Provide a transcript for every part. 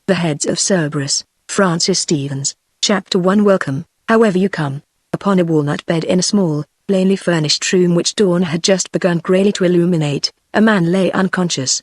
The Heads of Cerberus, Francis Stevens, Chapter 1. Welcome, however you come, upon a walnut bed in a small, plainly furnished room which dawn had just begun greyly to illuminate, a man lay unconscious.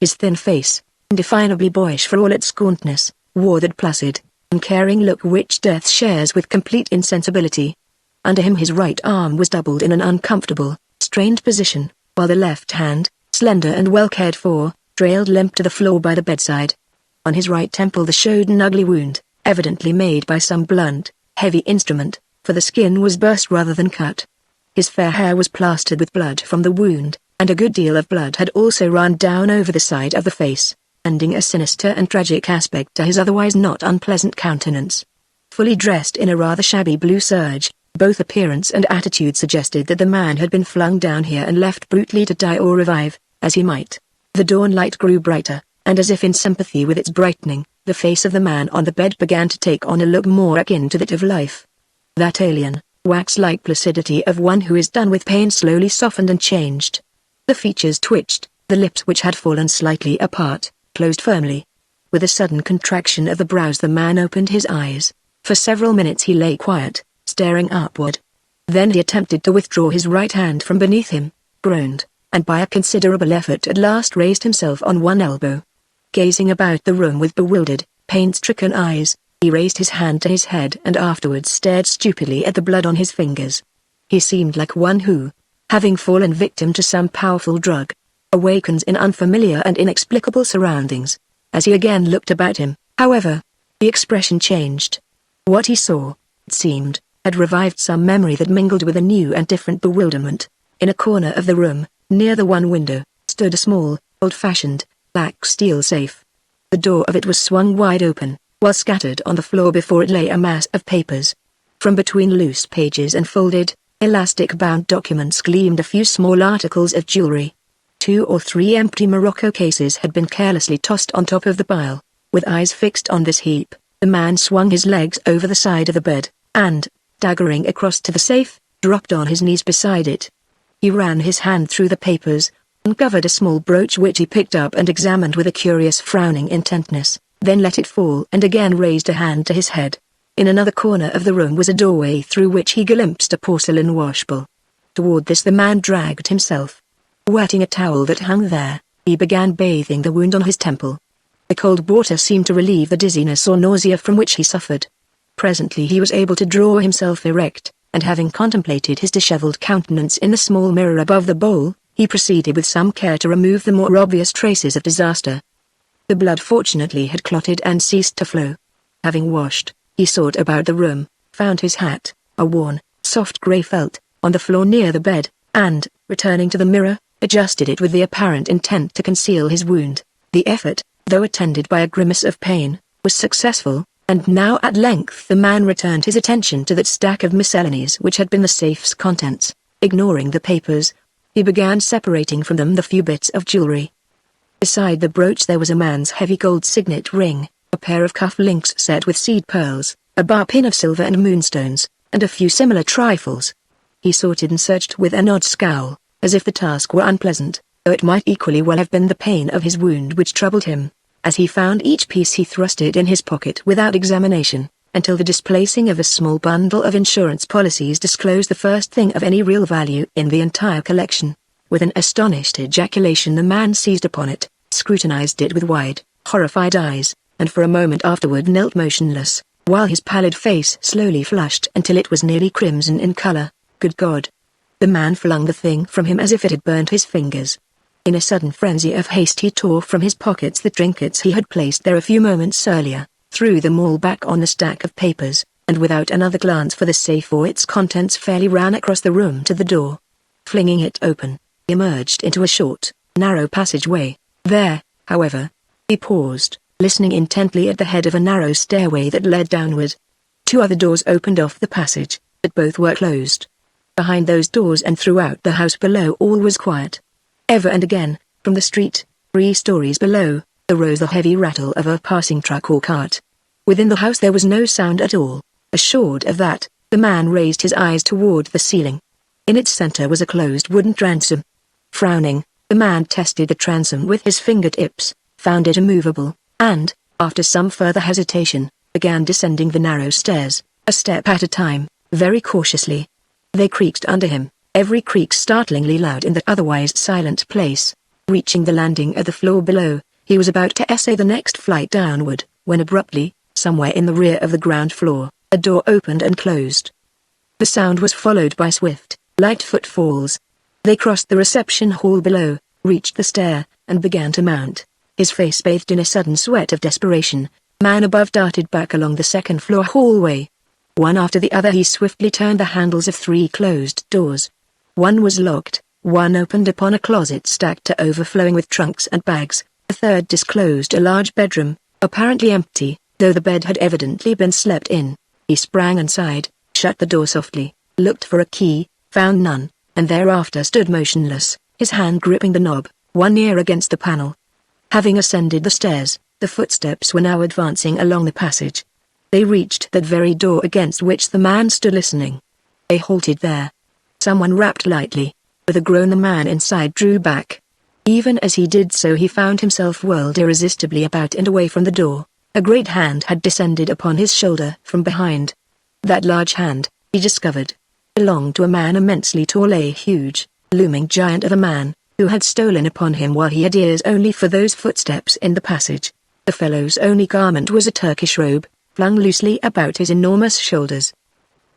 His thin face, indefinably boyish for all its gauntness, wore that placid, uncaring look which death shares with complete insensibility. Under him his right arm was doubled in an uncomfortable, strained position, while the left hand, slender and well cared for, trailed limp to the floor by the bedside. On his right temple there showed an ugly wound, evidently made by some blunt, heavy instrument, for the skin was burst rather than cut. His fair hair was plastered with blood from the wound, and a good deal of blood had also run down over the side of the face, lending a sinister and tragic aspect to his otherwise not unpleasant countenance. Fully dressed in a rather shabby blue serge, both appearance and attitude suggested that the man had been flung down here and left brutally to die or revive, as he might. The dawn light grew brighter, and as if in sympathy with its brightening, the face of the man on the bed began to take on a look more akin to that of life. That alien, wax-like placidity of one who is done with pain slowly softened and changed. The features twitched, the lips which had fallen slightly apart, closed firmly. With a sudden contraction of the brows the man opened his eyes. For several minutes he lay quiet, staring upward. Then he attempted to withdraw his right hand from beneath him, groaned, and by a considerable effort at last raised himself on one elbow. Gazing about the room with bewildered, pain-stricken eyes, he raised his hand to his head and afterwards stared stupidly at the blood on his fingers. He seemed like one who, having fallen victim to some powerful drug, awakens in unfamiliar and inexplicable surroundings. As he again looked about him, however, the expression changed. What he saw, it seemed, had revived some memory that mingled with a new and different bewilderment. In a corner of the room, near the one window, stood a small, old-fashioned, black steel safe. The door of it was swung wide open, while scattered on the floor before it lay a mass of papers. From between loose pages and folded, elastic-bound documents gleamed a few small articles of jewelry. 2 or 3 empty Morocco cases had been carelessly tossed on top of the pile. With eyes fixed on this heap, the man swung his legs over the side of the bed, and, staggering across to the safe, dropped on his knees beside it. He ran his hand through the papers, uncovered a small brooch which he picked up and examined with a curious frowning intentness, then let it fall and again raised a hand to his head. In another corner of the room was a doorway through which he glimpsed a porcelain washbowl. Toward this the man dragged himself. Wetting a towel that hung there, he began bathing the wound on his temple. The cold water seemed to relieve the dizziness or nausea from which he suffered. Presently he was able to draw himself erect, and having contemplated his disheveled countenance in the small mirror above the bowl, he proceeded with some care to remove the more obvious traces of disaster. The blood fortunately had clotted and ceased to flow. Having washed, he sought about the room, found his hat, a worn, soft grey felt, on the floor near the bed, and, returning to the mirror, adjusted it with the apparent intent to conceal his wound. The effort, though attended by a grimace of pain, was successful, and now at length the man returned his attention to that stack of miscellanies which had been the safe's contents. Ignoring the papers, he began separating from them the few bits of jewelry. Beside the brooch there was a man's heavy gold signet ring, a pair of cuff links set with seed pearls, a bar pin of silver and moonstones, and a few similar trifles. He sorted and searched with an odd scowl, as if the task were unpleasant, though it might equally well have been the pain of his wound which troubled him. As he found each piece he thrust it in his pocket without examination, until the displacing of a small bundle of insurance policies disclosed the first thing of any real value in the entire collection. With an astonished ejaculation the man seized upon it, scrutinized it with wide, horrified eyes, and for a moment afterward knelt motionless, while his pallid face slowly flushed until it was nearly crimson in color. Good God! The man flung the thing from him as if it had burned his fingers. In a sudden frenzy of haste he tore from his pockets the trinkets he had placed there a few moments earlier, threw them all back on the stack of papers, and without another glance for the safe or its contents fairly ran across the room to the door. Flinging it open, he emerged into a short, narrow passageway. There, however, he paused, listening intently at the head of a narrow stairway that led downward. 2 other doors opened off the passage, but both were closed. Behind those doors and throughout the house below all was quiet. Ever and again, from the street, 3 stories below, arose the heavy rattle of a passing truck or cart. Within the house there was no sound at all. Assured of that, the man raised his eyes toward the ceiling. In its center was a closed wooden transom. Frowning, the man tested the transom with his fingertips, found it immovable, and, after some further hesitation, began descending the narrow stairs, a step at a time, very cautiously. They creaked under him, every creak startlingly loud in the otherwise silent place. Reaching the landing at the floor below, he was about to essay the next flight downward, when abruptly, somewhere in the rear of the ground floor, a door opened and closed. The sound was followed by swift, light footfalls. They crossed the reception hall below, reached the stair, and began to mount. His face bathed in a sudden sweat of desperation. Man above darted back along the second-floor hallway. One after the other he swiftly turned the handles of 3 closed doors. One was locked, one opened upon a closet stacked to overflowing with trunks and bags, a third disclosed a large bedroom, apparently empty, though the bed had evidently been slept in. He sprang inside, shut the door softly, looked for a key, found none, and thereafter stood motionless, his hand gripping the knob, one ear against the panel. Having ascended the stairs, the footsteps were now advancing along the passage. They reached that very door against which the man stood listening. They halted there. Someone rapped lightly. With a groan the man inside drew back. Even as he did so he found himself whirled irresistibly about and away from the door. A great hand had descended upon his shoulder from behind. That large hand, he discovered, belonged to a man immensely tall, a huge, looming giant of a man, who had stolen upon him while he had ears only for those footsteps in the passage. The fellow's only garment was a Turkish robe, flung loosely about his enormous shoulders.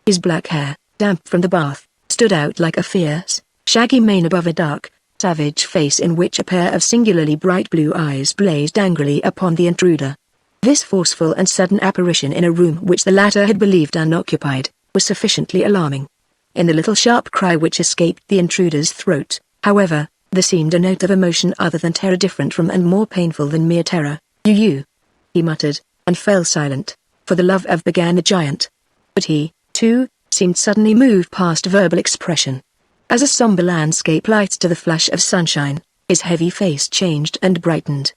His black hair, damp from the bath, stood out like a fierce, shaggy mane above a dark, savage face in which a pair of singularly bright blue eyes blazed angrily upon the intruder. This forceful and sudden apparition in a room which the latter had believed unoccupied, was sufficiently alarming. In the little sharp cry which escaped the intruder's throat, however, there seemed a note of emotion other than terror, different from and more painful than mere terror. You, he muttered, and fell silent. For the love of began the giant. But he, too, seemed suddenly moved past verbal expression. As a somber landscape lights to the flash of sunshine, his heavy face changed and brightened.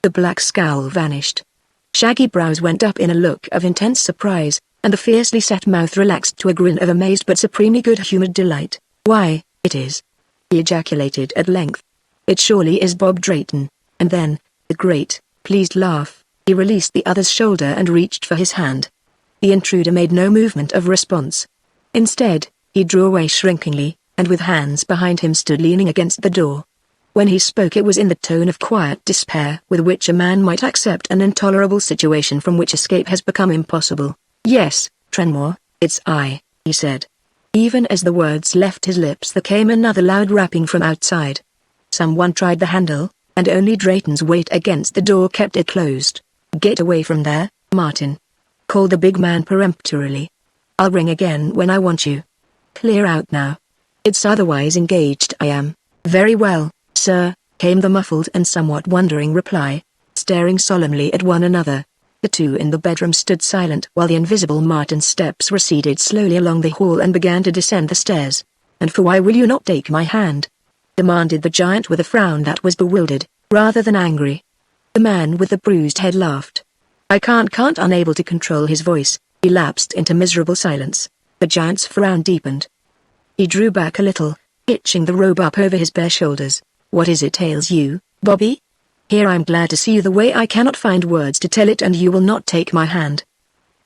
The black scowl vanished. Shaggy brows went up in a look of intense surprise, and the fiercely set mouth relaxed to a grin of amazed but supremely good-humored delight. "Why, it is," he ejaculated at length. "It surely is Bob Drayton." And then, the great, pleased laugh, he released the other's shoulder and reached for his hand. The intruder made no movement of response. Instead, he drew away shrinkingly, and with hands behind him stood leaning against the door. When he spoke it was in the tone of quiet despair with which a man might accept an intolerable situation from which escape has become impossible. "Yes, Trenmore, it's I," he said. Even as the words left his lips there came another loud rapping from outside. Someone tried the handle, and only Drayton's weight against the door kept it closed. "Get away from there, Martin," called the big man peremptorily. "I'll ring again when I want you. Clear out now. It's otherwise engaged." "I am. Very well, sir," came the muffled and somewhat wondering reply. Staring solemnly at one another, the two in the bedroom stood silent while the invisible Martin's steps receded slowly along the hall and began to descend the stairs. "And for why will you not take my hand?" demanded the giant with a frown that was bewildered, rather than angry. The man with the bruised head laughed. I can't. Unable to control his voice, he lapsed into miserable silence. The giant's frown deepened. He drew back a little, hitching the robe up over his bare shoulders. "What is it ails you, Bobby? Here I'm glad to see you the way I cannot find words to tell it, and you will not take my hand.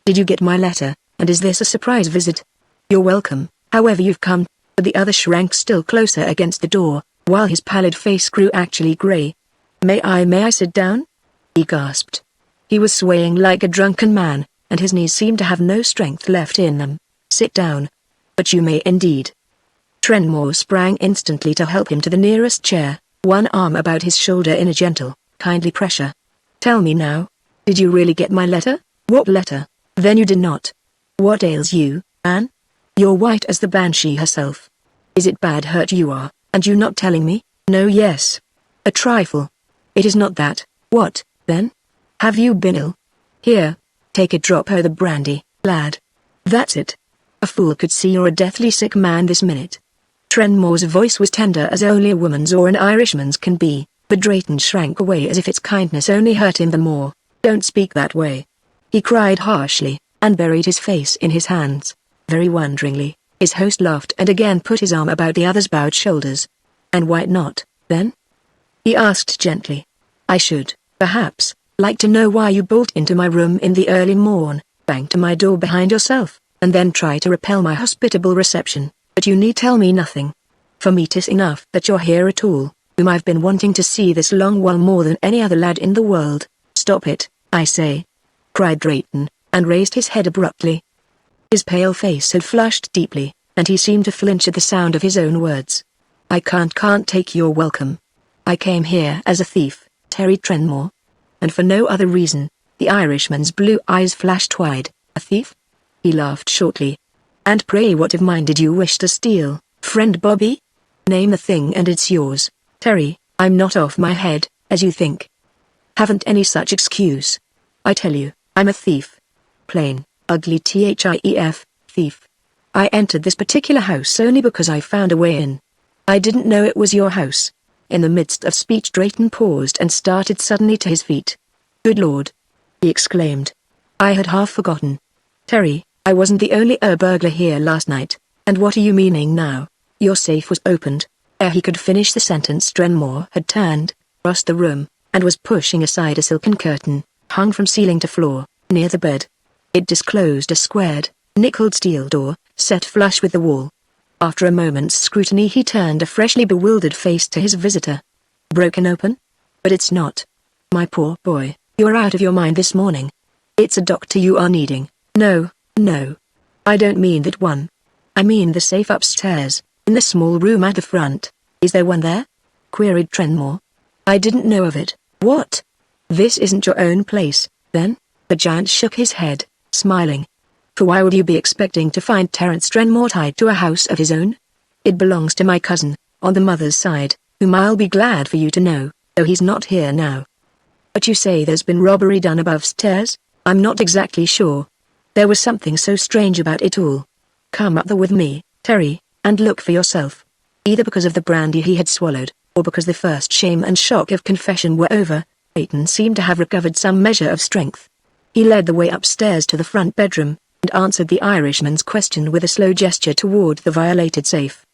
Did you get my letter, and is this a surprise visit? You're welcome, however you've come." But the other shrank still closer against the door, while his pallid face grew actually grey. May I sit down?" he gasped. He was swaying like a drunken man, and his knees seemed to have no strength left in them. "Sit down. But you may indeed." Trenmore sprang instantly to help him to the nearest chair, one arm about his shoulder in a gentle, kindly pressure. "Tell me now, did you really get my letter?" "What letter? Then you did not. What ails you, Anne? You're white as the banshee herself. Is it bad hurt you are, and you not telling me?" "No, yes. A trifle. It is not that." "What, then? Have you been ill? Here, take a drop of the brandy, lad. That's it. A fool could see you're a deathly sick man this minute." Trenmore's voice was tender as only a woman's or an Irishman's can be, but Drayton shrank away as if its kindness only hurt him the more. "Don't speak that way," he cried harshly, and buried his face in his hands. Very wonderingly, his host laughed and again put his arm about the other's bowed shoulders. "And why not, then?" he asked gently. "I should, perhaps, Like to know why you bolt into my room in the early morn, bang to my door behind yourself, and then try to repel my hospitable reception, but you need tell me nothing. For me 'tis enough that you're here at all, whom I've been wanting to see this long while more than any other lad in the world. Stop it, I say!" cried Drayton, and raised his head abruptly. His pale face had flushed deeply, and he seemed to flinch at the sound of his own words. "I can't take your welcome. I came here as a thief, Terry Trenmore. And for no other reason." The Irishman's blue eyes flashed wide. "A thief?" He laughed shortly. "And pray what of mine did you wish to steal, friend Bobby? Name the thing and it's yours, Terry. I'm not off my head, as you think. Haven't any such excuse. I tell you, I'm a thief. Plain, ugly thief. I entered this particular house only because I found a way in. I didn't know it was your house." In the midst of speech Drayton paused and started suddenly to his feet. "Good Lord!" he exclaimed. "I had half forgotten. Terry, I wasn't the only burglar here last night, and what are you meaning now? Your safe was opened." Ere he could finish the sentence Trenmore had turned, crossed the room, and was pushing aside a silken curtain, hung from ceiling to floor, near the bed. It disclosed a squared, nickeled steel door, set flush with the wall. After a moment's scrutiny he turned a freshly bewildered face to his visitor. "Broken open? But it's not. My poor boy, you're out of your mind this morning. It's a doctor you are needing." No, I don't mean that one. I mean the safe upstairs, in the small room at the front. Is there one there?" queried Trenmore. "I didn't know of it." "What? This isn't your own place, then?" The giant shook his head, smiling. "For why would you be expecting to find Terence Trenmore tied to a house of his own? It belongs to my cousin, on the mother's side, whom I'll be glad for you to know, though he's not here now." "But you say there's been robbery done above stairs?" "I'm not exactly sure. There was something so strange about it all. Come up there with me, Terry, and look for yourself." Either because of the brandy he had swallowed, or because the first shame and shock of confession were over, Drayton seemed to have recovered some measure of strength. He led the way upstairs to the front bedroom, and answered the Irishman's question with a slow gesture toward the violated safe.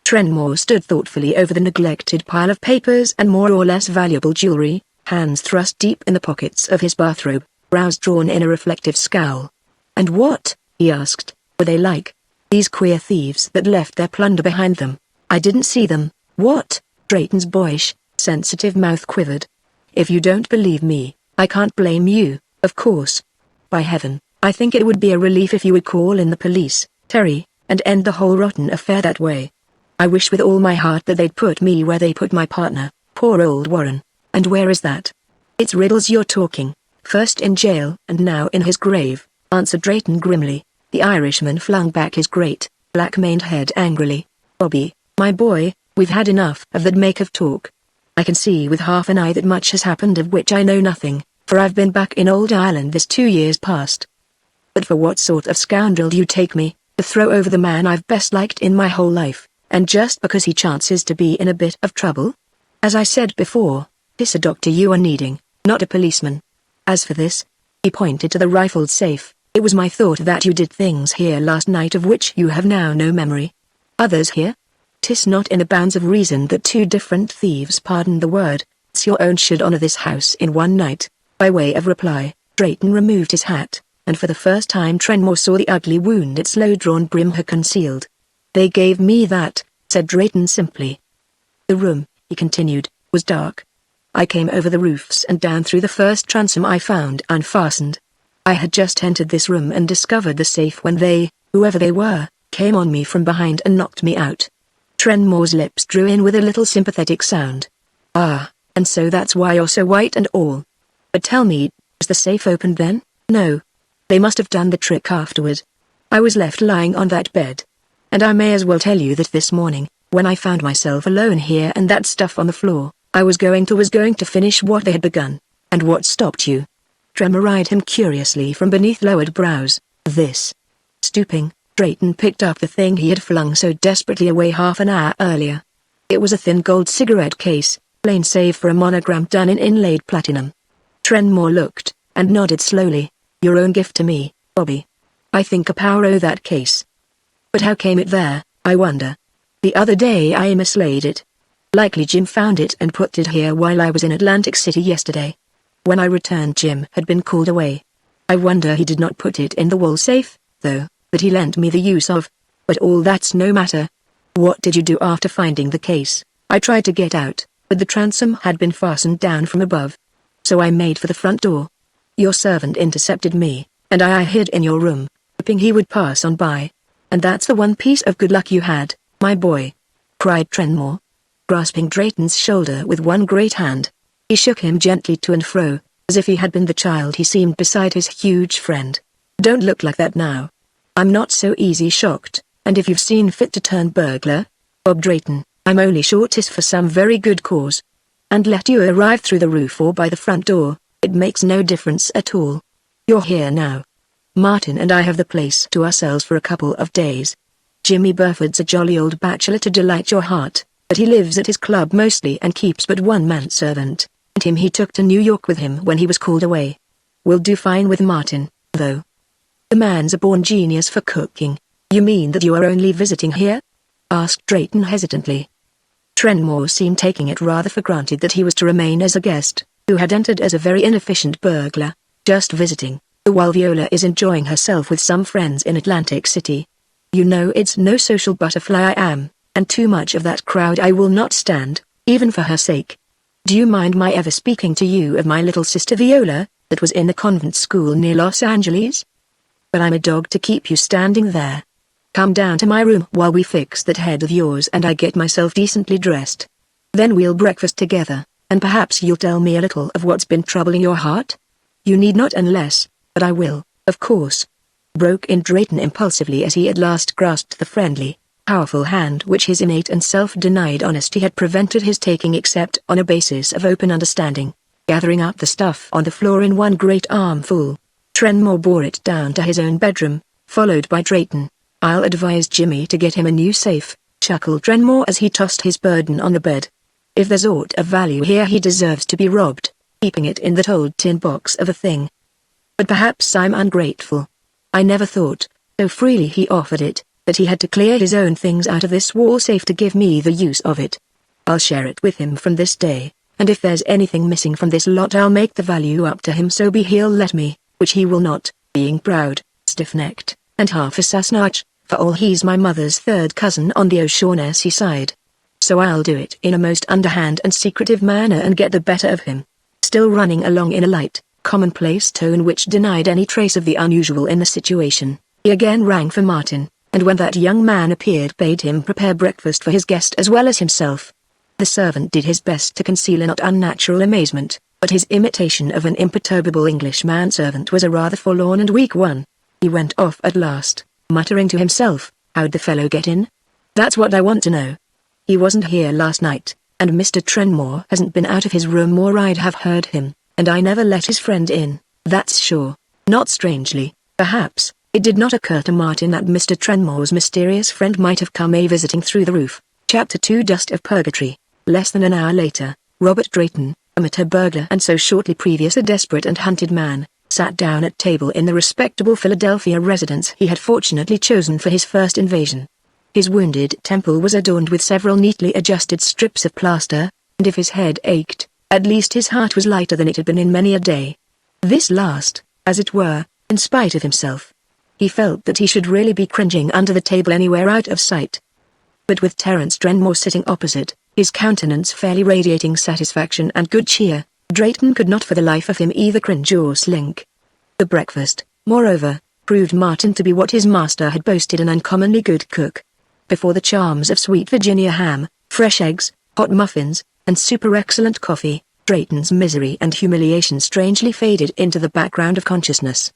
Trenmore stood thoughtfully over the neglected pile of papers and more or less valuable jewelry, hands thrust deep in the pockets of his bathrobe, brows drawn in a reflective scowl. "And what," he asked, "were they like? These queer thieves that left their plunder behind them? I didn't see them." "What?" Drayton's boyish, sensitive mouth quivered. "If you don't believe me, I can't blame you, of course. By heaven, I think it would be a relief if you would call in the police, Terry, and end the whole rotten affair that way. I wish with all my heart that they'd put me where they put my partner, poor old Warren. And where is that?" "It's riddles you're talking. First in jail and now in his grave," answered Drayton grimly. The Irishman flung back his great, black-maned head angrily. "Bobby, my boy, we've had enough of that make-of talk. I can see with half an eye that much has happened of which I know nothing, for I've been back in Old Ireland this 2 years past. But for what sort of scoundrel do you take me, to throw over the man I've best liked in my whole life, and just because he chances to be in a bit of trouble? As I said before, 'tis a doctor you are needing, not a policeman. As for this," he pointed to the rifled safe, "it was my thought that you did things here last night of which you have now no memory. Others here? 'Tis not in the bounds of reason that two different thieves, pardon the word, 's your own should honor this house in one night." By way of reply, Drayton removed his hat, and for the first time Trenmore saw the ugly wound its low-drawn brim had concealed. "They gave me that," said Drayton simply. "The room," he continued, "was dark. I came over the roofs and down through the first transom I found unfastened. I had just entered this room and discovered the safe when they, whoever they were, came on me from behind and knocked me out." Trenmore's lips drew in with a little sympathetic sound. "Ah, and so that's why you're so white and all. But tell me, was the safe opened then?" "No. They must have done the trick afterward. I was left lying on that bed. And I may as well tell you that this morning, when I found myself alone here and that stuff on the floor, I was going to finish what they had begun." "And what stopped you?" Trenmore eyed him curiously from beneath lowered brows. "This." Stooping, Drayton picked up the thing he had flung so desperately away half an hour earlier. It was a thin gold cigarette case, plain save for a monogram done in inlaid platinum. Trenmore looked, and nodded slowly. "Your own gift to me, Bobby. I think a power o' that case. But how came it there, I wonder? The other day I mislaid it. Likely Jim found it and put it here while I was in Atlantic City yesterday." When I returned, Jim had been called away. I wonder he did not put it in the wall safe, though, that he lent me the use of. But all that's no matter. What did you do after finding the case? I tried to get out, but the transom had been fastened down from above. So I made for the front door. Your servant intercepted me, and I hid in your room, hoping he would pass on by. And that's the one piece of good luck you had, my boy," cried Trenmore, grasping Drayton's shoulder with one great hand. He shook him gently to and fro, as if he had been the child he seemed beside his huge friend. "Don't look like that now. I'm not so easy shocked, and if you've seen fit to turn burglar, Bob Drayton, I'm only sure 'tis for some very good cause. And let you arrive through the roof or by the front door, it makes no difference at all. You're here now. Martin and I have the place to ourselves for a couple of days. Jimmy Burford's a jolly old bachelor to delight your heart, but he lives at his club mostly and keeps but one manservant, and him he took to New York with him when he was called away. We'll do fine with Martin, though. The man's a born genius for cooking." "You mean that you are only visiting here?" asked Drayton hesitantly. Trenmore seemed taking it rather for granted that he was to remain as a guest, who had entered as a very inefficient burglar, just visiting, while Viola is enjoying herself with some friends in Atlantic City. "You know it's no social butterfly I am, and too much of that crowd I will not stand, even for her sake. Do you mind my ever speaking to you of my little sister Viola, that was in the convent school near Los Angeles? But I'm a dog to keep you standing there. Come down to my room while we fix that head of yours and I get myself decently dressed. Then we'll breakfast together, and perhaps you'll tell me a little of what's been troubling your heart?" "You need not unless, but I will, of course," broke in Drayton impulsively as he at last grasped the friendly, powerful hand which his innate and self-denied honesty had prevented his taking except on a basis of open understanding. Gathering up the stuff on the floor in one great armful, Trenmore bore it down to his own bedroom, followed by Drayton. "I'll advise Jimmy to get him a new safe," chuckled Trenmore as he tossed his burden on the bed. "If there's aught of value here he deserves to be robbed, keeping it in that old tin box of a thing. But perhaps I'm ungrateful. I never thought, so freely he offered it, that he had to clear his own things out of this wall safe to give me the use of it. I'll share it with him from this day, and if there's anything missing from this lot I'll make the value up to him so be he'll let me, which he will not, being proud, stiff-necked, and half a Sassenach, for all he's my mother's third cousin on the O'Shaughnessy side. So I'll do it in a most underhand and secretive manner and get the better of him." Still running along in a light, commonplace tone which denied any trace of the unusual in the situation, he again rang for Martin, and when that young man appeared bade him prepare breakfast for his guest as well as himself. The servant did his best to conceal a not unnatural amazement, but his imitation of an imperturbable English manservant was a rather forlorn and weak one. He went off at last, muttering to himself, "How'd the fellow get in? That's what I want to know. He wasn't here last night, and Mr. Trenmore hasn't been out of his room or I'd have heard him, and I never let his friend in, that's sure." Not strangely, perhaps, it did not occur to Martin that Mr. Trenmore's mysterious friend might have come visiting through the roof. Chapter 2 Dust of Purgatory. Less than an hour later, Robert Drayton, amateur burglar and so shortly previous a desperate and hunted man, sat down at table in the respectable Philadelphia residence he had fortunately chosen for his first invasion. His wounded temple was adorned with several neatly adjusted strips of plaster, and if his head ached, at least his heart was lighter than it had been in many a day. This last, as it were, in spite of himself. He felt that he should really be cringing under the table anywhere out of sight. But with Terence Trenmore sitting opposite, his countenance fairly radiating satisfaction and good cheer, Drayton could not for the life of him either cringe or slink. The breakfast, moreover, proved Martin to be what his master had boasted, an uncommonly good cook. Before the charms of sweet Virginia ham, fresh eggs, hot muffins, and super excellent coffee, Drayton's misery and humiliation strangely faded into the background of consciousness.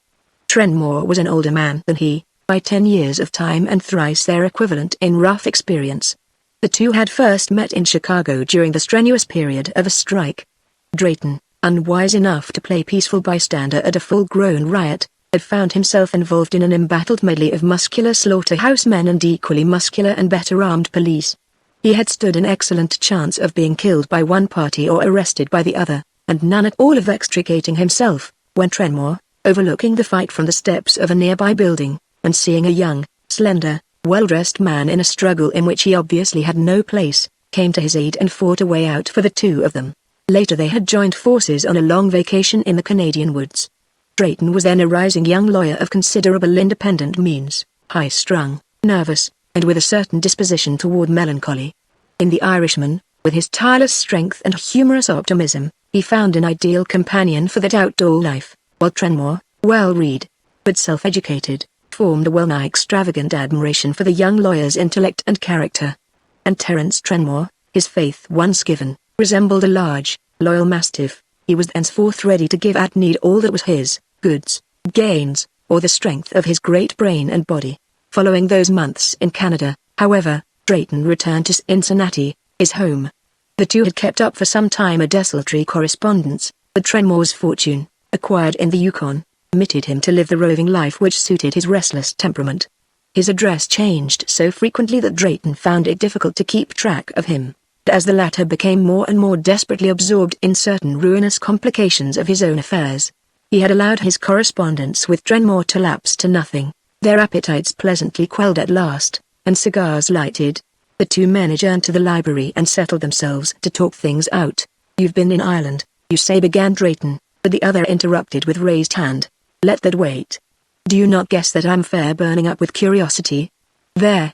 Trenmore was an older man than he, by 10 years of time and thrice their equivalent in rough experience. The two had first met in Chicago during the strenuous period of a strike. Drayton, unwise enough to play peaceful bystander at a full-grown riot, had found himself involved in an embattled medley of muscular slaughterhouse men and equally muscular and better armed police. He had stood an excellent chance of being killed by one party or arrested by the other, and none at all of extricating himself, when Trenmore, overlooking the fight from the steps of a nearby building, and seeing a young, slender, well-dressed man in a struggle in which he obviously had no place, came to his aid and fought a way out for the two of them. Later they had joined forces on a long vacation in the Canadian woods. Drayton was then a rising young lawyer of considerable independent means, high-strung, nervous, and with a certain disposition toward melancholy. In the Irishman, with his tireless strength and humorous optimism, he found an ideal companion for that outdoor life, while Trenmore, well-read, but self-educated, formed a well-nigh extravagant admiration for the young lawyer's intellect and character. And Terence Trenmore, his faith once given, resembled a large, loyal mastiff. He was thenceforth ready to give at need all that was his, goods, gains, or the strength of his great brain and body. Following those months in Canada, however, Drayton returned to Cincinnati, his home. The two had kept up for some time a desultory correspondence, but Trenmore's fortune, acquired in the Yukon, permitted him to live the roving life which suited his restless temperament. His address changed so frequently that Drayton found it difficult to keep track of him. As the latter became more and more desperately absorbed in certain ruinous complications of his own affairs, he had allowed his correspondence with Trenmore to lapse to nothing. Their appetites pleasantly quelled at last, and cigars lighted, the two men adjourned to the library and settled themselves to talk things out. "You've been in Ireland, you say," began Drayton, but the other interrupted with raised hand. "Let that wait. Do you not guess that I'm fair burning up with curiosity? There,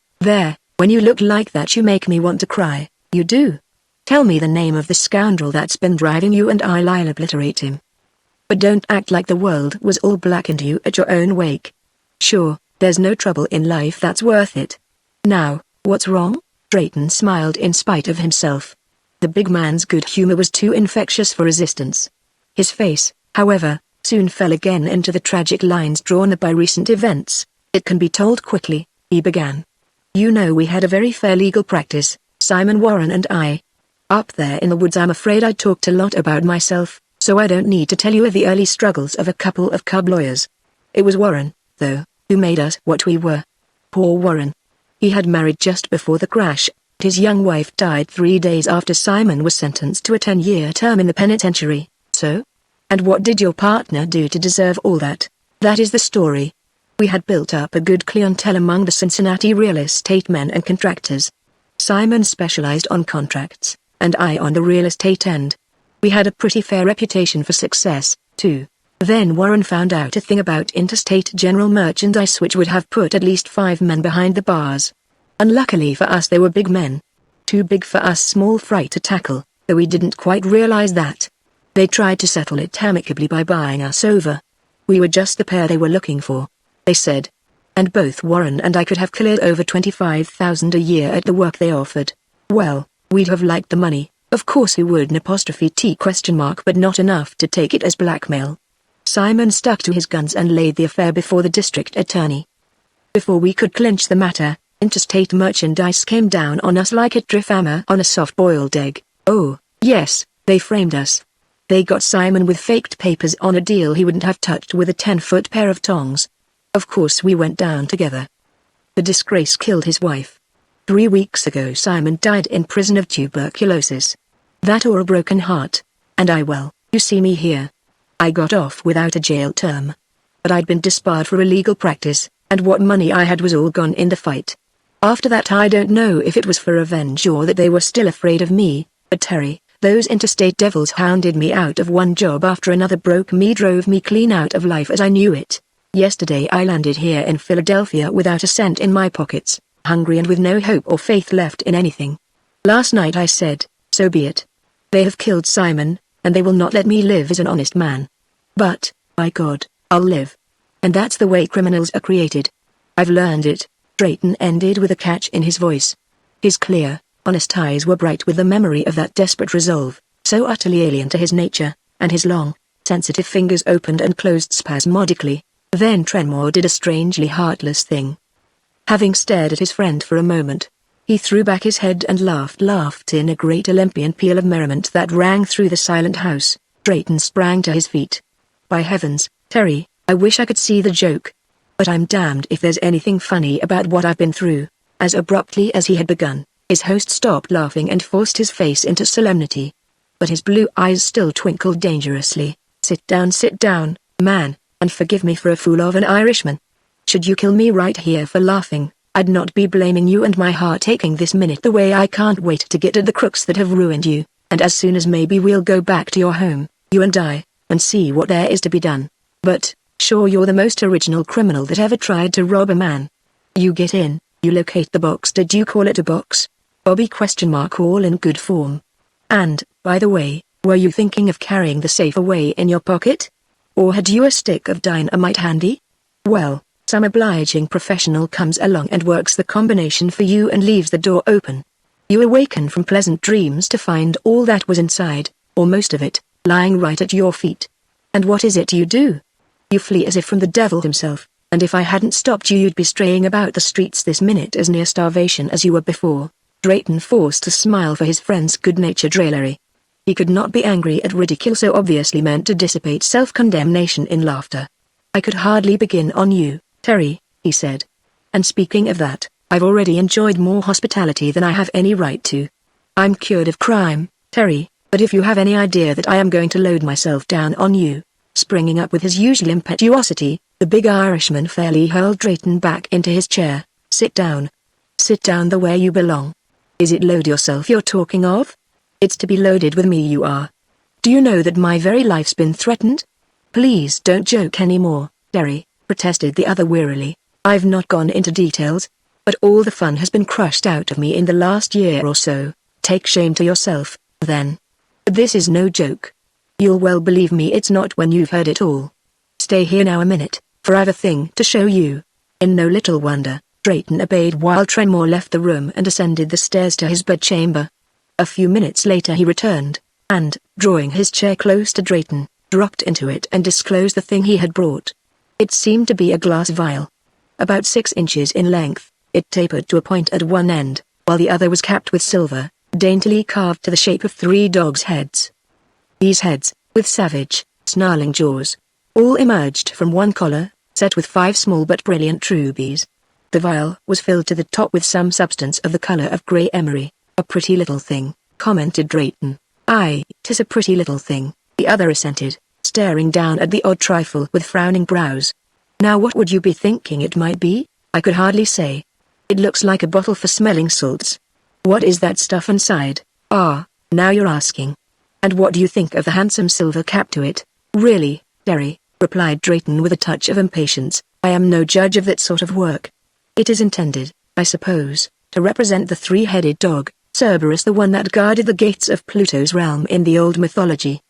when you look like that you make me want to cry. You do. Tell me the name of the scoundrel that's been driving you and I'll obliterate him. But don't act like the world was all blackened you at your own wake. Sure, there's no trouble in life that's worth it. Now, what's wrong?" Drayton smiled in spite of himself. The big man's good humor was too infectious for resistance. His face, however, soon fell again into the tragic lines drawn by recent events. "It can be told quickly," he began. "You know we had a very fair legal practice, Simon Warren and I. Up there in the woods. I'm afraid I talked a lot about myself, so I don't need to tell you of the early struggles of a couple of cub lawyers. It was Warren, though, who made us what we were. Poor Warren. He had married just before the crash. His young wife died 3 days after Simon was sentenced to a 10-year term in the penitentiary. So? And what did your partner do to deserve all that? That is the story. We had built up a good clientele among the Cincinnati real estate men and contractors. Simon specialized on contracts, and I on the real estate end. We had a pretty fair reputation for success, too. Then Warren found out a thing about interstate general merchandise which would have put at least 5 men behind the bars. Unluckily for us they were big men. Too big for us small fry to tackle, though we didn't quite realize that. They tried to settle it amicably by buying us over. We were just the pair they were looking for, they said. And both Warren and I could have cleared over $25,000 a year at the work they offered. Well, we'd have liked the money, of course we would but not enough to take it as blackmail. Simon stuck to his guns and laid the affair before the district attorney. Before we could clinch the matter, interstate merchandise came down on us like a hammer on a soft-boiled egg. Oh, yes, they framed us. They got Simon with faked papers on a deal he wouldn't have touched with a 10-foot pair of tongs. Of course we went down together. The disgrace killed his wife. 3 weeks ago Simon died in prison of tuberculosis. That or a broken heart. And well, you see me here. I got off without a jail term. But I'd been disbarred for illegal practice, and what money I had was all gone in the fight. After that I don't know if it was for revenge or that they were still afraid of me, but Terry, those interstate devils hounded me out of one job after another, drove me clean out of life as I knew it. Yesterday I landed here in Philadelphia without a cent in my pockets, hungry and with no hope or faith left in anything. Last night I said, so be it. They have killed Simon, and they will not let me live as an honest man. But, by God, I'll live. And that's the way criminals are created. I've learned it. Drayton ended with a catch in his voice. His clear, honest eyes were bright with the memory of that desperate resolve, so utterly alien to his nature, and his long, sensitive fingers opened and closed spasmodically. Then Trenmore did a strangely heartless thing. Having stared at his friend for a moment, he threw back his head and laughed in a great Olympian peal of merriment that rang through the silent house. Drayton sprang to his feet. By heavens, Terry, I wish I could see the joke. But I'm damned if there's anything funny about what I've been through. As abruptly as he had begun, his host stopped laughing and forced his face into solemnity. But his blue eyes still twinkled dangerously. Sit down, man, and forgive me for a fool of an Irishman. Should you kill me right here for laughing, I'd not be blaming you and my heart aching this minute the way I can't wait to get at the crooks that have ruined you. and as soon as maybe we'll go back to your home, you and I, and see what there is to be done. But, sure, you're the most original criminal that ever tried to rob a man. You get in, you locate the box. Did you call it a box? Bobby ? All in good form. And, by the way, were you thinking of carrying the safe away in your pocket? Or had you a stick of dynamite handy? Well, some obliging professional comes along and works the combination for you and leaves the door open. You awaken from pleasant dreams to find all that was inside, or most of it, lying right at your feet. And what is it you do? You flee as if from the devil himself, and if I hadn't stopped you, you'd be straying about the streets this minute as near starvation as you were before. Drayton forced a smile for his friend's good-natured raillery. He could not be angry at ridicule so obviously meant to dissipate self-condemnation in laughter. I could hardly begin on you, Terry, he said. And speaking of that, I've already enjoyed more hospitality than I have any right to. I'm cured of crime, Terry, but if you have any idea that I am going to load myself down on you. Springing up with his usual impetuosity, the big Irishman fairly hurled Drayton back into his chair. Sit down. Sit down the way you belong. Is it load yourself you're talking of? It's to be loaded with me you are. Do you know that my very life's been threatened? Please don't joke anymore, Terry, protested the other wearily. I've not gone into details, but all the fun has been crushed out of me in the last year or so. Take shame to yourself, then. This is no joke. You'll well believe me it's not when you've heard it all. Stay here now a minute, for I've a thing to show you. In no little wonder, Drayton obeyed while Tremor left the room and ascended the stairs to his bedchamber. A few minutes later he returned, and, drawing his chair close to Drayton, dropped into it and disclosed the thing he had brought. It seemed to be a glass vial. About 6 inches in length, it tapered to a point at one end, while the other was capped with silver, daintily carved to the shape of 3 dogs' heads. These heads, with savage, snarling jaws, all emerged from one collar, set with 5 small but brilliant rubies. The vial was filled to the top with some substance of the color of grey emery. A pretty little thing, commented Drayton. Aye, 'tis a pretty little thing, the other assented, staring down at the odd trifle with frowning brows. Now what would you be thinking it might be? I could hardly say. It looks like a bottle for smelling salts. What is that stuff inside? Ah, now you're asking. And what do you think of the handsome silver cap to it? Really, Terry, replied Drayton with a touch of impatience, I am no judge of that sort of work. It is intended, I suppose, to represent the 3-headed dog, Cerberus, the one that guarded the gates of Pluto's realm in the old mythology.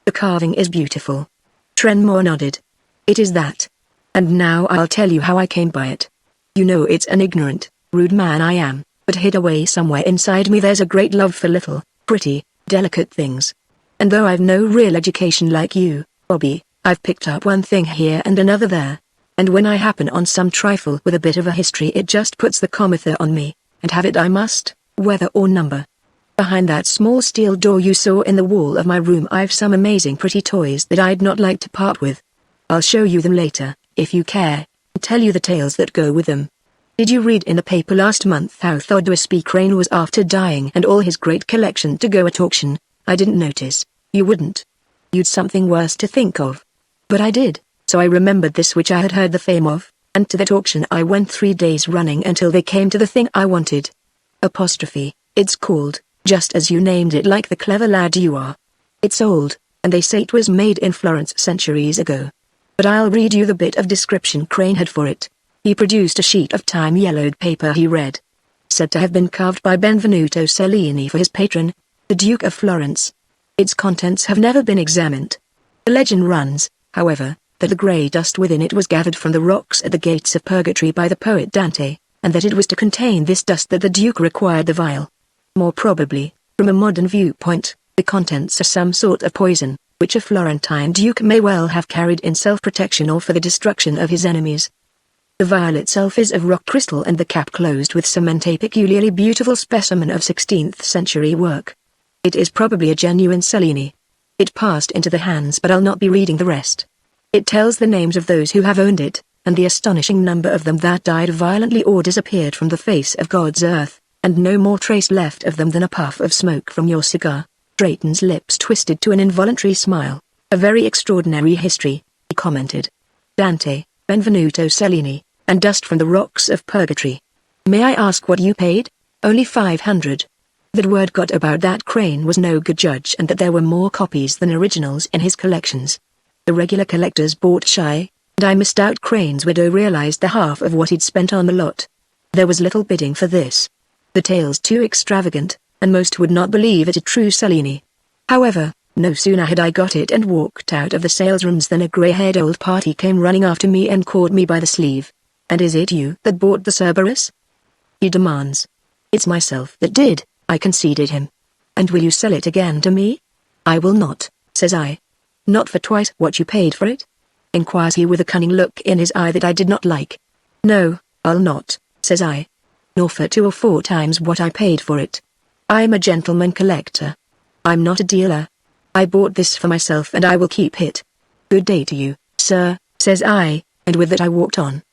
The carving is beautiful. Trenmore nodded. It is that. And now I'll tell you how I came by it. You know it's an ignorant, rude man I am, but hid away somewhere inside me there's a great love for little, pretty, delicate things. And though I've no real education like you, Bobby, I've picked up one thing here and another there. And when I happen on some trifle with a bit of a history it just puts the comether on me, and have it I must, whether or number. Behind that small steel door you saw in the wall of my room I've some amazing pretty toys that I'd not like to part with. I'll show you them later, if you care, and tell you the tales that go with them. Did you read in the paper last month how Thoddwesby Crane was after dying and all his great collection to go at auction? I didn't notice. You wouldn't. You'd something worse to think of. But I did, so I remembered this which I had heard the fame of, and to that auction I went 3 days running until they came to the thing I wanted. Apostrophe, it's called, just as you named it like the clever lad you are. It's old, and they say it was made in Florence centuries ago. But I'll read you the bit of description Crane had for it. He produced a sheet of time-yellowed paper he read. Said to have been carved by Benvenuto Cellini for his patron, the Duke of Florence. Its contents have never been examined. The legend runs, however, that the grey dust within it was gathered from the rocks at the gates of purgatory by the poet Dante, and that it was to contain this dust that the Duke required the vial. More probably, from a modern viewpoint, the contents are some sort of poison, which a Florentine Duke may well have carried in self-protection or for the destruction of his enemies. The vial itself is of rock crystal and the cap closed with cement, a peculiarly beautiful specimen of 16th century work. It is probably a genuine Cellini. It passed into the hands, but I'll not be reading the rest. It tells the names of those who have owned it, and the astonishing number of them that died violently or disappeared from the face of God's earth, and no more trace left of them than a puff of smoke from your cigar. Drayton's lips twisted to an involuntary smile. A very extraordinary history, he commented. Dante, Benvenuto Cellini, and dust from the rocks of purgatory. May I ask what you paid? Only 500. That word got about that Crane was no good judge and that there were more copies than originals in his collections. The regular collectors bought shy, and I missed out. Crane's widow realized the half of what he'd spent on the lot. There was little bidding for this. The tale's too extravagant, and most would not believe it a true Cellini. However, no sooner had I got it and walked out of the sales rooms than a grey-haired old party came running after me and caught me by the sleeve. "And is it you that bought the Cerberus?" he demands. "It's myself that did," I conceded him. "And will you sell it again to me?" "I will not," says I. "Not for twice what you paid for it?" inquires he with a cunning look in his eye that I did not like. "No, I'll not," says I. "Nor for 2 or 4 times what I paid for it. I'm a gentleman collector. I'm not a dealer. I bought this for myself and I will keep it. Good day to you, sir," says I, and with that I walked on.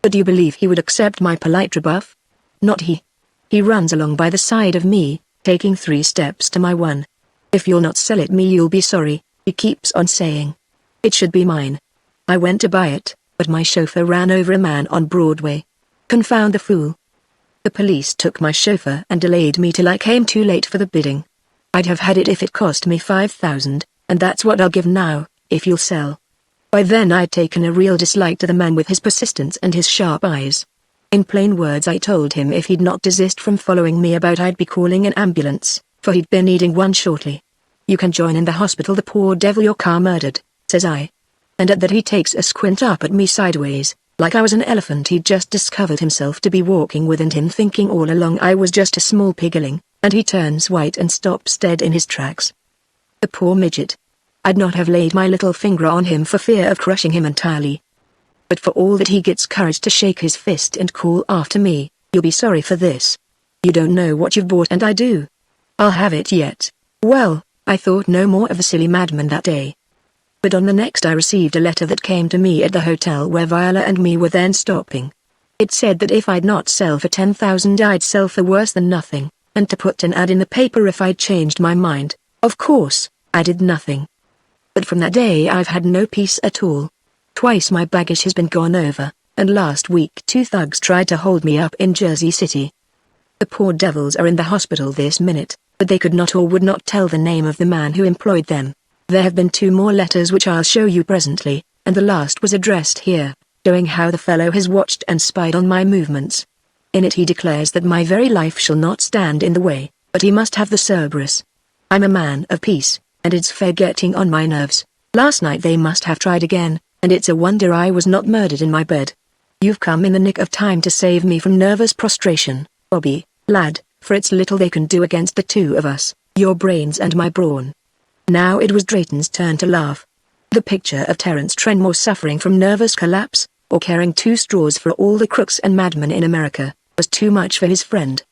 But do you believe he would accept my polite rebuff? Not he. He runs along by the side of me, taking 3 steps to my one. "If you'll not sell it me you'll be sorry," he keeps on saying. "It should be mine. I went to buy it, but my chauffeur ran over a man on Broadway. Confound the fool. The police took my chauffeur and delayed me till I came too late for the bidding. I'd have had it if it cost me 5,000, and that's what I'll give now, if you'll sell." By then I'd taken a real dislike to the man with his persistence and his sharp eyes. In plain words I told him if he'd not desist from following me about I'd be calling an ambulance, for he'd be needing one shortly. "You can join in the hospital, the poor devil your car murdered," says I. And at that he takes a squint up at me sideways, like I was an elephant he'd just discovered himself to be walking with, and him thinking all along I was just a small pigling, and he turns white and stops dead in his tracks. The poor midget. I'd not have laid my little finger on him for fear of crushing him entirely. But for all that he gets courage to shake his fist and call after me, "You'll be sorry for this. You don't know what you've bought," and I do. I'll have it yet. Well, I thought no more of the silly madman that day. But on the next I received a letter that came to me at the hotel where Viola and me were then stopping. It said that if I'd not sell for 10,000 I'd sell for worse than nothing, and to put an ad in the paper if I'd changed my mind. Of course, I did nothing. But from that day I've had no peace at all. Twice my baggage has been gone over, and last week 2 thugs tried to hold me up in Jersey City. The poor devils are in the hospital this minute, but they could not or would not tell the name of the man who employed them. There have been 2 more letters which I'll show you presently, and the last was addressed here, showing how the fellow has watched and spied on my movements. In it he declares that my very life shall not stand in the way, but he must have the Cerberus. I'm a man of peace, and it's fair getting on my nerves. Last night they must have tried again, and it's a wonder I was not murdered in my bed. You've come in the nick of time to save me from nervous prostration, Bobby, lad, for it's little they can do against the 2 of us, your brains and my brawn. Now it was Drayton's turn to laugh. The picture of Terence Trenmore suffering from nervous collapse, or caring 2 straws for all the crooks and madmen in America, was too much for his friend.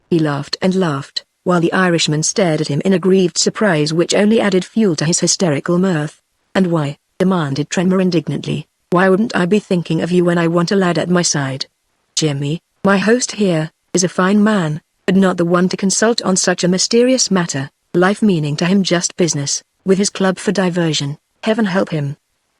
He laughed and laughed, while the Irishman stared at him in aggrieved surprise which only added fuel to his hysterical mirth. "And why?" demanded Trenmore indignantly. "Why wouldn't I be thinking of you when I want a lad at my side? Jimmy, my host here, is a fine man, but not the one to consult on such a mysterious matter, life meaning to him just business, with his club for diversion, heaven help him.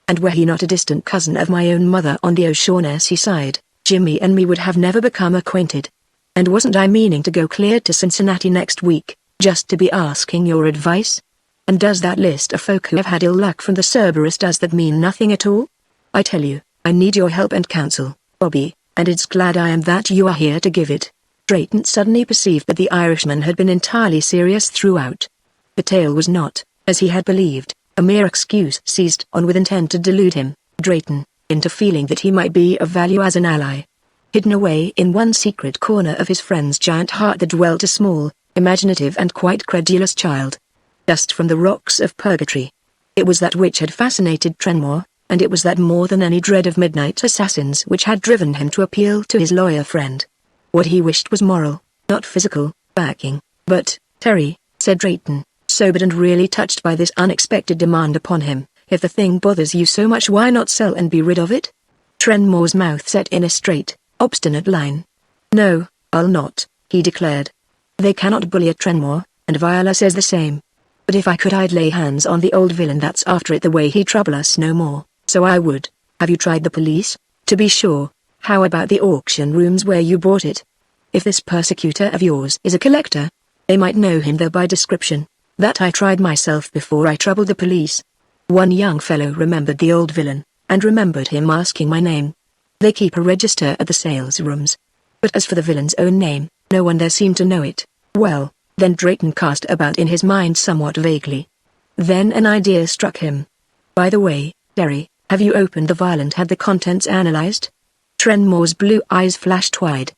And were he not a distant cousin of my own mother on the O'Shaughnessy side, Jimmy and me would have never become acquainted. And wasn't I meaning to go clear to Cincinnati next week, just to be asking your advice? And does that list of folk who have had ill luck from the Cerberus, does that mean nothing at all? I tell you, I need your help and counsel, Bobby, and it's glad I am that you are here to give it." Drayton suddenly perceived that the Irishman had been entirely serious throughout. The tale was not, as he had believed, a mere excuse seized on with intent to delude him, Drayton, into feeling that he might be of value as an ally. Hidden away in one secret corner of his friend's giant heart there dwelt a small, imaginative and quite credulous child. Dust from the rocks of purgatory. It was that which had fascinated Trenmore, and it was that more than any dread of midnight assassins which had driven him to appeal to his lawyer friend. What he wished was moral, not physical, backing. "But, Terry," said Drayton, sobered and really touched by this unexpected demand upon him, "if the thing bothers you so much why not sell and be rid of it?" Trenmore's mouth set in a straight, obstinate line. "No, I'll not," he declared. They cannot bully a Trenmore, and Viola says the same. But if I could I'd lay hands on the old villain that's after it the way he trouble us no more, so I would. Have you tried the police? To be sure. How about the auction rooms where you bought it? If this persecutor of yours is a collector, They might know him there by description. That I tried myself before I troubled the police. One young fellow remembered the old villain, and remembered him asking my name. They keep a register at the sales rooms. But as for the villain's own name, no one there seemed to know it. Well, then Drayton cast about in his mind somewhat vaguely. Then an idea struck him. By the way, Derry, have you opened the vial and had the contents analyzed? Trenmore's blue eyes flashed wide.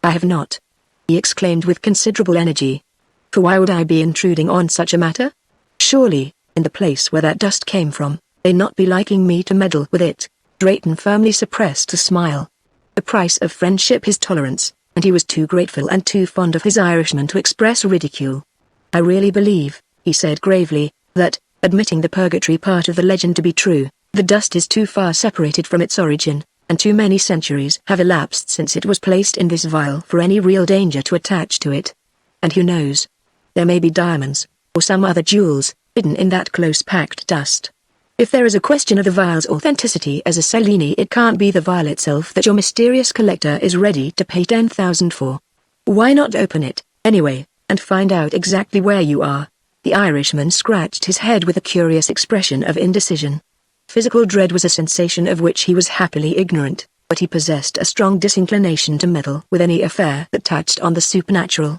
I have not, he exclaimed with considerable energy. For why would I be intruding on such a matter? Surely, in the place where that dust came from, they'd not be liking me to meddle with it. Drayton firmly suppressed a smile. The price of friendship is tolerance, and he was too grateful and too fond of his Irishman to express ridicule. I really believe, he said gravely, that, admitting the purgatory part of the legend to be true, the dust is too far separated from its origin, and too many centuries have elapsed since it was placed in this vial for any real danger to attach to it. And who knows? There may be diamonds, or some other jewels, hidden in that close-packed dust. If there is a question of the vial's authenticity as a Cellini, it can't be the vial itself that your mysterious collector is ready to pay 10,000 for. Why not open it, anyway, and find out exactly where you are? The Irishman scratched his head with a curious expression of indecision. Physical dread was a sensation of which he was happily ignorant, but he possessed a strong disinclination to meddle with any affair that touched on the supernatural.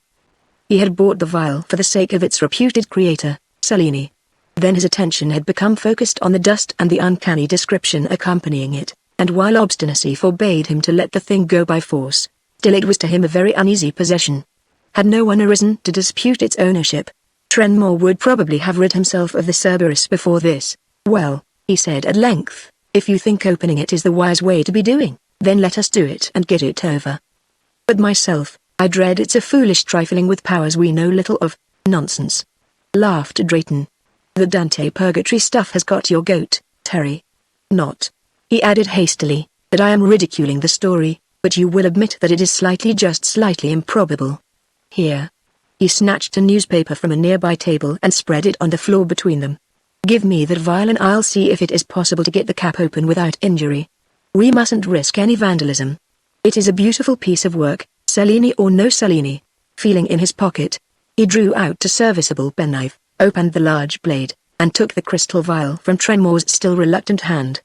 He had bought the vial for the sake of its reputed creator, Cellini. Then his attention had become focused on the dust and the uncanny description accompanying it, and while obstinacy forbade him to let the thing go by force, still it was to him a very uneasy possession. Had no one arisen to dispute its ownership, Trenmore would probably have rid himself of the Cerberus before this. Well, he said at length, if you think opening it is the wise way to be doing, then let us do it and get it over. But myself, I dread it's a foolish trifling with powers we know little of. Nonsense, laughed Drayton. The Dante Purgatory stuff has got your goat, Terry. Not, he added hastily, that I am ridiculing the story, but you will admit that it is just slightly improbable. Here. He snatched a newspaper from a nearby table and spread it on the floor between them. Give me that vial and I'll see if it is possible to get the cap open without injury. We mustn't risk any vandalism. It is a beautiful piece of work, Cellini or no Cellini. Feeling in his pocket, he drew out a serviceable penknife, opened the large blade, and took the crystal vial from Trenmore's still reluctant hand.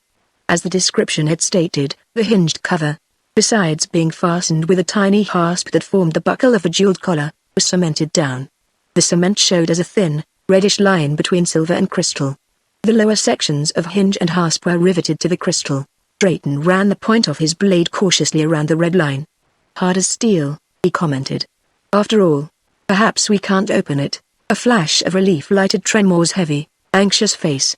As the description had stated, the hinged cover, besides being fastened with a tiny hasp that formed the buckle of a jeweled collar, was cemented down. The cement showed as a thin, reddish line between silver and crystal. The lower sections of hinge and hasp were riveted to the crystal. Drayton ran the point of his blade cautiously around the red line. Hard as steel, he commented. After all, perhaps we can't open it. A flash of relief lighted Trenmore's heavy, anxious face.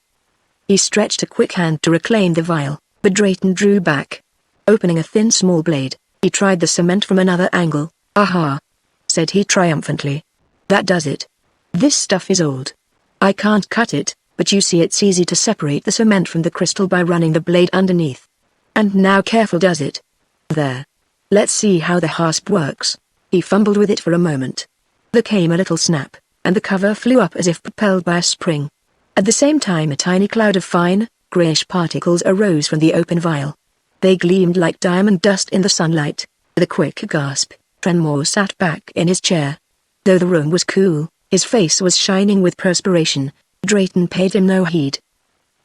He stretched a quick hand to reclaim the vial, but Drayton drew back. Opening a thin small blade, he tried the cement from another angle. Aha! Said he triumphantly. That does it. This stuff is old. I can't cut it, but you see it's easy to separate the cement from the crystal by running the blade underneath. And now careful does it. There. Let's see how the hasp works. He fumbled with it for a moment. There came a little snap, and the cover flew up as if propelled by a spring. At the same time a tiny cloud of fine, greyish particles arose from the open vial. They gleamed like diamond dust in the sunlight. With a quick gasp, Trenmore sat back in his chair. Though the room was cool, his face was shining with perspiration. Drayton paid him no heed.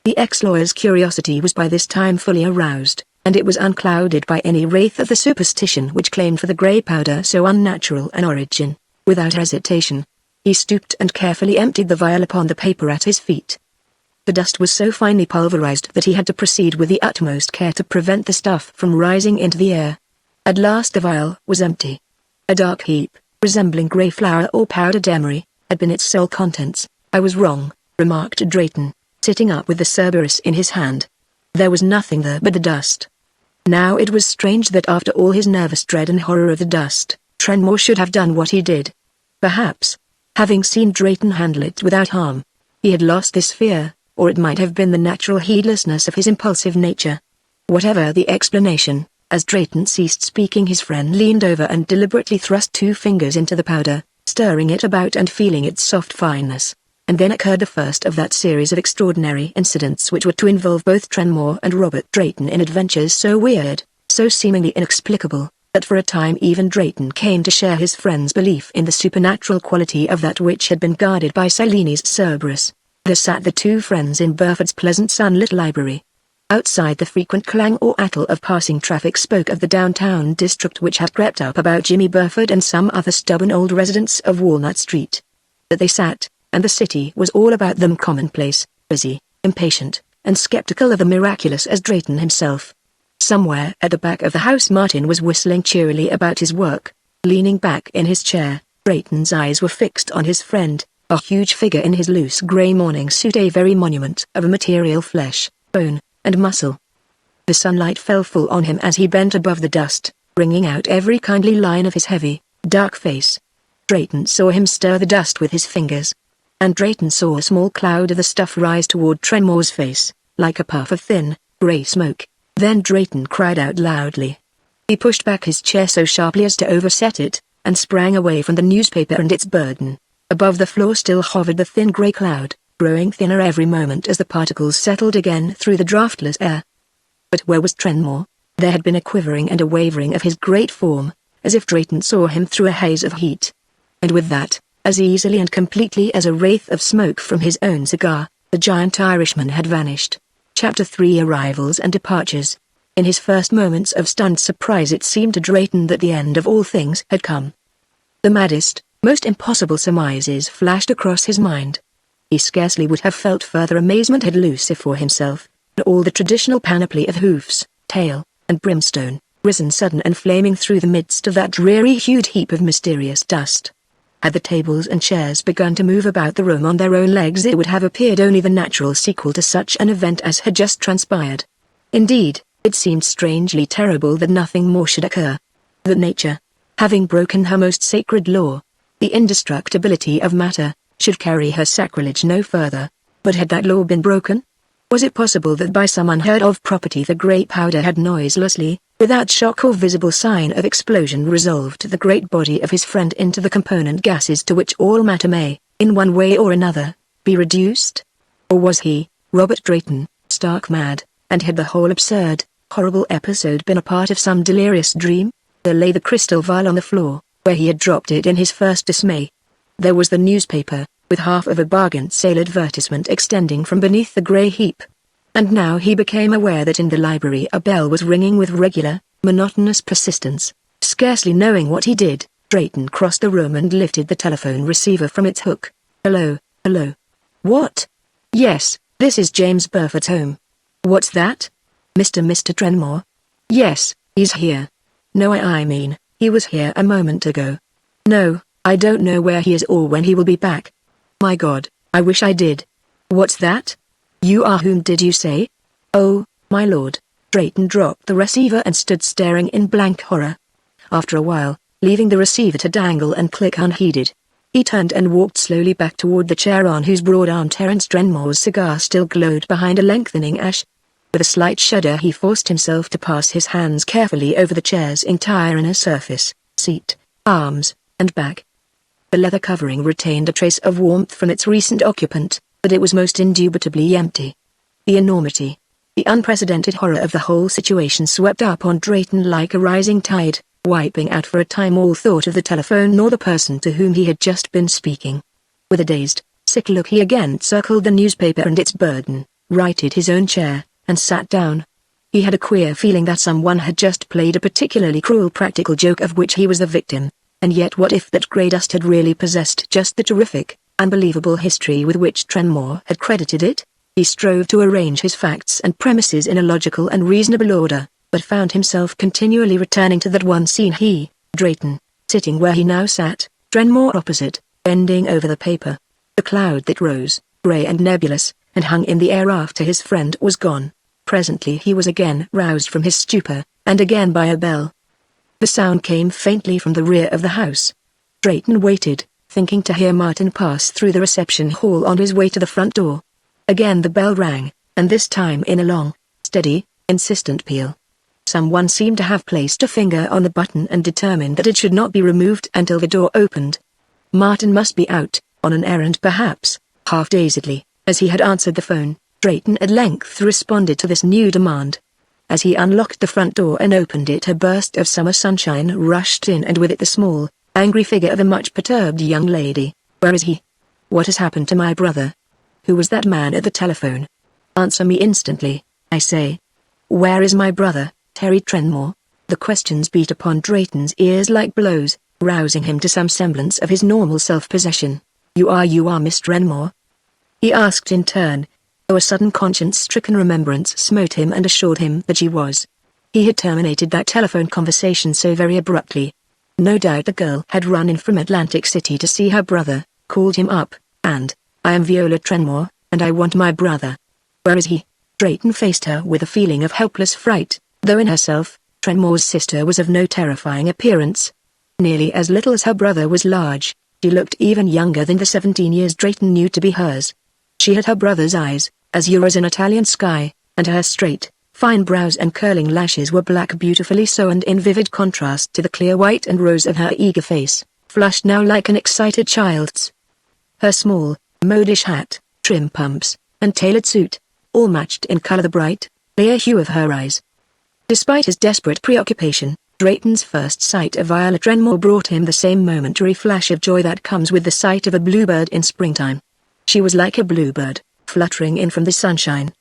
The ex-lawyer's curiosity was by this time fully aroused, and it was unclouded by any wraith of the superstition which claimed for the grey powder so unnatural an origin. Without hesitation, he stooped and carefully emptied the vial upon the paper at his feet. The dust was so finely pulverized that he had to proceed with the utmost care to prevent the stuff from rising into the air. At last the vial was empty. A dark heap, resembling grey flour or powdered emery, had been its sole contents. I was wrong, remarked Drayton, sitting up with the Cerberus in his hand. There was nothing there but the dust. Now it was strange that after all his nervous dread and horror of the dust, Trenmore should have done what he did. Perhaps, having seen Drayton handle it without harm, he had lost this fear, or it might have been the natural heedlessness of his impulsive nature. Whatever the explanation, as Drayton ceased speaking his friend leaned over and deliberately thrust 2 fingers into the powder, stirring it about and feeling its soft fineness. And then occurred the first of that series of extraordinary incidents which were to involve both Trenmore and Robert Drayton in adventures so weird, so seemingly inexplicable, that for a time even Drayton came to share his friend's belief in the supernatural quality of that which had been guarded by Silene's Cerberus. There sat the two friends in Burford's pleasant sunlit library. Outside, the frequent clang or attle of passing traffic spoke of the downtown district which had crept up about Jimmy Burford and some other stubborn old residents of Walnut Street. That they sat, and the city was all about them, commonplace, busy, impatient, and skeptical of the miraculous as Drayton himself. Somewhere at the back of the house Martin was whistling cheerily about his work. Leaning back in his chair, Drayton's eyes were fixed on his friend, a huge figure in his loose grey morning suit, a very monument of a material flesh, bone, and muscle. The sunlight fell full on him as he bent above the dust, bringing out every kindly line of his heavy, dark face. Drayton saw him stir the dust with his fingers. And Drayton saw a small cloud of the stuff rise toward Trenmore's face, like a puff of thin, grey smoke. Then Drayton cried out loudly. He pushed back his chair so sharply as to overset it, and sprang away from the newspaper and its burden. Above the floor still hovered the thin grey cloud, growing thinner every moment as the particles settled again through the draughtless air. But where was Trenmore? There had been a quivering and a wavering of his great form, as if Drayton saw him through a haze of heat. And with that, as easily and completely as a wraith of smoke from his own cigar, the giant Irishman had vanished. Chapter 3: Arrivals and Departures. In his first moments of stunned surprise it seemed to Drayton that the end of all things had come. The maddest, most impossible surmises flashed across his mind. He scarcely would have felt further amazement had Lucifer himself, in all the traditional panoply of hoofs, tail, and brimstone, risen sudden and flaming through the midst of that dreary-hued heap of mysterious dust. Had the tables and chairs begun to move about the room on their own legs, it would have appeared only the natural sequel to such an event as had just transpired. Indeed, it seemed strangely terrible that nothing more should occur. That nature, having broken her most sacred law, the indestructibility of matter, should carry her sacrilege no further. But had that law been broken? Was it possible that by some unheard-of property the grey powder had noiselessly, without shock or visible sign of explosion, resolved the great body of his friend into the component gases to which all matter may, in one way or another, be reduced? Or was he, Robert Drayton, stark mad, and had the whole absurd, horrible episode been a part of some delirious dream? There lay the crystal vial on the floor, where he had dropped it in his first dismay. There was the newspaper, with half of a bargain sale advertisement extending from beneath the grey heap. And now he became aware that in the library a bell was ringing with regular, monotonous persistence. Scarcely knowing what he did, Drayton crossed the room and lifted the telephone receiver from its hook. Hello, hello. What? Yes, this is James Burford's home. What's that? Mr. Trenmore? Yes, he's here. No, I mean, he was here a moment ago. No, I don't know where he is or when he will be back. My God, I wish I did. What's that? You are whom did you say? Oh, my lord. Drayton dropped the receiver and stood staring in blank horror. After a while, leaving the receiver to dangle and click unheeded, he turned and walked slowly back toward the chair on whose broad arm Terence Trenmore's cigar still glowed behind a lengthening ash. With a slight shudder he forced himself to pass his hands carefully over the chair's entire inner surface, seat, arms, and back. The leather covering retained a trace of warmth from its recent occupant, but it was most indubitably empty. The enormity, the unprecedented horror of the whole situation swept up on Drayton like a rising tide, wiping out for a time all thought of the telephone nor the person to whom he had just been speaking. With a dazed, sick look he again circled the newspaper and its burden, righted his own chair, and sat down. He had a queer feeling that someone had just played a particularly cruel practical joke of which he was the victim. And yet what if that grey dust had really possessed just the terrific, unbelievable history with which Trenmore had credited it? He strove to arrange his facts and premises in a logical and reasonable order, but found himself continually returning to that one scene, he, Drayton, sitting where he now sat, Trenmore opposite, bending over the paper. The cloud that rose, grey and nebulous, and hung in the air after his friend was gone. Presently he was again roused from his stupor, and again by a bell. The sound came faintly from the rear of the house. Drayton waited, thinking to hear Martin pass through the reception hall on his way to the front door. Again the bell rang, and this time in a long, steady, insistent peal. Someone seemed to have placed a finger on the button and determined that it should not be removed until the door opened. Martin must be out, on an errand perhaps. Half-dazedly, as he had answered the phone, Drayton at length responded to this new demand. As he unlocked the front door and opened it, a burst of summer sunshine rushed in, and with it the small, angry figure of a much perturbed young lady. "Where is he? What has happened to my brother? Who was that man at the telephone? Answer me instantly, I say. Where is my brother, Terry Trenmore?" The questions beat upon Drayton's ears like blows, rousing him to some semblance of his normal self-possession. You are Miss Trenmore?" he asked in turn. A sudden conscience-stricken remembrance smote him and assured him that she was. He had terminated that telephone conversation so very abruptly. No doubt the girl had run in from Atlantic City to see her brother, called him up, and, "I am Viola Trenmore, and I want my brother." "Where is he?" Drayton faced her with a feeling of helpless fright, though in herself, Trenmore's sister was of no terrifying appearance. Nearly as little as her brother was large, she looked even younger than the 17 years Drayton knew to be hers. She had her brother's eyes, azure as an Italian sky, and her straight, fine brows and curling lashes were black, beautifully so, and in vivid contrast to the clear white and rose of her eager face, flushed now like an excited child's. Her small, modish hat, trim pumps, and tailored suit, all matched in color the bright, clear hue of her eyes. Despite his desperate preoccupation, Drayton's first sight of Viola Trenmore brought him the same momentary flash of joy that comes with the sight of a bluebird in springtime. She was like a bluebird, fluttering in from the sunshine.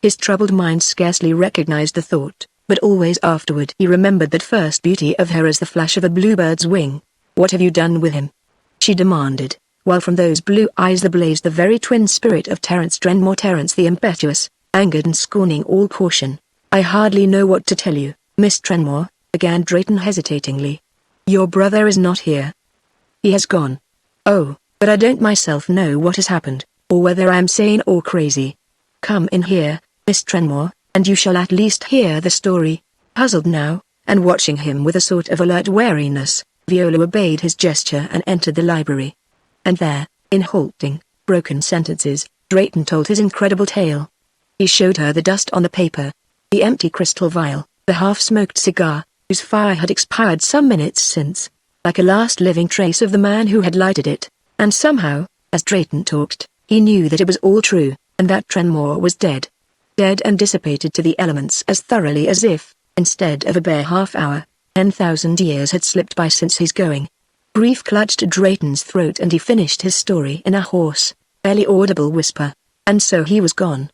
His troubled mind scarcely recognized the thought, but always afterward he remembered that first beauty of her as the flash of a bluebird's wing. "What have you done with him?" she demanded, while from those blue eyes there blazed the very twin spirit of Terence Trenmore, Terence the impetuous, angered and scorning all caution. "I hardly know what to tell you, Miss Trenmore," began Drayton hesitatingly. "Your brother is not here. He has gone. Oh, but I don't myself know what has happened, or whether I am sane or crazy. Come in here, Miss Trenmore, and you shall at least hear the story." Puzzled now, and watching him with a sort of alert wariness, Viola obeyed his gesture and entered the library. And there, in halting, broken sentences, Drayton told his incredible tale. He showed her the dust on the paper, the empty crystal vial, the half-smoked cigar, whose fire had expired some minutes since, like a last living trace of the man who had lighted it, and somehow, as Drayton talked, he knew that it was all true, and that Trenmore was dead. Dead and dissipated to the elements as thoroughly as if, instead of a bare half-hour, 10,000 years had slipped by since his going. Grief clutched Drayton's throat and he finished his story in a hoarse, barely audible whisper. And so he was gone.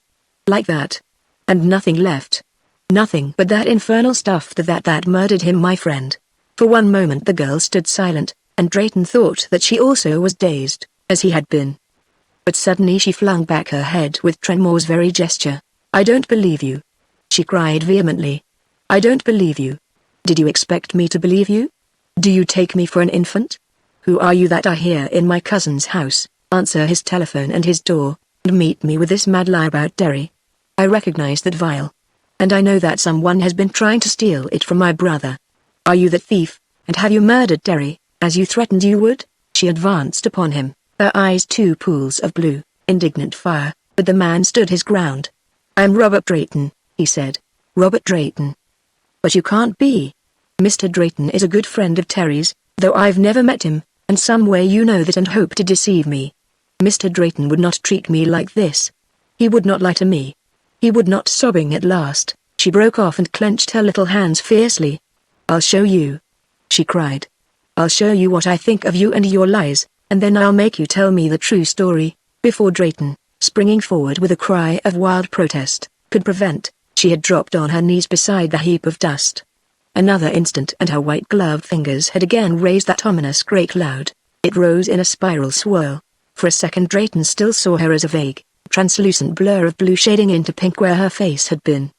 Like that. And nothing left. Nothing but that infernal stuff that murdered him, my friend. For one moment the girl stood silent, and Drayton thought that she also was dazed, as he had been. But suddenly she flung back her head with Trenmore's very gesture. "I don't believe you," she cried vehemently. "I don't believe you. Did you expect me to believe you? Do you take me for an infant? Who are you that I hear in my cousin's house, answer his telephone and his door, and meet me with this mad lie about Derry? I recognize that vial. And I know that someone has been trying to steal it from my brother. Are you that thief, and have you murdered Derry, as you threatened you would?" She advanced upon him, her eyes two pools of blue, indignant fire, but the man stood his ground. "I'm Robert Drayton," he said. "Robert Drayton. But you can't be. Mr. Drayton is a good friend of Terry's, though I've never met him, and some way you know that and hope to deceive me. Mr. Drayton would not treat me like this. He would not lie to me. He would not." Sobbing at last, she broke off and clenched her little hands fiercely. "I'll show you," she cried. "I'll show you what I think of you and your lies, and then I'll make you tell me the true story." Before Drayton, springing forward with a cry of wild protest, could prevent, she had dropped on her knees beside the heap of dust. Another instant and her white-gloved fingers had again raised that ominous grey cloud. It rose in a spiral swirl. For a second Drayton still saw her as a vague, translucent blur of blue shading into pink where her face had been.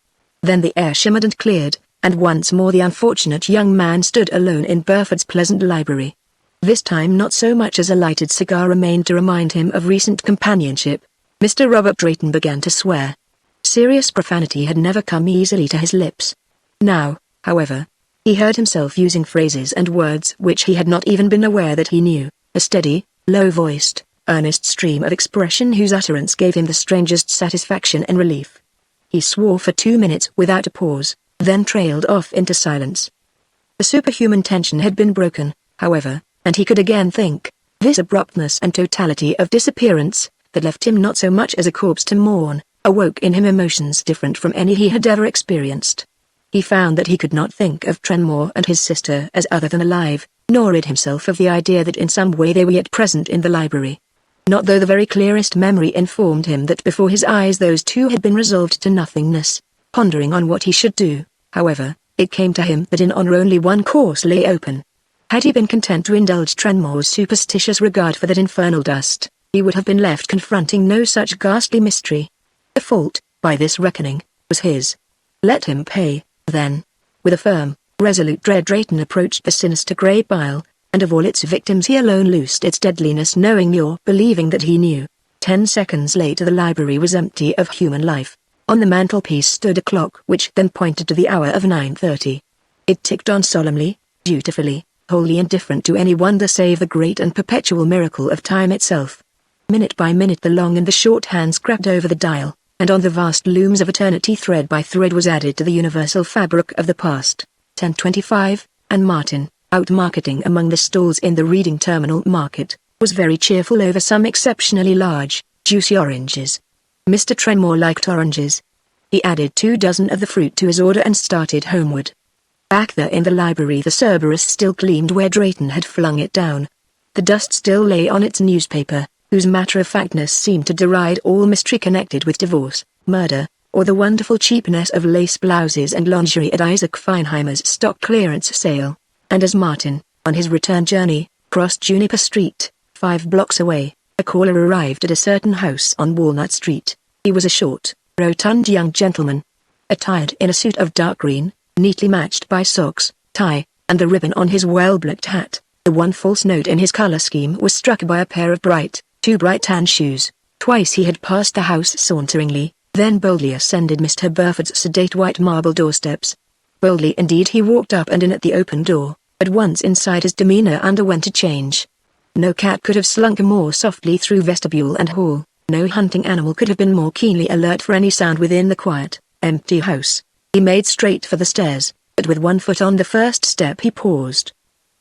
Then the air shimmered and cleared, and once more the unfortunate young man stood alone in Burford's pleasant library. This time not so much as a lighted cigar remained to remind him of recent companionship. Mr. Robert Drayton began to swear. Serious profanity had never come easily to his lips. Now, however, he heard himself using phrases and words which he had not even been aware that he knew, a steady, low-voiced, earnest stream of expression whose utterance gave him the strangest satisfaction and relief. He swore for 2 minutes without a pause, then trailed off into silence. The superhuman tension had been broken, however, and he could again think. This abruptness and totality of disappearance, that left him not so much as a corpse to mourn, awoke in him emotions different from any he had ever experienced. He found that he could not think of Trenmore and his sister as other than alive, nor rid himself of the idea that in some way they were yet present in the library. Not though the very clearest memory informed him that before his eyes those two had been resolved to nothingness. Pondering on what he should do, however, it came to him that in honor only one course lay open. Had he been content to indulge Trenmore's superstitious regard for that infernal dust, he would have been left confronting no such ghastly mystery. The fault, by this reckoning, was his. Let him pay, then. With a firm, resolute dread Drayton approached the sinister grey pile, and of all its victims he alone loosed its deadliness, knowing or believing that he knew. 10 seconds later the library was empty of human life. On the mantelpiece stood a clock which then pointed to the hour of 9:30. It ticked on solemnly, dutifully, wholly indifferent to any wonder save the great and perpetual miracle of time itself. Minute by minute the long and the short hands crept over the dial, and on the vast looms of eternity thread by thread was added to the universal fabric of the past. 10:25, and Martin, out marketing among the stalls in the Reading Terminal Market, was very cheerful over some exceptionally large, juicy oranges. Mr. Trenmore liked oranges. He added 2 dozen of the fruit to his order and started homeward. Back there in the library the Cerberus still gleamed where Drayton had flung it down. The dust still lay on its newspaper, whose matter-of-factness seemed to deride all mystery connected with divorce, murder, or the wonderful cheapness of lace blouses and lingerie at Isaac Feinheimer's stock clearance sale. And as Martin, on his return journey, crossed Juniper Street, 5 blocks away, a caller arrived at a certain house on Walnut Street. He was a short, rotund young gentleman, attired in a suit of dark green, neatly matched by socks, tie, and the ribbon on his well-blacked hat. The one false note in his color scheme was struck by a pair of too bright tan shoes. Twice he had passed the house saunteringly, then boldly ascended Mr. Burford's sedate white marble doorsteps. Boldly indeed he walked up and in at the open door. At once inside his demeanor underwent a change. No cat could have slunk more softly through vestibule and hall. No hunting animal could have been more keenly alert for any sound within the quiet, empty house. He made straight for the stairs, but with one foot on the first step he paused.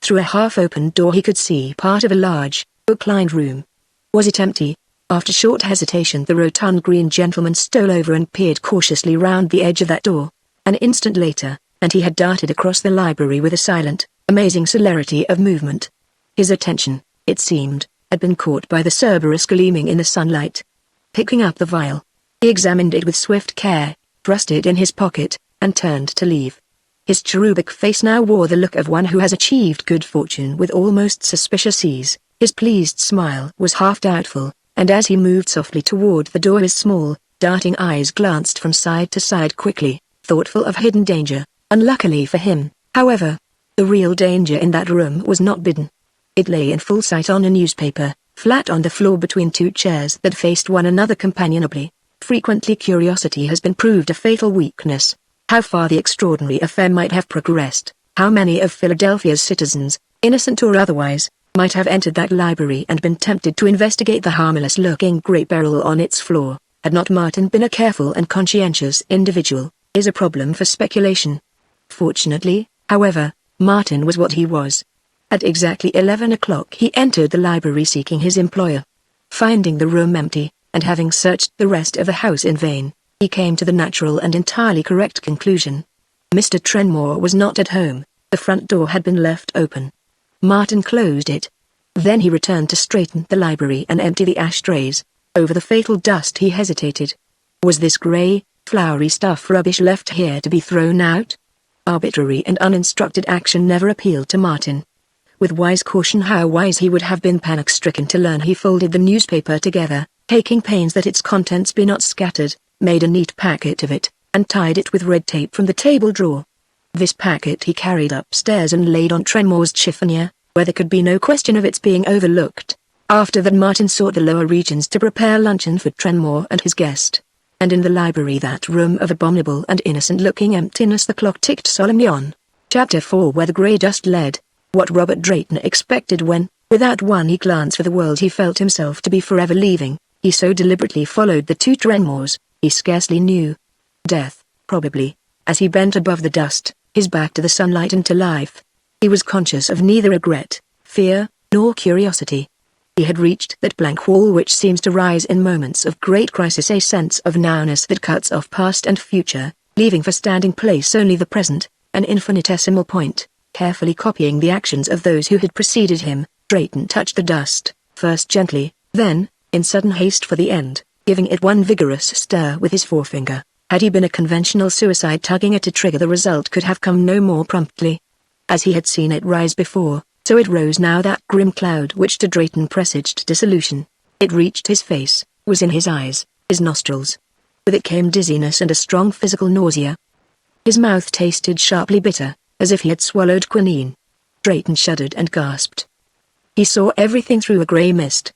Through a half-opened door he could see part of a large, oak-lined room. Was it empty? After short hesitation the rotund green gentleman stole over and peered cautiously round the edge of that door. An instant later, and he had darted across the library with a silent, amazing celerity of movement. His attention, it seemed, had been caught by the Cerberus gleaming in the sunlight. Picking up the vial, he examined it with swift care, thrust it in his pocket, and turned to leave. His cherubic face now wore the look of one who has achieved good fortune with almost suspicious ease. His pleased smile was half doubtful, and as he moved softly toward the door his small, darting eyes glanced from side to side quickly, thoughtful of hidden danger. Unluckily for him, however, the real danger in that room was not hidden. It lay in full sight on a newspaper, flat on the floor between 2 chairs that faced one another companionably. Frequently curiosity has been proved a fatal weakness. How far the extraordinary affair might have progressed, how many of Philadelphia's citizens, innocent or otherwise, might have entered that library and been tempted to investigate the harmless-looking grey barrel on its floor, had not Martin been a careful and conscientious individual, is a problem for speculation. Fortunately, however, Martin was what he was. At exactly 11 o'clock he entered the library seeking his employer. Finding the room empty, and having searched the rest of the house in vain, he came to the natural and entirely correct conclusion. Mr. Trenmore was not at home. The front door had been left open. Martin closed it. Then he returned to straighten the library and empty the ashtrays. Over the fatal dust he hesitated. Was this grey, flowery stuff rubbish left here to be thrown out? Arbitrary and uninstructed action never appealed to Martin. With wise caution, how wise he would have been panic-stricken to learn, he folded the newspaper together, taking pains that its contents be not scattered, made a neat packet of it, and tied it with red tape from the table drawer. This packet he carried upstairs and laid on Trenmore's chiffonier, where there could be no question of its being overlooked. After that Martin sought the lower regions to prepare luncheon for Trenmore and his guest. And in the library, that room of abominable and innocent-looking emptiness, the clock ticked solemnly on. Chapter 4, where the grey dust led. What Robert Drayton expected when, without one glance for the world, he felt himself to be forever leaving, he so deliberately followed the 2 Trenmores, he scarcely knew. Death, probably, as he bent above the dust, his back to the sunlight and to life. He was conscious of neither regret, fear, nor curiosity. He had reached that blank wall which seems to rise in moments of great crisis, a sense of nowness that cuts off past and future, leaving for standing place only the present, an infinitesimal point. Carefully copying the actions of those who had preceded him, Drayton touched the dust, first gently, then, in sudden haste for the end, giving it one vigorous stir with his forefinger. Had he been a conventional suicide tugging at a trigger, the result could have come no more promptly. As he had seen it rise before, so it rose now, that grim cloud which to Drayton presaged dissolution. It reached his face, was in his eyes, his nostrils. With it came dizziness and a strong physical nausea. His mouth tasted sharply bitter, as if he had swallowed quinine. Drayton shuddered and gasped. He saw everything through a grey mist.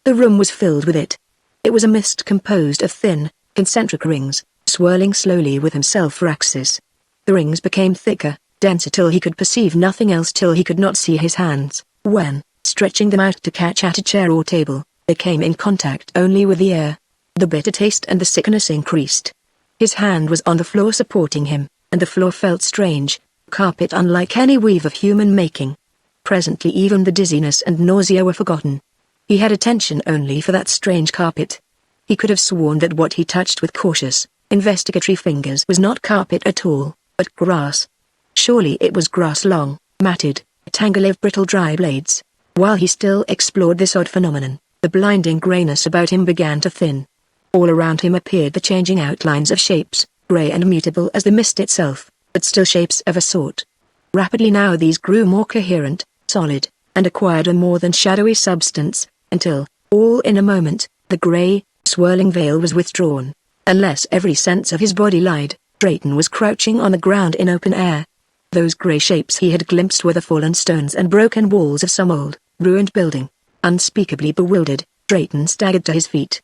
The room was filled with it. It was a mist composed of thin, concentric rings, swirling slowly with himself for axis. The rings became thicker, denser till he could perceive nothing else, till he could not see his hands, when, stretching them out to catch at a chair or table, they came in contact only with the air. The bitter taste and the sickness increased. His hand was on the floor supporting him, and the floor felt strange, carpet unlike any weave of human making. Presently even the dizziness and nausea were forgotten. He had attention only for that strange carpet. He could have sworn that what he touched with cautious, investigatory fingers was not carpet at all, but grass. Surely it was grass, long, matted, a tangle of brittle dry blades. While he still explored this odd phenomenon, the blinding greyness about him began to thin. All around him appeared the changing outlines of shapes, grey and mutable as the mist itself, but still shapes of a sort. Rapidly now these grew more coherent, solid, and acquired a more than shadowy substance, until, all in a moment, the grey, swirling veil was withdrawn. Unless every sense of his body lied, Drayton was crouching on the ground in open air. Those grey shapes he had glimpsed were the fallen stones and broken walls of some old, ruined building. Unspeakably bewildered, Drayton staggered to his feet.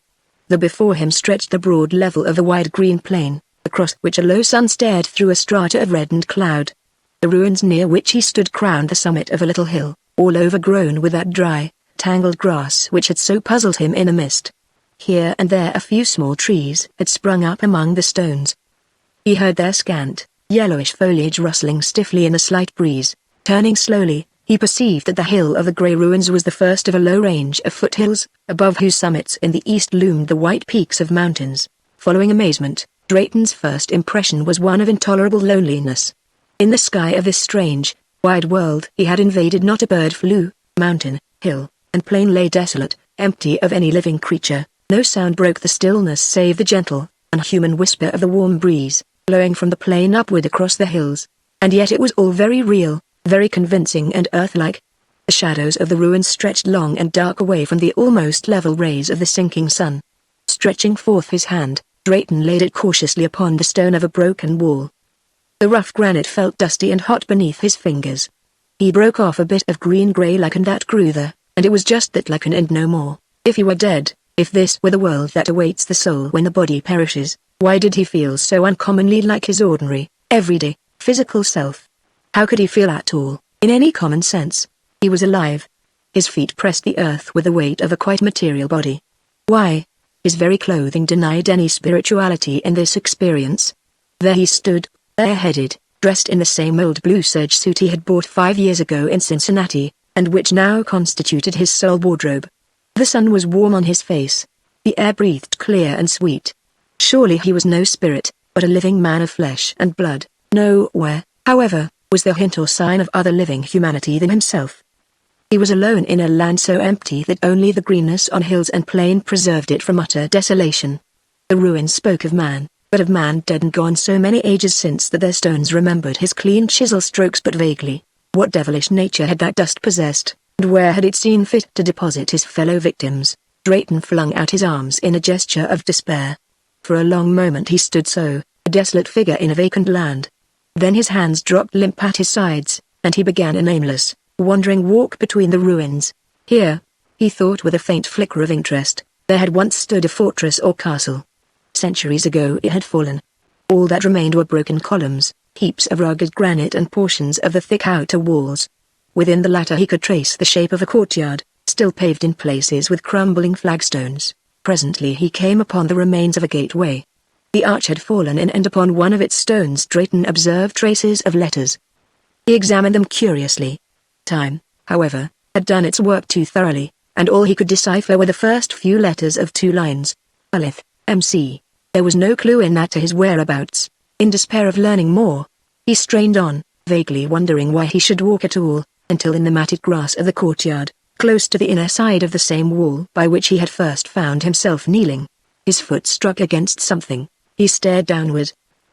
Before him stretched the broad level of the wide green plain, across which a low sun stared through a strata of reddened cloud. The ruins near which he stood crowned the summit of a little hill, all overgrown with that dry, tangled grass which had so puzzled him in the mist. Here and there a few small trees had sprung up among the stones. He heard their scant, yellowish foliage rustling stiffly in the slight breeze. Turning slowly, he perceived that the hill of the grey ruins was the first of a low range of foothills, above whose summits in the east loomed the white peaks of mountains. Following amazement, Drayton's first impression was one of intolerable loneliness. In the sky of this strange, wide world he had invaded not a bird flew, mountain, hill, and plain lay desolate, empty of any living creature. No sound broke the stillness save the gentle, unhuman whisper of the warm breeze, blowing from the plain upward across the hills. And yet it was all very real, very convincing and earth-like. The shadows of the ruins stretched long and dark away from the almost level rays of the sinking sun. Stretching forth his hand, Drayton laid it cautiously upon the stone of a broken wall. The rough granite felt dusty and hot beneath his fingers. He broke off a bit of green-grey lichen that grew there, and it was just that lichen and no more. If he were dead, if this were the world that awaits the soul when the body perishes, why did he feel so uncommonly like his ordinary, everyday, physical self? How could he feel at all, in any common sense? He was alive. His feet pressed the earth with the weight of a quite material body. Why? His very clothing denied any spirituality in this experience. There he stood, bareheaded, dressed in the same old blue serge suit he had bought 5 years ago in Cincinnati, and which now constituted his sole wardrobe. The sun was warm on his face. The air breathed clear and sweet. Surely he was no spirit, but a living man of flesh and blood. Nowhere, however, was there hint or sign of other living humanity than himself. He was alone in a land so empty that only the greenness on hills and plain preserved it from utter desolation. The ruins spoke of man, but of man dead and gone so many ages since that their stones remembered his clean chisel strokes but vaguely. What devilish nature had that dust possessed, and where had it seen fit to deposit his fellow victims? Drayton flung out his arms in a gesture of despair. For a long moment he stood so, a desolate figure in a vacant land. Then his hands dropped limp at his sides, and he began an aimless, wandering walk between the ruins. Here, he thought with a faint flicker of interest, there had once stood a fortress or castle. Centuries ago it had fallen. All that remained were broken columns, heaps of rugged granite and portions of the thick outer walls. Within the latter he could trace the shape of a courtyard, still paved in places with crumbling flagstones. Presently he came upon the remains of a gateway. The arch had fallen in, and upon one of its stones Drayton observed traces of letters. He examined them curiously. Time, however, had done its work too thoroughly, and all he could decipher were the first few letters of 2 lines. Alith, MC. There was no clue in that to his whereabouts. In despair of learning more, he strained on, vaguely wondering why he should walk at all, until in the matted grass of the courtyard, close to the inner side of the same wall by which he had first found himself kneeling, his foot struck against something. He stared downward.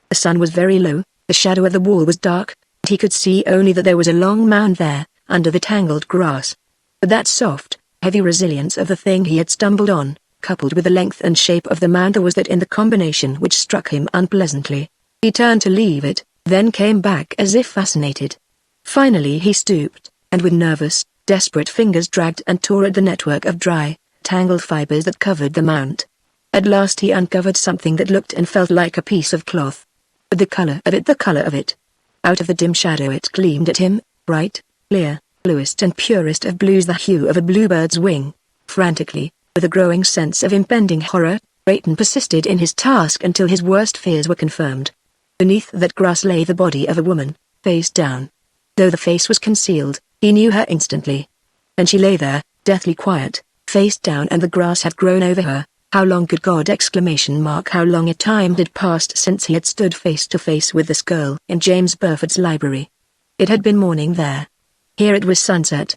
The sun was very low, the shadow of the wall was dark, and he could see only that there was a long mound there, under the tangled grass. But that soft, heavy resilience of the thing he had stumbled on, coupled with the length and shape of the mound, there was that in the combination which struck him unpleasantly. He turned to leave it, then came back as if fascinated. Finally he stooped, and with nervous, desperate fingers dragged and tore at the network of dry, tangled fibers that covered the mound. At last he uncovered something that looked and felt like a piece of cloth. But the color of it. Out of the dim shadow it gleamed at him, bright, clear, bluest and purest of blues, the hue of a bluebird's wing. Frantically, with a growing sense of impending horror, Drayton persisted in his task until his worst fears were confirmed. Beneath that grass lay the body of a woman, face down. Though the face was concealed, he knew her instantly. And she lay there, deathly quiet, face down, and the grass had grown over her. How long could God! How long a time had passed since he had stood face to face with this girl in James Burford's library. It had been morning there. Here it was sunset.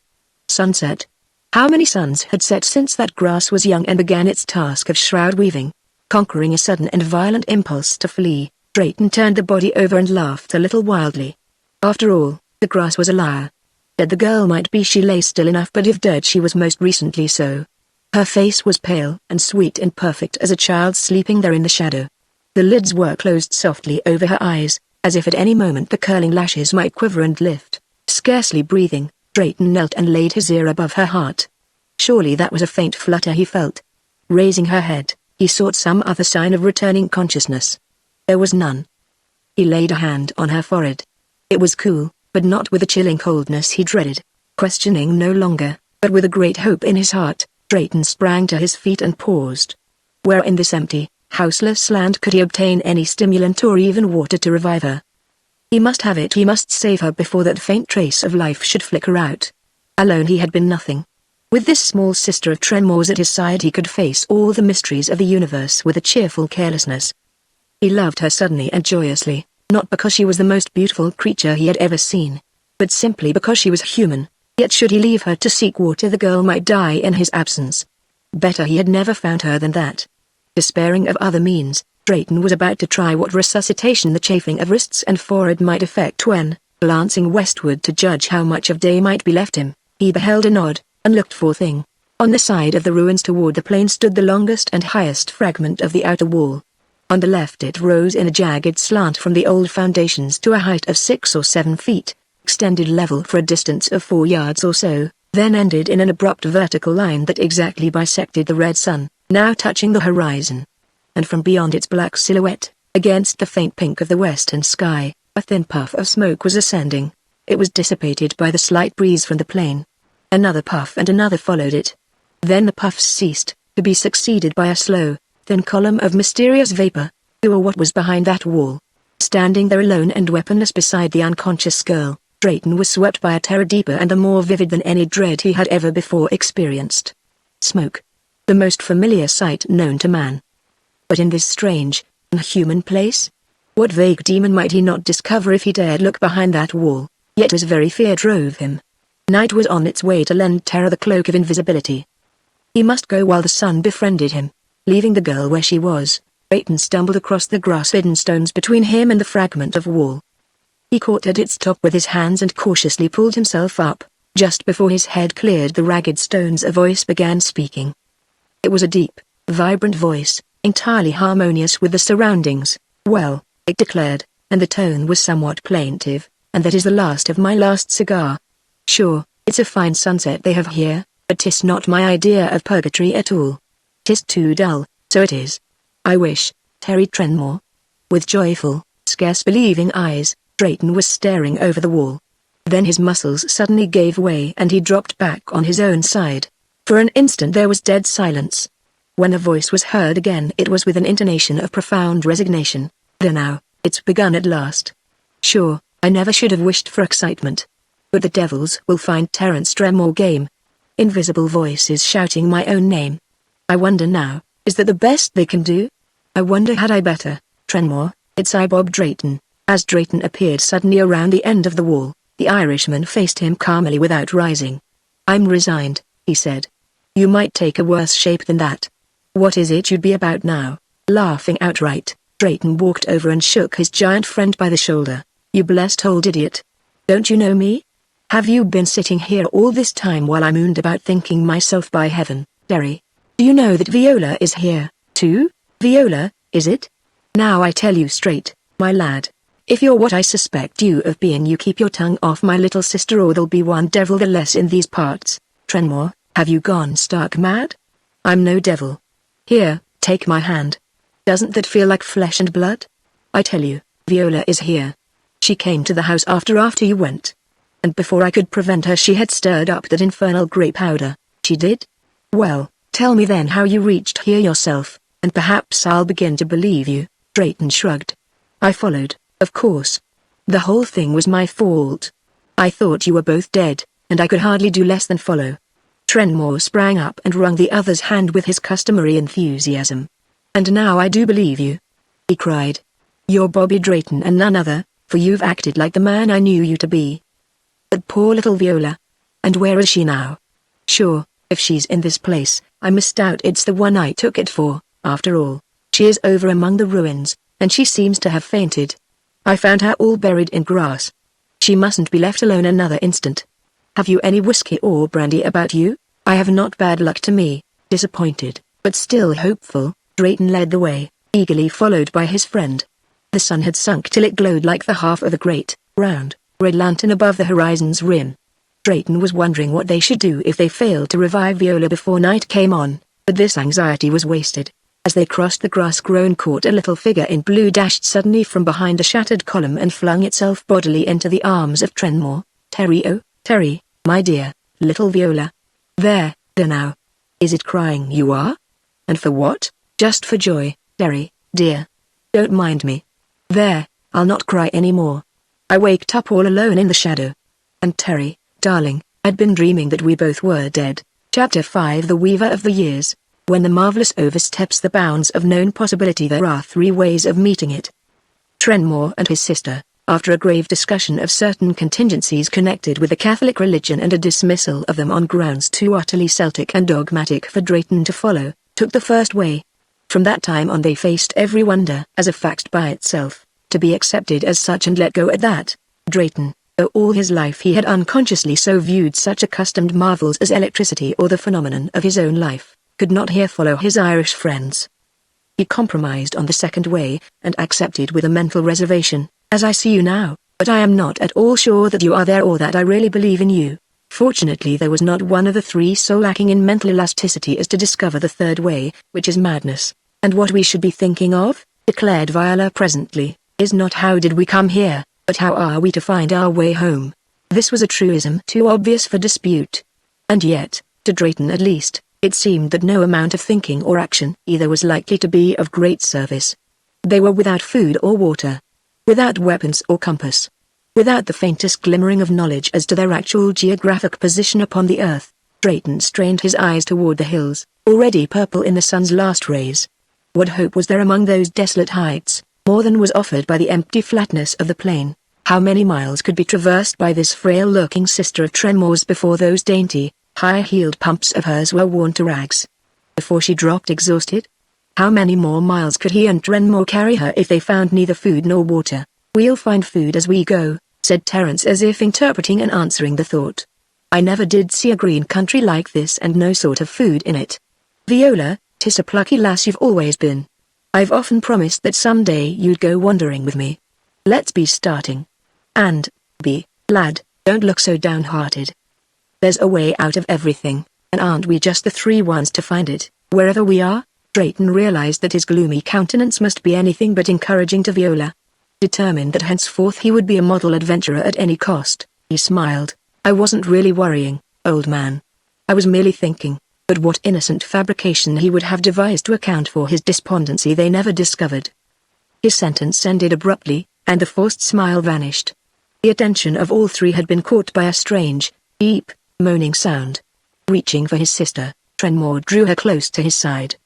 Sunset. How many suns had set since that grass was young and began its task of shroud weaving? Conquering a sudden and violent impulse to flee, Drayton turned the body over and laughed a little wildly. After all, the grass was a liar. Dead the girl might be, she lay still enough, but if dead she was most recently so. Her face was pale and sweet and perfect as a child sleeping there in the shadow. The lids were closed softly over her eyes, as if at any moment the curling lashes might quiver and lift. Scarcely breathing, Drayton knelt and laid his ear above her heart. Surely that was a faint flutter he felt. Raising her head, he sought some other sign of returning consciousness. There was none. He laid a hand on her forehead. It was cool, but not with the chilling coldness he dreaded. Questioning no longer, but with a great hope in his heart, Drayton sprang to his feet and paused. Where in this empty, houseless land could he obtain any stimulant or even water to revive her? He must have it. He must save her before that faint trace of life should flicker out. Alone he had been nothing. With this small sister of Trenmore's at his side he could face all the mysteries of the universe with a cheerful carelessness. He loved her suddenly and joyously, not because she was the most beautiful creature he had ever seen, but simply because she was human. Yet should he leave her to seek water, the girl might die in his absence. Better he had never found her than that. Despairing of other means, Drayton was about to try what resuscitation the chafing of wrists and forehead might effect when, glancing westward to judge how much of day might be left him, he beheld an odd, unlooked-for thing. On the side of the ruins toward the plain stood the longest and highest fragment of the outer wall. On the left it rose in a jagged slant from the old foundations to a height of 6 or 7 feet. Extended level for a distance of 4 yards or so, then ended in an abrupt vertical line that exactly bisected the red sun, now touching the horizon. And from beyond its black silhouette, against the faint pink of the western sky, a thin puff of smoke was ascending. It was dissipated by the slight breeze from the plain. Another puff and another followed it. Then the puffs ceased, to be succeeded by a slow, thin column of mysterious vapor. Who or what was behind that wall? Standing there alone and weaponless beside the unconscious girl, Drayton was swept by a terror deeper and more vivid than any dread he had ever before experienced. Smoke. The most familiar sight known to man. But in this strange, inhuman place? What vague demon might he not discover if he dared look behind that wall? Yet his very fear drove him. Night was on its way to lend terror the cloak of invisibility. He must go while the sun befriended him. Leaving the girl where she was, Drayton stumbled across the grass-hidden stones between him and the fragment of wall. He caught at its top with his hands and cautiously pulled himself up. Just before his head cleared the ragged stones, a voice began speaking. It was a deep, vibrant voice, entirely harmonious with the surroundings. "Well," it declared, and the tone was somewhat plaintive, "and that is the last of my last cigar. Sure, it's a fine sunset they have here, but 'tis not my idea of purgatory at all. 'Tis too dull, so it is. I wish, Terry Trenmore." With joyful, scarce believing eyes, Drayton was staring over the wall. Then his muscles suddenly gave way and he dropped back on his own side. For an instant there was dead silence. When the voice was heard again it was with an intonation of profound resignation. "There now, it's begun at last. Sure, I never should have wished for excitement. But the devils will find Terence Trenmore game. Invisible voices shouting my own name. I wonder now, is that the best they can do? I wonder had I better, Trenmore, "It's I, Bob Drayton." As Drayton appeared suddenly around the end of the wall, the Irishman faced him calmly without rising. "I'm resigned," he said. "You might take a worse shape than that. What is it you'd be about now?" Laughing outright, Drayton walked over and shook his giant friend by the shoulder. "You blessed old idiot. Don't you know me? Have you been sitting here all this time while I mooned about thinking myself by heaven, Derry? Do you know that Viola is here, too? Viola, is it? Now I tell you straight, my lad. If you're what I suspect you of being, you keep your tongue off my little sister, or there'll be one devil the less in these parts. Trenmore, have you gone stark mad? I'm no devil. Here, take my hand. Doesn't that feel like flesh and blood? I tell you, Viola is here. She came to the house after you went. And before I could prevent her, she had stirred up that infernal grey powder. She did? Well, tell me then how you reached here yourself, and perhaps I'll begin to believe you." Drayton shrugged. "I followed, of course. The whole thing was my fault. I thought you were both dead, and I could hardly do less than follow." Trenmore sprang up and wrung the other's hand with his customary enthusiasm. "And now I do believe you," he cried. "You're Bobby Drayton and none other, for you've acted like the man I knew you to be. But poor little Viola. And where is she now? Sure, if she's in this place, I misdoubt it's the one I took it for. After all, she is over among the ruins, and she seems to have fainted. I found her all buried in grass. She mustn't be left alone another instant. Have you any whiskey or brandy about you?" "I have not. Bad luck to me." Disappointed, but still hopeful, Drayton led the way, eagerly followed by his friend. The sun had sunk till it glowed like the half of a great, round, red lantern above the horizon's rim. Drayton was wondering what they should do if they failed to revive Viola before night came on, but this anxiety was wasted. As they crossed the grass-grown court, a little figure in blue dashed suddenly from behind a shattered column and flung itself bodily into the arms of Trenmore. "Terry, oh, Terry, my dear, little Viola. There now. Is it crying you are? And for what?" "Just for joy, Terry, dear. Don't mind me. There, I'll not cry any more. I waked up all alone in the shadow. And Terry, darling, I'd been dreaming that we both were dead." Chapter 5 The Weaver of the Years. When the marvelous oversteps the bounds of known possibility, there are three ways of meeting it. Trenmore and his sister, after a grave discussion of certain contingencies connected with the Catholic religion and a dismissal of them on grounds too utterly Celtic and dogmatic for Drayton to follow, took the first way. From that time on they faced every wonder as a fact by itself, to be accepted as such and let go at that. Drayton, though all his life he had unconsciously so viewed such accustomed marvels as electricity or the phenomenon of his own life, could not here follow his Irish friends. He compromised on the second way, and accepted with a mental reservation, "As I see you now, but I am not at all sure that you are there or that I really believe in you." Fortunately there was not one of the three so lacking in mental elasticity as to discover the third way, which is madness. "And what we should be thinking of," declared Viola presently, "is not how did we come here, but how are we to find our way home." This was a truism too obvious for dispute. And yet, to Drayton at least, it seemed that no amount of thinking or action either was likely to be of great service. They were without food or water, without weapons or compass, without the faintest glimmering of knowledge as to their actual geographic position upon the earth. Drayton strained his eyes toward the hills, already purple in the sun's last rays. What hope was there among those desolate heights? More than was offered by the empty flatness of the plain. How many miles could be traversed by this frail-lurking sister of Trenmore's before those dainty, high-heeled pumps of hers were worn to rags? Before she dropped exhausted? How many more miles could he and Trenmore carry her if they found neither food nor water? "We'll find food as we go," said Terence as if interpreting and answering the thought. "I never did see a green country like this and no sort of food in it. Viola, 'tis a plucky lass you've always been. I've often promised that someday you'd go wandering with me. Let's be starting. And, lad, don't look so downhearted. There's a way out of everything, and aren't we just the three ones to find it, wherever we are?" Drayton realized that his gloomy countenance must be anything but encouraging to Viola. Determined that henceforth he would be a model adventurer at any cost, he smiled. "I wasn't really worrying, old man. I was merely thinking." But what innocent fabrication he would have devised to account for his despondency they never discovered. His sentence ended abruptly, and the forced smile vanished. The attention of all three had been caught by a strange, deep, moaning sound. Reaching for his sister, Trenmore drew her close to his side.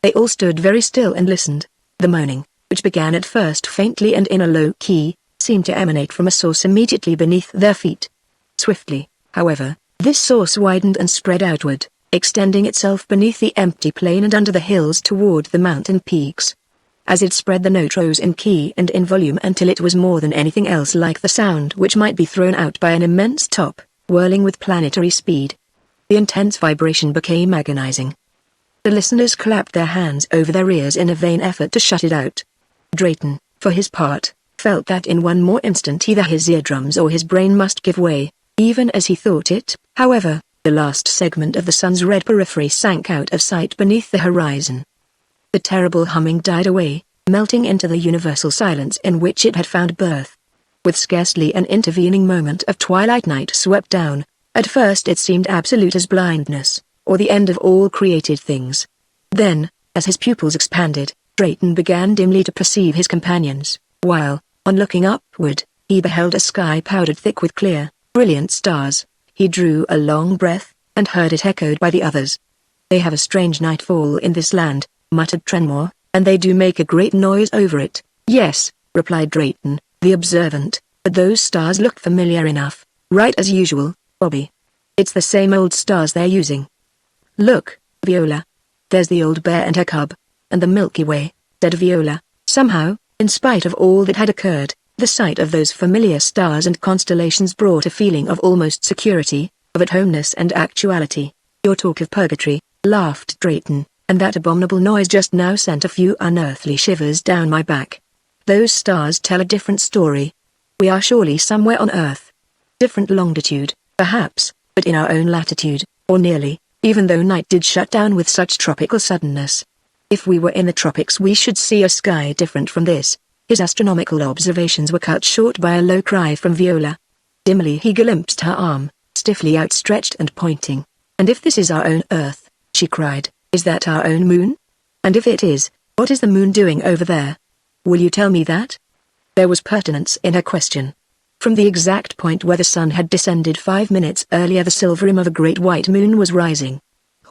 They all stood very still and listened. The moaning, which which began at first faintly and in a low key, seemed to emanate from a source immediately beneath their feet. Swiftly, however, this source widened and spread outward, extending itself beneath the empty plain and under the hills toward the mountain peaks. As it spread, the note rose in key and in volume until it was more than anything else like the sound which might be thrown out by an immense top, whirling with planetary speed. The intense vibration became agonizing. The listeners clapped their hands over their ears in a vain effort to shut it out. Drayton, for his part, felt that in one more instant either his eardrums or his brain must give way. Even as he thought it, however, the last segment of the sun's red periphery sank out of sight beneath the horizon. The terrible humming died away, melting into the universal silence in which it had found birth. With scarcely an intervening moment of twilight, night swept down. At first it seemed absolute as blindness, or the end of all created things. Then, as his pupils expanded, Drayton began dimly to perceive his companions, while, on looking upward, he beheld a sky powdered thick with clear, brilliant stars. He drew a long breath, and heard it echoed by the others. "They have a strange nightfall in this land," muttered Trenmore, "and they do make a great noise over it." "Yes," replied Drayton, the observant, "but those stars look familiar enough." "Right as usual, Bobby. It's the same old stars they're using." "Look, Viola. There's the old bear and her cub, and the Milky Way," said Viola. Somehow, in spite of all that had occurred, the sight of those familiar stars and constellations brought a feeling of almost security, of at-homeness and actuality. "Your talk of purgatory," laughed Drayton, "and that abominable noise just now sent a few unearthly shivers down my back. Those stars tell a different story. We are surely somewhere on Earth. Different longitude, perhaps, but in our own latitude, or nearly, even though night did shut down with such tropical suddenness. If we were in the tropics we should see a sky different from this." His astronomical observations were cut short by a low cry from Viola. Dimly he glimpsed her arm, stiffly outstretched and pointing. "And if this is our own Earth," she cried, "is that our own moon? And if it is, what is the moon doing over there? Will you tell me that?" There was pertinence in her question. From the exact point where the sun had descended 5 minutes earlier, the silver rim of a great white moon was rising.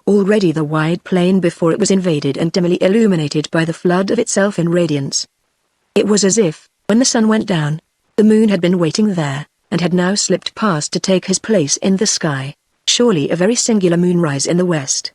Already the wide plain before it was invaded and dimly illuminated by the flood of itself in radiance. It was as if, when the sun went down, the moon had been waiting there, and had now slipped past to take his place in the sky. "Surely a very singular moonrise in the west,"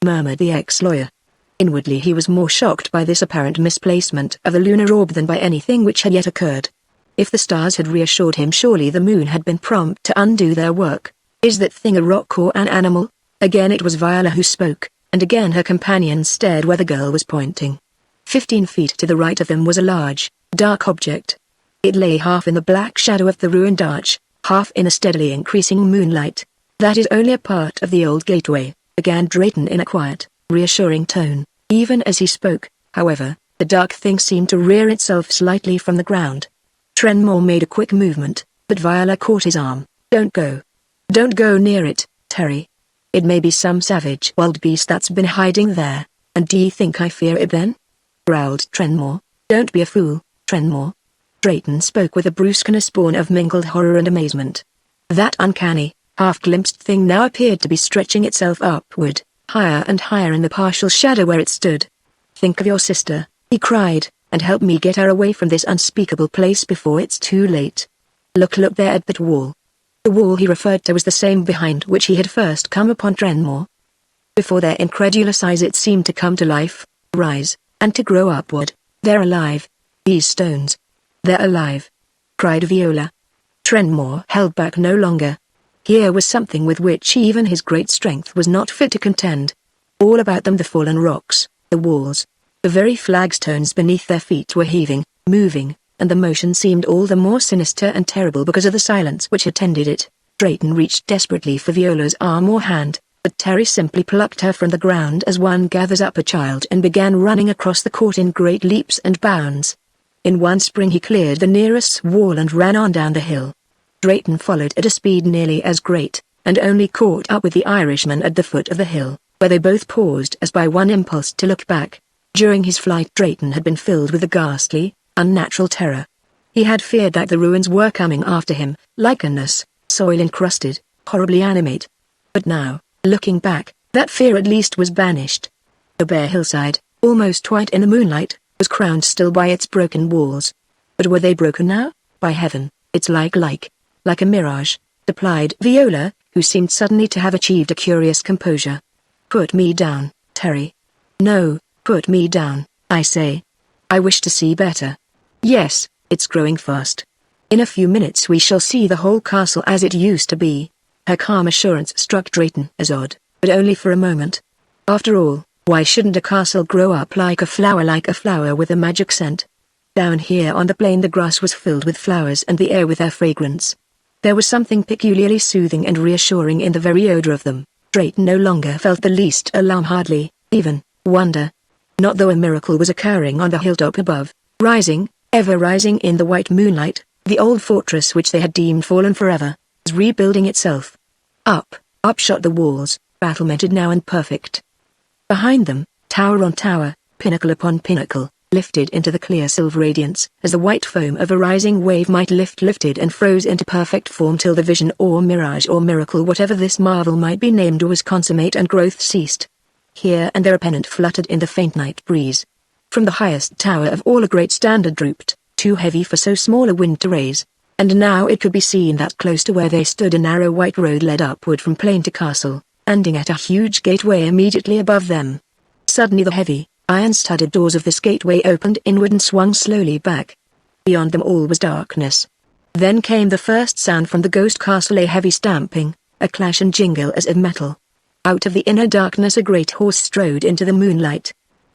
murmured the ex-lawyer. Inwardly he was more shocked by this apparent misplacement of the lunar orb than by anything which had yet occurred. If the stars had reassured him, surely the moon had been prompt to undo their work. "Is that thing a rock or an animal?" Again it was Viola who spoke, and again her companions stared where the girl was pointing. 15 feet to the right of them was a large, dark object. It lay half in the black shadow of the ruined arch, half in the steadily increasing moonlight. "That is only a part of the old gateway," began Drayton in a quiet, reassuring tone. Even as he spoke, however, the dark thing seemed to rear itself slightly from the ground. Trenmore made a quick movement, but Viola caught his arm. "Don't go. Don't go near it, Terry. It may be some savage wild beast that's been hiding there, and do you think I fear it then?" growled Trenmore. "Don't be a fool, Trenmore." Drayton spoke with a brusqueness born of mingled horror and amazement. That uncanny, half-glimpsed thing now appeared to be stretching itself upward, higher and higher in the partial shadow where it stood. "Think of your sister," he cried, "and help me get her away from this unspeakable place before it's too late. Look there at that wall." The wall he referred to was the same behind which he had first come upon Trenmore. Before their incredulous eyes it seemed to come to life, rise, and to grow upward. "They're alive. These stones. They're alive," cried Viola. Trenmore held back no longer. Here was something with which even his great strength was not fit to contend. All about them the fallen rocks, the walls, the very flagstones beneath their feet were heaving, moving, and the motion seemed all the more sinister and terrible because of the silence which attended it. Drayton reached desperately for Viola's arm or hand, but Terry simply plucked her from the ground as one gathers up a child and began running across the court in great leaps and bounds. In one spring he cleared the nearest wall and ran on down the hill. Drayton followed at a speed nearly as great, and only caught up with the Irishman at the foot of the hill, where they both paused as by one impulse to look back. During his flight Drayton had been filled with a ghastly, unnatural terror. He had feared that the ruins were coming after him, lichenous, soil-encrusted, horribly animate. But now, looking back, that fear at least was banished. The bare hillside, almost white in the moonlight, was crowned still by its broken walls. But were they broken now? By heaven, it's like a mirage, replied Viola, who seemed suddenly to have achieved a curious composure. Put me down, Terry. No, put me down, I say. I wish to see better. Yes, it's growing fast. In a few minutes we shall see the whole castle as it used to be. Her calm assurance struck Drayton as odd, but only for a moment. After all, why shouldn't a castle grow up like a flower with a magic scent? Down here on the plain the grass was filled with flowers and the air with their fragrance. There was something peculiarly soothing and reassuring in the very odor of them. Drayton no longer felt the least alarm, hardly even wonder. Not though a miracle was occurring on the hilltop above, rising, ever rising in the white moonlight, the old fortress which they had deemed fallen forever, was rebuilding itself. Up shot the walls, battlemented now and perfect. Behind them, tower on tower, pinnacle upon pinnacle, lifted into the clear silver radiance, as the white foam of a rising wave might lifted and froze into perfect form till the vision or mirage or miracle, whatever this marvel might be named, was consummate and growth ceased. Here and there a pennant fluttered in the faint night breeze. From the highest tower of all a great standard drooped, too heavy for so small a wind to raise. And now it could be seen that close to where they stood a narrow white road led upward from plain to castle, ending at a huge gateway immediately above them. Suddenly the heavy, iron-studded doors of this gateway opened inward and swung slowly back. Beyond them all was darkness. Then came the first sound from the ghost castle, a heavy stamping, a clash and jingle as of metal. Out of the inner darkness a great horse strode into the moonlight.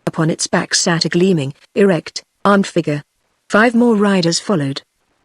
Upon its back sat a gleaming, erect, armed figure. 5 more riders followed.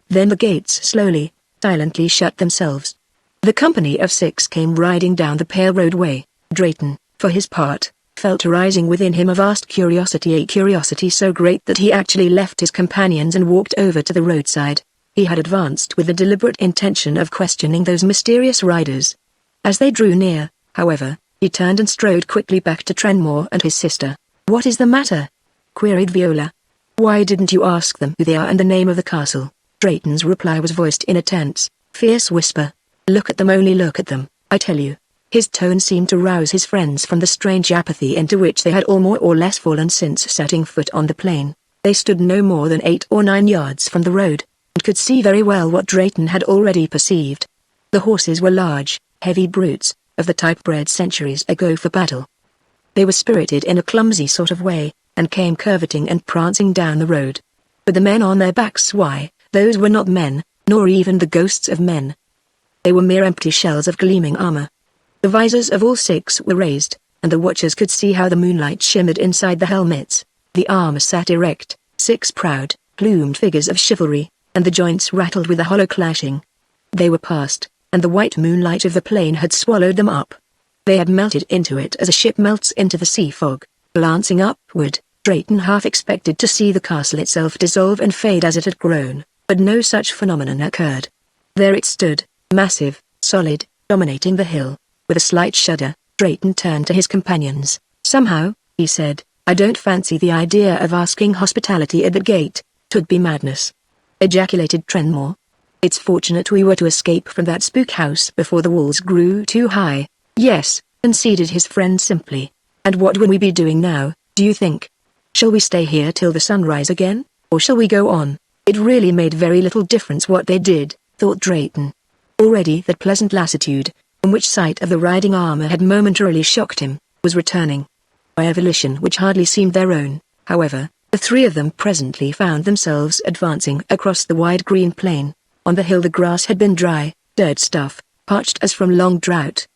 Then the gates slowly, silently shut themselves. The company of 6 came riding down the pale roadway. Drayton, for his part, felt rising within him a vast curiosity, a curiosity so great that he actually left his companions and walked over to the roadside. He had advanced with the deliberate intention of questioning those mysterious riders. As they drew near, however, he turned and strode quickly back to Trenmore and his sister. "What is the matter?" queried Viola. "Why didn't you ask them who they are and the name of the castle?" Drayton's reply was voiced in a tense, fierce whisper. "Look at them, only look at them, I tell you." His tone seemed to rouse his friends from the strange apathy into which they had all more or less fallen since setting foot on the plain. They stood no more than 8 or 9 yards from the road, and could see very well what Drayton had already perceived. The horses were large, heavy brutes, of the type bred centuries ago for battle. They were spirited in a clumsy sort of way, and came curveting and prancing down the road. But the men on their backs, why, those were not men, nor even the ghosts of men. They were mere empty shells of gleaming armor. The visors of all 6 were raised, and the watchers could see how the moonlight shimmered inside the helmets. The armor sat erect, 6 proud, plumed figures of chivalry, and the joints rattled with a hollow clashing. They were past, and the white moonlight of the plain had swallowed them up. They had melted into it as a ship melts into the sea fog. Glancing upward, Drayton half expected to see the castle itself dissolve and fade as it had grown, but no such phenomenon occurred. There it stood, massive, solid, dominating the hill. With a slight shudder, Drayton turned to his companions. "Somehow," he said, "I don't fancy the idea of asking hospitality at the gate. 'Twould be madness," ejaculated Trenmore. "It's fortunate we were to escape from that spook house before the walls grew too high." "Yes," conceded his friend simply. "And what will we be doing now, do you think? Shall we stay here till the sunrise again, or shall we go on?" It really made very little difference what they did, thought Drayton. Already that pleasant lassitude, from which sight of the riding armor had momentarily shocked him, was returning. By a volition which hardly seemed their own, however, the 3 of them presently found themselves advancing across the wide green plain. On the hill the grass had been dry, dirt stuff, parched as from long drought.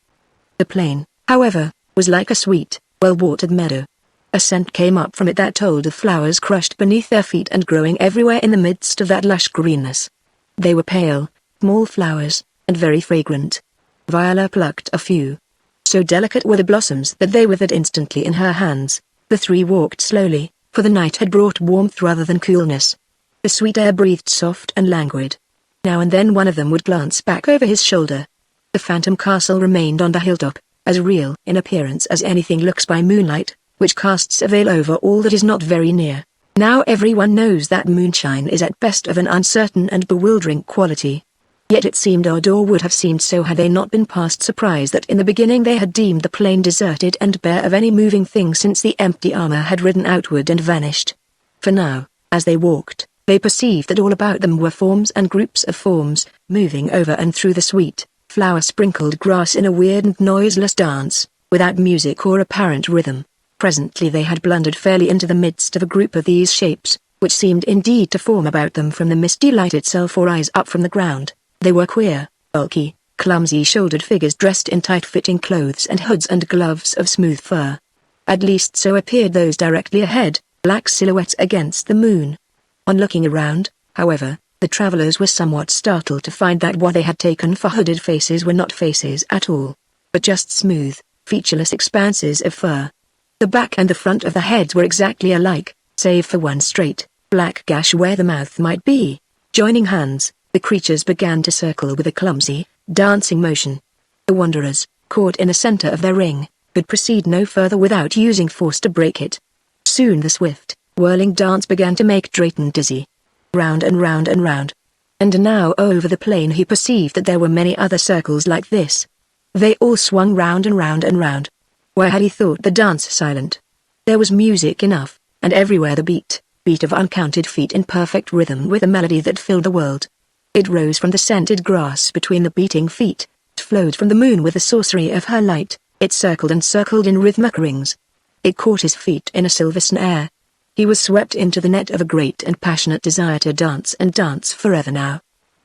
The plain, however, was like a sweet, well-watered meadow. A scent came up from it that told of flowers crushed beneath their feet and growing everywhere in the midst of that lush greenness. They were pale, small flowers, and very fragrant. Viola plucked a few. So delicate were the blossoms that they withered instantly in her hands. The 3 walked slowly, for the night had brought warmth rather than coolness. The sweet air breathed soft and languid. Now and then one of them would glance back over his shoulder. The phantom castle remained on the hilltop, as real in appearance as anything looks by moonlight, which casts a veil over all that is not very near. Now everyone knows that moonshine is at best of an uncertain and bewildering quality. Yet it seemed odd, or would have seemed so had they not been past surprise, that in the beginning they had deemed the plain deserted and bare of any moving thing since the empty armor had ridden outward and vanished. For now, as they walked, they perceived that all about them were forms and groups of forms, moving over and through the sweet, flower-sprinkled grass in a weird and noiseless dance, without music or apparent rhythm. Presently they had blundered fairly into the midst of a group of these shapes, which seemed indeed to form about them from the misty light itself or rise up from the ground. They were queer, bulky, clumsy-shouldered figures dressed in tight-fitting clothes and hoods and gloves of smooth fur. At least so appeared those directly ahead, black silhouettes against the moon. On looking around, however, the travelers were somewhat startled to find that what they had taken for hooded faces were not faces at all, but just smooth, featureless expanses of fur. The back and the front of the heads were exactly alike, save for one straight, black gash where the mouth might be. Joining hands, the creatures began to circle with a clumsy, dancing motion. The wanderers, caught in the center of their ring, could proceed no further without using force to break it. Soon the swift, whirling dance began to make Drayton dizzy. Round and round and round. And now over the plain he perceived that there were many other circles like this. They all swung round and round and round. Why had he thought the dance silent? There was music enough, and everywhere the beat of uncounted feet in perfect rhythm with a melody that filled the world. It rose from the scented grass between the beating feet, it flowed from the moon with the sorcery of her light, it circled and circled in rhythmic rings. It caught his feet in a silver snare. He was swept into the net of a great and passionate desire to dance and dance forever now.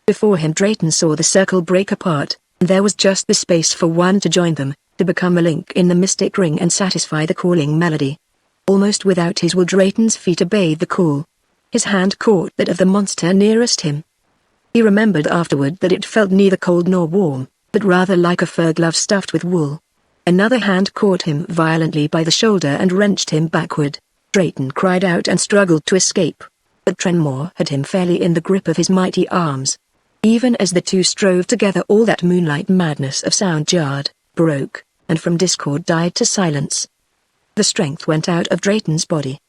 Before him Drayton saw the circle break apart, and there was just the space for one to join them, to become a link in the mystic ring and satisfy the calling melody. Almost without his will Drayton's feet obeyed the call. His hand caught that of the monster nearest him. He remembered afterward that it felt neither cold nor warm, but rather like a fur glove stuffed with wool. Another hand caught him violently by the shoulder and wrenched him backward. Drayton cried out and struggled to escape, but Trenmore had him fairly in the grip of his mighty arms. Even as the two strove together all that moonlight madness of sound jarred, broke, and from discord died to silence. The strength went out of Drayton's body.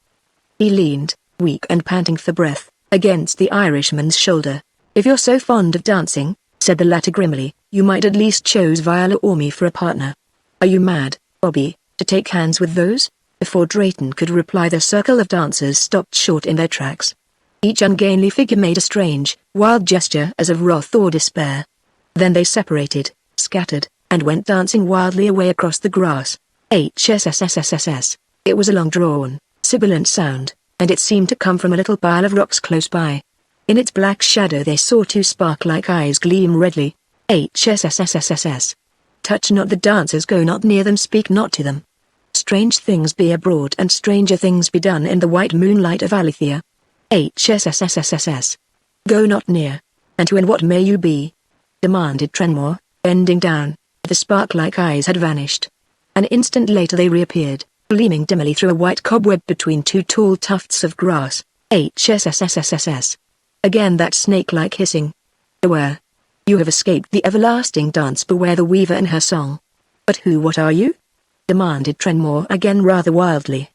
He leaned, weak and panting for breath, against the Irishman's shoulder. "If you're so fond of dancing," said the latter grimly, "you might at least choose Viola or me for a partner. Are you mad, Bobby, to take hands with those?" Before Drayton could reply the circle of dancers stopped short in their tracks. Each ungainly figure made a strange, wild gesture as of wrath or despair. Then they separated, scattered, and went dancing wildly away across the grass. HSSSSSS. It was a long-drawn, sibilant sound, and it seemed to come from a little pile of rocks close by. In its black shadow they saw two spark-like eyes gleam redly. HSSSSSS. Touch not the dancers, go not near them, speak not to them. Strange things be abroad and stranger things be done in the white moonlight of Alethea. HSSSSSS. Go not near. And who and what may you be? Demanded Trenmore, bending down. The spark-like eyes had vanished. An instant later they reappeared, gleaming dimly through a white cobweb between two tall tufts of grass. HSSSSSS. Again that snake-like hissing. Beware. You have escaped the everlasting dance, beware the weaver and her song. But who, what are you? Demanded Trenmore again rather wildly.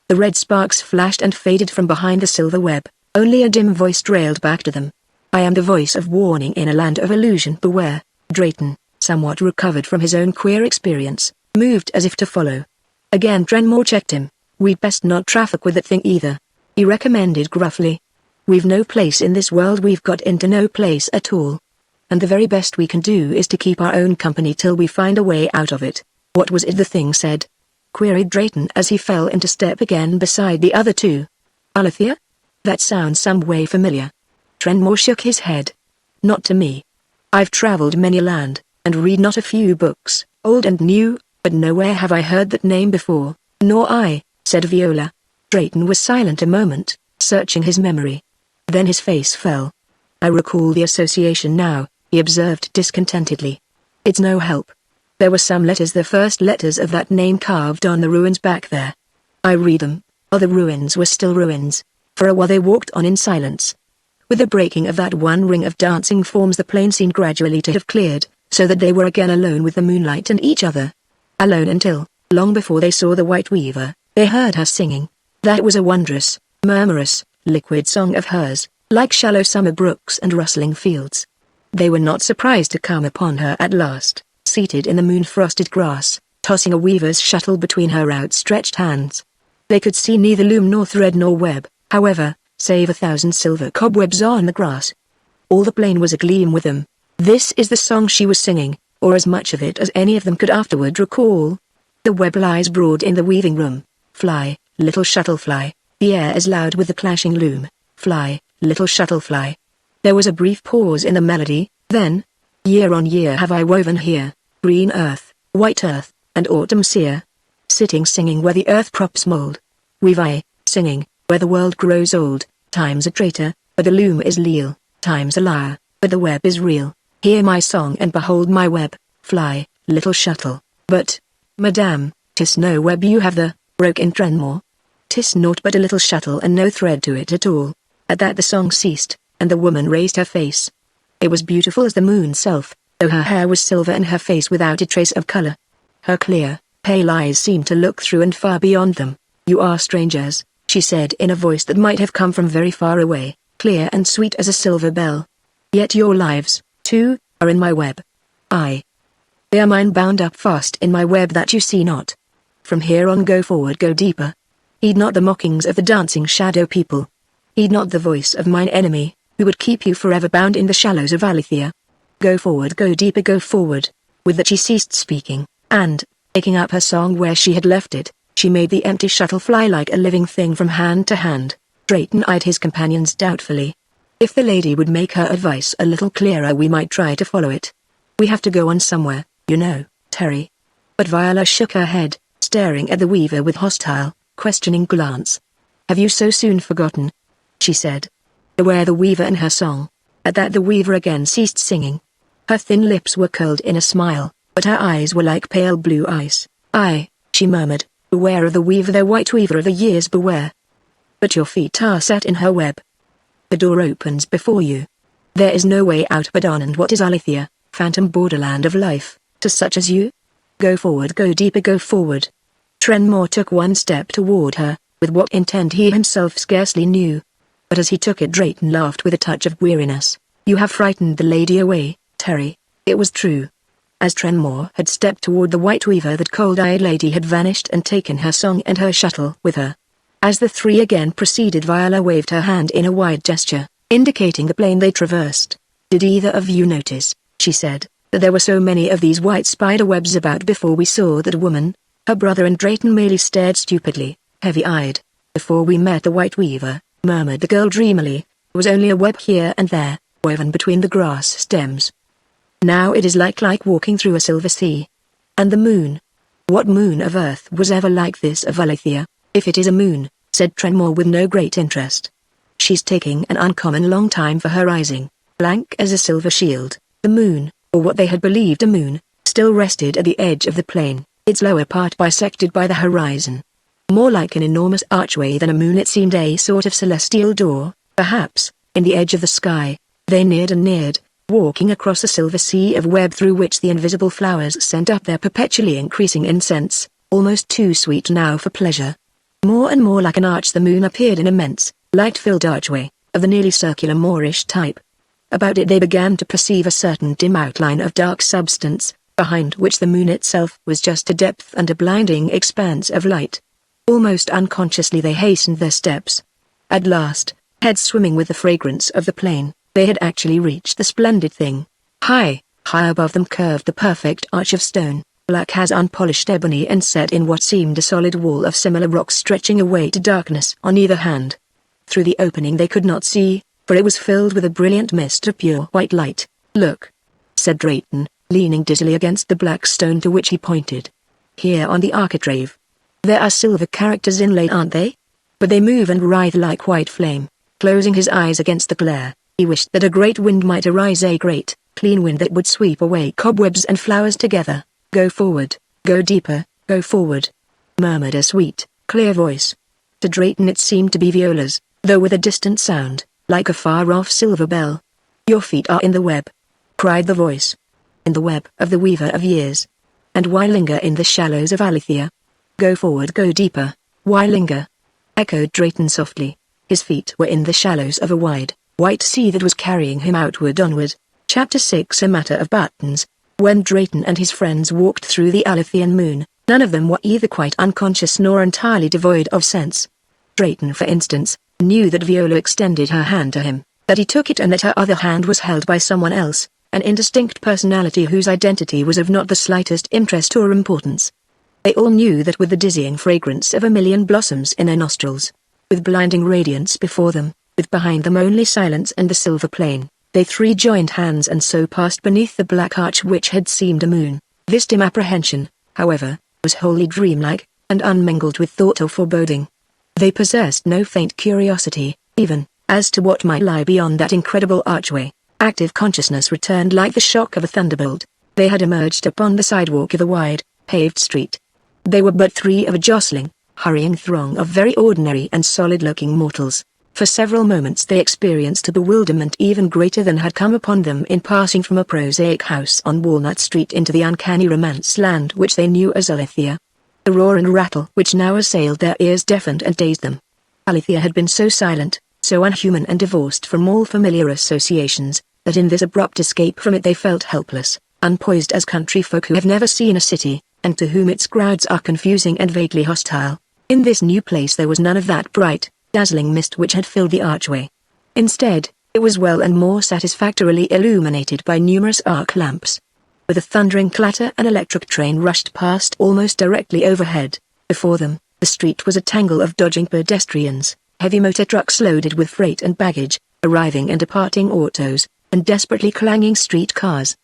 The red sparks flashed and faded from behind the silver web, only a dim voice trailed back to them. I am the voice of warning in a land of illusion, beware. Drayton, somewhat recovered from his own queer experience, moved as if to follow. Again Trenmore checked him. We'd best not traffic with that thing either, he recommended gruffly. We've no place in this world, we've got into no place at all. And the very best we can do is to keep our own company till we find a way out of it. What was it the thing said? Queried Drayton as he fell into step again beside the other two. Alethea? That sounds some way familiar. Trenmore shook his head. Not to me. I've traveled many a land, and read not a few books, old and new, but nowhere have I heard that name before. Nor I, said Viola. Drayton was silent a moment, searching his memory. Then his face fell. I recall the association now, he observed discontentedly. It's no help. There were some letters, the first letters of that name carved on the ruins back there. I read them, other ruins were still ruins. For a while they walked on in silence. With the breaking of that one ring of dancing forms the plain seemed gradually to have cleared, so that they were again alone with the moonlight and each other. Alone until, long before they saw the White Weaver, they heard her singing. That was a wondrous, murmurous, liquid song of hers, like shallow summer brooks and rustling fields. They were not surprised to come upon her at last, seated in the moon-frosted grass, tossing a weaver's shuttle between her outstretched hands. They could see neither loom nor thread nor web, However, save 1,000 silver cobwebs on the grass. All the plain was agleam with them. This is the song she was singing, or as much of it as any of them could afterward recall. The web lies broad in the weaving room. Fly, little shuttle fly. The air is loud with the clashing loom. Fly, little shuttle fly. There was a brief pause in the melody, then, year on year have I woven here, green earth, white earth, and autumn sear. Sitting singing where the earth crops mold. Weave I, singing, where the world grows old. Time's a traitor, but the loom is leal. Time's a liar, but the web is real. Hear my song and behold my web. Fly, little shuttle. But, madame, 'tis no web you have there, broke in Trenmore. 'Tis naught but a little shuttle and no thread to it at all. At that the song ceased, and the woman raised her face. It was beautiful as the moon's self, though her hair was silver and her face without a trace of color. Her clear, pale eyes seemed to look through and far beyond them. You are strangers, she said in a voice that might have come from very far away, clear and sweet as a silver bell. Yet your lives, too, are in my web. They are mine, bound up fast in my web that you see not. From here on go forward, go deeper. Heed not the mockings of the dancing shadow people. Heed not the voice of mine enemy, who would keep you forever bound in the shallows of Alethea. Go forward, go deeper, go forward. With that she ceased speaking, and, taking up her song where she had left it, she made the empty shuttle fly like a living thing from hand to hand. Drayton eyed his companions doubtfully. If the lady would make her advice a little clearer, we might try to follow it. We have to go on somewhere, you know, Terry. But Viola shook her head, staring at the weaver with hostile, questioning glance. Have you so soon forgotten? She said. Aware the weaver and her song. At that the weaver again ceased singing. Her thin lips were curled in a smile, but her eyes were like pale blue ice. Aye, she murmured, beware of the weaver, the white weaver of the years, beware. But your feet are set in her web. The door opens before you. There is no way out but on, and what is Alethea, phantom borderland of life, to such as you? Go forward, go deeper, go forward. Trenmore took one step toward her, with what intent he himself scarcely knew. But as he took it, Drayton laughed with a touch of weariness. You have frightened the lady away, Terry. It was true. As Trenmore had stepped toward the white weaver, that cold-eyed lady had vanished and taken her song and her shuttle with her. As the three again proceeded, Viola waved her hand in a wide gesture, indicating the plain they traversed. Did either of you notice, she said, that there were so many of these white spider webs about before we saw that woman? Her brother and Drayton merely stared stupidly, heavy-eyed. Before we met the white weaver, murmured the girl dreamily, there was only a web here and there, woven between the grass stems. Now it is like walking through a silver sea. And the moon? What moon of earth was ever like this of Alethea? If it is a moon, said Trenmore with no great interest. She's taking an uncommon long time for her rising. Blank as a silver shield, the moon, or what they had believed a moon, still rested at the edge of the plain, its lower part bisected by the horizon. More like an enormous archway than a moon, it seemed a sort of celestial door, perhaps, in the edge of the sky. They neared and neared, walking across a silver sea of web through which the invisible flowers sent up their perpetually increasing incense, almost too sweet now for pleasure. More and more like an arch the moon appeared, an immense, light-filled archway, of the nearly circular Moorish type. About it they began to perceive a certain dim outline of dark substance, behind which the moon itself was just a depth and a blinding expanse of light. Almost unconsciously they hastened their steps. At last, heads swimming with the fragrance of the plain, they had actually reached the splendid thing. High above them curved the perfect arch of stone, black as unpolished ebony and set in what seemed a solid wall of similar rocks stretching away to darkness on either hand. Through the opening they could not see, for it was filled with a brilliant mist of pure white light. Look, said Drayton, leaning dizzily against the black stone to which he pointed. Here on the architrave. There are silver characters inlaid, aren't they? But they move and writhe like white flame. Closing his eyes against the glare, he wished that a great wind might arise, a great, clean wind that would sweep away cobwebs and flowers together. Go forward, go deeper, go forward, murmured a sweet, clear voice. To Drayton it seemed to be Viola's, though with a distant sound, like a far-off silver bell. Your feet are in the web, cried the voice. In the web of the weaver of years. And why linger in the shallows of Alethea? Go forward, go deeper, why linger? Echoed Drayton softly. His feet were in the shallows of a wide, white sea that was carrying him outward onward. Chapter 6. A matter of buttons. When Drayton and his friends walked through the Alethean moon, none of them were either quite unconscious nor entirely devoid of sense. Drayton, for instance, Knew that Viola extended her hand to him, that he took it and that her other hand was held by someone else, an indistinct personality whose identity was of not the slightest interest or importance. They all knew that with the dizzying fragrance of a million blossoms in their nostrils, with blinding radiance before them, with behind them only silence and the silver plain, they three joined hands and so passed beneath the black arch which had seemed a moon. This dim apprehension, however, was wholly dreamlike, and unmingled with thought or foreboding. They possessed no faint curiosity, even, as to what might lie beyond that incredible archway. Active consciousness returned like the shock of a thunderbolt. They had emerged upon the sidewalk of the wide, paved street. They were but three of a jostling, hurrying throng of very ordinary and solid-looking mortals. For several moments they experienced a bewilderment even greater than had come upon them in passing from a prosaic house on Walnut Street into the uncanny romance land which they knew as Alethea. The roar and rattle which now assailed their ears deafened and dazed them. Alethea had been so silent, so unhuman and divorced from all familiar associations, that in this abrupt escape from it they felt helpless, unpoised as country folk who have never seen a city, and to whom its crowds are confusing and vaguely hostile. In this new place there was none of that bright, dazzling mist which had filled the archway. Instead, it was well and more satisfactorily illuminated by numerous arc lamps. With a thundering clatter an electric train rushed past almost directly overhead. Before them, the street was a tangle of dodging pedestrians, heavy motor trucks loaded with freight and baggage, arriving and departing autos, and desperately clanging street cars.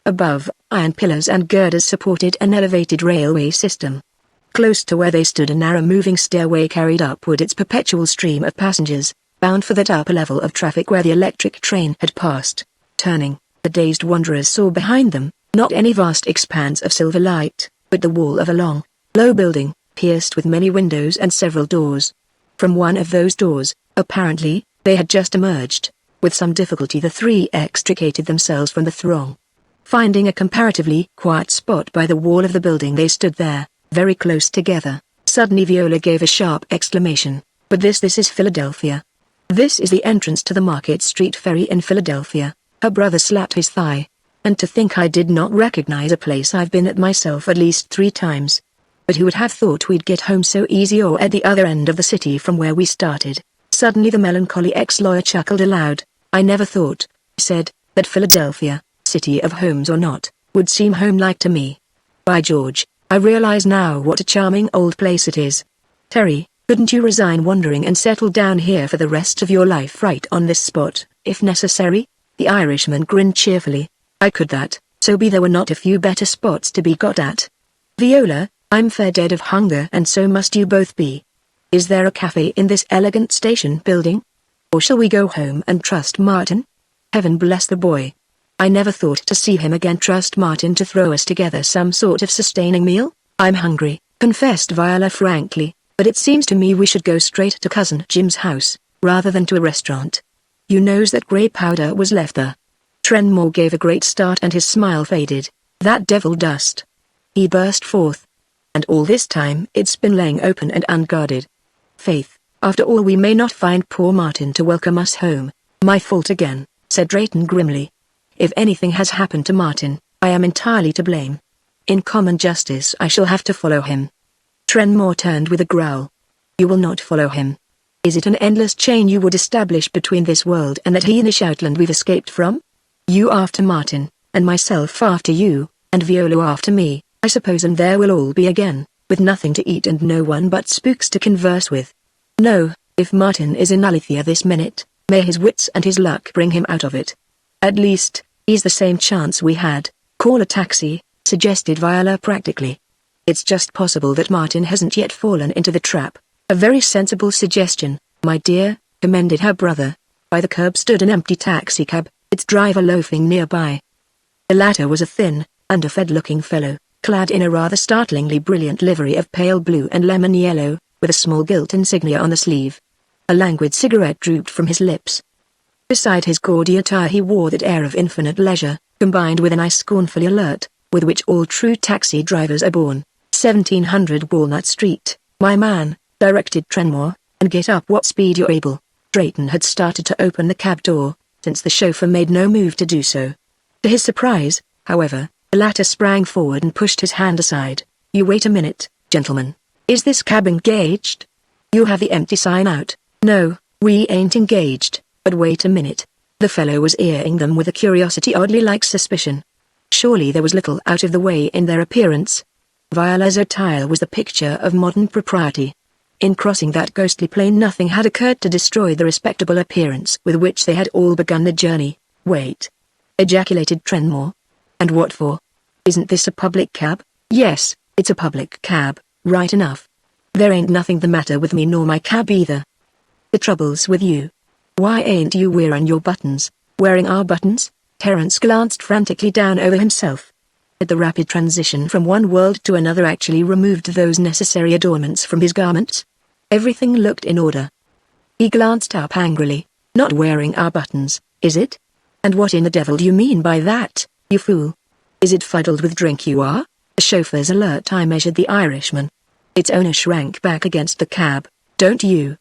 Above, iron pillars and girders supported an elevated railway system. Close to where they stood a narrow moving stairway carried upward its perpetual stream of passengers, bound for that upper level of traffic where the electric train had passed. Turning, the dazed wanderers saw behind them, not any vast expanse of silver light, but the wall of a long, low building, pierced with many windows and several doors. From one of those doors, apparently, they had just emerged. With some difficulty the three extricated themselves from the throng. Finding a comparatively quiet spot by the wall of the building they stood there, very close together. Suddenly Viola gave a sharp exclamation. But this is Philadelphia. This is the entrance to the Market Street ferry in Philadelphia. Her brother slapped his thigh. And to think I did not recognize a place I've been at myself at least 3 times. But who would have thought we'd get home so easy or at the other end of the city from where we started? Suddenly the melancholy ex-lawyer chuckled aloud. I never thought, he said, that Philadelphia, city of homes or not, would seem home-like to me. By George, I realize now what a charming old place it is. Terry, couldn't you resign wandering and settle down here for the rest of your life right on this spot, if necessary? The Irishman grinned cheerfully. I could that, so be there were not a few better spots to be got at. Viola, I'm fair dead of hunger and so must you both be. Is there a cafe in this elegant station building? Or shall we go home and trust Martin? Heaven bless the boy. I never thought to see him again. Trust Martin to throw us together some sort of sustaining meal? I'm hungry, confessed Viola frankly, but it seems to me we should go straight to Cousin Jim's house, rather than to a restaurant. You knows that grey powder was left there. Trenmore gave a great start and his smile faded. That devil dust. He burst forth. And all this time it's been laying open and unguarded. Faith, after all we may not find poor Martin to welcome us home. My fault again, said Drayton grimly. If anything has happened to Martin, I am entirely to blame. In common justice I shall have to follow him. Trenmore turned with a growl. You will not follow him. Is it an endless chain you would establish between this world and that heathenish outland we've escaped from? You after Martin, and myself after you, and Viola after me, I suppose, and there we'll all be again, with nothing to eat and no one but spooks to converse with. No, if Martin is in Alethea this minute, may his wits and his luck bring him out of it. At least, he's the same chance we had. Call a taxi, suggested Viola practically. It's just possible that Martin hasn't yet fallen into the trap. A very sensible suggestion, my dear, commended her brother. By the curb stood an empty taxicab, its driver loafing nearby. The latter was a thin, underfed-looking fellow, clad in a rather startlingly brilliant livery of pale blue and lemon yellow, with a small gilt insignia on the sleeve. A languid cigarette drooped from his lips. Beside his gaudy attire he wore that air of infinite leisure, combined with an eye scornfully alert, with which all true taxi drivers are born. 1700 Walnut Street, my man, directed Trenmore, and get up what speed you're able. Drayton had started to open the cab door, since the chauffeur made no move to do so. To his surprise, however, the latter sprang forward and pushed his hand aside. You wait a minute, gentlemen. Is this cab engaged? You have the empty sign out. No, We ain't engaged, but wait a minute. The fellow was eyeing them with a curiosity oddly like suspicion. Surely there was little out of the way in their appearance. Viola's attire was the picture of modern propriety. In crossing that ghostly plain nothing had occurred to destroy the respectable appearance with which they had all begun the journey. Wait! Ejaculated Trenmore. And what for? Isn't this a public cab? Yes, it's a public cab, right enough. There ain't nothing the matter with me nor my cab either. The trouble's with you. Why ain't you wearing your buttons? Wearing our buttons? Terence glanced frantically down over himself. At the rapid transition from one world to another actually removed those necessary adornments from his garments. Everything looked in order. He glanced up angrily. Not wearing our buttons, is it? And what in the devil do you mean by that, you fool? Is it fuddled with drink you are? The chauffeur's alert eye measured the Irishman. Its owner shrank back against the cab. Don't you?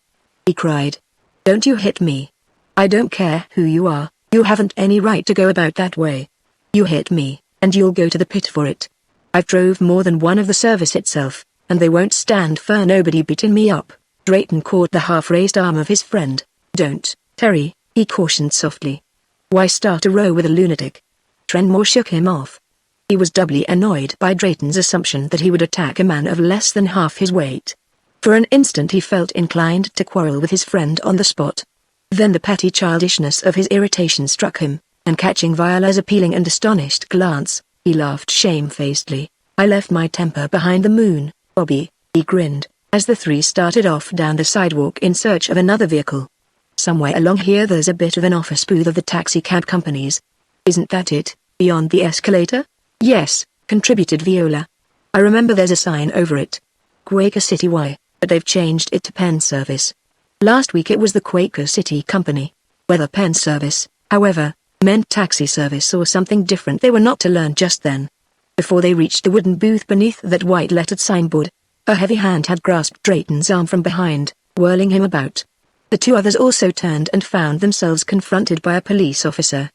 He cried. Don't you hit me. I don't care who you are, you haven't any right to go about that way. You hit me, and you'll go to the pit for it. I've drove more than one of the service itself, and they won't stand for nobody beating me up. Drayton caught the half-raised arm of his friend. Don't, Terry, he cautioned softly. Why start a row with a lunatic? Trenmore shook him off. He was doubly annoyed by Drayton's assumption that he would attack a man of less than half his weight. For an instant he felt inclined to quarrel with his friend on the spot. Then the petty childishness of his irritation struck him, and catching Viola's appealing and astonished glance, he laughed shamefacedly. I left my temper behind the moon, Bobby, he grinned, as the three started off down the sidewalk in search of another vehicle. Somewhere along here there's a bit of an office booth of the taxi cab companies. Isn't that it, beyond the escalator? Yes, contributed Viola. I remember there's a sign over it. Quaker City Y, but they've changed it to Penn Service. Last week it was the Quaker City Company. Whether Penn Service, however, meant taxi service or something different they were not to learn just then. Before they reached the wooden booth beneath that white-lettered signboard, a heavy hand had grasped Drayton's arm from behind, whirling him about. The two others also turned and found themselves confronted by a police officer.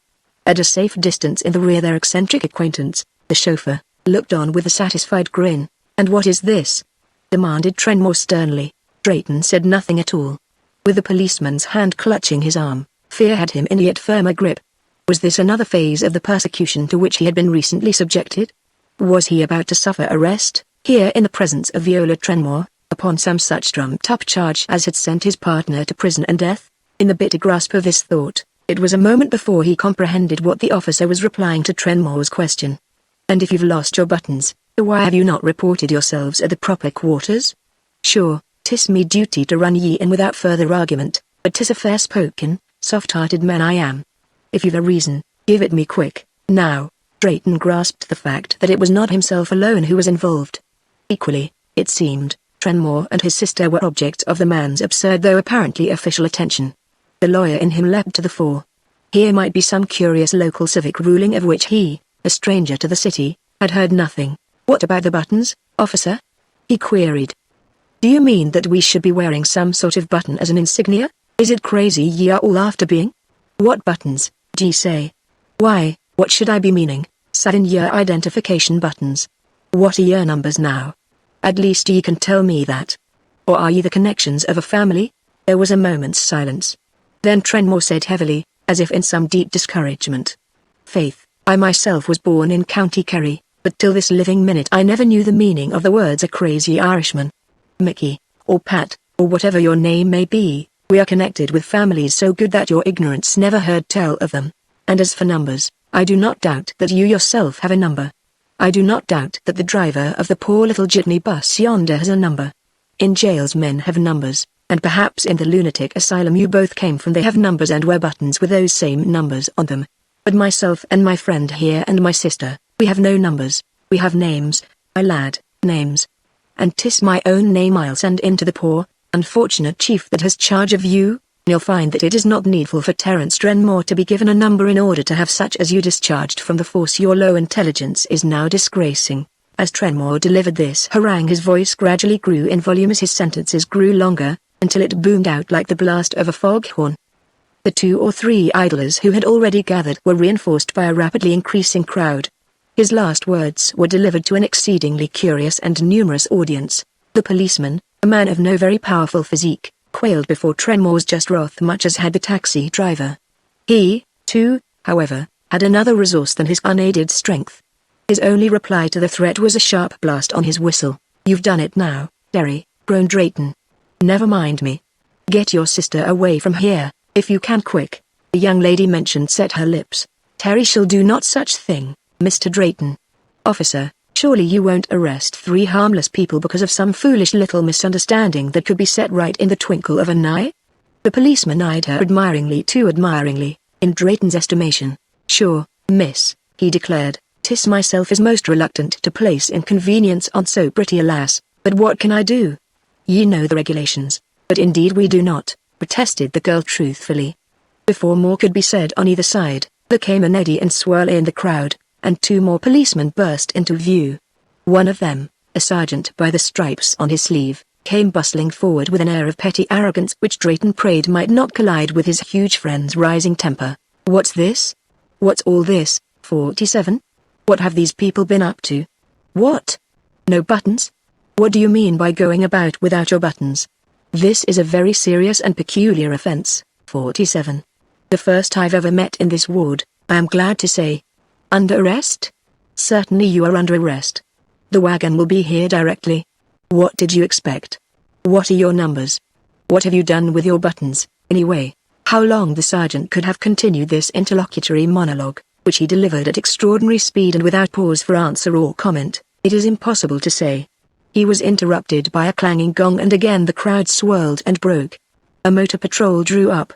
At a safe distance in the rear their eccentric acquaintance, the chauffeur, looked on with a satisfied grin. And what is this? Demanded Trenmore sternly. Drayton said nothing at all. With the policeman's hand clutching his arm, fear had him in yet firmer grip. Was this another phase of the persecution to which he had been recently subjected? Was he about to suffer arrest, here in the presence of Viola Trenmore, upon some such trumped-up charge as had sent his partner to prison and death? In the bitter grasp of this thought, it was a moment before he comprehended what the officer was replying to Trenmore's question. And if you've lost your buttons, why have you not reported yourselves at the proper quarters? Sure, 'tis me duty to run ye in without further argument, but 'tis a fair-spoken, soft-hearted man I am. If you've a reason, give it me quick, now. Drayton grasped the fact that it was not himself alone who was involved. Equally, it seemed, Trenmore and his sister were objects of the man's absurd though apparently official attention. The lawyer in him leapt to the fore. Here might be some curious local civic ruling of which he, a stranger to the city, had heard nothing. What about the buttons, officer? He queried. Do you mean that we should be wearing some sort of button as an insignia? Is it crazy ye are all after being? What buttons, d'ye say? Why, what should I be meaning? Sudden year identification buttons. What are your numbers now? At least ye can tell me that. Or are ye the connections of a family? There was a moment's silence. Then Trenmore said heavily, as if in some deep discouragement. Faith, I myself was born in County Kerry, but till this living minute I never knew the meaning of the words a crazy Irishman. Mickey, or Pat, or whatever your name may be, we are connected with families so good that your ignorance never heard tell of them. And as for numbers, I do not doubt that you yourself have a number. I do not doubt that the driver of the poor little jitney bus yonder has a number. In jails men have numbers, and perhaps in the lunatic asylum you both came from they have numbers and wear buttons with those same numbers on them. But myself and my friend here and my sister, we have no numbers, we have names, my lad, names. And 'tis my own name I'll send in to the poor, unfortunate chief that has charge of you. You'll find that it is not needful for Terence Trenmore to be given a number in order to have such as you discharged from the force your low intelligence is now disgracing. As Trenmore delivered this harangue his voice gradually grew in volume as his sentences grew longer, until it boomed out like the blast of a foghorn. The 2 or 3 idlers who had already gathered were reinforced by a rapidly increasing crowd. His last words were delivered to an exceedingly curious and numerous audience. The policeman, a man of no very powerful physique, quailed before Trenmore's just wrath much as had the taxi driver. He, too, however, had another resource than his unaided strength. His only reply to the threat was a sharp blast on his whistle. "You've done it now, Derry," groaned Drayton. "Never mind me. Get your sister away from here, if you can quick." The young lady mentioned set her lips. "Terry shall do not such thing, Mr. Drayton." "Officer, surely you won't arrest 3 harmless people because of some foolish little misunderstanding that could be set right in the twinkle of an eye?" The policeman eyed her admiringly, too admiringly, in Drayton's estimation. "Sure, miss," he declared. "'Tis myself is most reluctant to place inconvenience on so pretty a lass, but what can I do? Ye know the regulations." "But indeed we do not," protested the girl truthfully. Before more could be said on either side, there came an eddy and swirl in the crowd, and 2 more policemen burst into view. One of them, a sergeant by the stripes on his sleeve, came bustling forward with an air of petty arrogance which Drayton prayed might not collide with his huge friend's rising temper. "What's this? What's all this, 47? What have these people been up to? What? No buttons? What do you mean by going about without your buttons? This is a very serious and peculiar offense, 47. The first I've ever met in this ward, I am glad to say. Under arrest?" "Certainly you are under arrest. The wagon will be here directly. What did you expect? What are your numbers? What have you done with your buttons, anyway?" How long the sergeant could have continued this interlocutory monologue, which he delivered at extraordinary speed and without pause for answer or comment, it is impossible to say. He was interrupted by a clanging gong and again the crowd swirled and broke. A motor patrol drew up.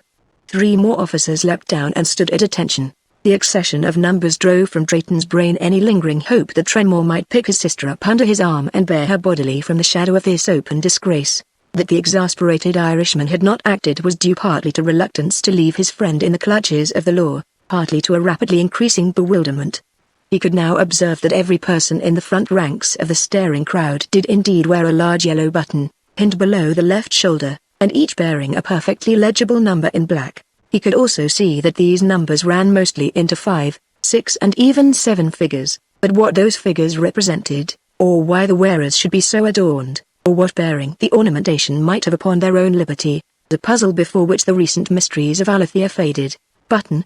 3 more officers leapt down and stood at attention. The accession of numbers drove from Drayton's brain any lingering hope that Trenmore might pick his sister up under his arm and bear her bodily from the shadow of this open disgrace. That the exasperated Irishman had not acted was due partly to reluctance to leave his friend in the clutches of the law, partly to a rapidly increasing bewilderment. He could now observe that every person in the front ranks of the staring crowd did indeed wear a large yellow button, pinned below the left shoulder, and each bearing a perfectly legible number in black. He could also see that these numbers ran mostly into 5, 6 and even 7 figures, but what those figures represented, or why the wearers should be so adorned, or what bearing the ornamentation might have upon their own liberty, the puzzle before which the recent mysteries of Alethea faded. "Button,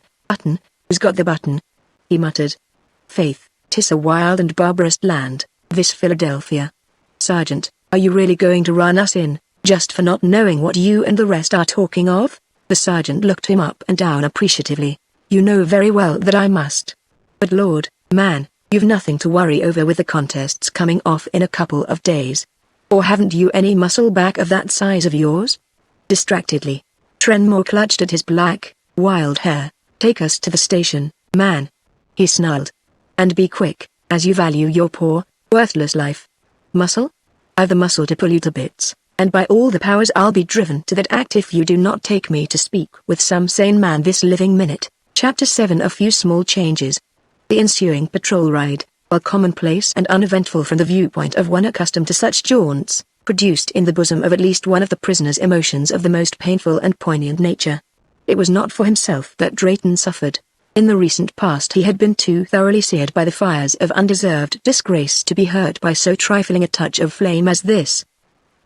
who's got the button?" he muttered. "Faith, 'tis a wild and barbarous land, this Philadelphia. Sergeant, are you really going to run us in, just for not knowing what you and the rest are talking of?" The sergeant looked him up and down appreciatively. "You know very well that I must. But Lord, man, you've nothing to worry over with the contests coming off in a couple of days. Or haven't you any muscle back of that size of yours?" Distractedly, Trenmore clutched at his black, wild hair. "Take us to the station, man," he snarled. "And be quick, as you value your poor, worthless life. Muscle? I've the muscle to pull you to bits, and by all the powers I'll be driven to that act if you do not take me to speak with some sane man this living minute." Chapter 7. A few small changes. The ensuing patrol ride, while commonplace and uneventful from the viewpoint of one accustomed to such jaunts, produced in the bosom of at least one of the prisoners emotions of the most painful and poignant nature. It was not for himself that Drayton suffered. In the recent past he had been too thoroughly seared by the fires of undeserved disgrace to be hurt by so trifling a touch of flame as this.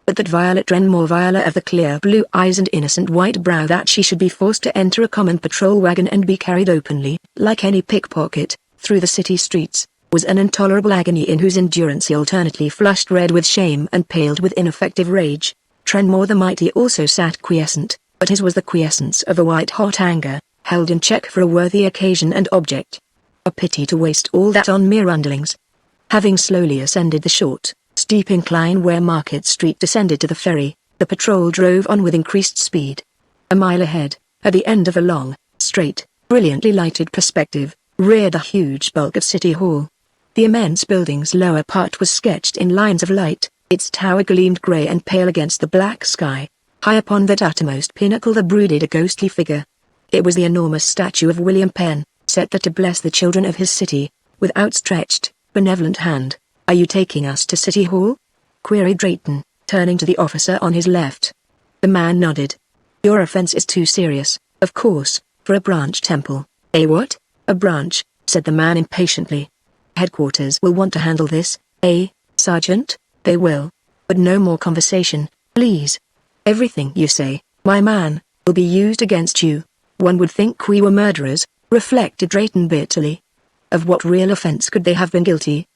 But that Violet Trenmore, Viola of the clear blue eyes and innocent white brow, that she should be forced to enter a common patrol wagon and be carried openly, like any pickpocket, through the city streets, was an intolerable agony in whose endurance he alternately flushed red with shame and paled with ineffective rage. Trenmore the mighty also sat quiescent, but his was the quiescence of a white-hot anger, held in check for a worthy occasion and object. A pity to waste all that on mere underlings. Having slowly ascended the short, steep incline where Market Street descended to the ferry, the patrol drove on with increased speed. A mile ahead, at the end of a long, straight, brilliantly lighted perspective, reared a huge bulk of City Hall. The immense building's lower part was sketched in lines of light, its tower gleamed grey and pale against the black sky. High upon that uttermost pinnacle there brooded a ghostly figure. It was the enormous statue of William Penn, set there to bless the children of his city, with outstretched, benevolent hand. "Are you taking us to City Hall?" queried Drayton, turning to the officer on his left. The man nodded. "Your offense is too serious, of course, for a branch temple." "Eh, what? A branch?" said the man impatiently. "Headquarters will want to handle this, Sergeant?" "They will. But no more conversation, please." Everything you say, my man, will be used against you. One would think we were murderers, reflected Drayton bitterly. Of what real offense could they have been guilty?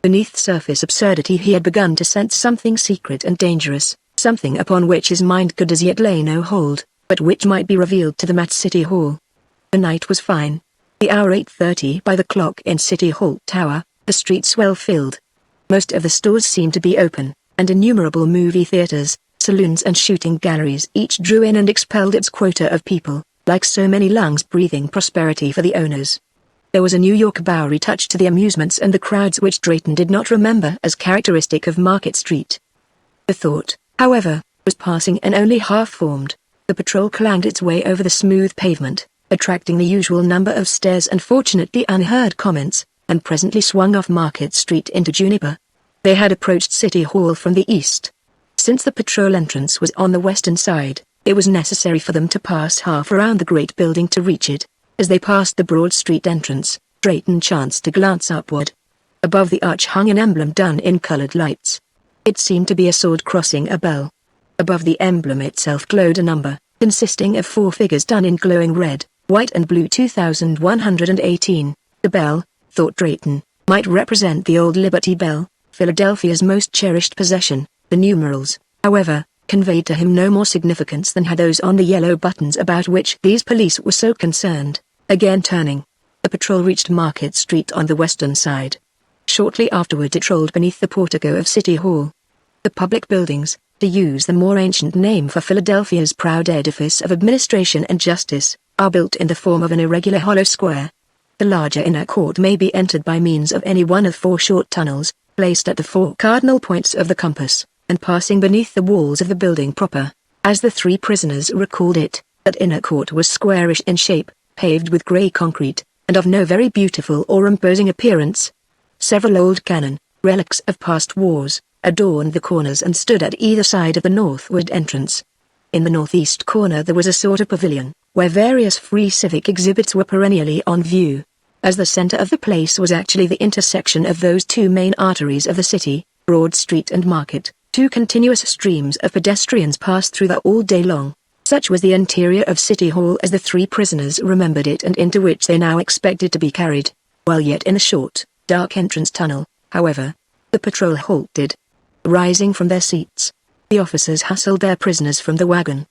Beneath surface absurdity he had begun to sense something secret and dangerous, something upon which his mind could as yet lay no hold, but which might be revealed to them at City Hall. The night was fine. The hour 8:30 by the clock in City Hall Tower, the streets well filled. Most of the stores seemed to be open, and innumerable movie theaters, saloons and shooting galleries each drew in and expelled its quota of people, like so many lungs breathing prosperity for the owners. There was a New York Bowery touch to the amusements and the crowds which Drayton did not remember as characteristic of Market Street. The thought, however, was passing and only half-formed. The patrol clanged its way over the smooth pavement, attracting the usual number of stares and fortunately unheard comments, and presently swung off Market Street into Juniper. They had approached City Hall from the east. Since the patrol entrance was on the western side, it was necessary for them to pass half around the great building to reach it. As they passed the Broad Street entrance, Drayton chanced to glance upward. Above the arch hung an emblem done in colored lights. It seemed to be a sword crossing a bell. Above the emblem itself glowed a number, consisting of 4 figures done in glowing red, white and blue. 2118. The bell, thought Drayton, might represent the old Liberty Bell, Philadelphia's most cherished possession. The numerals, however, conveyed to him no more significance than had those on the yellow buttons about which these police were so concerned. Again turning, the patrol reached Market Street on the western side. Shortly afterward it rolled beneath the portico of City Hall. The public buildings, to use the more ancient name for Philadelphia's proud edifice of administration and justice, are built in the form of an irregular hollow square. The larger inner court may be entered by means of any one of 4 short tunnels, placed at the 4 cardinal points of the compass, and passing beneath the walls of the building proper. As the 3 prisoners recalled it, that inner court was squarish in shape, paved with grey concrete, and of no very beautiful or imposing appearance. Several old cannon, relics of past wars, adorned the corners and stood at either side of the northward entrance. In the northeast corner there was a sort of pavilion, where various free civic exhibits were perennially on view. As the center of the place was actually the intersection of those 2 main arteries of the city, Broad Street and Market, 2 continuous streams of pedestrians passed through there all day long. Such was the interior of City Hall as the 3 prisoners remembered it and into which they now expected to be carried. While yet in a short, dark entrance tunnel, however, the patrol halted. Rising from their seats, the officers hustled their prisoners from the wagon.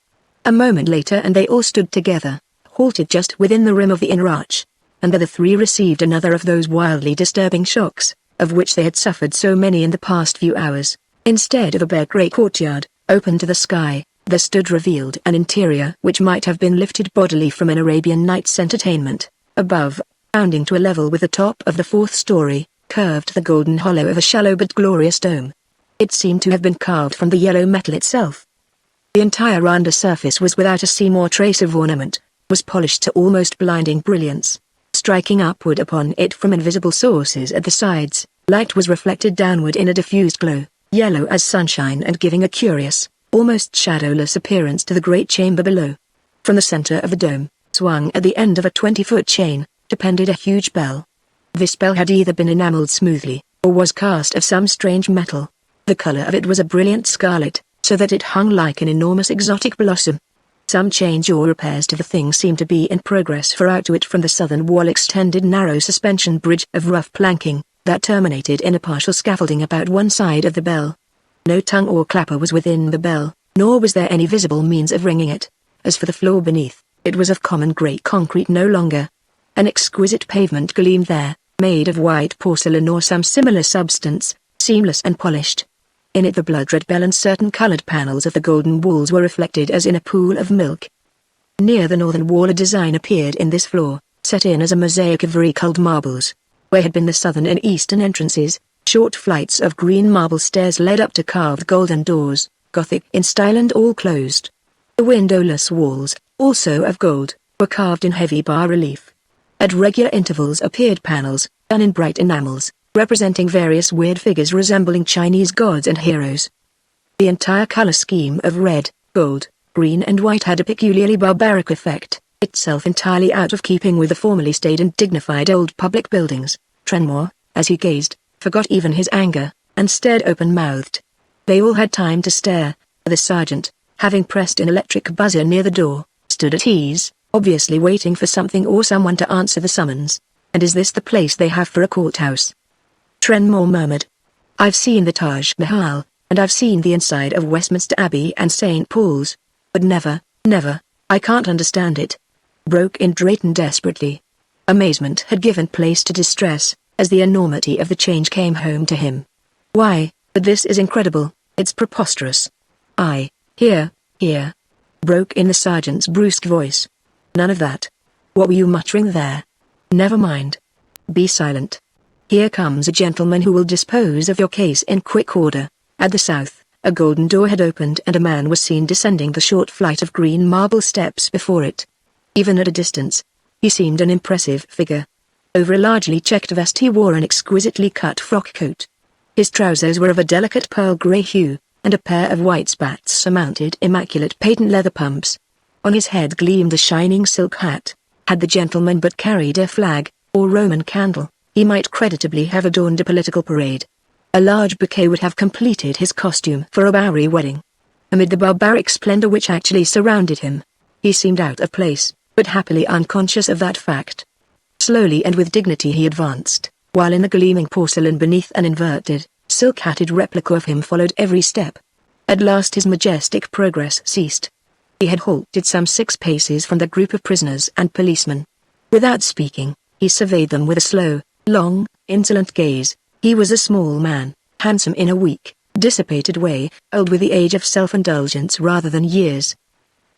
A moment later and they all stood together, halted just within the rim of the inner arch, and there the 3 received another of those wildly disturbing shocks, of which they had suffered so many in the past few hours. Instead of a bare grey courtyard, open to the sky, there stood revealed an interior which might have been lifted bodily from an Arabian Nights entertainment. Above, rounding to a level with the top of the 4th story, curved the golden hollow of a shallow but glorious dome. It seemed to have been carved from the yellow metal itself. The entire under surface was without a seam or trace of ornament, was polished to almost blinding brilliance. Striking upward upon it from invisible sources at the sides, light was reflected downward in a diffused glow, yellow as sunshine and giving a curious, almost shadowless appearance to the great chamber below. From the center of the dome, swung at the end of a 20-foot chain, depended a huge bell. This bell had either been enameled smoothly, or was cast of some strange metal. The color of it was a brilliant scarlet, so that it hung like an enormous exotic blossom. Some change or repairs to the thing seemed to be in progress, for out to it from the southern wall extended narrow suspension bridge of rough planking, that terminated in a partial scaffolding about one side of the bell. No tongue or clapper was within the bell, nor was there any visible means of ringing it. As for the floor beneath, it was of common grey concrete no longer. An exquisite pavement gleamed there, made of white porcelain or some similar substance, seamless and polished. In it the blood-red bell and certain colored panels of the golden walls were reflected as in a pool of milk. Near the northern wall a design appeared in this floor, set in as a mosaic of varicolored marbles. Where had been the southern and eastern entrances, short flights of green marble stairs led up to carved golden doors, Gothic in style and all closed. The windowless walls, also of gold, were carved in heavy bas-relief. At regular intervals appeared panels, done in bright enamels, representing various weird figures resembling Chinese gods and heroes. The entire color scheme of red, gold, green and white had a peculiarly barbaric effect, itself entirely out of keeping with the formerly staid and dignified old public buildings. Trenmore, as he gazed, forgot even his anger, and stared open-mouthed. They all had time to stare. The sergeant, having pressed an electric buzzer near the door, stood at ease, obviously waiting for something or someone to answer the summons. And is this the place they have for a courthouse? Trenmore murmured. I've seen the Taj Mahal, and I've seen the inside of Westminster Abbey and St. Paul's. But never, I can't understand it. Broke in Drayton desperately. Amazement had given place to distress, as the enormity of the change came home to him. Why, but this is incredible, it's preposterous. Here, broke in the sergeant's brusque voice. None of that. What were you muttering there? Never mind. Be silent. Here comes a gentleman who will dispose of your case in quick order. At the south, a golden door had opened and a man was seen descending the short flight of green marble steps before it. Even at a distance, he seemed an impressive figure. Over a largely checked vest he wore an exquisitely cut frock coat. His trousers were of a delicate pearl grey hue, and a pair of white spats surmounted immaculate patent leather pumps. On his head gleamed a shining silk hat. Had the gentleman but carried a flag, or Roman candle, he might creditably have adorned a political parade. A large bouquet would have completed his costume for a Bowery wedding. Amid the barbaric splendor which actually surrounded him, he seemed out of place, but happily unconscious of that fact. Slowly and with dignity he advanced, while in the gleaming porcelain beneath an inverted, silk-hatted replica of him followed every step. At last his majestic progress ceased. He had halted some 6 paces from the group of prisoners and policemen. Without speaking, he surveyed them with a slow, long, insolent gaze. He was a small man, handsome in a weak, dissipated way, old with the age of self-indulgence rather than years.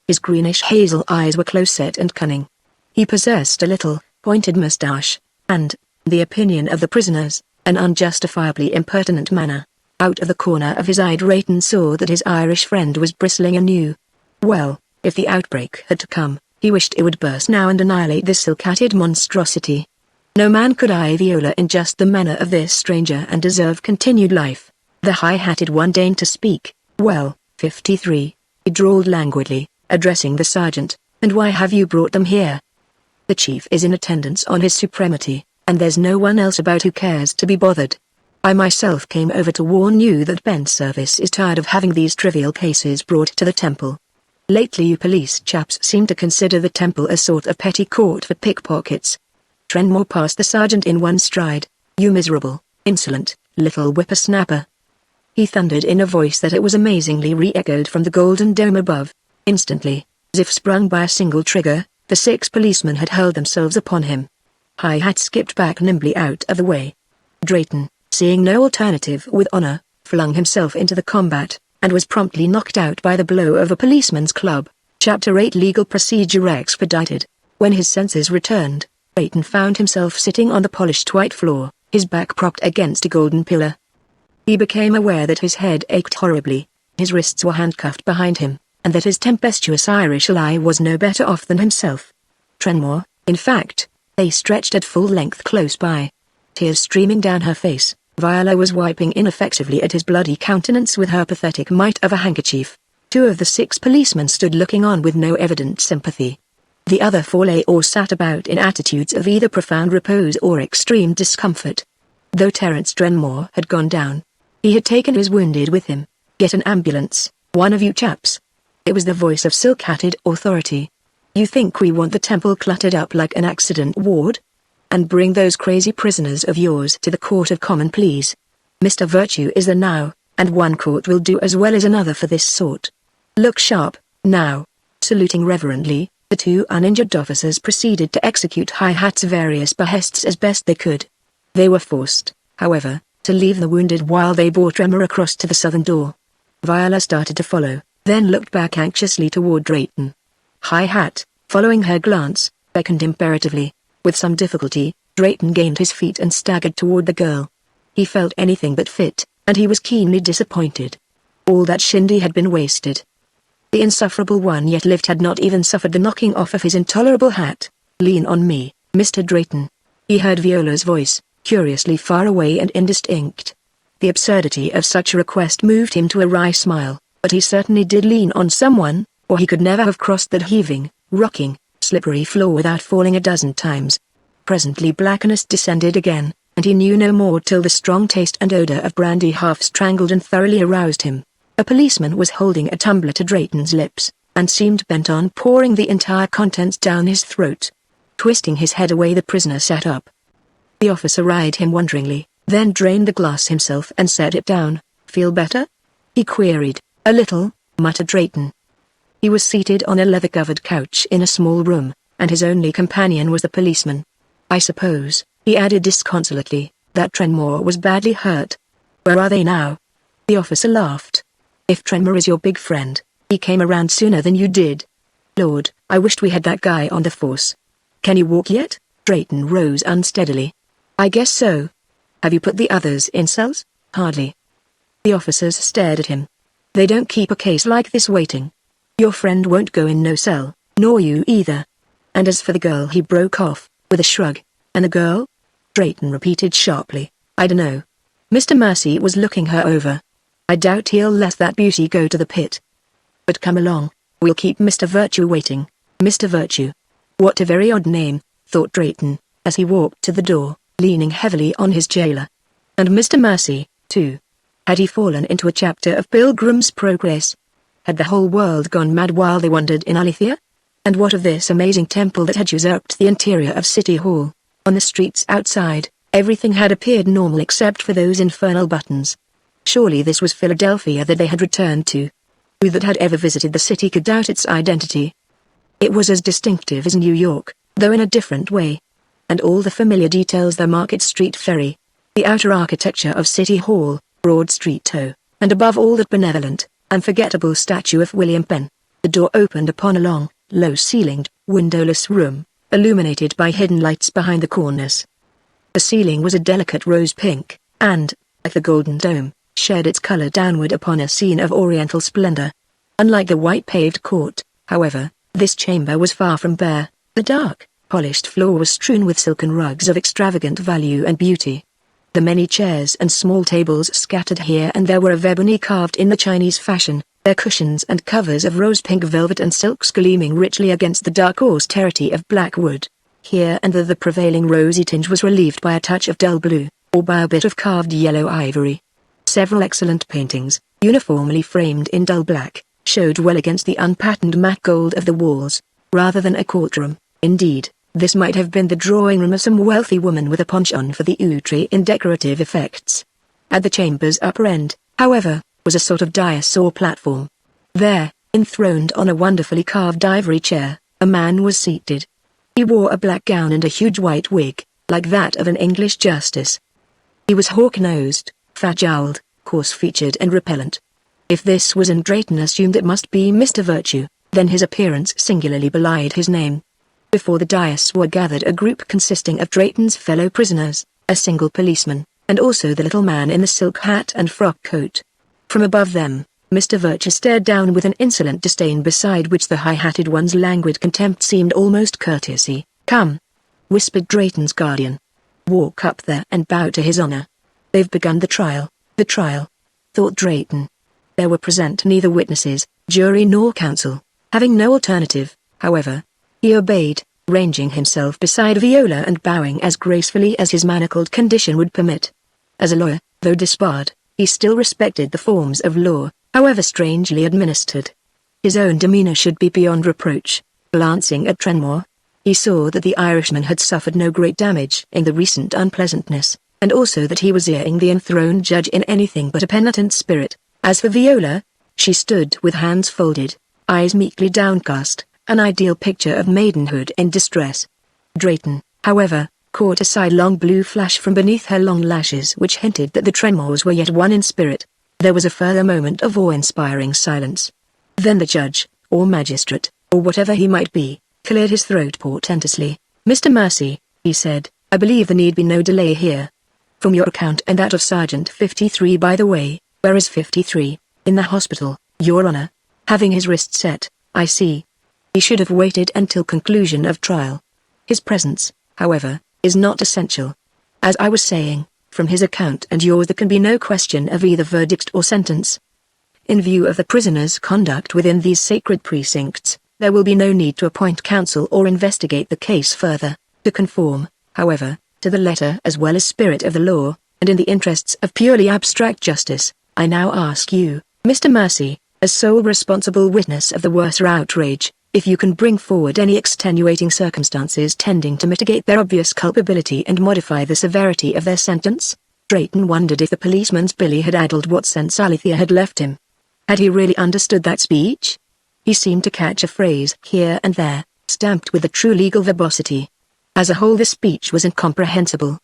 His greenish hazel eyes were close-set and cunning. He possessed a little, pointed moustache, and, in the opinion of the prisoners, an unjustifiably impertinent manner. Out of the corner of his eye Drayton saw that his Irish friend was bristling anew. Well, if the outbreak had to come, he wished it would burst now and annihilate this silk-hatted monstrosity. No man could eye Viola in just the manner of this stranger and deserve continued life. The high-hatted one deigned to speak. Well, 53, he drawled languidly, addressing the sergeant, and why have you brought them here? The chief is in attendance on his supremacy, and there's no one else about who cares to be bothered. I myself came over to warn you that Ben's service is tired of having these trivial cases brought to the temple. Lately you police chaps seem to consider the temple a sort of petty court for pickpockets. Trenmore passed the sergeant in one stride. You miserable, insolent, little whippersnapper. He thundered in a voice that it was amazingly re-echoed from the golden dome above. Instantly, as if sprung by a single trigger, the 6 policemen had hurled themselves upon him. Hi-Hat skipped back nimbly out of the way. Drayton, seeing no alternative with honor, flung himself into the combat, and was promptly knocked out by the blow of a policeman's club. Chapter 8 Legal Procedure Expedited. When his senses returned, Drayton found himself sitting on the polished white floor, his back propped against a golden pillar. He became aware that his head ached horribly, his wrists were handcuffed behind him, and that his tempestuous Irish ally was no better off than himself. Trenmore, in fact, lay stretched at full length close by. Tears streaming down her face, Viola was wiping ineffectively at his bloody countenance with her pathetic mite of a handkerchief. 2 of the 6 policemen stood looking on with no evident sympathy. The other 4 lay or sat about in attitudes of either profound repose or extreme discomfort. Though Terence Trenmore had gone down, he had taken his wounded with him. Get an ambulance, one of you chaps. It was the voice of silk-hatted authority. You think we want the temple cluttered up like an accident ward? And bring those crazy prisoners of yours to the Court of Common Pleas. Mr. Virtue is there now, and one court will do as well as another for this sort. Look sharp, now. Saluting reverently, the 2 uninjured officers proceeded to execute Hi-Hat's various behests as best they could. They were forced, however, to leave the wounded while they bore Tremor across to the southern door. Viola started to follow, then looked back anxiously toward Drayton. Hi-Hat, following her glance, beckoned imperatively. With some difficulty, Drayton gained his feet and staggered toward the girl. He felt anything but fit, and he was keenly disappointed. All that shindy had been wasted. The insufferable one yet lived had not even suffered the knocking off of his intolerable hat. Lean on me, Mr. Drayton. He heard Viola's voice, curiously far away and indistinct. The absurdity of such a request moved him to a wry smile, but he certainly did lean on someone, or he could never have crossed that heaving, rocking, slippery floor without falling a dozen times. Presently blackness descended again, and he knew no more till the strong taste and odor of brandy half strangled and thoroughly aroused him. A policeman was holding a tumbler to Drayton's lips, and seemed bent on pouring the entire contents down his throat. Twisting his head away, the prisoner sat up. The officer eyed him wonderingly, then drained the glass himself and set it down. "Feel better?" he queried. "A little," muttered Drayton. He was seated on a leather-covered couch in a small room, and his only companion was the policeman. "I suppose," he added disconsolately, "that Trenmore was badly hurt. Where are they now?" The officer laughed. "If Trenmore is your big friend, he came around sooner than you did. Lord, I wished we had that guy on the force. Can you walk yet?" Drayton rose unsteadily. "I guess so. Have you put the others in cells?" "Hardly." The officers stared at him. "They don't keep a case like this waiting. Your friend won't go in no cell, nor you either. And as for the girl," he broke off, with a shrug. "And the girl?" Drayton repeated sharply. "I dunno." Mr. Mercy was looking her over. "I doubt he'll let that beauty go to the pit. But come along, we'll keep Mr. Virtue waiting." Mr. Virtue. What a very odd name, thought Drayton, as he walked to the door, leaning heavily on his jailer. And Mr. Mercy, too. Had he fallen into a chapter of Pilgrim's Progress? Had the whole world gone mad while they wandered in Aletheia? And what of this amazing temple that had usurped the interior of City Hall? On the streets outside, everything had appeared normal except for those infernal buttons. Surely this was Philadelphia that they had returned to. Who that had ever visited the city could doubt its identity? It was as distinctive as New York, though in a different way. And all the familiar details: the Market Street ferry, the outer architecture of City Hall, Broad Street tow, and above all that benevolent, unforgettable statue of William Penn. The door opened upon a long, low-ceilinged, windowless room, illuminated by hidden lights behind the cornice. The ceiling was a delicate rose pink, and, like the Golden Dome, shed its color downward upon a scene of oriental splendor. Unlike the white paved court, however, this chamber was far from bare. The dark, polished floor was strewn with silken rugs of extravagant value and beauty. The many chairs and small tables scattered here and there were of ebony carved in the Chinese fashion, their cushions and covers of rose-pink velvet and silks gleaming richly against the dark austerity of black wood. Here and there the prevailing rosy tinge was relieved by a touch of dull blue, or by a bit of carved yellow ivory. Several excellent paintings, uniformly framed in dull black, showed well against the unpatterned matte gold of the walls. Rather than a courtroom, indeed, this might have been the drawing-room of some wealthy woman with a penchant for the outre in decorative effects. At the chamber's upper end, however, was a sort of dais or platform. There, enthroned on a wonderfully carved ivory chair, a man was seated. He wore a black gown and a huge white wig, like that of an English justice. He was hawk-nosed, fat-jowled, coarse-featured and repellent. If this was, and Drayton assumed it must be, Mr. Virtue, then his appearance singularly belied his name. Before the dais were gathered a group consisting of Drayton's fellow prisoners, a single policeman, and also the little man in the silk hat and frock coat. From above them, Mr. Virtue stared down with an insolent disdain beside which the high-hatted one's languid contempt seemed almost courtesy. "Come," whispered Drayton's guardian. "Walk up there and bow to his honor. They've begun the trial," thought Drayton. There were present neither witnesses, jury nor counsel. Having no alternative, however, he obeyed, ranging himself beside Viola and bowing as gracefully as his manacled condition would permit. As a lawyer, though disbarred, he still respected the forms of law, however strangely administered. His own demeanor should be beyond reproach. Glancing at Trenmore, he saw that the Irishman had suffered no great damage in the recent unpleasantness, and also that he was earing the enthroned judge in anything but a penitent spirit. As for Viola, she stood with hands folded, eyes meekly downcast, an ideal picture of maidenhood in distress. Drayton, however, caught a sidelong blue flash from beneath her long lashes which hinted that the Trenmores were yet one in spirit. There was a further moment of awe-inspiring silence. Then the judge, or magistrate, or whatever he might be, cleared his throat portentously. "Mr. Mercy," he said, "I believe there need be no delay here. From your account and that of Sergeant 53, by the way, where is 53? "In the hospital, Your Honor. Having his wrist set, I see. He should have waited until conclusion of trial. His presence, however, is not essential. As I was saying, from his account and yours there can be no question of either verdict or sentence. In view of the prisoner's conduct within these sacred precincts, there will be no need to appoint counsel or investigate the case further. To conform, however, to the letter as well as spirit of the law, and in the interests of purely abstract justice, I now ask you, Mr. Mercy, as sole responsible witness of the worser outrage, if you can bring forward any extenuating circumstances tending to mitigate their obvious culpability and modify the severity of their sentence? Drayton wondered if the policeman's Billy had addled what sense Alethea had left him. Had he really understood that speech? He seemed to catch a phrase here and there, stamped with a true legal verbosity. As a whole the speech was incomprehensible.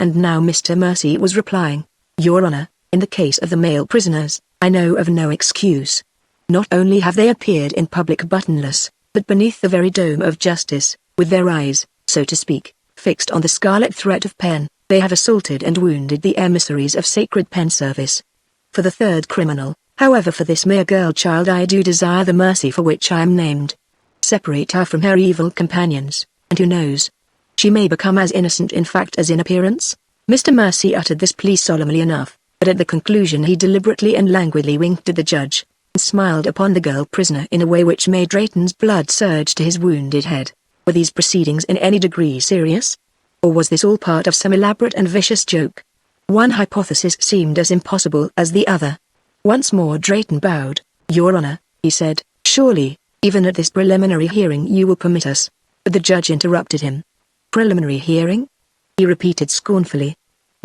And now Mr. Mercy was replying, Your Honor, in the case of the male prisoners, I know of no excuse. Not only have they appeared in public buttonless, but beneath the very dome of justice, with their eyes, so to speak, fixed on the scarlet threat of pen, they have assaulted and wounded the emissaries of sacred pen service. For the third criminal, however, for this mere girl-child I do desire the mercy for which I am named. Separate her from her evil companions, and who knows? She may become as innocent in fact as in appearance. Mr. Mercy uttered this plea solemnly enough, but at the conclusion he deliberately and languidly winked at the judge, and smiled upon the girl prisoner in a way which made Drayton's blood surge to his wounded head. Were these proceedings in any degree serious? Or was this all part of some elaborate and vicious joke? One hypothesis seemed as impossible as the other. Once more Drayton bowed. Your Honor, he said, surely, even at this preliminary hearing you will permit us. But the judge interrupted him. Preliminary hearing? He repeated scornfully.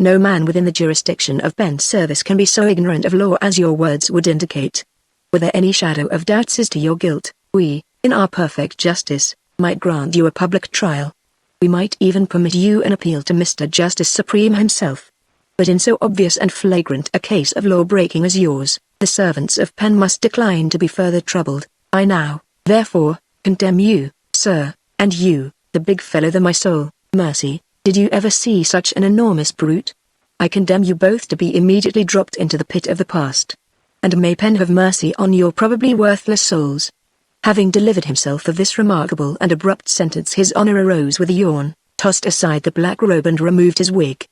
No man within the jurisdiction of pen service can be so ignorant of law as your words would indicate. Were there any shadow of doubts as to your guilt, we, in our perfect justice, might grant you a public trial. We might even permit you an appeal to Mr. Justice Supreme himself. But in so obvious and flagrant a case of law-breaking as yours, the servants of pen must decline to be further troubled. I now, therefore, condemn you, sir, and you, the big fellow my soul, Mercy, did you ever see such an enormous brute? I condemn you both to be immediately dropped into the pit of the past. And may pen have mercy on your probably worthless souls. Having delivered himself of this remarkable and abrupt sentence, his honor arose with a yawn, tossed aside the black robe and removed his wig.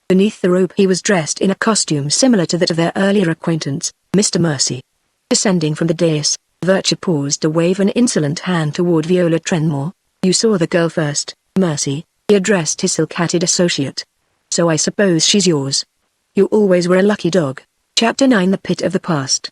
Beneath the robe he was dressed in a costume similar to that of their earlier acquaintance, Mr. Mercy. Descending from the dais, Virtue paused to wave an insolent hand toward Viola Trenmore. You saw the girl first, Mercy, he addressed his silk-hatted associate. So I suppose she's yours. You always were a lucky dog. Chapter 9 The Pit of the Past.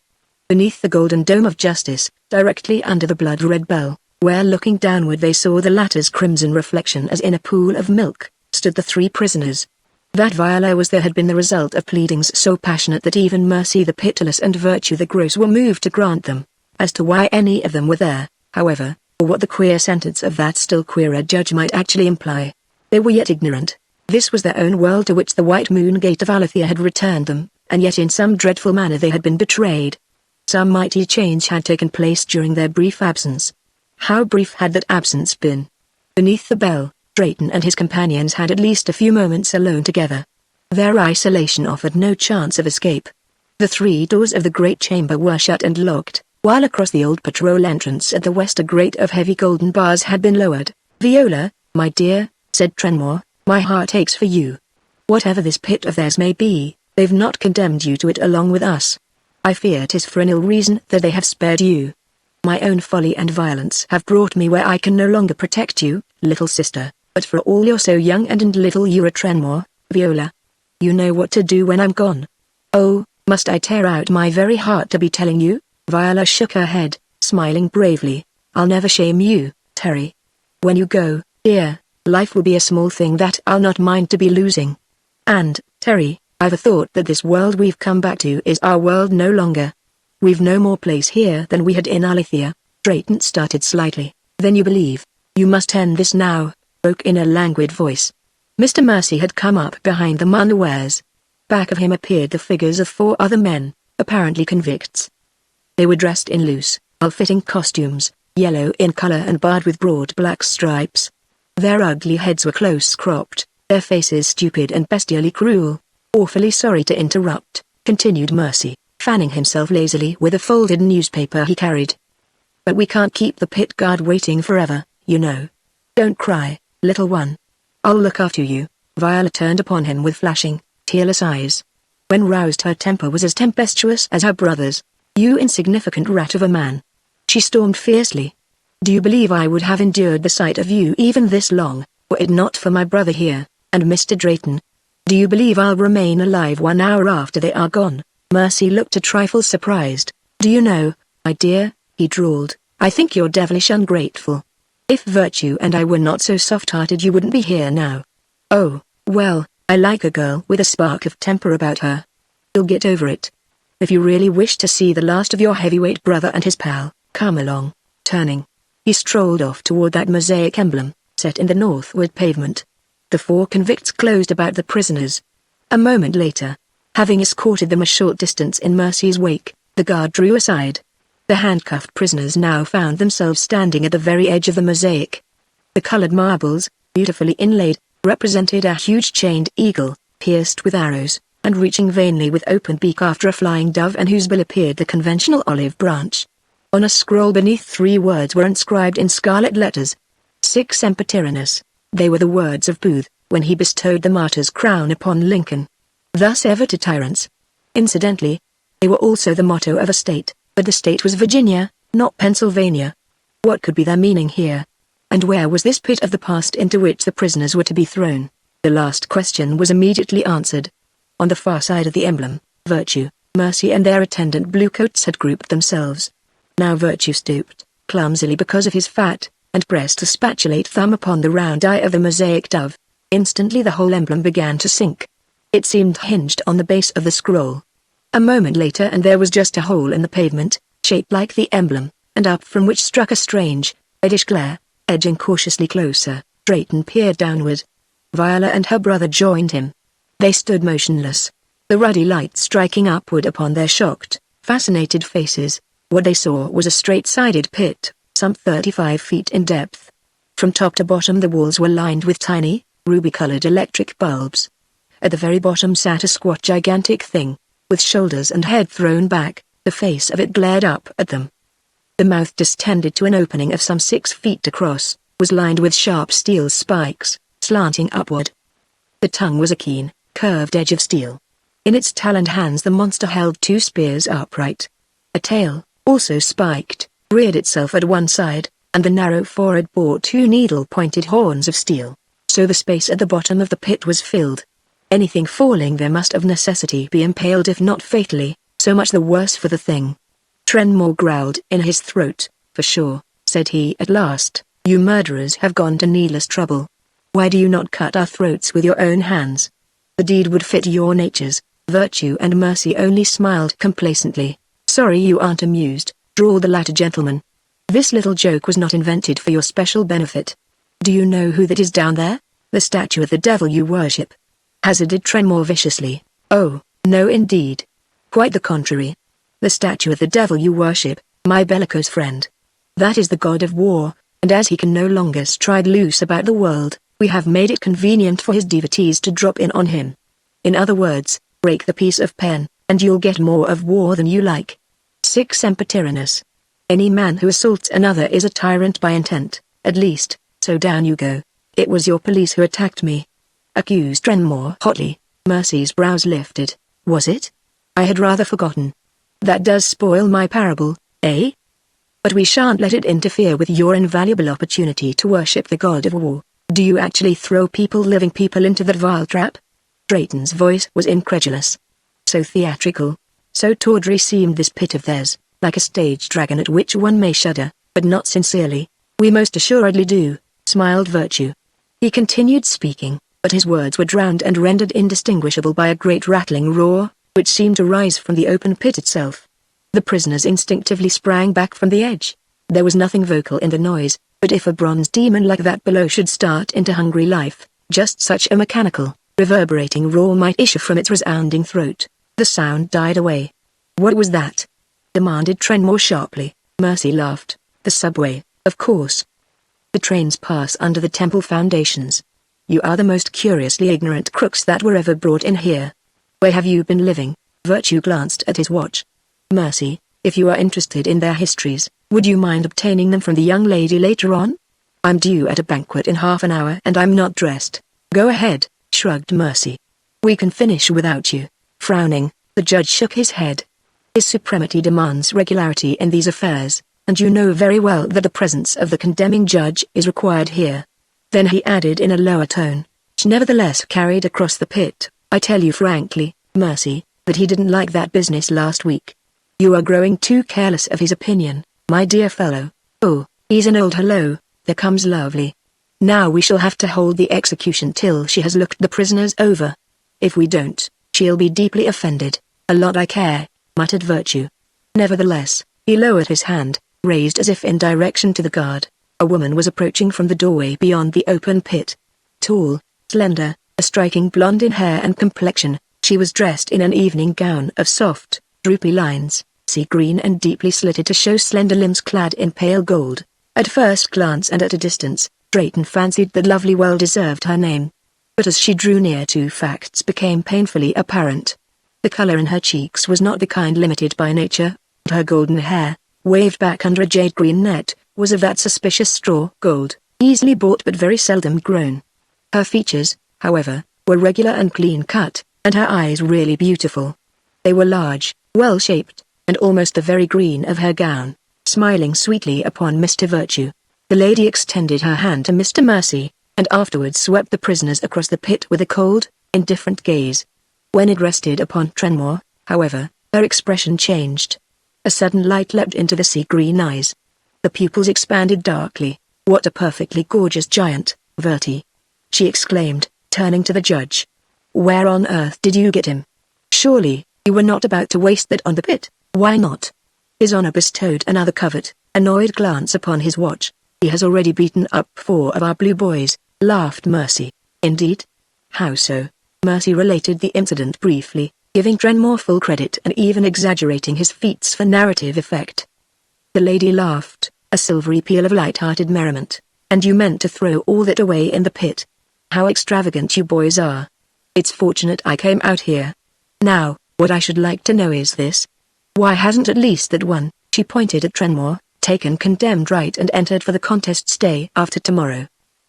Beneath the golden dome of justice, directly under the blood-red bell, where looking downward they saw the latter's crimson reflection as in a pool of milk, stood the three prisoners. That Viola was there had been the result of pleadings so passionate that even Mercy the pitiless and Virtue the gross were moved to grant them. As to why any of them were there, however, or what the queer sentence of that still queerer judge might actually imply, they were yet ignorant. This was their own world to which the white moon gate of Alethea had returned them, and yet in some dreadful manner they had been betrayed. Some mighty change had taken place during their brief absence. How brief had that absence been? Beneath the bell, Drayton and his companions had at least a few moments alone together. Their isolation offered no chance of escape. The three doors of the great chamber were shut and locked, while across the old patrol entrance at the west a grate of heavy golden bars had been lowered. Viola, my dear, said Trenmore, my heart aches for you. Whatever this pit of theirs may be, they've not condemned you to it along with us. I fear 'tis for an ill reason that they have spared you. My own folly and violence have brought me where I can no longer protect you, little sister, but for all you're so young and little you're a Trenmore, Viola. You know what to do when I'm gone. Oh, must I tear out my very heart to be telling you? Viola shook her head, smiling bravely. I'll never shame you, Terry. When you go, dear, life will be a small thing that I'll not mind to be losing. And, Terry, I've a thought that this world we've come back to is our world no longer. We've no more place here than we had in Alethea. Drayton started slightly. Then you believe, you must end this now, broke in a languid voice. Mr. Mercy had come up behind them unawares. Back of him appeared the figures of four other men, apparently convicts. They were dressed in loose, ill-fitting costumes, yellow in color and barred with broad black stripes. Their ugly heads were close-cropped, their faces stupid and bestially cruel. Awfully sorry to interrupt, continued Mercy, fanning himself lazily with a folded newspaper he carried. But we can't keep the pit guard waiting forever, you know. Don't cry, little one. I'll look after you. Viola turned upon him with flashing, tearless eyes. When roused her temper was as tempestuous as her brother's. You insignificant rat of a man. She stormed fiercely. Do you believe I would have endured the sight of you even this long, were it not for my brother here, and Mr. Drayton? Do you believe I'll remain alive 1 hour after they are gone? Mercy looked a trifle surprised. "Do you know, my dear," he drawled, "I think you're devilish ungrateful. If Virtue and I were not so soft-hearted you wouldn't be here now." "Oh, well, I like a girl with a spark of temper about her. You'll get over it. If you really wish to see the last of your heavyweight brother and his pal, come along." Turning, he strolled off toward that mosaic emblem, set in the northward pavement. The 4 convicts closed about the prisoners. A moment later, having escorted them a short distance in Mercy's wake, the guard drew aside. The handcuffed prisoners now found themselves standing at the very edge of the mosaic. The colored marbles, beautifully inlaid, represented a huge chained eagle, pierced with arrows, and reaching vainly with open beak after a flying dove and whose bill appeared the conventional olive branch. On a scroll beneath 3 words were inscribed in scarlet letters. Sic Semper Tyrannis. They were the words of Booth, when he bestowed the martyr's crown upon Lincoln. Thus ever to tyrants. Incidentally, they were also the motto of a state, but the state was Virginia, not Pennsylvania. What could be their meaning here? And where was this pit of the past into which the prisoners were to be thrown? The last question was immediately answered. On the far side of the emblem, Virtue, Mercy and their attendant bluecoats had grouped themselves. Now Virtue stooped, clumsily because of his fat, and pressed a spatulate thumb upon the round eye of the mosaic dove. Instantly the whole emblem began to sink. It seemed hinged on the base of the scroll. A moment later and there was just a hole in the pavement, shaped like the emblem, and up from which struck a strange, reddish glare. Edging cautiously closer, Drayton peered downward. Viola and her brother joined him. They stood motionless, the ruddy light striking upward upon their shocked, fascinated faces. What they saw was a straight-sided pit, some 35 feet in depth. From top to bottom the walls were lined with tiny, ruby-colored electric bulbs. At the very bottom sat a squat gigantic thing, with shoulders and head thrown back. The face of it glared up at them. The mouth, distended to an opening of some 6 feet across, was lined with sharp steel spikes, slanting upward. The tongue was a keen, curved edge of steel. In its taloned hands the monster held 2 spears upright. A tail, also spiked, reared itself at one side, and the narrow forehead bore 2 needle-pointed horns of steel, so the space at the bottom of the pit was filled. Anything falling there must of necessity be impaled if not fatally, so much the worse for the thing. Trenmore growled in his throat. "For sure," said he at last, "you murderers have gone to needless trouble. Why do you not cut our throats with your own hands? The deed would fit your natures." Virtue and Mercy only smiled complacently. "Sorry you aren't amused," drawled the latter gentleman. "This little joke was not invented for your special benefit. Do you know who that is down there? The statue of the devil you worship," hazarded Trenmore viciously. "Oh, no indeed. Quite the contrary. The statue of the devil you worship, my bellicose friend. That is the god of war, and as he can no longer stride loose about the world, we have made it convenient for his devotees to drop in on him. In other words, break the piece of pen, and you'll get more of war than you like. Sic Semper Tyrannis. Any man who assaults another is a tyrant by intent, at least, so down you go. It was your police who attacked me," accused Trenmore hotly. Mercy's brows lifted. "Was it? I had rather forgotten. That does spoil my parable, eh? But we shan't let it interfere with your invaluable opportunity to worship the god of war. Do you actually throw living people into that vile trap?" Drayton's voice was incredulous. So theatrical, so tawdry seemed this pit of theirs, like a stage dragon at which one may shudder, but not sincerely. "We most assuredly do," smiled Virtue. He continued speaking, but his words were drowned and rendered indistinguishable by a great rattling roar, which seemed to rise from the open pit itself. The prisoners instinctively sprang back from the edge. There was nothing vocal in the noise, but if a bronze demon like that below should start into hungry life, just such a mechanical, reverberating roar might issue from its resounding throat. The sound died away. "What was that?" demanded Trenmore sharply. Mercy laughed. "The subway, of course. The trains pass under the temple foundations. You are the most curiously ignorant crooks that were ever brought in here. Where have you been living?" Virtue glanced at his watch. "Mercy, if you are interested in their histories, would you mind obtaining them from the young lady later on? I'm due at a banquet in half an hour and I'm not dressed." "Go ahead," shrugged Mercy. "We can finish without you." Frowning, the judge shook his head. "His Supremacy demands regularity in these affairs, and you know very well that the presence of the condemning judge is required here." Then he added in a lower tone, which nevertheless carried across the pit, "I tell you frankly, Mercy, but he didn't like that business last week. You are growing too careless of his opinion, my dear fellow. Oh, he's an old hello, there comes Lovely. Now we shall have to hold the execution till she has looked the prisoners over. If we don't, she'll be deeply offended. A lot I care, muttered Virtue. Nevertheless, he lowered his hand, raised as if in direction to the guard. A woman was approaching from the doorway beyond the open pit. Tall, slender, a striking blonde in hair and complexion, she was dressed in an evening gown of soft, droopy lines, sea green and deeply slitted to show slender limbs clad in pale gold. At first glance and at a distance, Drayton fancied that Lovely well deserved her name. But as she drew near, two facts became painfully apparent. The color in her cheeks was not the kind limited by nature, and her golden hair, waved back under a jade-green net, was of that suspicious straw gold, easily bought but very seldom grown. Her features, however, were regular and clean-cut, and her eyes really beautiful. They were large, well-shaped, and almost the very green of her gown. Smiling sweetly upon Mr. Virtue, the lady extended her hand to Mr. Mercy, and afterwards swept the prisoners across the pit with a cold, indifferent gaze. When it rested upon Trenmore, however, her expression changed. A sudden light leapt into the sea-green eyes. The pupils expanded darkly. What a perfectly gorgeous giant, Verty! She exclaimed, turning to the judge. Where on earth did you get him? Surely, you were not about to waste that on the pit. Why not? His Honor bestowed another covert, annoyed glance upon his watch. He has already beaten up 4 of our blue boys, laughed Mercy. Indeed? How so? Mercy related the incident briefly, giving Trenmore full credit and even exaggerating his feats for narrative effect. The lady laughed, a silvery peal of light-hearted merriment. And you meant to throw all that away in the pit? How extravagant you boys are. It's fortunate I came out here. Now, what I should like to know is this. Why hasn't at least that one, she pointed at Trenmore, taken condemned right and entered for the contest's day after tomorrow?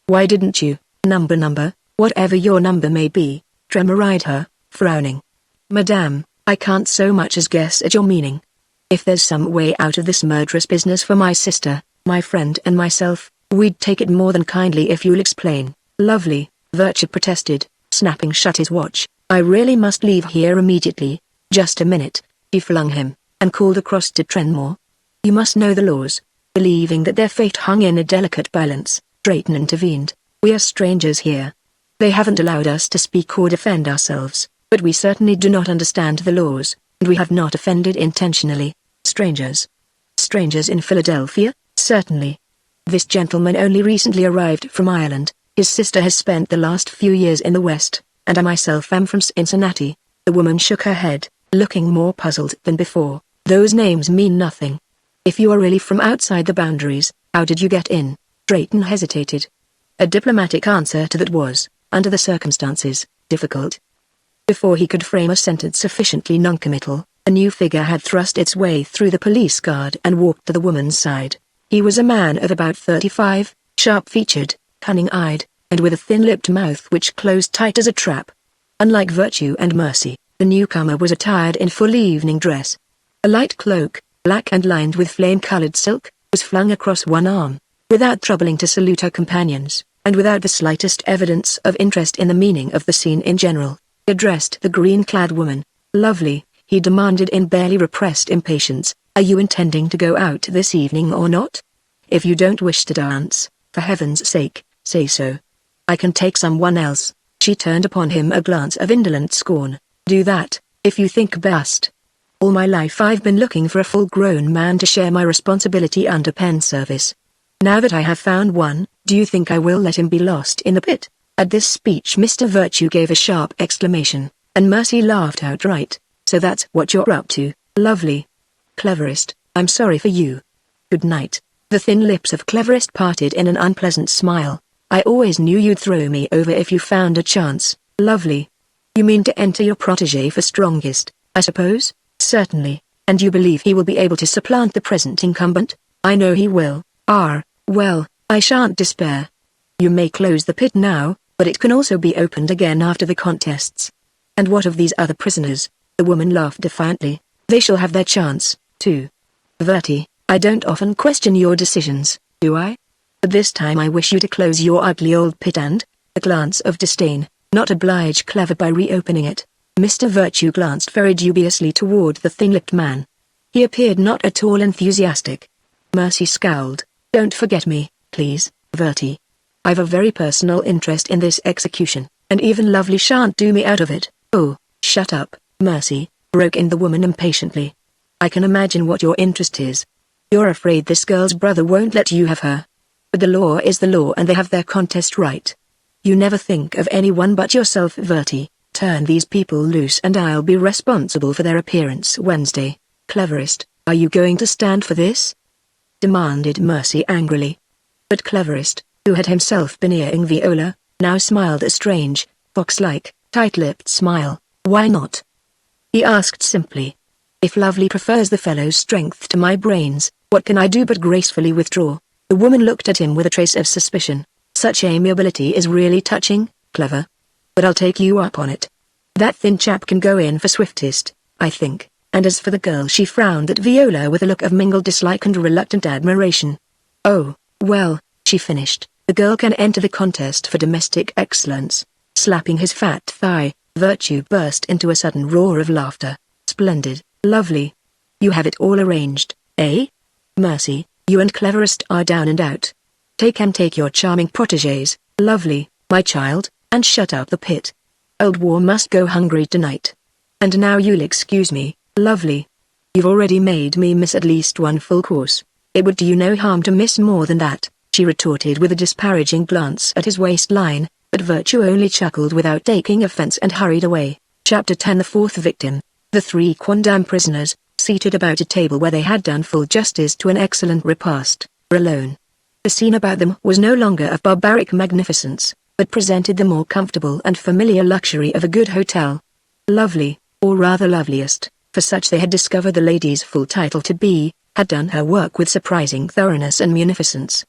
Why didn't you, number, whatever your number may be, Trenmore eyed her, frowning. Madame, I can't so much as guess at your meaning. If there's some way out of this murderous business for my sister, my friend and myself, we'd take it more than kindly if you'll explain. Lovely, Virtue protested, snapping shut his watch. I really must leave here immediately. Just a minute, he flung him, and called across to Trenmore. You must know the laws. Believing that their fate hung in a delicate balance, Drayton intervened. We are strangers here. They haven't allowed us to speak or defend ourselves, but we certainly do not understand the laws, and we have not offended intentionally. Strangers. Strangers in Philadelphia? Certainly. This gentleman only recently arrived from Ireland. His sister has spent the last few years in the West, and I myself am from Cincinnati. The woman shook her head, looking more puzzled than before. Those names mean nothing. If you are really from outside the boundaries, how did you get in? Drayton hesitated. A diplomatic answer to that was, under the circumstances, difficult. Before he could frame a sentence sufficiently noncommittal, a new figure had thrust its way through the police guard and walked to the woman's side. He was a man of about 35, sharp-featured, cunning-eyed, and with a thin-lipped mouth which closed tight as a trap. Unlike Virtue and Mercy, the newcomer was attired in full evening dress. A light cloak, black and lined with flame-colored silk, was flung across one arm. Without troubling to salute her companions, and without the slightest evidence of interest in the meaning of the scene in general, he addressed the green-clad woman. Lovely, he demanded in barely repressed impatience, are you intending to go out this evening or not? If you don't wish to dance, for heaven's sake, say so. I can take someone else. She turned upon him a glance of indolent scorn. Do that, if you think best. All my life I've been looking for a full-grown man to share my responsibility under pen service. Now that I have found one, do you think I will let him be lost in the pit? At this speech Mr. Virtue gave a sharp exclamation, and Mercy laughed outright. So that's what you're up to, Lovely. Cleverest, I'm sorry for you. Good night. The thin lips of Cleverest parted in an unpleasant smile. I always knew you'd throw me over if you found a chance, Lovely. You mean to enter your protégé for strongest, I suppose? Certainly. And you believe he will be able to supplant the present incumbent? I know he will. Well, I shan't despair. You may close the pit now, but it can also be opened again after the contests. And what of these other prisoners? The woman laughed defiantly. They shall have their chance, too. Verty, I don't often question your decisions, do I? But this time I wish you to close your ugly old pit and, a glance of disdain, not oblige Clever by reopening it. Mr. Virtue glanced very dubiously toward the thin-lipped man. He appeared not at all enthusiastic. Mercy scowled. Don't forget me, please, Vertie. I've a very personal interest in this execution, and even Lovely shan't do me out of it. Oh, shut up, Mercy, broke in the woman impatiently. I can imagine what your interest is. You're afraid this girl's brother won't let you have her. But the law is the law and they have their contest right. You never think of anyone but yourself, Vertie. Turn these people loose and I'll be responsible for their appearance Wednesday. Cleverest, are you going to stand for this? Demanded Mercy angrily. But Cleverest, who had himself been eyeing Viola, now smiled a strange, fox-like, tight-lipped smile. Why not? He asked simply. If Lovely prefers the fellow's strength to my brains, what can I do but gracefully withdraw? The woman looked at him with a trace of suspicion. Such amiability is really touching, Clever. But I'll take you up on it. That thin chap can go in for swiftest, I think, and as for the girl, she frowned at Viola with a look of mingled dislike and reluctant admiration. Oh, well, she finished, the girl can enter the contest for domestic excellence. Slapping his fat thigh, Virtue burst into a sudden roar of laughter. Splendid, Lovely. You have it all arranged, eh? Mercy, you and Cleverest are down and out. Take your charming protégés, Lovely, my child, and shut up the pit. Old War must go hungry tonight. And now you'll excuse me, Lovely. You've already made me miss at least one full course. It would do you no harm to miss more than that, she retorted with a disparaging glance at his waistline, but Virtue only chuckled without taking offense and hurried away. Chapter 10. The fourth victim. The three quondam prisoners, seated about a table where they had done full justice to an excellent repast, were alone. The scene about them was no longer of barbaric magnificence, but presented the more comfortable and familiar luxury of a good hotel. Lovely, or rather loveliest, for such they had discovered the lady's full title to be, had done her work with surprising thoroughness and munificence.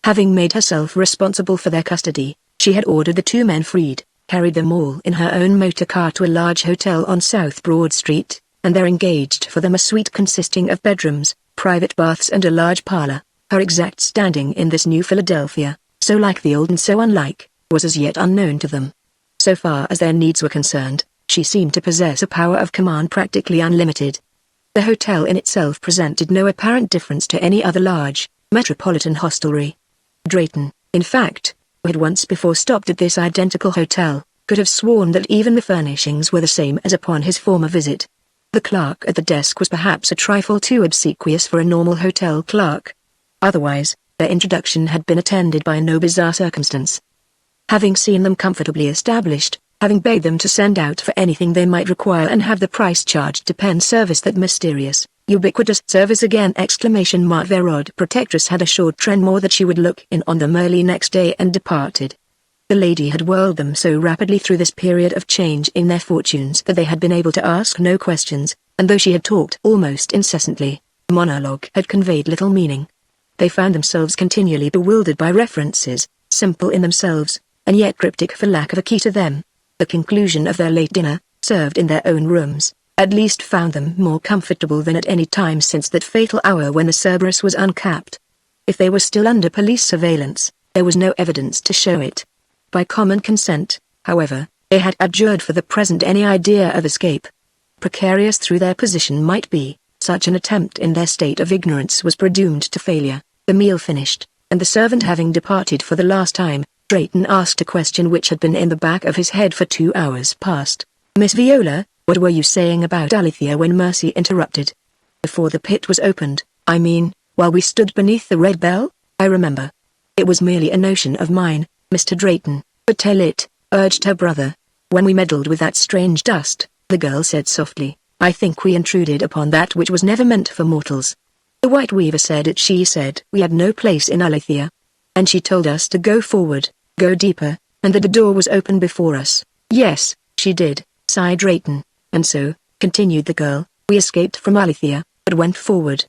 Having made herself responsible for their custody, she had ordered the two men freed, carried them all in her own motor car to a large hotel on South Broad Street, and there engaged for them a suite consisting of bedrooms, private baths and a large parlor. Her exact standing in this new Philadelphia, so like the old and so unlike, was as yet unknown to them. So far as their needs were concerned, she seemed to possess a power of command practically unlimited. The hotel in itself presented no apparent difference to any other large, metropolitan hostelry. Drayton, in fact, who had once before stopped at this identical hotel, could have sworn that even the furnishings were the same as upon his former visit. The clerk at the desk was perhaps a trifle too obsequious for a normal hotel clerk. Otherwise, their introduction had been attended by no bizarre circumstance. Having seen them comfortably established, having begged them to send out for anything they might require and have the price charged to pen service, that mysterious, ubiquitous service again! Their odd protectress had assured Trenmore that she would look in on them early next day and departed. The lady had whirled them so rapidly through this period of change in their fortunes that they had been able to ask no questions, and though she had talked almost incessantly, the monologue had conveyed little meaning. They found themselves continually bewildered by references, simple in themselves, and yet cryptic for lack of a key to them. The conclusion of their late dinner, served in their own rooms, at least found them more comfortable than at any time since that fatal hour when the Cerberus was uncapped. If they were still under police surveillance, there was no evidence to show it. By common consent, however, they had abjured for the present any idea of escape. Precarious though their position might be, such an attempt in their state of ignorance was predoomed to failure. The meal finished, and the servant having departed for the last time, Drayton asked a question which had been in the back of his head for 2 hours past. Miss Viola, what were you saying about Alethea? When Mercy interrupted. Before the pit was opened, I mean, while we stood beneath the red bell, I remember. It was merely a notion of mine, Mr. Drayton, but tell it, urged her brother. When we meddled with that strange dust, the girl said softly, I think we intruded upon that which was never meant for mortals. The White Weaver said it. She said we had no place in Alethea. And she told us to go forward, go deeper, and that the door was open before us. Yes, she did, sighed Drayton, and so, continued the girl, we escaped from Alethea, but went forward.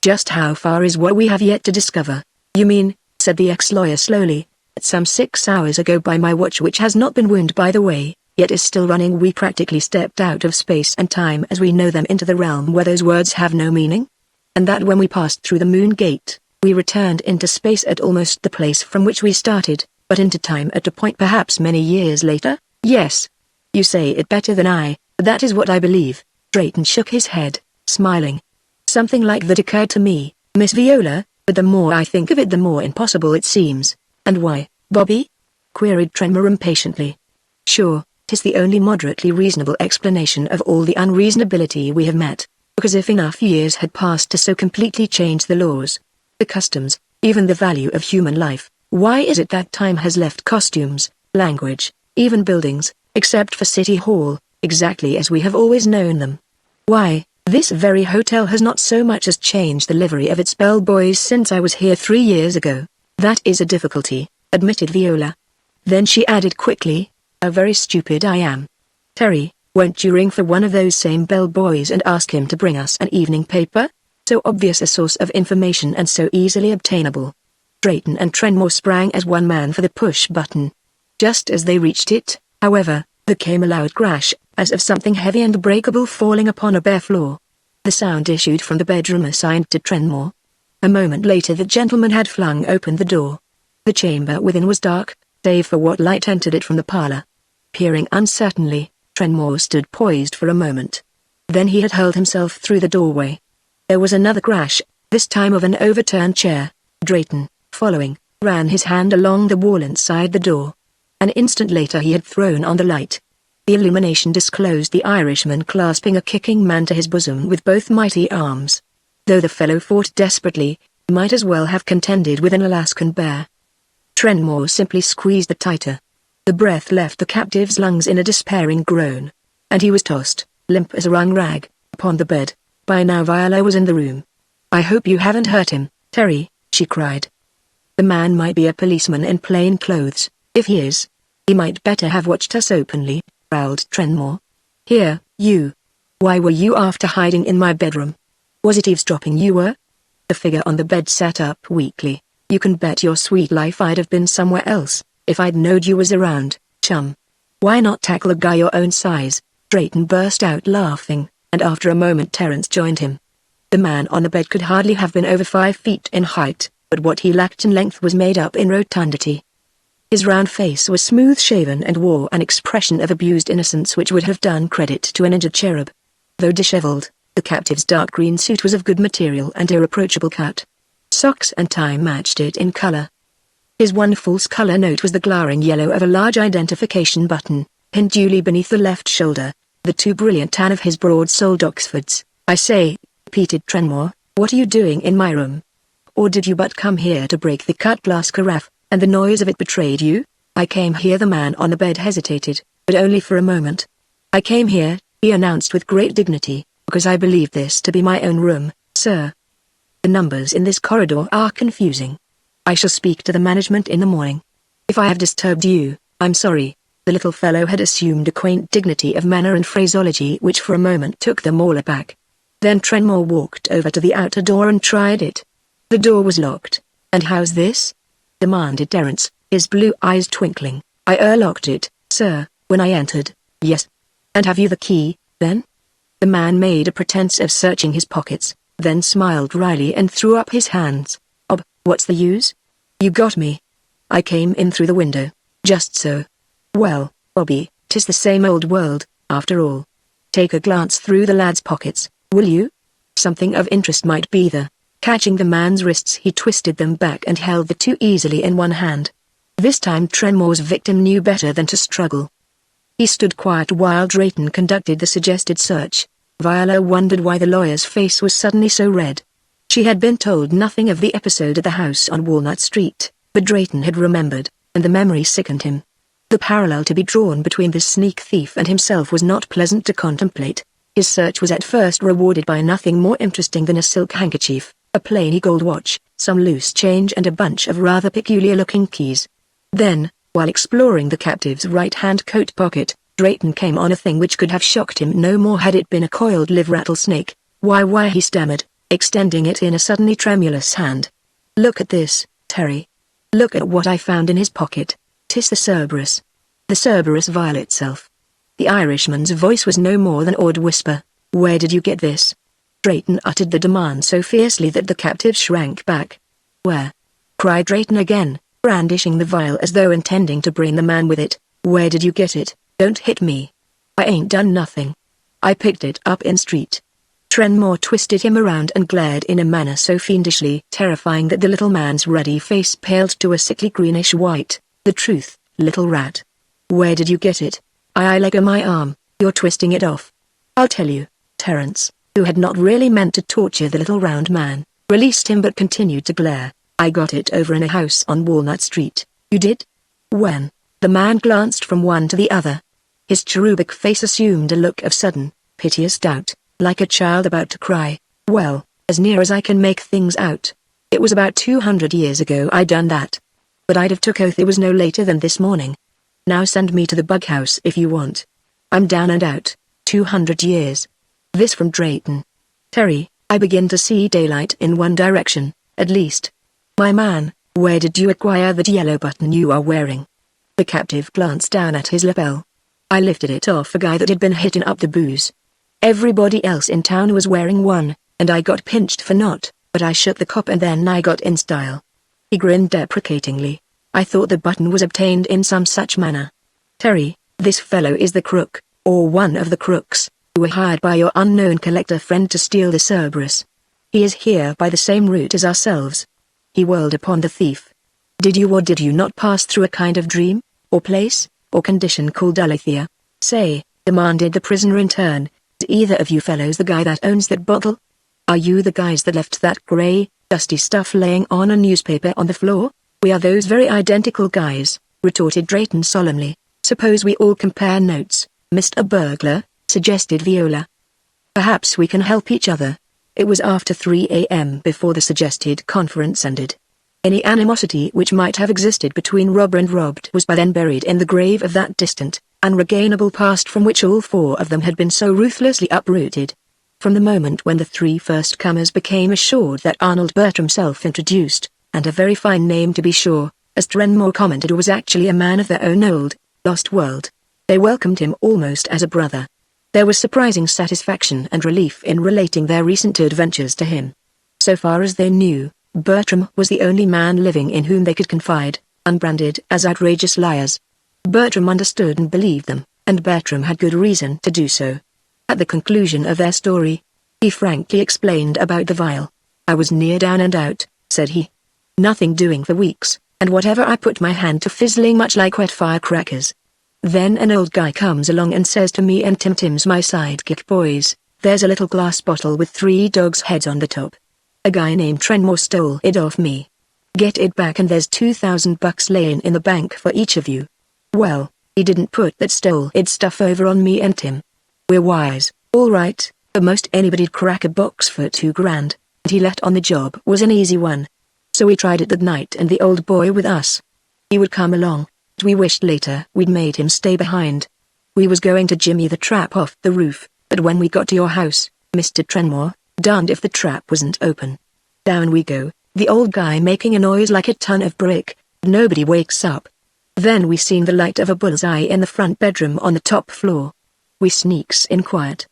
Just how far is what we have yet to discover. You mean, said the ex-lawyer slowly, that some 6 hours ago by my watch, which has not been wound by the way, yet is still running, we practically stepped out of space and time as we know them into the realm where those words have no meaning? And that when we passed through the moon gate, we returned into space at almost the place from which we started, but into time at a point perhaps many years later? Yes. You say it better than I, That is what I believe. Drayton shook his head, smiling. Something like that occurred to me, Miss Viola, but the more I think of it the more impossible it seems. And why, Bobby? Queried Trenmore impatiently. Sure, 'tis the only moderately reasonable explanation of all the unreasonability we have met, because if enough years had passed to so completely change the laws, the customs, even the value of human life, why is it that time has left costumes, language, even buildings, except for City Hall, exactly as we have always known them? Why, this very hotel has not so much as changed the livery of its bellboys since I was here 3 years ago. That is a difficulty, admitted Viola. Then she added quickly, how very stupid I am. Terry, won't you ring for one of those same bellboys and ask him to bring us an evening paper? So obvious a source of information and so easily obtainable. Drayton and Trenmore sprang as one man for the push button. Just as they reached it, however, there came a loud crash, as of something heavy and breakable falling upon a bare floor. The sound issued from the bedroom assigned to Trenmore. A moment later the gentleman had flung open the door. The chamber within was dark, save for what light entered it from the parlor. Peering uncertainly, Trenmore stood poised for a moment. Then he had hurled himself through the doorway. There was another crash, this time of an overturned chair. Drayton, following, ran his hand along the wall inside the door. An instant later he had thrown on the light. The illumination disclosed the Irishman clasping a kicking man to his bosom with both mighty arms. Though the fellow fought desperately, he might as well have contended with an Alaskan bear. Trenmore simply squeezed the tighter. The breath left the captive's lungs in a despairing groan, and he was tossed, limp as a wrung rag, upon the bed. By now Viola was in the room. I hope you haven't hurt him, Terry, she cried. The man might be a policeman in plain clothes. If he is, he might better have watched us openly, growled Trenmore. Here, you. Why were you after hiding in my bedroom? Was it eavesdropping you were? The figure on the bed sat up weakly. You can bet your sweet life I'd have been somewhere else, if I'd knowed you was around, chum. Why not tackle a guy your own size? Drayton burst out laughing, and after a moment Terence joined him. The man on the bed could hardly have been over 5 feet in height, but what he lacked in length was made up in rotundity. His round face was smooth-shaven and wore an expression of abused innocence which would have done credit to an injured cherub. Though disheveled, the captive's dark green suit was of good material and irreproachable cut. Socks and tie matched it in color. His one false color note was the glaring yellow of a large identification button, pinned duly beneath the left shoulder, the too brilliant tan of his broad-soled Oxfords. I say, repeated Trenmore, what are you doing in my room? Or did you but come here to break the cut-glass carafe, and the noise of it betrayed you? I came here. The man on the bed hesitated, but only for a moment. I came here, he announced with great dignity, because I believe this to be my own room, sir. The numbers in this corridor are confusing. I shall speak to the management in the morning. If I have disturbed you, I'm sorry. The little fellow had assumed a quaint dignity of manner and phraseology which for a moment took them all aback. Then Trenmore walked over to the outer door and tried it. The door was locked. And how's this? Demanded Terence, his blue eyes twinkling. I locked it, sir, when I entered. Yes. And have you the key, then? The man made a pretense of searching his pockets, then smiled wryly and threw up his hands. What's the use? You got me. I came in through the window. Just so. Well, Bobby, 'tis the same old world, after all. Take a glance through the lad's pockets, will you? Something of interest might be there. Catching the man's wrists he twisted them back and held the two easily in one hand. This time Trenmore's victim knew better than to struggle. He stood quiet while Drayton conducted the suggested search. Viola wondered why the lawyer's face was suddenly so red. She had been told nothing of the episode at the house on Walnut Street, but Drayton had remembered, and the memory sickened him. The parallel to be drawn between this sneak thief and himself was not pleasant to contemplate. His search was at first rewarded by nothing more interesting than a silk handkerchief, a plain gold watch, some loose change and a bunch of rather peculiar-looking keys. Then, while exploring the captive's right-hand coat pocket, Drayton came on a thing which could have shocked him no more had it been a coiled live rattlesnake. Why he stammered, extending it in a suddenly tremulous hand. Look at this, Terry. Look at what I found in his pocket. 'Tis the Cerberus. The Cerberus vial itself. The Irishman's voice was no more than awed whisper. Where did you get this? Drayton uttered the demand so fiercely that the captive shrank back. Where? Cried Drayton again, brandishing the vial as though intending to brain the man with it. Where did you get it? Don't hit me. I ain't done nothing. I picked it up in street. Trenmore twisted him around and glared in a manner so fiendishly terrifying that the little man's ruddy face paled to a sickly greenish white. The truth, little rat. Where did you get it? I leg my arm, you're twisting it off. I'll tell you. Terence, who had not really meant to torture the little round man, released him but continued to glare. I got it over in a house on Walnut Street. You did? When? The man glanced from one to the other. His cherubic face assumed a look of sudden, piteous doubt, like a child about to cry. Well, as near as I can make things out, it was about 200 years ago I done that. But I'd have took oath it was no later than this morning. Now send me to the bug house if you want. I'm down and out. 200 years. This from Drayton. Terry, I begin to see daylight in one direction, at least. My man, where did you acquire that yellow button you are wearing? The captive glanced down at his lapel. I lifted it off a guy that had been hitting up the booze. Everybody else in town was wearing one, and I got pinched for not, but I shot the cop and then I got in style. He grinned deprecatingly. I thought the button was obtained in some such manner. Terry, this fellow is the crook, or one of the crooks, who were hired by your unknown collector friend to steal the Cerberus. He is here by the same route as ourselves. He whirled upon the thief. Did you or did you not pass through a kind of dream, or place, or condition called aletheia? Say, demanded the prisoner in turn, is either of you fellows the guy that owns that bottle? Are you the guys that left that grey, dusty stuff laying on a newspaper on the floor? We are those very identical guys, retorted Drayton solemnly. Suppose we all compare notes, Mr. Burglar, suggested Viola. Perhaps we can help each other. It was after 3 a.m. before the suggested conference ended. Any animosity which might have existed between robber and robbed was by then buried in the grave of that distant, unregainable past from which all four of them had been so ruthlessly uprooted. From the moment when the three first comers became assured that Arnold Bertram self-introduced, and a very fine name to be sure, as Trenmore commented, was actually a man of their own old, lost world, they welcomed him almost as a brother. There was surprising satisfaction and relief in relating their recent adventures to him. So far as they knew, Bertram was the only man living in whom they could confide, unbranded as outrageous liars. Bertram understood and believed them, and Bertram had good reason to do so. At the conclusion of their story, he frankly explained about the vial. I was near down and out, said he. Nothing doing for weeks, and whatever I put my hand to fizzling much like wet firecrackers. Then an old guy comes along and says to me and Tim's my sidekick boys, there's a little glass bottle with 3 dogs' heads on the top. A guy named Trenmore stole it off me. Get it back and there's $2,000 laying in the bank for each of you. Well, he didn't put that stole it stuff over on me and Tim. We're wise, all right, but most anybody'd crack a box for $2,000, and he let on the job was an easy one. So we tried it that night and the old boy with us. He would come along. We wished later we'd made him stay behind. We was going to jimmy the trap off the roof, but when we got to your house, Mr. Trenmore, darned if the trap wasn't open. Down we go, the old guy making a noise like a ton of brick. Nobody wakes up. Then we seen the light of a bullseye in the front bedroom on the top floor. We sneaks in quiet.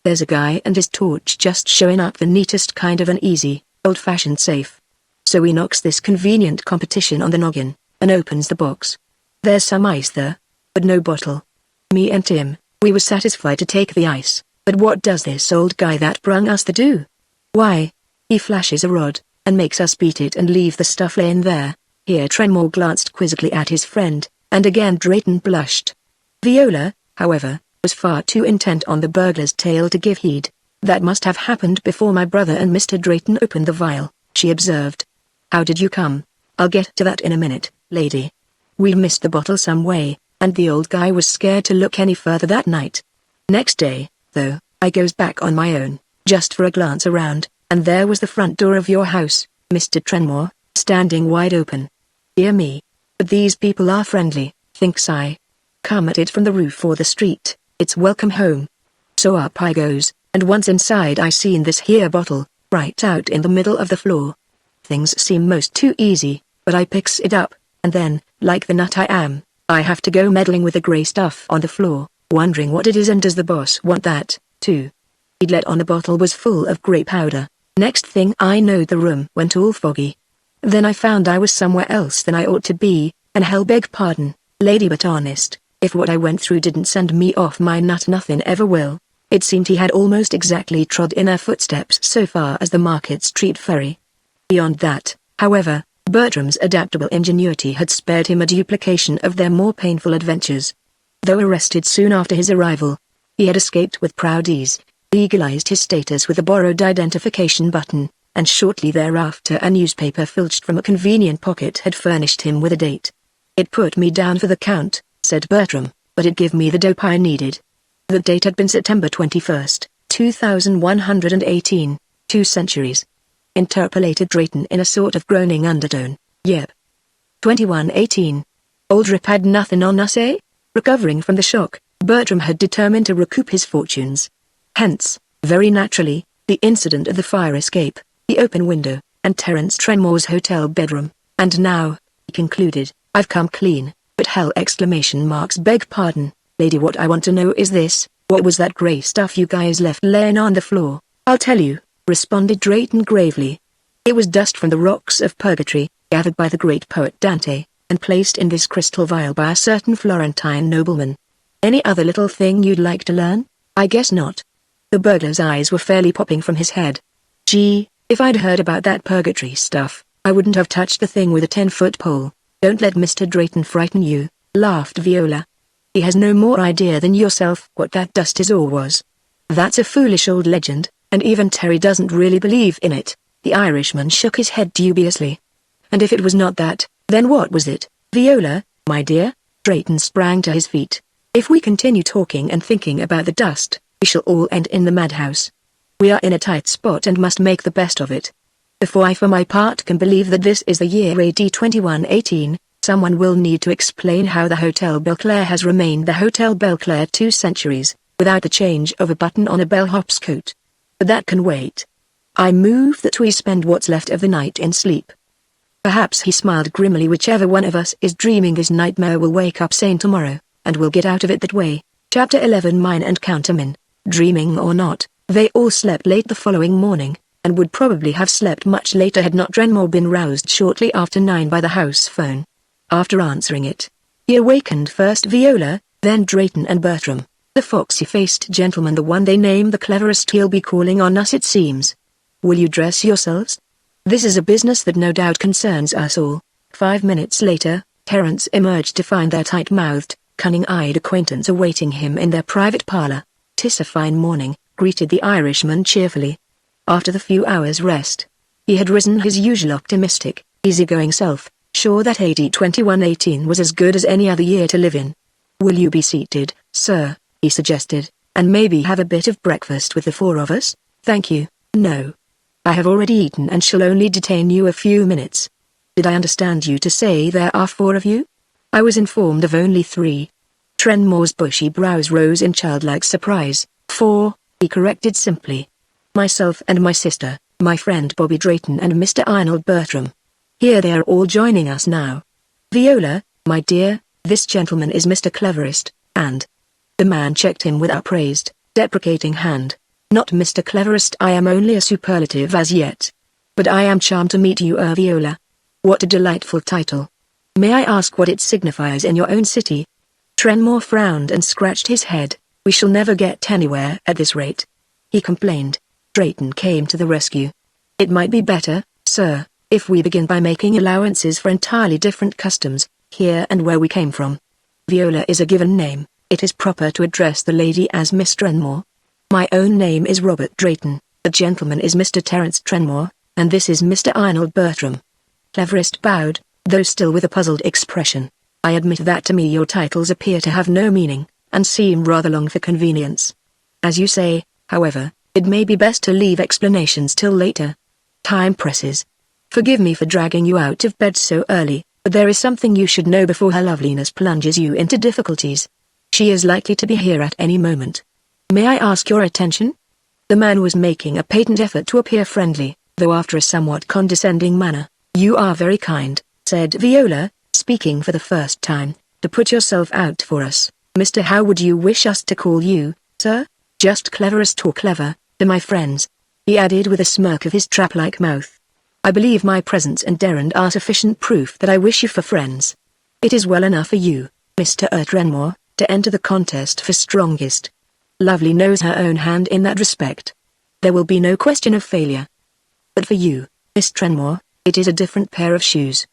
There's a guy and his torch just showing up the neatest kind of an easy, old-fashioned safe. So we knocks this convenient competition on the noggin, and opens the box. There's some ice there, but no bottle. Me and Tim, we were satisfied to take the ice, but what does this old guy that brung us to do? Why, he flashes a rod, and makes us beat it and leave the stuff laying there. Here Trenmore glanced quizzically at his friend, and again Drayton blushed. Viola, however, was far too intent on the burglar's tale to give heed. That must have happened before my brother and Mr. Drayton opened the vial, she observed. How did you come? I'll get to that in a minute, lady. We missed the bottle some way, and the old guy was scared to look any further that night. Next day, though, I goes back on my own, just for a glance around, and there was the front door of your house, Mr. Trenmore, standing wide open. Dear me, but these people are friendly, thinks I. Come at it from the roof or the street, it's welcome home. So up I goes, and once inside I seen this here bottle, right out in the middle of the floor. Things seem most too easy, but I picks it up, and then, like the nut I am, I have to go meddling with the grey stuff on the floor, wondering what it is and does the boss want that, too. He'd let on the bottle was full of grey powder. Next thing I knowed the room went all foggy. Then I found I was somewhere else than I ought to be, and hell beg pardon, lady, but honest, if what I went through didn't send me off my nut nothing ever will. It seemed he had almost exactly trod in their footsteps so far as the Market Street ferry. Beyond that, however, Bertram's adaptable ingenuity had spared him a duplication of their more painful adventures. Though arrested soon after his arrival, he had escaped with proud ease, legalized his status with a borrowed identification button, and shortly thereafter a newspaper filched from a convenient pocket had furnished him with a date. "It put me down for the count," said Bertram, "but it gave me the dope I needed." The date had been September 21st, 2118, 2 centuries. Interpolated Drayton in a sort of groaning undertone. "Yep. 2118. Old Rip had nothing on us, eh?" Recovering from the shock, Bertram had determined to recoup his fortunes. Hence, very naturally, the incident of the fire escape, the open window, and Terence Trenmore's hotel bedroom. "And now," he concluded, "I've come clean, but hell exclamation marks beg pardon, lady, what I want to know is this, what was that grey stuff you guys left laying on the floor?" "I'll tell you," responded Drayton gravely. "It was dust from the rocks of purgatory, gathered by the great poet Dante, and placed in this crystal vial by a certain Florentine nobleman. Any other little thing you'd like to learn?" "I guess not." The burglar's eyes were fairly popping from his head. "Gee, if I'd heard about that purgatory stuff, I wouldn't have touched the thing with a 10-foot pole." "Don't let Mr. Drayton frighten you," laughed Viola. "He has no more idea than yourself what that dust is or was. That's a foolish old legend, and even Terry doesn't really believe in it." The Irishman shook his head dubiously. "And if it was not that, then what was it, Viola, my dear?" Drayton sprang to his feet. "If we continue talking and thinking about the dust, we shall all end in the madhouse. We are in a tight spot and must make the best of it. Before I for my part can believe that this is the year AD 2118, someone will need to explain how the Hotel Belclair has remained the Hotel Belclair 2 centuries, without the change of a button on a bellhop's coat. But that can wait. I move that we spend what's left of the night in sleep." Perhaps he smiled grimly. "Whichever one of us is dreaming this nightmare will wake up sane tomorrow, and we'll get out of it that way." Chapter 11. Mine and Countermine. Dreaming or not, they all slept late the following morning, and would probably have slept much later had not Trenmore been roused shortly after 9 by the house phone. After answering it, he awakened first Viola, then Drayton and Bertram, the foxy-faced gentleman, the one they named the cleverest. "He'll be calling on us, it seems. Will you dress yourselves? This is a business that no doubt concerns us all." 5 minutes later, Terence emerged to find their tight-mouthed, cunning-eyed acquaintance awaiting him in their private parlor. "'Tis a fine morning," greeted the Irishman cheerfully. After the few hours' rest, he had risen his usual optimistic, easygoing self, sure that AD 2118 was as good as any other year to live in. "Will you be seated, sir?" he suggested, "and maybe have a bit of breakfast with the 4 of us?" "Thank you, no. I have already eaten and shall only detain you a few minutes." "Did I understand you to say there are 4 of you?" "I was informed of only 3. Trenmore's bushy brows rose in childlike surprise. 4, he corrected simply. "Myself and my sister, my friend Bobby Drayton and Mr. Arnold Bertram. Here they are all joining us now. Viola, my dear, this gentleman is Mr. Cleverest, and—" The man checked him with upraised, deprecating hand. "Not Mr. Cleverest, I am only a superlative as yet. But I am charmed to meet you, Viola. What a delightful title. May I ask what it signifies in your own city?" Trenmore frowned and scratched his head. "We shall never get anywhere at this rate," he complained. Drayton came to the rescue. "It might be better, sir, if we begin by making allowances for entirely different customs, here and where we came from. Viola is a given name. It is proper to address the lady as Miss Trenmore. My own name is Robert Drayton, the gentleman is Mr. Terence Trenmore, and this is Mr. Arnold Bertram." Cleverest bowed, though still with a puzzled expression. "I admit that to me your titles appear to have no meaning, and seem rather long for convenience. As you say, however, it may be best to leave explanations till later. Time presses. Forgive me for dragging you out of bed so early, but there is something you should know before her loveliness plunges you into difficulties. She is likely to be here at any moment. May I ask your attention?" The man was making a patent effort to appear friendly, though after a somewhat condescending manner. "You are very kind," said Viola, speaking for the first time, "to put yourself out for us. Mr. How would you wish us to call you, sir?" "Just Cleverest or Clever, to my friends," he added with a smirk of his trap-like mouth. "I believe my presence and errand are sufficient proof that I wish you for friends. It is well enough for you, Mr. Trenmore, to enter the contest for strongest. Lovely knows her own hand in that respect. There will be no question of failure. But for you, Miss Trenmore, it is a different pair of shoes.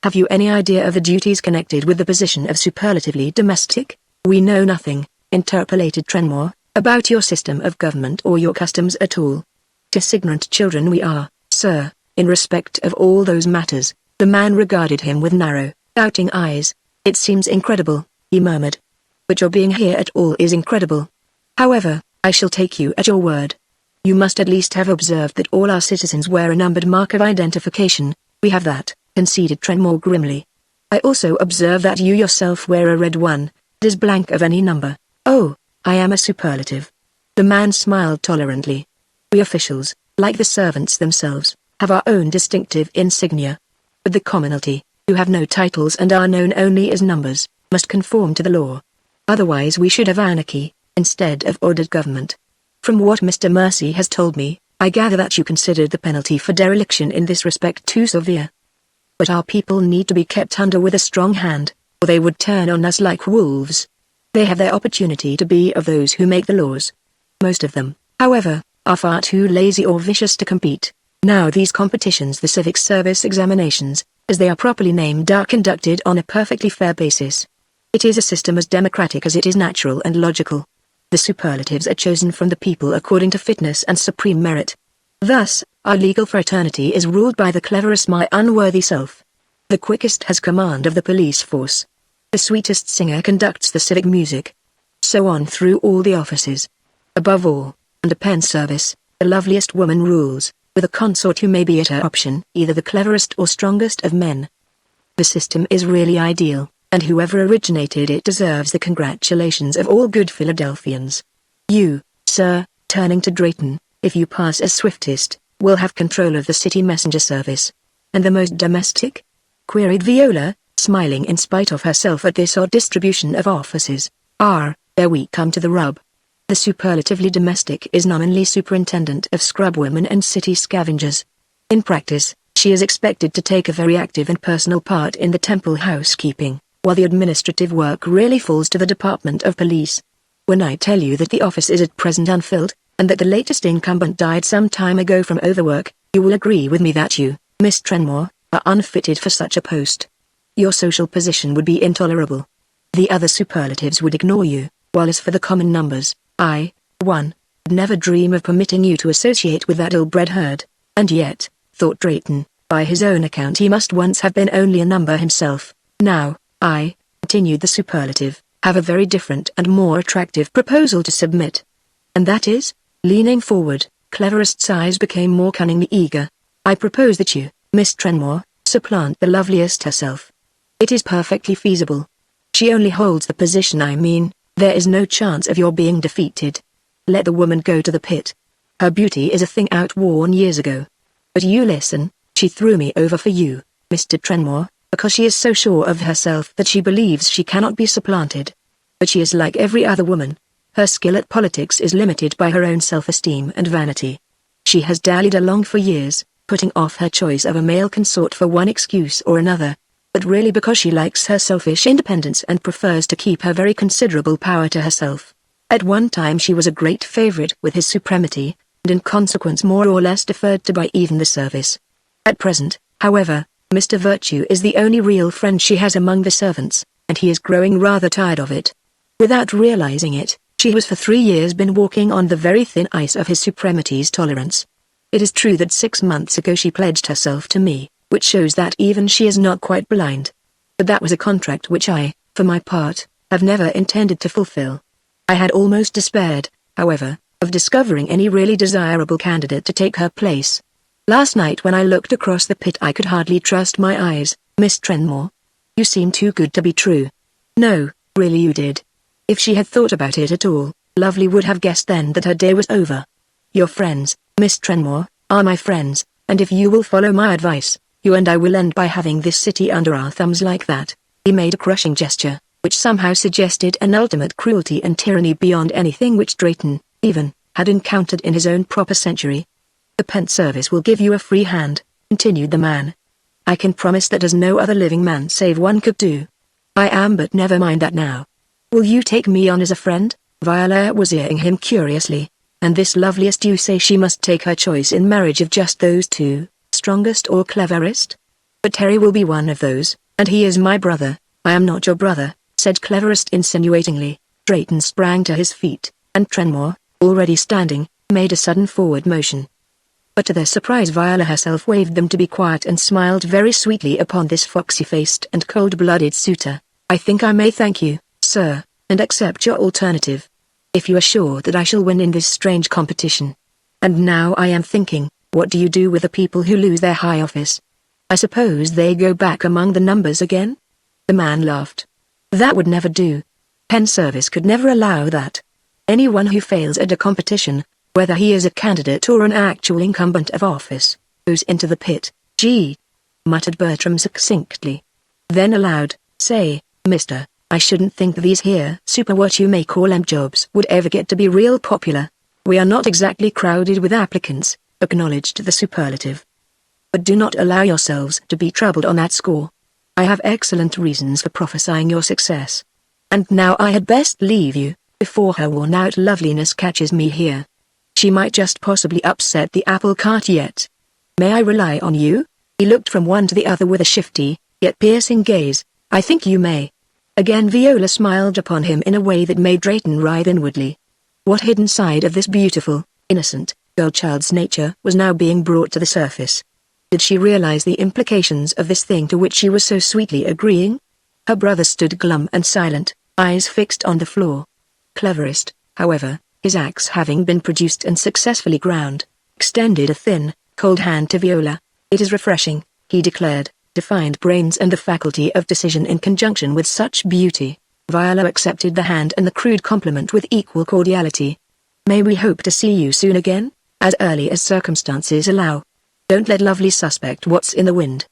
Have you any idea of the duties connected with the position of superlatively domestic? We know nothing, interpolated Trenmore, about your system of government or your customs at all. 'Tis ignorant children we are, sir, in respect of all those matters. The man regarded him with narrow, doubting eyes. It seems incredible, he murmured. But your being here at all is incredible. However, I shall take you at your word. You must at least have observed that all our citizens wear a numbered mark of identification. We have that, conceded Trenmore grimly. I also observe that you yourself wear a red one. It is blank of any number. Oh, I am a superlative. The man smiled tolerantly. We officials, like the servants themselves, have our own distinctive insignia. But the commonalty, who have no titles and are known only as numbers, must conform to the law. Otherwise we should have anarchy, instead of ordered government. From what Mr. Mercy has told me, I gather that you considered the penalty for dereliction in this respect too severe. But our people need to be kept under with a strong hand, or they would turn on us like wolves. They have their opportunity to be of those who make the laws. Most of them, however, are far too lazy or vicious to compete. Now these competitions, the civic service examinations, as they are properly named, are conducted on a perfectly fair basis. It is a system as democratic as it is natural and logical. The superlatives are chosen from the people according to fitness and supreme merit. Thus, our legal fraternity is ruled by the cleverest, my unworthy self. The quickest has command of the police force. The sweetest singer conducts the civic music. So on through all the offices. Above all, under pen service, the loveliest woman rules, with a consort who may be at her option either the cleverest or strongest of men. The system is really ideal, and whoever originated it deserves the congratulations of all good Philadelphians. You, sir, turning to Drayton, if you pass as swiftest, will have control of the city messenger service. And the most domestic? Queried Viola, smiling in spite of herself at this odd distribution of offices. There we come to the rub. The superlatively domestic is nominally superintendent of scrubwomen and city scavengers. In practice, she is expected to take a very active and personal part in the temple housekeeping, while the administrative work really falls to the Department of Police. When I tell you that the office is at present unfilled, and that the latest incumbent died some time ago from overwork, you will agree with me that you, Miss Trenmore, are unfitted for such a post. Your social position would be intolerable. The other superlatives would ignore you, while as for the common numbers, I, would never dream of permitting you to associate with that ill-bred herd. And yet, thought Drayton, by his own account he must once have been only a number himself. Now, I, continued the superlative, have a very different and more attractive proposal to submit. And that is? Leaning forward, Cleverest's eyes became more cunningly eager. I propose that you, Miss Trenmore, supplant the loveliest herself. It is perfectly feasible. She only holds the position I mean. There is no chance of your being defeated. Let the woman go to the pit. Her beauty is a thing outworn years ago. But you listen, she threw me over for you, Mr. Trenmore, because she is so sure of herself that she believes she cannot be supplanted. But she is like every other woman. Her skill at politics is limited by her own self-esteem and vanity. She has dallied along for years, putting off her choice of a male consort for one excuse or another, but really because she likes her selfish independence and prefers to keep her very considerable power to herself. At one time she was a great favorite with his supremacy, and in consequence more or less deferred to by even the service. At present, however, Mr. Virtue is the only real friend she has among the servants, and he is growing rather tired of it. Without realizing it, she has for 3 years been walking on the very thin ice of his supremacy's tolerance. It is true that 6 months ago she pledged herself to me, which shows that even she is not quite blind. But that was a contract which I, for my part, have never intended to fulfill. I had almost despaired, however, of discovering any really desirable candidate to take her place. Last night when I looked across the pit I could hardly trust my eyes, Miss Trenmore. You seem too good to be true. No, really you did. If she had thought about it at all, Lovely would have guessed then that her day was over. Your friends, Miss Trenmore, are my friends, and if you will follow my advice, you and I will end by having this city under our thumbs like that. He made a crushing gesture, which somehow suggested an ultimate cruelty and tyranny beyond anything which Drayton, even, had encountered in his own proper century. The Pent Service will give you a free hand, continued the man. I can promise that as no other living man save one could do. I am, but never mind that now. Will you take me on as a friend? Viola was eyeing him curiously. And this loveliest, you say she must take her choice in marriage of just those two, strongest or cleverest? But Terry will be one of those, and he is my brother. I am not your brother, said Cleverest insinuatingly. Drayton sprang to his feet, and Trenmore, already standing, made a sudden forward motion. But to their surprise Viola herself waved them to be quiet and smiled very sweetly upon this foxy-faced and cold-blooded suitor. I think I may thank you, sir, and accept your alternative. If you are sure that I shall win in this strange competition. And now I am thinking, what do you do with the people who lose their high office? I suppose they go back among the numbers again? The man laughed. That would never do. Penn Service could never allow that. Anyone who fails at a competition, whether he is a candidate or an actual incumbent of office, goes into the pit. Gee, muttered Bertram succinctly. Then aloud, say, mister, I shouldn't think these here super what you may call jobs would ever get to be real popular. We are not exactly crowded with applicants, acknowledged the superlative. But do not allow yourselves to be troubled on that score. I have excellent reasons for prophesying your success. And now I had best leave you, before her worn-out loveliness catches me here. She might just possibly upset the apple cart yet. May I rely on you? He looked from one to the other with a shifty, yet piercing gaze. I think you may. Again Viola smiled upon him in a way that made Drayton writhe inwardly. What hidden side of this beautiful, innocent, girl-child's nature was now being brought to the surface? Did she realize the implications of this thing to which she was so sweetly agreeing? Her brother stood glum and silent, eyes fixed on the floor. Cleverest, however, his axe having been produced and successfully ground, extended a thin, cold hand to Viola. It is refreshing, he declared, to find brains and the faculty of decision in conjunction with such beauty. Viola accepted the hand and the crude compliment with equal cordiality. May we hope to see you soon again, as early as circumstances allow. Don't let lovely suspect what's in the wind.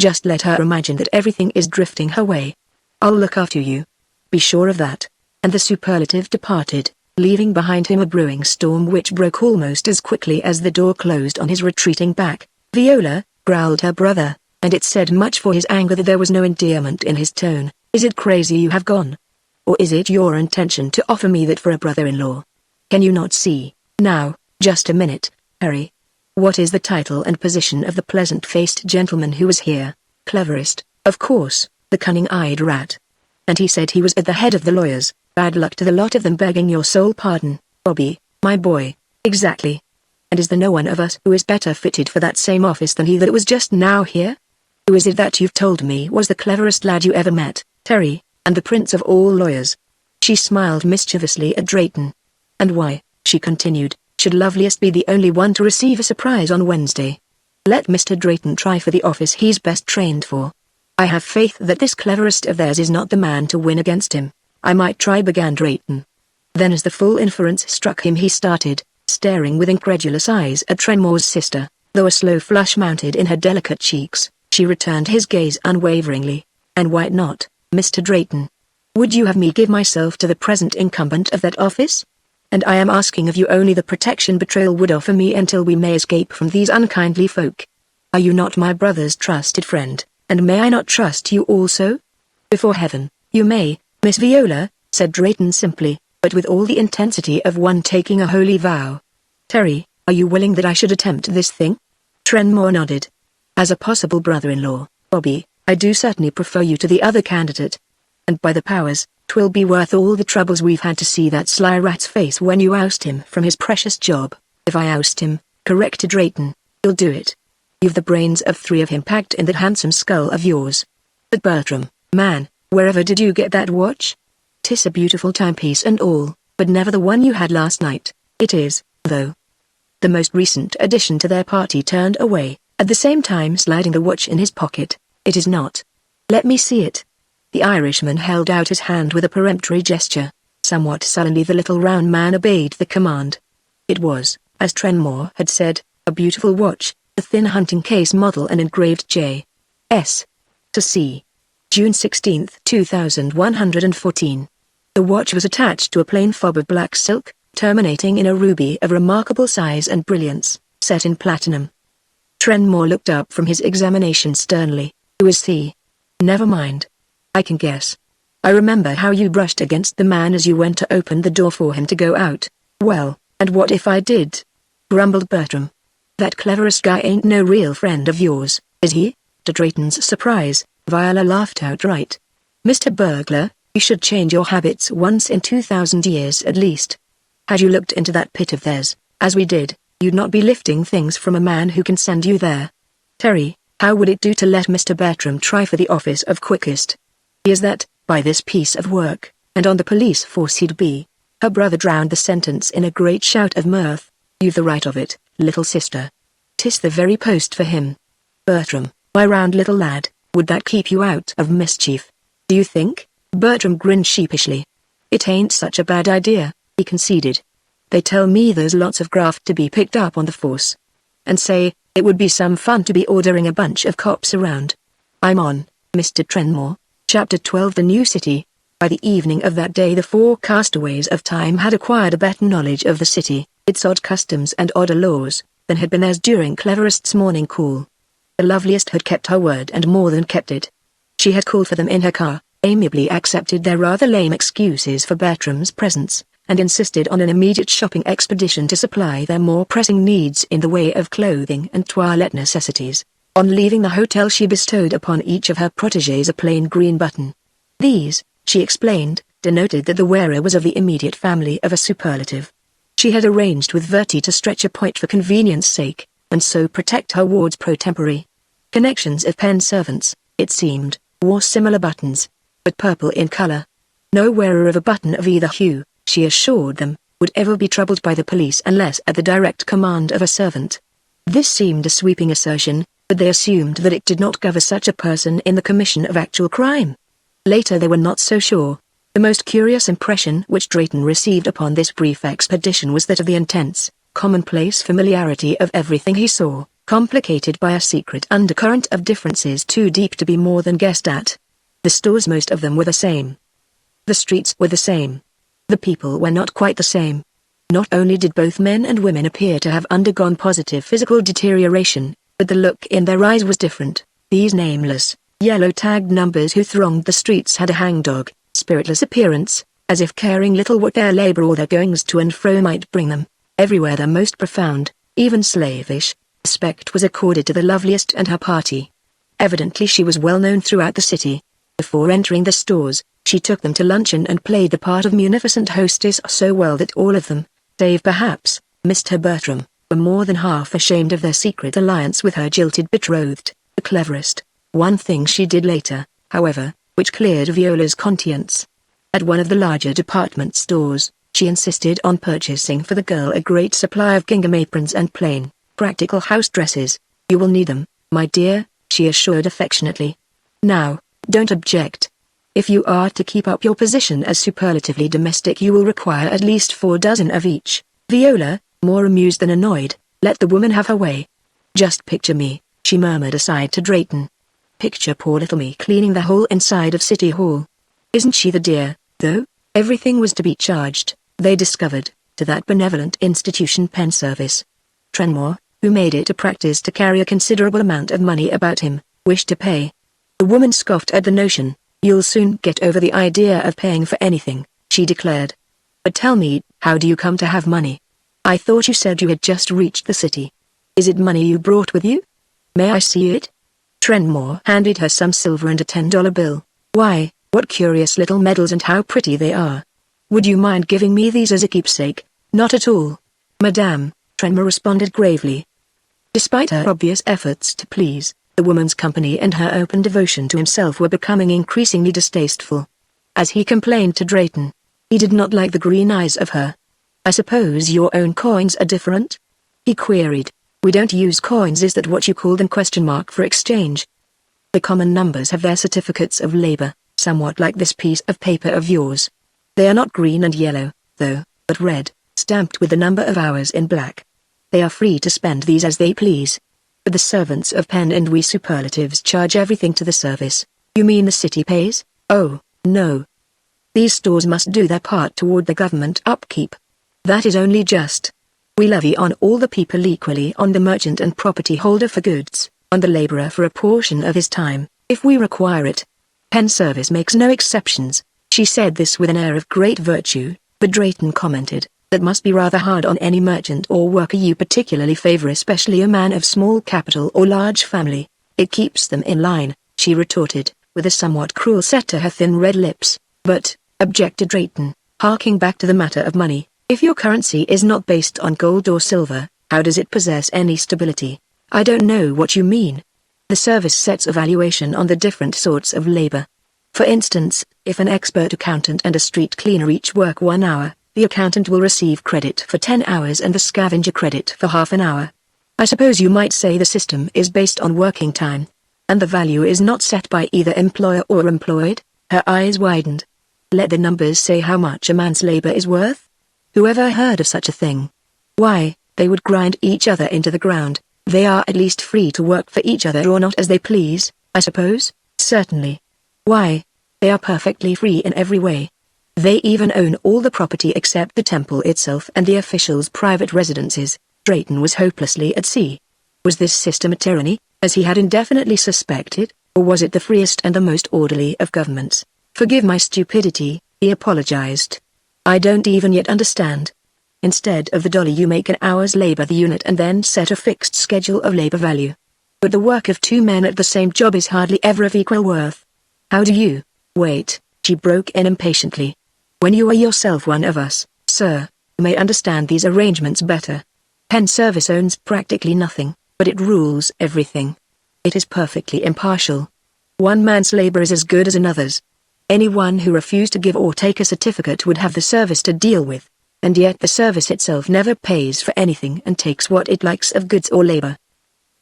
Just let her imagine that everything is drifting her way. I'll look after you. Be sure of that. And the superlative departed, leaving behind him a brewing storm which broke almost as quickly as the door closed on his retreating back. Viola, growled her brother, and it said much for his anger that there was no endearment in his tone. Is it crazy you have gone? Or is it your intention to offer me that for a brother-in-law? Can you not see? Now, just a minute, Harry. What is the title and position of the pleasant-faced gentleman who was here? Cleverest, of course, the cunning-eyed rat. And he said he was at the head of the lawyers. Bad luck to the lot of them, begging your sole pardon, Bobby, my boy. Exactly. And is there no one of us who is better fitted for that same office than he that was just now here? Who is it that you've told me was the cleverest lad you ever met? Terry, and the prince of all lawyers. She smiled mischievously at Drayton. And why, she continued, should loveliest be the only one to receive a surprise on Wednesday? Let Mr. Drayton try for the office he's best trained for. I have faith that this cleverest of theirs is not the man to win against him. I might try, began Drayton. Then as the full inference struck him he started, staring with incredulous eyes at Trenmore's sister. Though a slow flush mounted in her delicate cheeks, she returned his gaze unwaveringly. And why not, Mr. Drayton? Would you have me give myself to the present incumbent of that office? And I am asking of you only the protection betrayal would offer me until we may escape from these unkindly folk. Are you not my brother's trusted friend, and may I not trust you also? Before heaven, you may, Miss Viola, said Drayton simply, but with all the intensity of one taking a holy vow. Terry, are you willing that I should attempt this thing? Trenmore nodded. As a possible brother-in-law, Bobby, I do certainly prefer you to the other candidate. And by the powers, 'twill be worth all the troubles we've had to see that sly rat's face when you oust him from his precious job. If I oust him, corrected Drayton, you'll do it. You've the brains of 3 of him packed in that handsome skull of yours. But Bertram, man, wherever did you get that watch? 'Tis a beautiful timepiece and all, but never the one you had last night. It is, though. The most recent addition to their party turned away, at the same time sliding the watch in his pocket. It is not. Let me see it. The Irishman held out his hand with a peremptory gesture. Somewhat sullenly the little round man obeyed the command. It was, as Trenmore had said, a beautiful watch, the thin hunting case model and engraved J.S. to C. June 16, 2114. The watch was attached to a plain fob of black silk, terminating in a ruby of remarkable size and brilliance, set in platinum. Trenmore looked up from his examination sternly. Who is he? Never mind. I can guess. I remember how you brushed against the man as you went to open the door for him to go out. Well, and what if I did? Grumbled Bertram. That Cerberus guy ain't no real friend of yours, is he? To Drayton's surprise, Viola laughed outright. Mr. Burglar, you should change your habits once in 2,000 years at least. Had you looked into that pit of theirs, as we did, you'd not be lifting things from a man who can send you there. Terry, how would it do to let Mr. Bertram try for the office of quickest? He is that, by this piece of work, and on the police force he'd be. Her brother drowned the sentence in a great shout of mirth. You've the right of it, little sister. 'Tis the very post for him. Bertram, my round little lad, would that keep you out of mischief? Do you think? Bertram grinned sheepishly. It ain't such a bad idea, he conceded. They tell me there's lots of graft to be picked up on the force. And say, it would be some fun to be ordering a bunch of cops around. I'm on, Mr. Trenmore. Chapter 12 The New City. By the evening of that day the four castaways of time had acquired a better knowledge of the city, its odd customs and odder laws, than had been theirs during Cleverest's morning call. The loveliest had kept her word and more than kept it. She had called for them in her car, amiably accepted their rather lame excuses for Bertram's presence, and insisted on an immediate shopping expedition to supply their more pressing needs in the way of clothing and toilette necessities. On leaving the hotel she bestowed upon each of her protégés a plain green button. These, she explained, denoted that the wearer was of the immediate family of a superlative. She had arranged with Verti to stretch a point for convenience sake, and so protect her wards pro tempore. Connections of pen servants, it seemed, wore similar buttons, but purple in color. No wearer of a button of either hue, she assured them, would ever be troubled by the police unless at the direct command of a servant. This seemed a sweeping assertion, but they assumed that it did not cover such a person in the commission of actual crime. Later they were not so sure. The most curious impression which Drayton received upon this brief expedition was that of the intense, commonplace familiarity of everything he saw, complicated by a secret undercurrent of differences too deep to be more than guessed at. The stores, most of them, were the same. The streets were the same. The people were not quite the same. Not only did both men and women appear to have undergone positive physical deterioration, but the look in their eyes was different. These nameless, yellow-tagged numbers who thronged the streets had a hangdog, spiritless appearance, as if caring little what their labor or their goings to and fro might bring them. Everywhere the most profound, even slavish, respect was accorded to the loveliest and her party. Evidently she was well known throughout the city. Before entering the stores, she took them to luncheon and played the part of munificent hostess so well that all of them, save perhaps Mr. Bertram, were more than half ashamed of their secret alliance with her jilted betrothed, the cleverest. One thing she did later, however, which cleared Viola's conscience. At one of the larger department stores, she insisted on purchasing for the girl a great supply of gingham aprons and plain, practical house dresses. You will need them, my dear, she assured affectionately. Now, don't object. If you are to keep up your position as superlatively domestic you will require at least 4 dozen of each. Viola, more amused than annoyed, let the woman have her way. Just picture me, she murmured aside to Drayton. Picture poor little me cleaning the whole inside of City Hall. Isn't she the dear, though? Everything was to be charged, they discovered, to that benevolent institution pen service. Trenmore, who made it a practice to carry a considerable amount of money about him, wished to pay. The woman scoffed at the notion. You'll soon get over the idea of paying for anything, she declared. But tell me, how do you come to have money? I thought you said you had just reached the city. Is it money you brought with you? May I see it? Trenmore handed her some silver and a $10 bill. Why, what curious little medals and how pretty they are. Would you mind giving me these as a keepsake? Not at all, Madame, Trenmore responded gravely. Despite her obvious efforts to please, the woman's company and her open devotion to himself were becoming increasingly distasteful. As he complained to Drayton, he did not like the green eyes of her. I suppose your own coins are different? He queried. We don't use coins. Is that what you call them? For exchange. The common numbers have their certificates of labor, somewhat like this piece of paper of yours. They are not green and yellow, though, but red, stamped with the number of hours in black. They are free to spend these as they please. But the servants of pen and we superlatives charge everything to the service. You mean the city pays? Oh, no. These stores must do their part toward the government upkeep. That is only just. We levy on all the people equally, on the merchant and property holder for goods, on the laborer for a portion of his time, if we require it. Pen service makes no exceptions. She said this with an air of great virtue, but Drayton commented, "That must be rather hard on any merchant or worker you particularly favor, especially a man of small capital or large family." "It keeps them in line," she retorted, with a somewhat cruel set to her thin red lips. "But," objected Drayton, harking back to the matter of money, "if your currency is not based on gold or silver, how does it possess any stability?" "I don't know what you mean." "The service sets a valuation on the different sorts of labor. For instance, if an expert accountant and a street cleaner each work 1 hour, the accountant will receive credit for 10 hours and the scavenger credit for half an hour. I suppose you might say the system is based on working time. And the value is not set by either employer or employed?" Her eyes widened. "Let the numbers say how much a man's labor is worth? Whoever heard of such a thing? Why, they would grind each other into the ground. They are at least free to work for each other or not as they please, I suppose?" "Certainly." "Why, they are perfectly free in every way. They even own all the property except the temple itself and the officials' private residences." Drayton was hopelessly at sea. Was this system a tyranny, as he had indefinitely suspected, or was it the freest and the most orderly of governments? "Forgive my stupidity," he apologized. "I don't even yet understand. Instead of the dollar you make an hour's labor the unit and then set a fixed schedule of labor value. But the work of 2 men at the same job is hardly ever of equal worth. How do you—" "Wait," she broke in impatiently. "When you are yourself one of us, sir, you may understand these arrangements better. Penn Service owns practically nothing, but it rules everything. It is perfectly impartial. One man's labor is as good as another's. Anyone who refused to give or take a certificate would have the service to deal with, and yet the service itself never pays for anything and takes what it likes of goods or labor.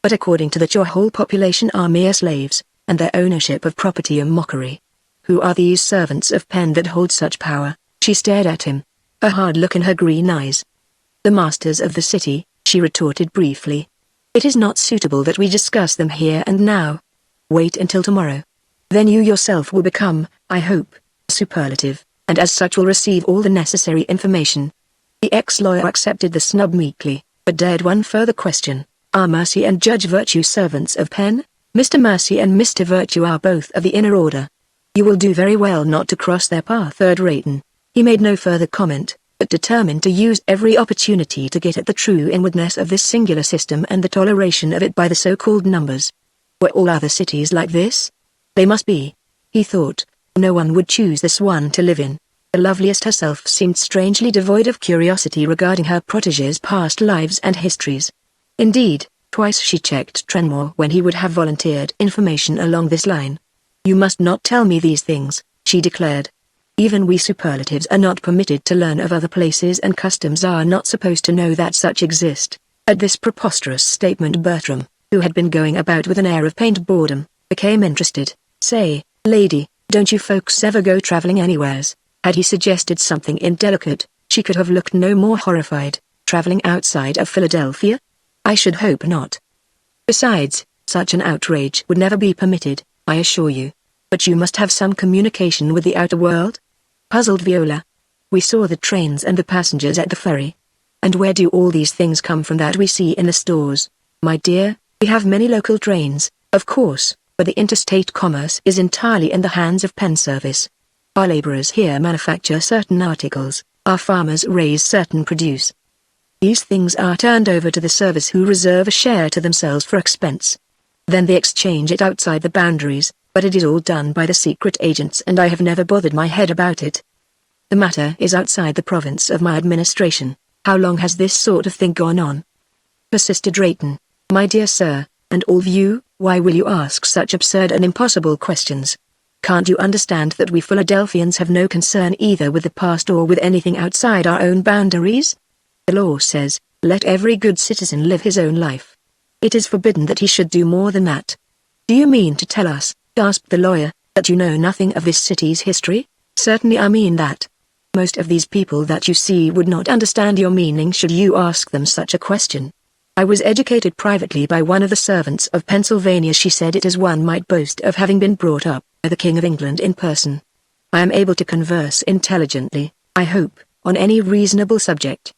But according to that your whole population are mere slaves, and their ownership of property a mockery. Who are these servants of Penn that hold such power?" She stared at him, a hard look in her green eyes. "The masters of the city," she retorted briefly. "It is not suitable that we discuss them here and now. Wait until tomorrow. Then you yourself will become, I hope, a superlative, and as such will receive all the necessary information." The ex-lawyer accepted the snub meekly, but dared one further question. "Are Mercy and Judge Virtue servants of Penn?" "Mr. Mercy and Mr. Virtue are both of the inner order. You will do very well not to cross their path." Drayton. He made no further comment, but determined to use every opportunity to get at the true inwardness of this singular system and the toleration of it by the so-called numbers. Were all other cities like this? They must be, he thought. No one would choose this one to live in. The loveliest herself seemed strangely devoid of curiosity regarding her protégés' past lives and histories. Indeed, twice she checked Trenmore when he would have volunteered information along this line. "You must not tell me these things," she declared. "Even we superlatives are not permitted to learn of other places and customs are not supposed to know that such exist." At this preposterous statement Bertram, who had been going about with an air of pained boredom, became interested. "Say, lady, don't you folks ever go traveling anywheres?" Had he suggested something indelicate, she could have looked no more horrified. "Traveling outside of Philadelphia? I should hope not. Besides, such an outrage would never be permitted, I assure you. But you must have some communication with the outer world?" Puzzled Viola. "We saw the trains and the passengers at the ferry. And where do all these things come from that we see in the stores?" "My dear, we have many local trains, of course, but the interstate commerce is entirely in the hands of Penn Service. Our laborers here manufacture certain articles, our farmers raise certain produce. These things are turned over to the service who reserve a share to themselves for expense. Then they exchange it outside the boundaries, but it is all done by the secret agents and I have never bothered my head about it. The matter is outside the province of my administration. How long has this sort of thing gone on?" persisted Drayton. "My dear sir, and all of you, why will you ask such absurd and impossible questions? Can't you understand that we Philadelphians have no concern either with the past or with anything outside our own boundaries? The law says, let every good citizen live his own life. It is forbidden that he should do more than that." "Do you mean to tell us," gasped the lawyer, "that you know nothing of this city's history?" "Certainly I mean that. Most of these people that you see would not understand your meaning should you ask them such a question. I was educated privately by one of the servants of Pennsylvania. She said it as one might boast of having been brought up by the King of England in person. I am able to converse intelligently, I hope, on any reasonable subject.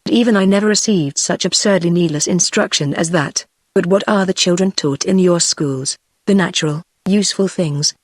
But even I never received such absurdly needless instruction as that. But what are the children taught in your schools? The natural, useful things.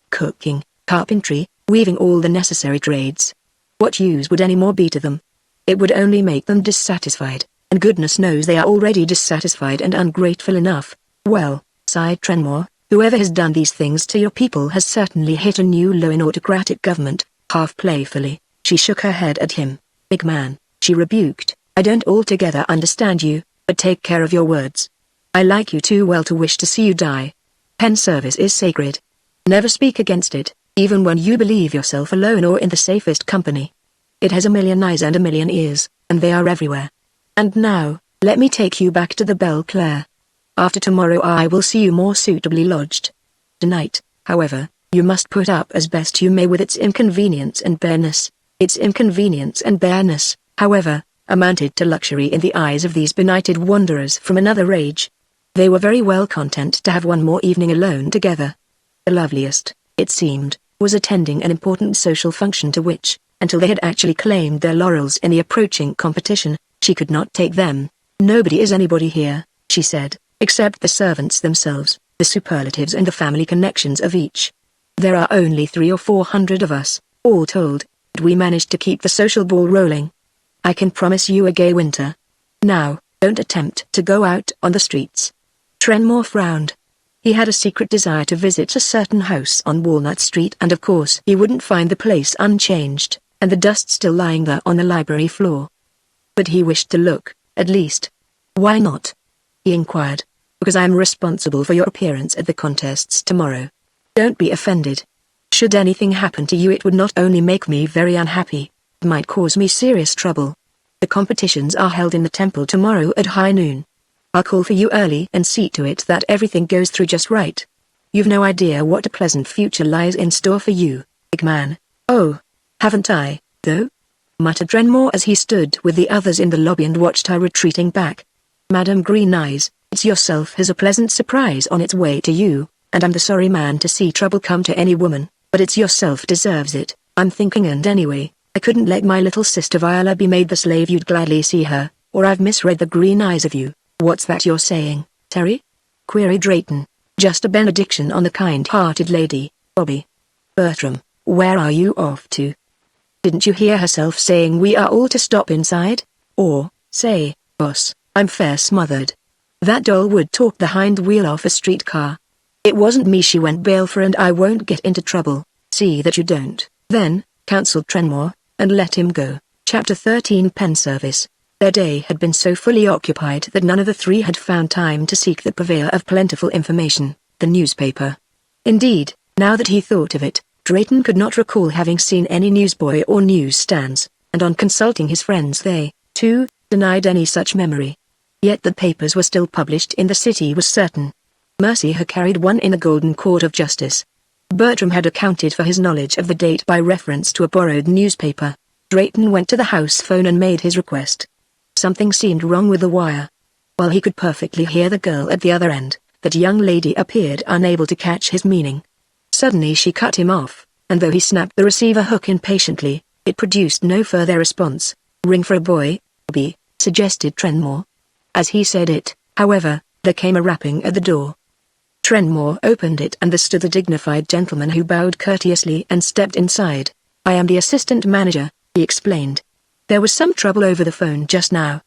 Cooking, carpentry, weaving all the necessary trades. What use would any more be to them? It would only make them dissatisfied, and goodness knows they are already dissatisfied and ungrateful enough. Well, sighed Trenmore, whoever has done these things to your people has certainly hit a new low in autocratic government. Half playfully, she shook her head at him. Big man, she rebuked, I don't altogether understand you, but take care of your words. I like you too well to wish to see you die. Pen service is sacred. Never speak against it, even when you believe yourself alone or in the safest company. It has a million eyes and a million ears, and they are everywhere. And now, let me take you back to the Belle Claire. After tomorrow I will see you more suitably lodged. Tonight, however, you must put up as best you may with its inconvenience and bareness. Its inconvenience and bareness, however, amounted to luxury in the eyes of these benighted wanderers from another age. They were very well content to have one more evening alone together. The loveliest, it seemed, was attending an important social function to which, until they had actually claimed their laurels in the approaching competition, she could not take them. Nobody is anybody here, she said, except the servants themselves, the superlatives and the family connections of each. There are only 300 or 400 of us, all told, but we managed to keep the social ball rolling. I can promise you a gay winter. Now, don't attempt to go out on the streets. Trenmore frowned. He had a secret desire to visit a certain house on Walnut Street, and of course he wouldn't find the place unchanged, and the dust still lying there on the library floor. But he wished to look, at least. Why not? He inquired. Because I am responsible for your appearance at the contests tomorrow. Don't be offended. Should anything happen to you it would not only make me very unhappy, it might cause me serious trouble. The competitions are held in the temple tomorrow at high noon. I'll call for you early and see to it that everything goes through just right. You've no idea what a pleasant future lies in store for you, big man. Oh, haven't I, though? Muttered Trenmore as he stood with the others in the lobby and watched her retreating back. Madam Green Eyes, it's yourself has a pleasant surprise on its way to you, and I'm the sorry man to see trouble come to any woman, but it's yourself deserves it, I'm thinking, and anyway, I couldn't let my little sister Viola be made the slave you'd gladly see her, or I've misread the green eyes of you. What's that you're saying, Terry? Queried Drayton. Just a benediction on the kind-hearted lady, Bobby. Bertram, where are you off to? Didn't you hear herself saying we are all to stop inside? Or, say, boss, I'm fair smothered. That doll would talk the hind wheel off a streetcar. It wasn't me she went bail for, and I won't get into trouble. See that you don't, then, counseled Trenmore, and let him go. Chapter 13. Pen Service. Their day had been so fully occupied that none of the three had found time to seek the purveyor of plentiful information, the newspaper. Indeed, now that he thought of it, Drayton could not recall having seen any newsboy or newsstands, and on consulting his friends they, too, denied any such memory. Yet that papers were still published in the city was certain. Mercy had carried one in the Golden Court of Justice. Bertram had accounted for his knowledge of the date by reference to a borrowed newspaper. Drayton went to the house phone and made his request. Something seemed wrong with the wire. While he could perfectly hear the girl at the other end, that young lady appeared unable to catch his meaning. Suddenly she cut him off, and though he snapped the receiver hook impatiently, it produced no further response. Ring for a boy, Bobby, suggested Trenmore. As he said it, however, there came a rapping at the door. Trenmore opened it, and there stood a dignified gentleman who bowed courteously and stepped inside. I am the assistant manager, he explained. There was some trouble over the phone just now.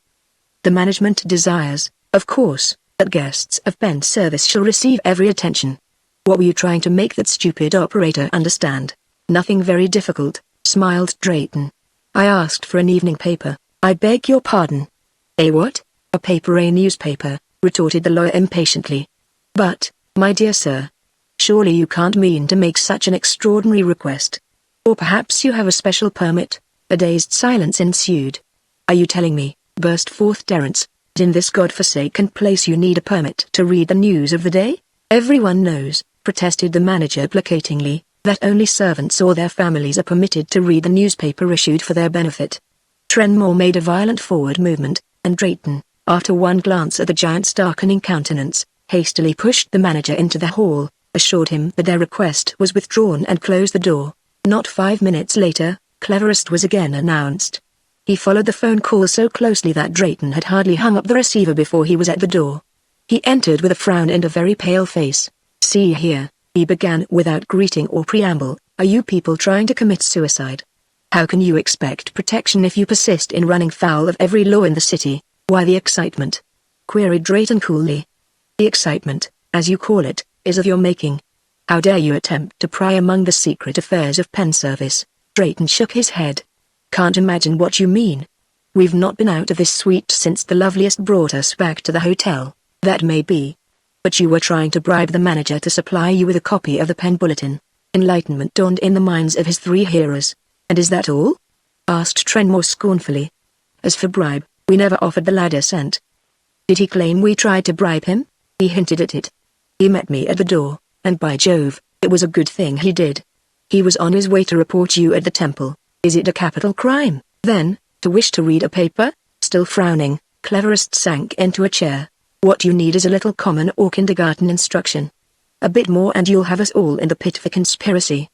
The management desires, of course, that guests of Pen Service shall receive every attention. What were you trying to make that stupid operator understand? Nothing very difficult, smiled Drayton. I asked for an evening paper. I beg your pardon. A what? A paper, a newspaper, retorted the lawyer impatiently. But, my dear sir, surely you can't mean to make such an extraordinary request. Or perhaps you have a special permit? A dazed silence ensued. Are you telling me, burst forth Terence, that in this god-forsaken place you need a permit to read the news of the day? Everyone knows, protested the manager placatingly, that only servants or their families are permitted to read the newspaper issued for their benefit. Trenmore made a violent forward movement, and Drayton, after one glance at the giant's darkening countenance, hastily pushed the manager into the hall, assured him that their request was withdrawn, and closed the door. Not 5 minutes later, Cleverest was again announced. He followed the phone call so closely that Drayton had hardly hung up the receiver before he was at the door. He entered with a frown and a very pale face. See here, he began without greeting or preamble, Are you people trying to commit suicide? How can you expect protection if you persist in running foul of every law in the city? Why the excitement? Queried Drayton coolly. The excitement, as you call it, is of your making. How dare you attempt to pry among the secret affairs of Penn Service? Drayton shook his head. Can't imagine what you mean. We've not been out of this suite since the loveliest brought us back to the hotel. That may be. But you were trying to bribe the manager to supply you with a copy of the Penn Bulletin. Enlightenment dawned in the minds of his three hearers. And is that all? Asked Trenmore scornfully. As for bribe, we never offered the lad a cent. Did he claim we tried to bribe him? He hinted at it. He met me at the door, and by Jove, it was a good thing he did. He was on his way to report you at the temple. Is it a capital crime, then, to wish to read a paper? Still frowning, Cleverest sank into a chair. What you need is a little common or kindergarten instruction. A bit more and you'll have us all in the pit for conspiracy.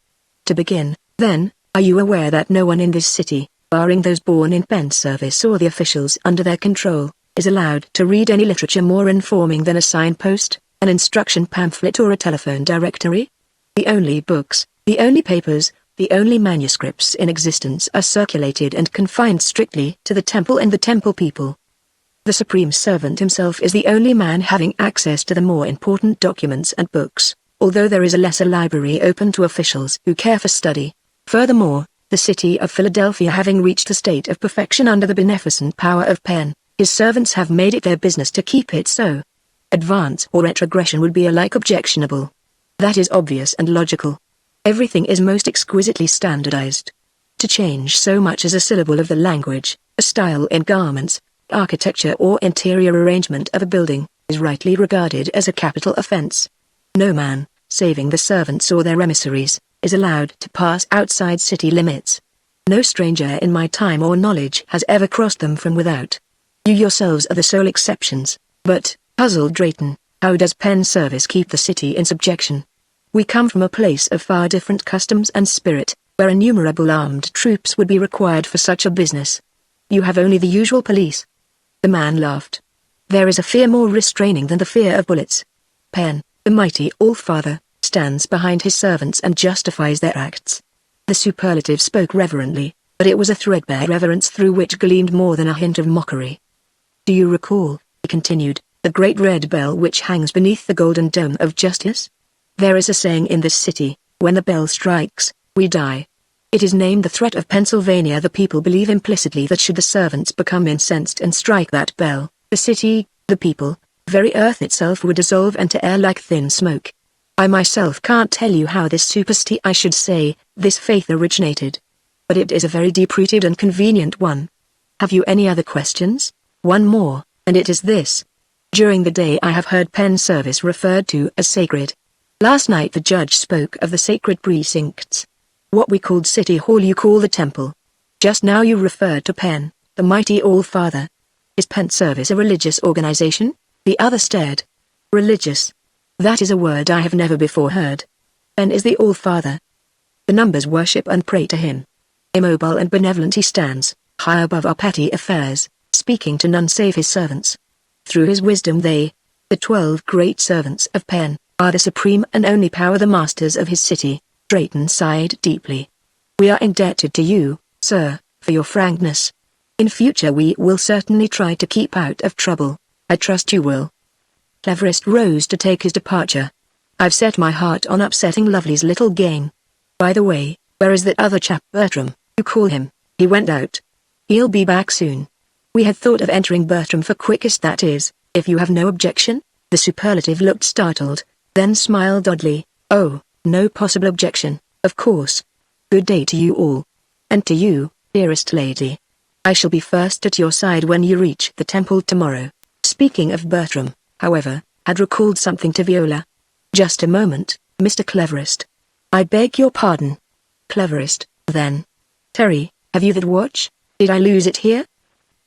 To begin, then, are you aware that no one in this city, barring those born in Penn Service or the officials under their control, is allowed to read any literature more informing than a signpost, an instruction pamphlet or a telephone directory? The only books, the only papers, the only manuscripts in existence are circulated and confined strictly to the temple and the temple people. The supreme servant himself is the only man having access to the more important documents and books, although there is a lesser library open to officials who care for study. Furthermore, the city of Philadelphia having reached a state of perfection under the beneficent power of Penn, his servants have made it their business to keep it so. Advance or retrogression would be alike objectionable. That is obvious and logical. Everything is most exquisitely standardized. To change so much as a syllable of the language, a style in garments, architecture or interior arrangement of a building, is rightly regarded as a capital offense. No man, saving the servants or their emissaries, is allowed to pass outside city limits. No stranger in my time or knowledge has ever crossed them from without. You yourselves are the sole exceptions, but, puzzled Drayton, how does Penn Service keep the city in subjection? We come from a place of far different customs and spirit, where innumerable armed troops would be required for such a business. You have only the usual police. The man laughed. There is a fear more restraining than the fear of bullets. Penn, the mighty All-Father, stands behind his servants and justifies their acts. The superlative spoke reverently, but it was a threadbare reverence through which gleamed more than a hint of mockery. Do you recall, he continued, the great red bell which hangs beneath the golden dome of justice? There is a saying in this city, when the bell strikes, we die. It is named the threat of Pennsylvania. The people believe implicitly that should the servants become incensed and strike that bell, the city, the people, very earth itself would dissolve and to air like thin smoke. I myself can't tell you how this I should say, this faith originated. But it is a very deep-rooted and convenient one. Have you any other questions? One more, and it is this. During the day I have heard Penn Service referred to as sacred. Last night the judge spoke of the sacred precincts. What we called City Hall you call the temple. Just now you referred to Penn, the mighty All-Father. Is Penn Service a religious organization? The other stared. Religious. That is a word I have never before heard. Penn is the All-Father. The numbers worship and pray to him. Immobile and benevolent he stands, high above our petty affairs, speaking to none save his servants. Through his wisdom they, the 12 great servants of Penn, are the supreme and only power, the masters of his city. Drayton sighed deeply. We are indebted to you, sir, for your frankness. In future we will certainly try to keep out of trouble. I trust you will. Cleverest rose to take his departure. I've set my heart on upsetting Lovely's little game. By the way, where is that other chap, Bertram, you call him? He went out. He'll be back soon. We had thought of entering Bertram for quickest, that is, if you have no objection. The superlative looked startled, then smiled oddly. Oh, no possible objection, of course. Good day to you all. And to you, dearest lady. I shall be first at your side when you reach the temple tomorrow. Speaking of Bertram, however, had recalled something to Viola. Just a moment, Mr. Cleverest. I beg your pardon. Cleverest, then. Terry, have you that watch? Did I lose it here?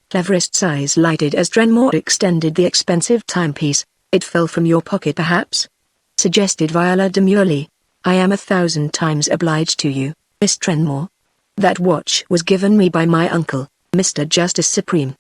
Cleverest's eyes lighted as Trenmore extended the expensive timepiece. It fell from your pocket perhaps? Suggested Viola demurely. I am 1,000 times obliged to you, Miss Trenmore. That watch was given me by my uncle, Mr. Justice Supreme.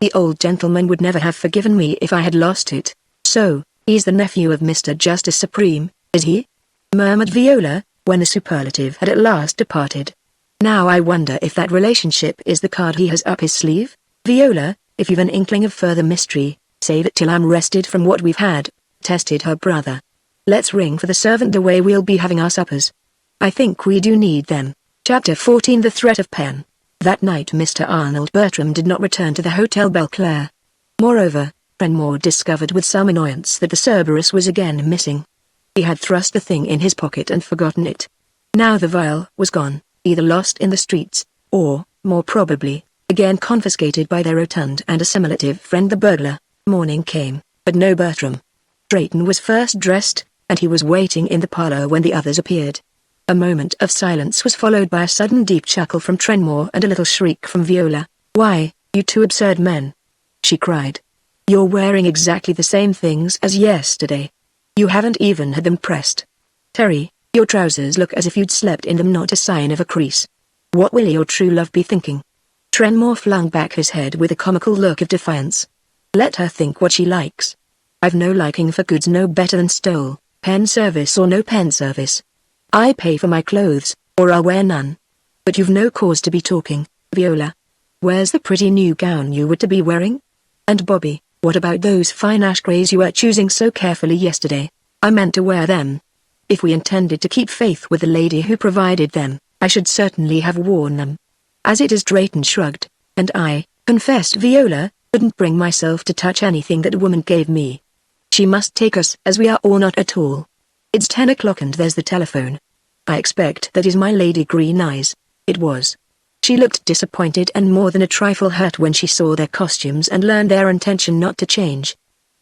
The old gentleman would never have forgiven me if I had lost it. So, he's the nephew of Mr. Justice Supreme, is he? Murmured Viola, when the superlative had at last departed. Now I wonder if that relationship is the card he has up his sleeve? Viola, if you've an inkling of further mystery, save it till I'm rested from what we've had, tested her brother. Let's ring for the servant the way we'll be having our suppers. I think we do need them. Chapter 14 The Threat of Pen. That night Mr. Arnold Bertram did not return to the Hotel Belclair. Moreover, Trenmore discovered with some annoyance that the Cerberus was again missing. He had thrust the thing in his pocket and forgotten it. Now the vial was gone, either lost in the streets, or, more probably, again confiscated by their rotund and assimilative friend the burglar. Morning came, but no Bertram. Drayton was first dressed, and he was waiting in the parlor when the others appeared. A moment of silence was followed by a sudden deep chuckle from Trenmore and a little shriek from Viola. "Why, you two absurd men!" she cried. "You're wearing exactly the same things as yesterday. You haven't even had them pressed. Terry, your trousers look as if you'd slept in them, not a sign of a crease. What will your true love be thinking?" Trenmore flung back his head with a comical look of defiance. "Let her think what she likes. I've no liking for goods no better than stole, pen service or no pen service. I pay for my clothes, or I'll wear none. But you've no cause to be talking, Viola. Where's the pretty new gown you were to be wearing? And Bobby, what about those fine ash greys you were choosing so carefully yesterday? I meant to wear them. If we intended to keep faith with the lady who provided them, I should certainly have worn them. As it is." Drayton shrugged, "and I," confessed Viola, "couldn't bring myself to touch anything that woman gave me. She must take us as we are or not at all. It's 10 o'clock and there's the telephone. I expect that is my Lady Green Eyes." It was. She looked disappointed and more than a trifle hurt when she saw their costumes and learned their intention not to change.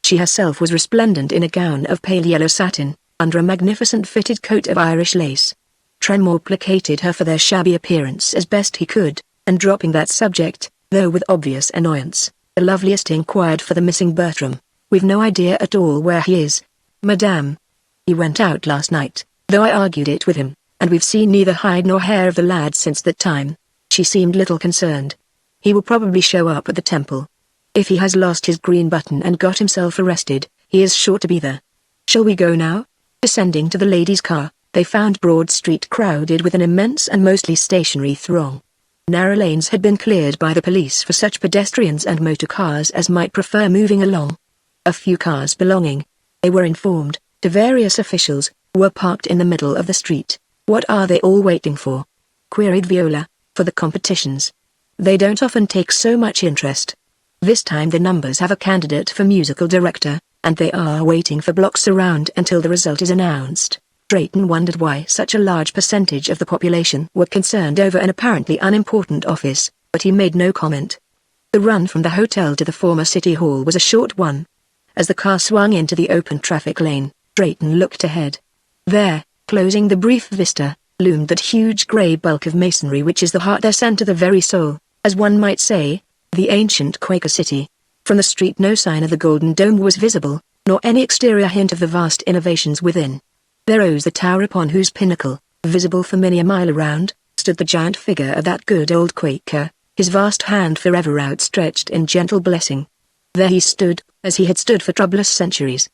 She herself was resplendent in a gown of pale yellow satin, under a magnificent fitted coat of Irish lace. Trenmore placated her for their shabby appearance as best he could, and dropping that subject, though with obvious annoyance, the loveliest inquired for the missing Bertram. "We've no idea at all where he is, madame. He went out last night, though I argued it with him, and we've seen neither hide nor hair of the lad since that time." She seemed little concerned. "He will probably show up at the temple. If he has lost his green button and got himself arrested, he is sure to be there. Shall we go now?" Descending to the ladies' car, they found Broad Street crowded with an immense and mostly stationary throng. Narrow lanes had been cleared by the police for such pedestrians and motor cars as might prefer moving along. A few cars belonging, they were informed, to various officials, were parked in the middle of the street. "What are they all waiting for?" queried Viola. "For the competitions. They don't often take so much interest. This time the numbers have a candidate for musical director, and they are waiting for blocks around until the result is announced." Drayton wondered why such a large percentage of the population were concerned over an apparently unimportant office, but he made no comment. The run from the hotel to the former City Hall was a short one. As the car swung into the open traffic lane, Drayton looked ahead. There, closing the brief vista, loomed that huge grey bulk of masonry which is the heart, their centre, the very soul, as one might say, the ancient Quaker city. From the street no sign of the Golden Dome was visible, nor any exterior hint of the vast innovations within. There rose the tower upon whose pinnacle, visible for many a mile around, stood the giant figure of that good old Quaker, his vast hand forever outstretched in gentle blessing. There he stood, as he had stood for troublous centuries.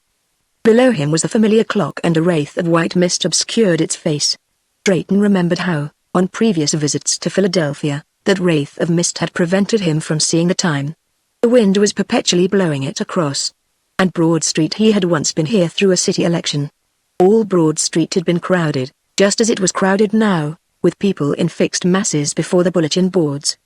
Below him was the familiar clock, and a wraith of white mist obscured its face. Drayton remembered how, on previous visits to Philadelphia, that wraith of mist had prevented him from seeing the time. The wind was perpetually blowing it across. And Broad Street, he had once been here through a city election. All Broad Street had been crowded, just as it was crowded now, with people in fixed masses before the bulletin boards.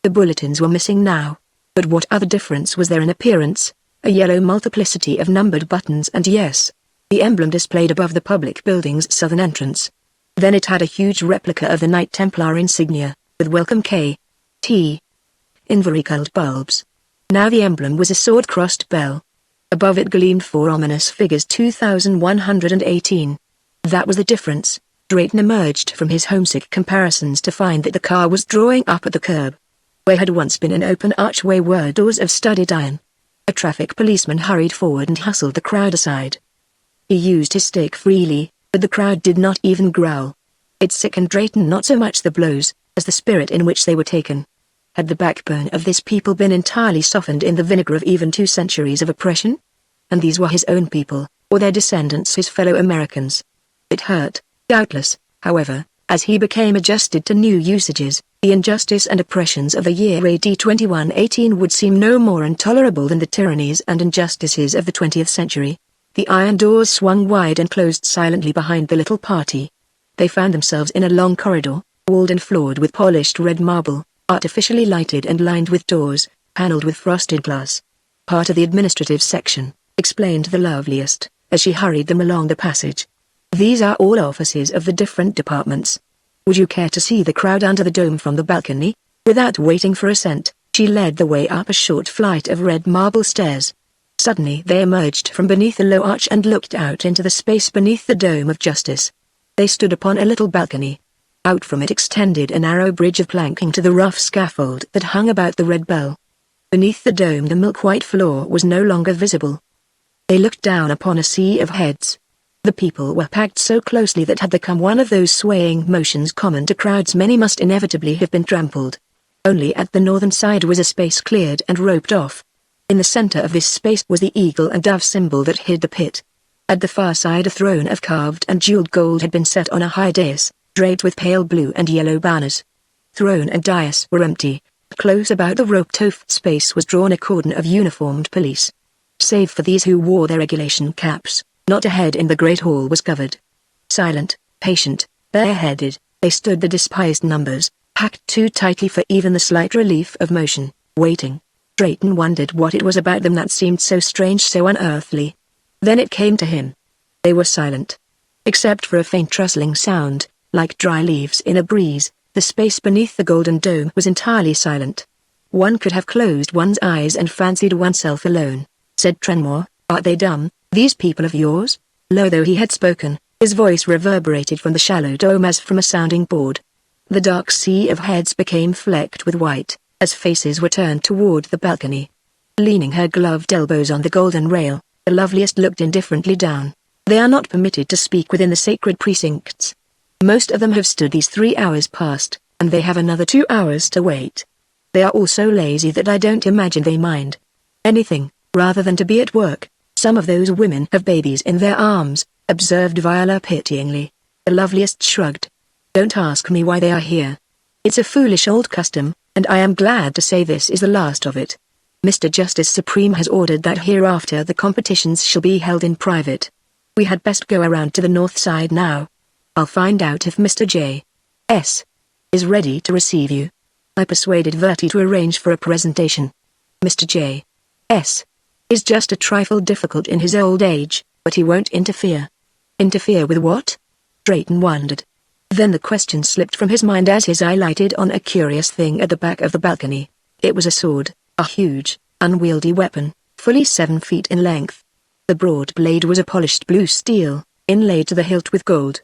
The bulletins were missing now. But what other difference was there in appearance? A yellow multiplicity of numbered buttons, and yes, the emblem displayed above the public building's southern entrance. Then it had a huge replica of the Knight Templar insignia, with Welcome K.T. in varicolored bulbs. Now the emblem was a sword-crossed bell. Above it gleamed 4 ominous figures, 2118. That was the difference. Drayton emerged from his homesick comparisons to find that the car was drawing up at the curb. Where had once been an open archway were doors of studded iron. A traffic policeman hurried forward and hustled the crowd aside. He used his stick freely, but the crowd did not even growl. It sickened Drayton not so much the blows, as the spirit in which they were taken. Had the backbone of this people been entirely softened in the vinegar of even 2 centuries of oppression? And these were his own people, or their descendants, his fellow Americans. It hurt, doubtless, However, as he became adjusted to new usages, the injustice and oppressions of the year AD 2118 would seem no more intolerable than the tyrannies and injustices of the 20th century. The iron doors swung wide and closed silently behind the little party. They found themselves in a long corridor, walled and floored with polished red marble, artificially lighted and lined with doors, paneled with frosted glass. "Part of the administrative section," explained the loveliest, as she hurried them along the passage. "These are all offices of the different departments. Would you care to see the crowd under the dome from the balcony?" Without waiting for assent, she led the way up a short flight of red marble stairs. Suddenly they emerged from beneath a low arch and looked out into the space beneath the Dome of Justice. They stood upon a little balcony. Out from it extended a narrow bridge of planking to the rough scaffold that hung about the red bell. Beneath the dome the milk-white floor was no longer visible. They looked down upon a sea of heads. The people were packed so closely that had there come one of those swaying motions common to crowds, many must inevitably have been trampled. Only at the northern side was a space cleared and roped off. In the center of this space was the eagle and dove symbol that hid the pit. At the far side a throne of carved and jeweled gold had been set on a high dais, draped with pale blue and yellow banners. Throne and dais were empty. Close about the roped-off space was drawn a cordon of uniformed police. Save for these who wore their regulation caps, not a head in the great hall was covered. Silent, patient, bareheaded, they stood the despised numbers, packed too tightly for even the slight relief of motion, waiting. Drayton wondered what it was about them that seemed so strange, so unearthly. Then it came to him. They were silent. Except for a faint rustling sound, like dry leaves in a breeze, the space beneath the golden dome was entirely silent. One could have closed one's eyes and fancied oneself alone. Said Trenmore, "Are they dumb, these people of yours?" Low though he had spoken, his voice reverberated from the shallow dome as from a sounding board. The dark sea of heads became flecked with white, as faces were turned toward the balcony. Leaning her gloved elbows on the golden rail, the loveliest looked indifferently down. They are not permitted to speak within the sacred precincts. Most of them have stood these 3 hours past, and they have another 2 hours to wait. They are all so lazy that I don't imagine they mind anything, rather than to be at work. Some of those women have babies in their arms, observed Viola pityingly. The loveliest shrugged. Don't ask me why they are here. It's a foolish old custom, and I am glad to say this is the last of it. Mr. Justice Supreme has ordered that hereafter the competitions shall be held in private. We had best go around to the north side now. I'll find out if Mr. J.S. is ready to receive you. I persuaded Verti to arrange for a presentation. Mr. J.S. is just a trifle difficult in his old age, but he won't interfere. Interfere with what? Drayton wondered. Then the question slipped from his mind as his eye lighted on a curious thing at the back of the balcony. It was a sword, a huge, unwieldy weapon, fully 7 feet in length. The broad blade was a polished blue steel, inlaid to the hilt with gold.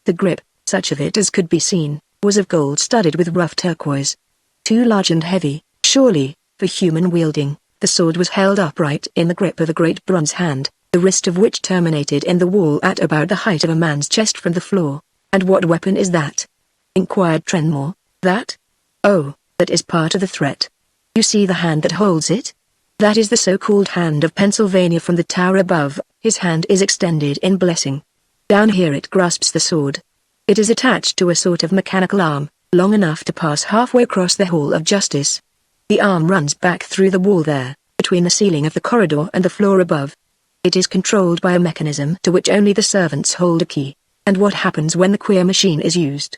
The grip, such of it as could be seen, was of gold studded with rough turquoise. Too large and heavy, surely, for human wielding, the sword was held upright in the grip of a great bronze hand, the wrist of which terminated in the wall at about the height of a man's chest from the floor. "And what weapon is that?" inquired Trenmore. "That? Oh, that is part of the threat. You see the hand that holds it? That is the so-called Hand of Pennsylvania from the tower above. His hand is extended in blessing. Down here it grasps the sword. It is attached to a sort of mechanical arm, long enough to pass halfway across the Hall of Justice. The arm runs back through the wall there, between the ceiling of the corridor and the floor above. It is controlled by a mechanism to which only the servants hold a key." "And what happens when the queer machine is used?"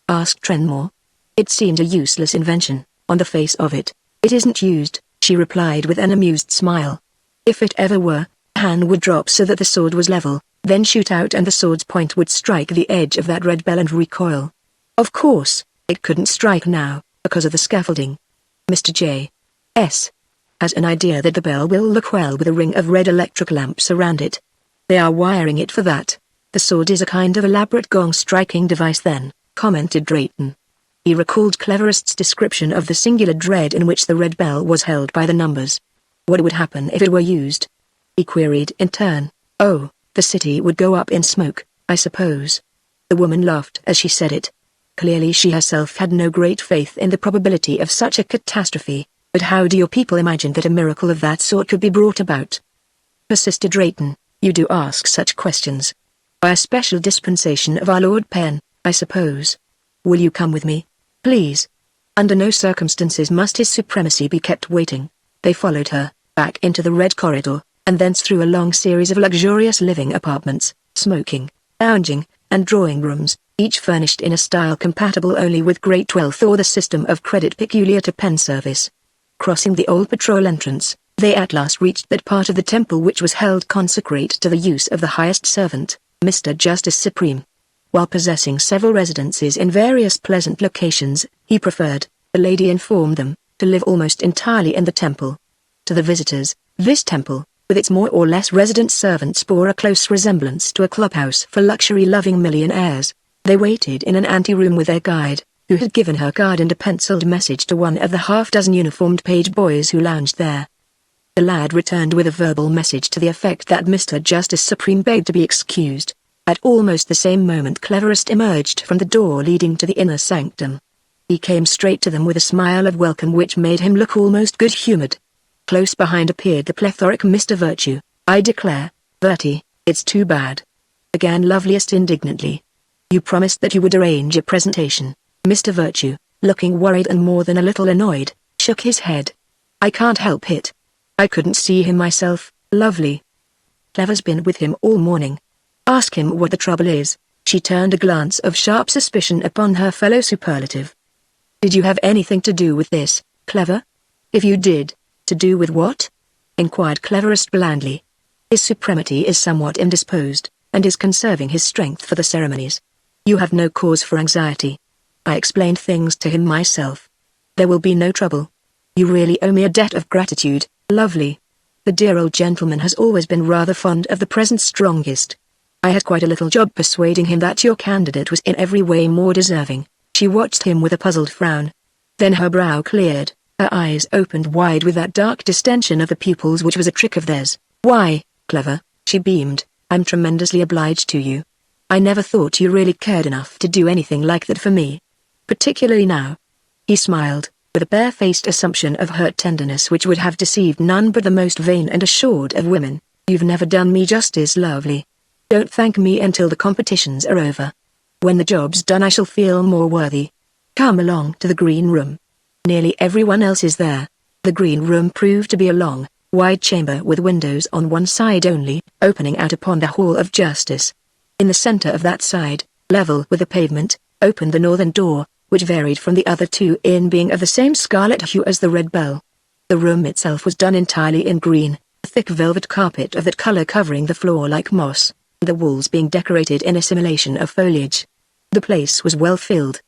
asked Trenmore. "It seems a useless invention, on the face of it. It isn't used," she replied with an amused smile. "If it ever were, a hand would drop so that the sword was level, then shoot out and the sword's point would strike the edge of that red bell and recoil. Of course, it couldn't strike now, because of the scaffolding. Mr. J.S. has an idea that the bell will look well with a ring of red electric lamps around it. They are wiring it for that. The sword is a kind of elaborate gong-striking device then," commented Drayton. He recalled Cleverest's description of the singular dread in which the red bell was held by the numbers. "What would happen if it were used?" he queried in turn. "Oh, the city would go up in smoke, I suppose." The woman laughed as she said it. Clearly she herself had no great faith in the probability of such a catastrophe, but how do your people imagine that a miracle of that sort could be brought about? Persisted Drayton. "You do ask such questions. By a special dispensation of our Lord Penn, I suppose. Will you come with me? Please. Under no circumstances must his supremacy be kept waiting. They followed her, back into the red corridor, and thence through a long series of luxurious living apartments, smoking, lounging, and drawing rooms, each furnished in a style compatible only with great wealth or the system of credit peculiar to pen service. Crossing the old patrol entrance, they at last reached that part of the temple which was held consecrate to the use of the highest servant, Mr. Justice Supreme. While possessing several residences in various pleasant locations, he preferred, the lady informed them, to live almost entirely in the temple. To the visitors, this temple, with its more or less resident servants, bore a close resemblance to a clubhouse for luxury-loving millionaires. They waited in an anteroom with their guide, who had given her card and a penciled message to one of the half-dozen uniformed page boys who lounged there. The lad returned with a verbal message to the effect that Mr. Justice Supreme begged to be excused. At almost the same moment Cleverest emerged from the door leading to the inner sanctum. He came straight to them with a smile of welcome which made him look almost good-humored. Close behind appeared the plethoric Mr. Virtue. "I declare, Bertie, it's too bad," began Loveliest indignantly. "You promised that you would arrange a presentation." Mr. Virtue, looking worried and more than a little annoyed, shook his head. "I can't help it. I couldn't see him myself, Lovely. Clever's been with him all morning. Ask him what the trouble is." She turned a glance of sharp suspicion upon her fellow superlative. "Did you have anything to do with this, Clever? If you did, to do with what?" inquired Cleverest blandly. "His supremacy is somewhat indisposed, and is conserving his strength for the ceremonies. You have no cause for anxiety. I explained things to him myself. There will be no trouble. You really owe me a debt of gratitude, Lovely. The dear old gentleman has always been rather fond of the present strongest. I had quite a little job persuading him that your candidate was in every way more deserving." She watched him with a puzzled frown. Then her brow cleared, her eyes opened wide with that dark distension of the pupils which was a trick of theirs. "Why, Clever," she beamed, "I'm tremendously obliged to you. I never thought you really cared enough to do anything like that for me. Particularly now." He smiled, with a bare-faced assumption of hurt tenderness which would have deceived none but the most vain and assured of women. "You've never done me justice, Lovely. Don't thank me until the competitions are over. When the job's done I shall feel more worthy. Come along to the green room. Nearly everyone else is there." The green room proved to be a long, wide chamber with windows on one side only, opening out upon the Hall of Justice. In the center of that side, level with the pavement, opened the northern door, which varied from the other two in being of the same scarlet hue as the red bell. The room itself was done entirely in green, a thick velvet carpet of that color covering the floor like moss, the walls being decorated in a simulation of foliage. The place was well filled.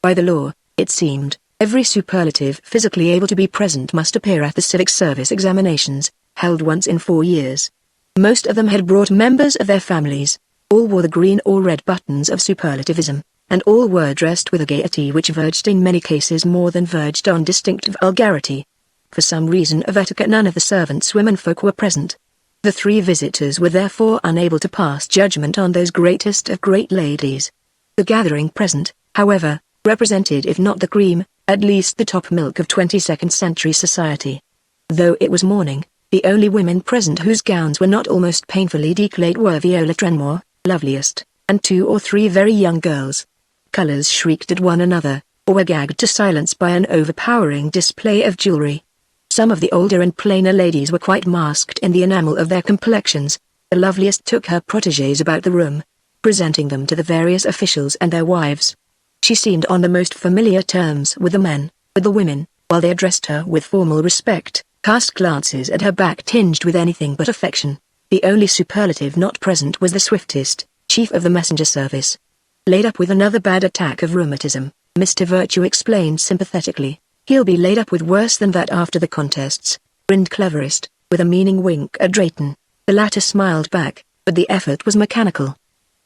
By the law, it seemed, every superlative physically able to be present must appear at the civic service examinations, held once in 4 years. Most of them had brought members of their families. All wore the green or red buttons of superlativism, and all were dressed with a gaiety which verged in many cases more than verged on distinctive vulgarity. For some reason of etiquette none of the servants' womenfolk were present. The 3 visitors were therefore unable to pass judgment on those greatest of great ladies. The gathering present, however, represented if not the cream, at least the top milk of 22nd century society. Though it was morning, the only women present whose gowns were not almost painfully décolleté were Viola Trenmore, Loveliest, and 2 or 3 very young girls. Colors shrieked at one another, or were gagged to silence by an overpowering display of jewelry. Some of the older and plainer ladies were quite masked in the enamel of their complexions. The Loveliest took her protégés about the room, presenting them to the various officials and their wives. She seemed on the most familiar terms with the men, but the women, while they addressed her with formal respect, cast glances at her back tinged with anything but affection. The only superlative not present was the swiftest, chief of the messenger service. "Laid up with another bad attack of rheumatism," Mr. Virtue explained sympathetically. "He'll be laid up with worse than that after the contests," grinned Cleverest, with a meaning wink at Drayton. The latter smiled back, but the effort was mechanical.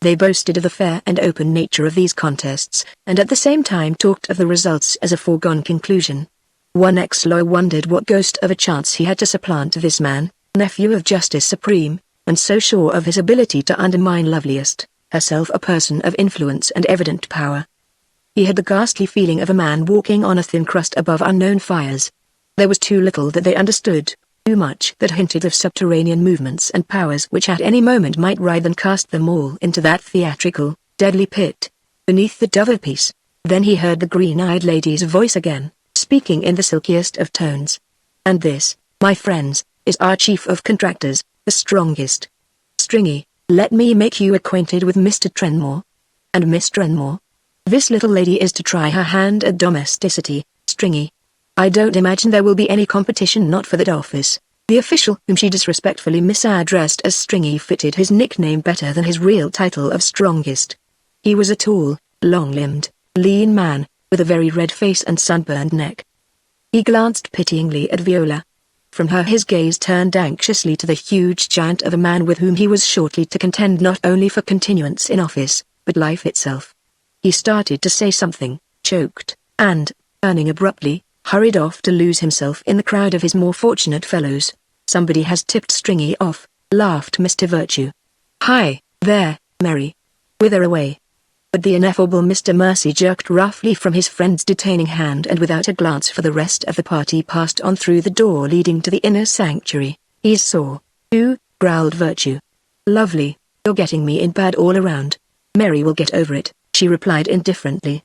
They boasted of the fair and open nature of these contests, and at the same time talked of the results as a foregone conclusion. One ex-lawyer wondered what ghost of a chance he had to supplant this man, nephew of Justice Supreme, and so sure of his ability to undermine Loveliest, herself a person of influence and evident power. He had the ghastly feeling of a man walking on a thin crust above unknown fires. There was too little that they understood, too much that hinted of subterranean movements and powers which at any moment might writhe and cast them all into that theatrical, deadly pit. beneath the dover-piece. Then he heard the green-eyed lady's voice again, speaking in the silkiest of tones. "And this, my friends, is our chief of contractors, the strongest. Stringy, let me make you acquainted with Mr. Trenmore. And Miss Trenmore. This little lady is to try her hand at domesticity, Stringy. I don't imagine there will be any competition not for that office." The official whom she disrespectfully misaddressed as Stringy fitted his nickname better than his real title of strongest. He was a tall, long-limbed, lean man, with a very red face and sunburned neck. He glanced pityingly at Viola. From her his gaze turned anxiously to the huge giant of a man with whom he was shortly to contend not only for continuance in office, but life itself. He started to say something, choked, and, turning abruptly, hurried off to lose himself in the crowd of his more fortunate fellows. "Somebody has tipped Stringy off," laughed Mr. Virtue. "Hi, there, Mary. Whither away?" But the ineffable Mr. Mercy jerked roughly from his friend's detaining hand and without a glance for the rest of the party passed on through the door leading to the inner sanctuary. "He's sore, too," growled Virtue. "Lovely, you're getting me in bad all around." "Mary will get over it," she replied indifferently.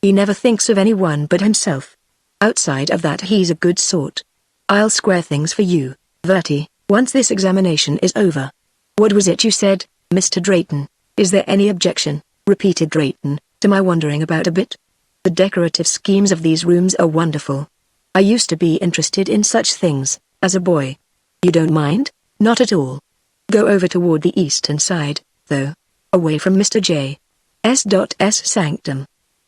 "He never thinks of anyone but himself. Outside of that he's a good sort. I'll square things for you, Vertie, once this examination is over." "What was it you said, Mr. Drayton? Is there any objection?" repeated Drayton, "to my wandering about a bit? The decorative schemes of these rooms are wonderful. I used to be interested in such things, as a boy." "You don't mind?" "Not at all. Go over toward the eastern side, though. Away from Mr. J.'s sanctum.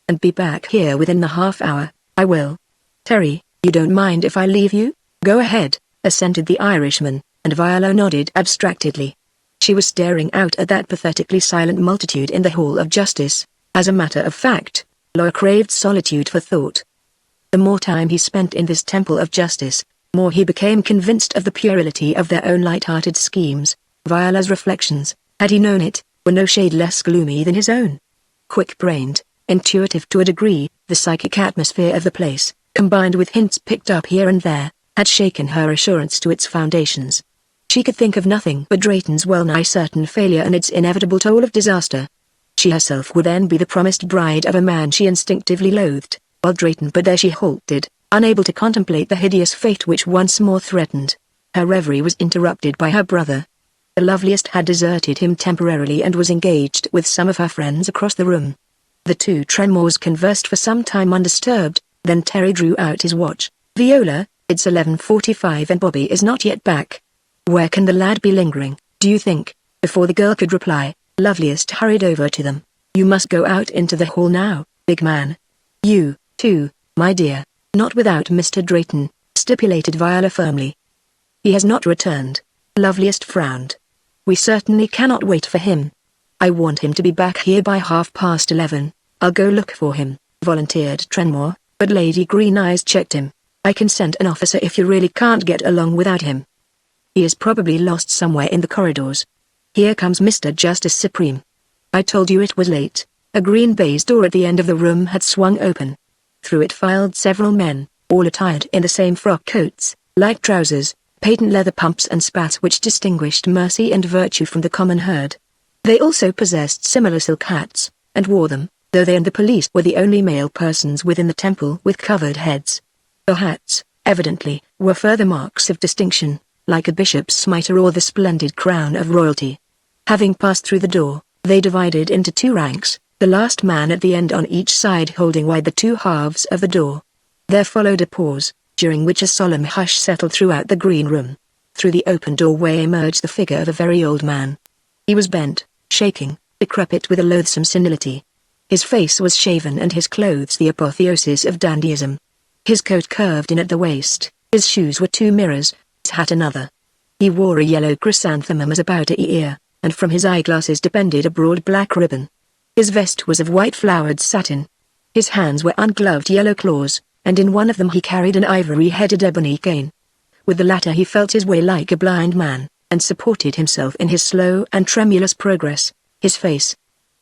And be back here within the half hour." "I will." "Terry, you don't mind if I leave you?" "Go ahead," assented the Irishman, and Viola nodded abstractedly. She was staring out at that pathetically silent multitude in the Hall of Justice. As a matter of fact, Law craved solitude for thought. The more time he spent in this temple of justice, more he became convinced of the puerility of their own light-hearted schemes. Viola's reflections, had he known it, were no shade less gloomy than his own. Quick-brained, intuitive to a degree, the psychic atmosphere of the place, combined with hints picked up here and there, had shaken her assurance to its foundations. She could think of nothing but Drayton's well-nigh certain failure and its inevitable toll of disaster. She herself would then be the promised bride of a man she instinctively loathed, while Drayton— But there she halted, unable to contemplate the hideous fate which once more threatened. Her reverie was interrupted by her brother. The loveliest had deserted him temporarily and was engaged with some of her friends across the room. The two Trenmores conversed for some time undisturbed, then Terry drew out his watch. "Viola, it's 11:45 and Bobby is not yet back. Where can the lad be lingering, do you think?" Before the girl could reply, Loveliest hurried over to them. "You must go out into the hall now, big man." "You, too, my dear." "Not without Mr. Drayton," stipulated Viola firmly. "He has not returned." Loveliest frowned. "We certainly cannot wait for him. I want him to be back here by 11:30. "I'll go look for him," volunteered Trenmore, but Lady Green Eyes checked him. "I can send an officer if you really can't get along without him. He is probably lost somewhere in the corridors. Here comes Mr. Justice Supreme." "I told you it was late." A green baize door at the end of the room had swung open. Through it filed several men, all attired in the same frock coats, light trousers, patent leather pumps and spats which distinguished Mercy and Virtue from the common herd. They also possessed similar silk hats, and wore them, though they and the police were the only male persons within the temple with covered heads. The hats, evidently, were further marks of distinction, like a bishop's mitre or the splendid crown of royalty. Having passed through the door, they divided into two ranks, the last man at the end on each side holding wide the two halves of the door. There followed a pause, during which a solemn hush settled throughout the green room. Through the open doorway emerged the figure of a very old man. He was bent, shaking, decrepit with a loathsome senility. His face was shaven and his clothes the apotheosis of dandyism. His coat curved in at the waist, his shoes were two mirrors, his hat another. He wore a yellow chrysanthemum as about a ear, and from his eyeglasses depended a broad black ribbon. His vest was of white flowered satin. His hands were ungloved yellow claws, and in one of them he carried an ivory-headed ebony cane. With the latter he felt his way like a blind man, and supported himself in his slow and tremulous progress. His face.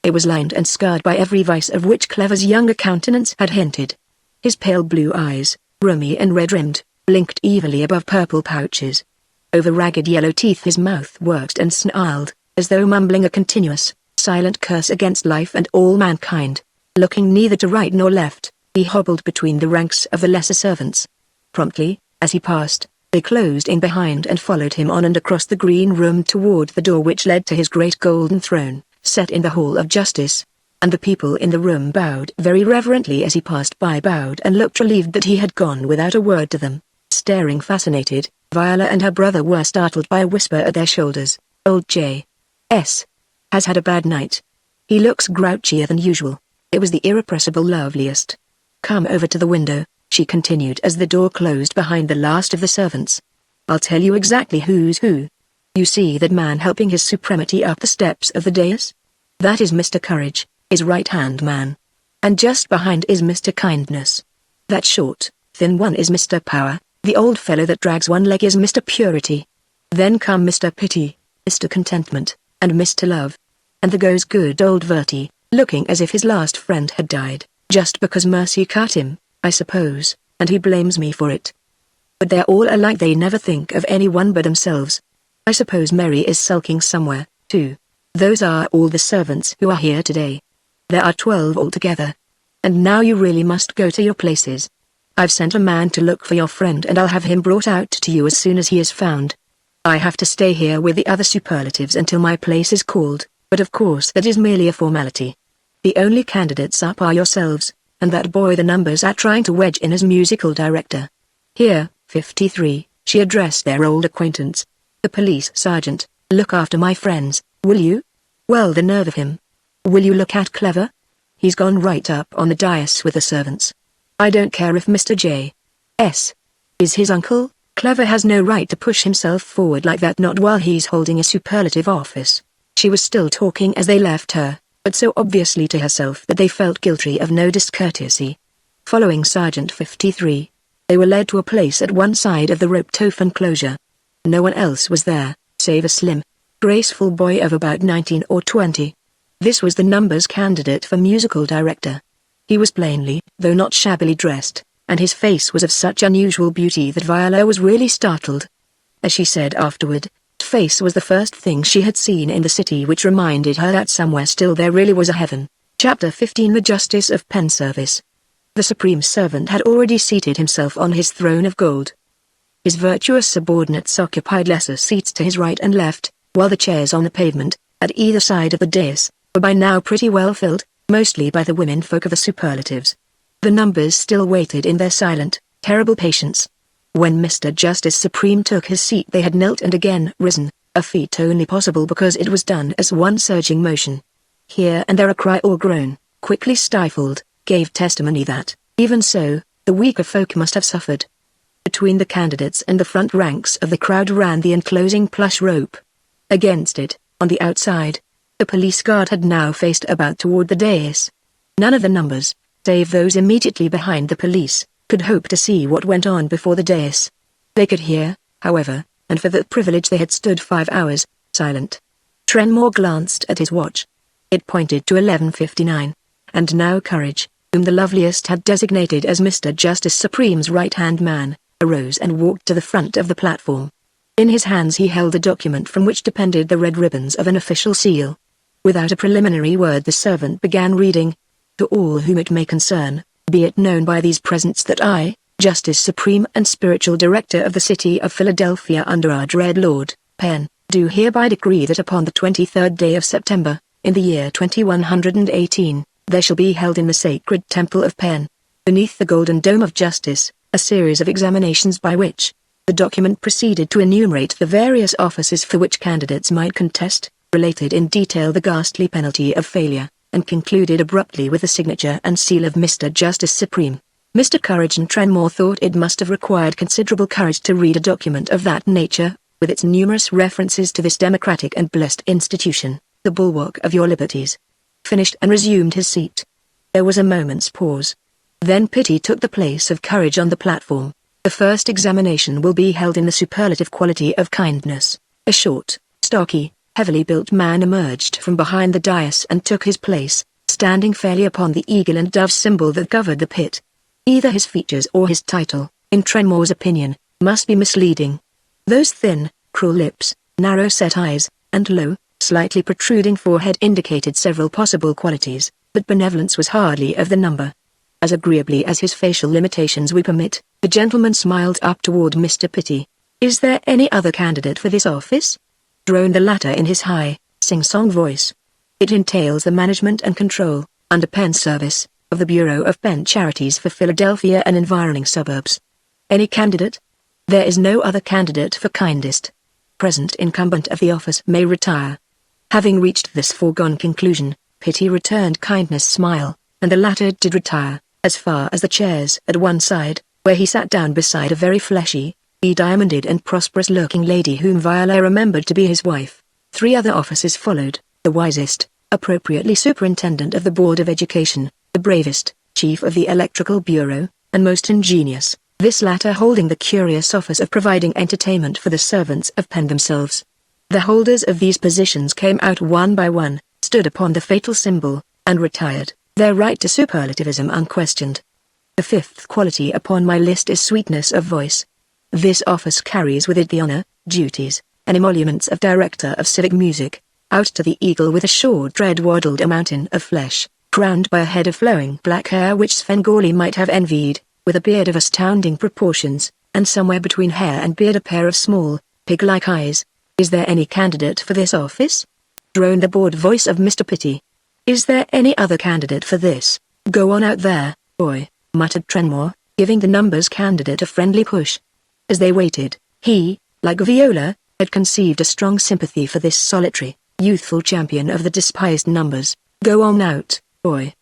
It was lined and scarred by every vice of which Clever's younger countenance had hinted. His pale blue eyes, rheumy and red-rimmed, blinked evilly above purple pouches. Over ragged yellow teeth his mouth worked and snarled, as though mumbling a continuous, silent curse against life and all mankind. Looking neither to right nor left, he hobbled between the ranks of the lesser servants. Promptly, as he passed, they closed in behind and followed him on and across the green room toward the door which led to his great golden throne, set in the Hall of Justice. And the people in the room bowed very reverently as he passed by, bowed and looked relieved that he had gone without a word to them. Staring fascinated, Viola and her brother were startled by a whisper at their shoulders. "Old J.S. has had a bad night. He looks grouchier than usual." It was the irrepressible Loveliest. "Come over to the window," she continued as the door closed behind the last of the servants. "I'll tell you exactly who's who. You see that man helping his supremacy up the steps of the dais? That is Mr. Courage, his right-hand man. And just behind is Mr. Kindness. That short, thin one is Mr. Power, the old fellow that drags one leg is Mr. Purity. Then come Mr. Pity, Mr. Contentment, and Mr. Love. And there goes good old Verti, looking as if his last friend had died, just because Mercy cut him, I suppose, and he blames me for it. But they're all alike, they never think of anyone but themselves. I suppose Mary is sulking somewhere, too. Those are all the servants who are here today. There are 12 altogether. And now you really must go to your places. I've sent a man to look for your friend and I'll have him brought out to you as soon as he is found. I have to stay here with the other superlatives until my place is called, but of course that is merely a formality. The only candidates up are yourselves, and that boy the numbers are trying to wedge in as musical director. Here, 53, she addressed their old acquaintance. The police sergeant, look after my friends, will you? Well, the nerve of him. Will you look at Clever? He's gone right up on the dais with the servants. I don't care if Mr. J.S. is his uncle, Clever has no right to push himself forward like that, not while he's holding a superlative office. She was still talking as they left her, but so obviously to herself that they felt guilty of no discourtesy. Following Sergeant 53, they were led to a place at one side of the roped-off enclosure. No one else was there, save a slim, graceful boy of about 19 or 20. This was the numbers candidate for musical director. He was plainly, though not shabbily dressed, and his face was of such unusual beauty that Viola was really startled. As she said afterward, that face was the first thing she had seen in the city which reminded her that somewhere still there really was a heaven. Chapter 15 The Justice of Pen Service. The Supreme Servant had already seated himself on his throne of gold. His virtuous subordinates occupied lesser seats to his right and left, while the chairs on the pavement, at either side of the dais, were by now pretty well filled, mostly by the womenfolk of the superlatives. The numbers still waited in their silent, terrible patience. When Mr. Justice Supreme took his seat they had knelt and again risen, a feat only possible because it was done as one surging motion. Here and there a cry or groan, quickly stifled, gave testimony that, even so, the weaker folk must have suffered. Between the candidates and the front ranks of the crowd ran the enclosing plush rope. Against it, on the outside, the police guard had now faced about toward the dais. None of the numbers, save those immediately behind the police, could hope to see what went on before the dais. They could hear, however, and for that privilege they had stood 5 hours, silent. Trenmore glanced at his watch. It pointed to 11:59. And now Courage, whom the Loveliest had designated as Mr. Justice Supreme's right-hand man, arose and walked to the front of the platform. In his hands he held a document from which depended the red ribbons of an official seal. Without a preliminary word the servant began reading. To all whom it may concern, be it known by these presents that I, Justice Supreme and Spiritual Director of the City of Philadelphia under our dread Lord, Penn, do hereby decree that upon the 23rd day of September, in the year 2118, there shall be held in the sacred temple of Penn, beneath the golden dome of justice, a series of examinations by which, the document proceeded to enumerate the various offices for which candidates might contest, related in detail the ghastly penalty of failure, and concluded abruptly with the signature and seal of Mr. Justice Supreme. Mr. Courage and Trenmore thought it must have required considerable courage to read a document of that nature, with its numerous references to this democratic and blessed institution, the bulwark of your liberties. Finished and resumed his seat. There was a moment's pause. Then Pity took the place of Courage on the platform. The first examination will be held in the superlative quality of kindness. A short, stocky, heavily built man emerged from behind the dais and took his place, standing fairly upon the eagle and dove symbol that covered the pit. Either his features or his title, in Trenmore's opinion, must be misleading. Those thin, cruel lips, narrow-set eyes, and low, slightly protruding forehead indicated several possible qualities, but benevolence was hardly of the number. As agreeably as his facial limitations would permit, the gentleman smiled up toward Mr. Pitty. "Is there any other candidate for this office?" droned the latter in his high, sing-song voice. "It entails the management and control, under Penn Service, of the Bureau of Penn Charities for Philadelphia and environing suburbs. Any candidate? There is no other candidate for kindest. Present incumbent of the office may retire." Having reached this foregone conclusion, Pitty returned kindness' smile, and the latter did retire, as far as the chairs at one side, where he sat down beside a very fleshy, be-diamonded and prosperous-looking lady whom Viola remembered to be his wife. 3 other officers followed, the wisest, appropriately superintendent of the Board of Education, the bravest, chief of the Electrical Bureau, and most ingenious, this latter holding the curious office of providing entertainment for the servants of Penn themselves. The holders of these positions came out one by one, stood upon the fatal symbol, and retired, their right to superlativism unquestioned. The 5th quality upon my list is sweetness of voice. This office carries with it the honor, duties, and emoluments of Director of Civic Music. Out to the eagle with a short dread waddled a mountain of flesh, crowned by a head of flowing black hair which Svengoolie might have envied, with a beard of astounding proportions, and somewhere between hair and beard a pair of small, pig-like eyes. "Is there any candidate for this office?" droned the bored voice of Mr. Pitty. "Is there any other candidate for this? Go on out there, boy," muttered Trenmore, giving the numbers candidate a friendly push. As they waited, he, like Viola, had conceived a strong sympathy for this solitary, youthful champion of the despised numbers. "Go on out, boy.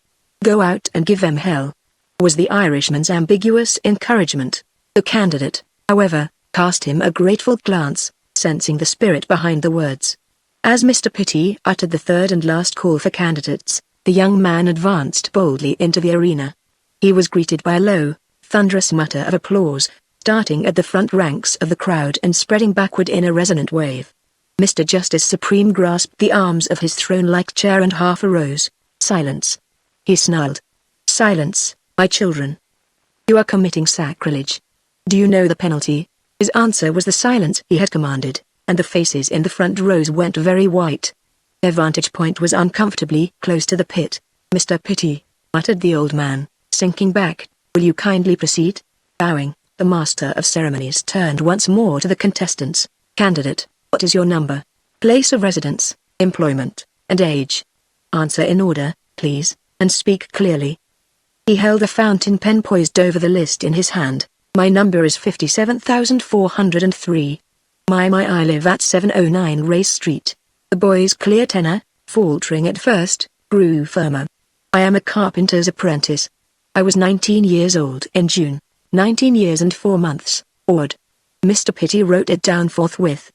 Go out and give them hell," was the Irishman's ambiguous encouragement. The candidate, however, cast him a grateful glance, sensing the spirit behind the words. As Mr. Pitty uttered the third and last call for candidates, the young man advanced boldly into the arena. He was greeted by a low, thunderous mutter of applause, starting at the front ranks of the crowd and spreading backward in a resonant wave. Mr. Justice Supreme grasped the arms of his throne-like chair and half arose. "Silence," he snarled. "Silence, my children. You are committing sacrilege. Do you know the penalty?" His answer was the silence he had commanded, and the faces in the front rows went very white. Their vantage point was uncomfortably close to the pit. "Mr. Pitty," muttered the old man, sinking back, "will you kindly proceed?" Bowing, the master of ceremonies turned once more to the contestants. "Candidate, what is your number, place of residence, employment, and age? Answer in order, please, and speak clearly." He held a fountain pen poised over the list in his hand. "My number is 57,403. I live at 709 Race Street." The boy's clear tenor, faltering at first, grew firmer. "I am a carpenter's apprentice. I was 19 years old in June. 19 years and 4 months, odd." Mr. Pitty wrote it down forthwith.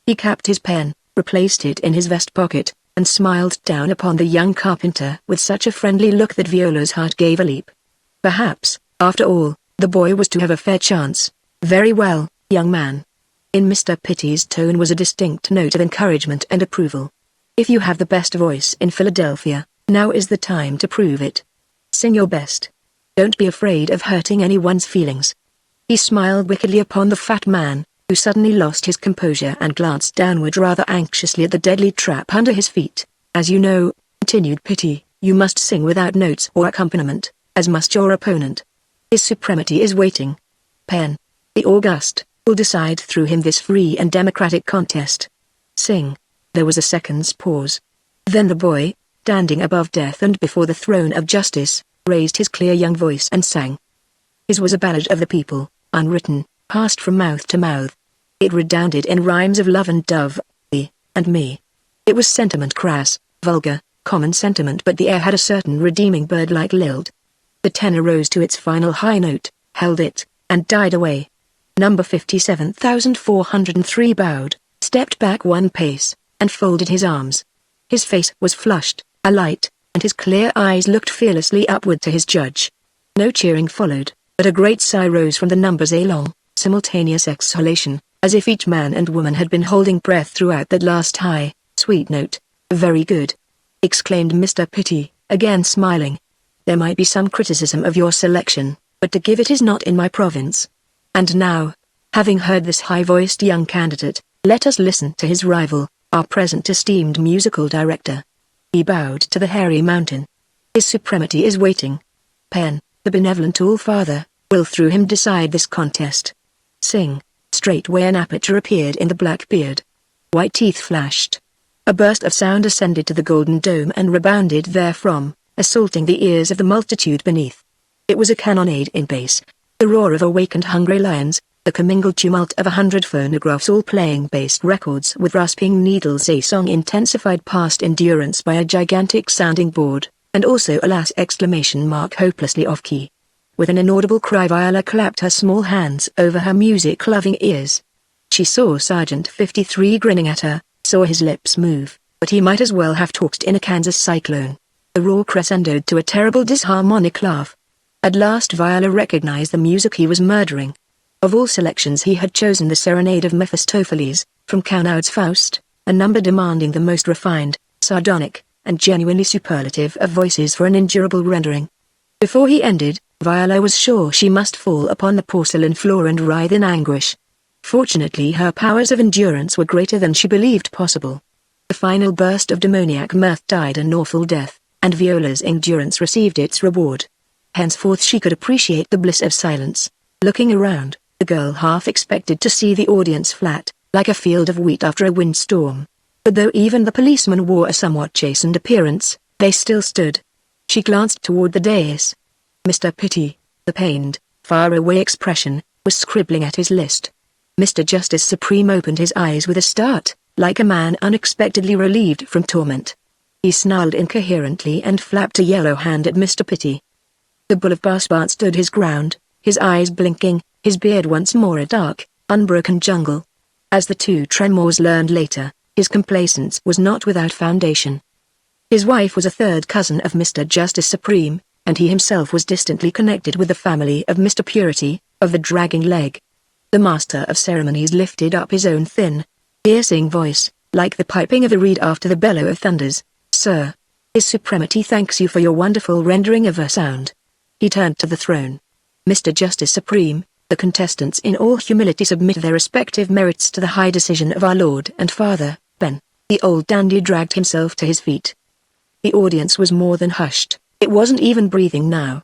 He capped his pen, replaced it in his vest pocket, and smiled down upon the young carpenter with such a friendly look that Viola's heart gave a leap. Perhaps, after all, the boy was to have a fair chance. "Very well, young man." In Mr. Pitty's tone was a distinct note of encouragement and approval. "If you have the best voice in Philadelphia, now is the time to prove it. Sing your best. Don't be afraid of hurting anyone's feelings." He smiled wickedly upon the fat man, who suddenly lost his composure and glanced downward rather anxiously at the deadly trap under his feet. "As you know," continued Pitty, "you must sing without notes or accompaniment, as must your opponent. His supremacy is waiting. Penn, the August, will decide through him this free and democratic contest. Sing." There was a second's pause. Then the boy, standing above death and before the throne of justice, raised his clear young voice and sang. His was a ballad of the people, unwritten, passed from mouth to mouth. It redounded in rhymes of love and dove, thee, and me. It was sentiment crass, vulgar, common sentiment, but the air had a certain redeeming bird-like lilt. The tenor rose to its final high note, held it, and died away. Number 57,403 bowed, stepped back one pace, and folded his arms. His face was flushed, alight, and his clear eyes looked fearlessly upward to his judge. No cheering followed, but a great sigh rose from the numbers, a long, simultaneous exhalation, as if each man and woman had been holding breath throughout that last high, sweet note. "Very good," exclaimed Mr. Pitty, again smiling. "There might be some criticism of your selection, but to give it is not in my province. And now, having heard this high-voiced young candidate, let us listen to his rival, Our present esteemed musical director. He bowed to the hairy mountain. His supremacy is waiting. Pen, the benevolent All-Father, will through him decide this contest. Sing. Straightway an aperture appeared in the black beard. White teeth flashed. A burst of sound ascended to the golden dome and rebounded therefrom, assaulting the ears of the multitude beneath. It was a cannonade in bass, the roar of awakened hungry lions, the commingled tumult of 100 phonographs all playing bass records with rasping needles, a song intensified past endurance by a gigantic sounding board, and also alas hopelessly off-key. With an inaudible cry Viola clapped her small hands over her music-loving ears. She saw Sergeant 53 grinning at her, saw his lips move, but he might as well have talked in a Kansas cyclone. The roar crescendoed to a terrible disharmonic laugh. At last Viola recognized the music he was murdering. Of all selections he had chosen the Serenade of Mephistopheles, from Gounod's Faust, a number demanding the most refined, sardonic, and genuinely superlative of voices for an endurable rendering. Before he ended, Viola was sure she must fall upon the porcelain floor and writhe in anguish. Fortunately her powers of endurance were greater than she believed possible. The final burst of demoniac mirth died an awful death, and Viola's endurance received its reward. Henceforth she could appreciate the bliss of silence. Looking around, the girl half expected to see the audience flat, like a field of wheat after a windstorm. But though even the policemen wore a somewhat chastened appearance, they still stood. She glanced toward the dais. Mr. Pitti, the pained, far-away expression, was scribbling at his list. Mr. Justice Supreme opened his eyes with a start, like a man unexpectedly relieved from torment. He snarled incoherently and flapped a yellow hand at Mr. Pitti. The Bull of Baspart stood his ground, his eyes blinking, his beard once more a dark, unbroken jungle. As the two Tremors learned later, his complacence was not without foundation. His wife was a third cousin of Mr. Justice Supreme, and he himself was distantly connected with the family of Mr. Purity, of the dragging leg. The master of ceremonies lifted up his own thin, piercing voice, like the piping of a reed after the bellow of thunders. Sir, His Supremacy thanks you for your wonderful rendering of her sound. He turned to the throne. Mr. Justice Supreme, the contestants in all humility submit their respective merits to the high decision of our Lord and Father, Ben. The old dandy dragged himself to his feet. The audience was more than hushed, it wasn't even breathing now.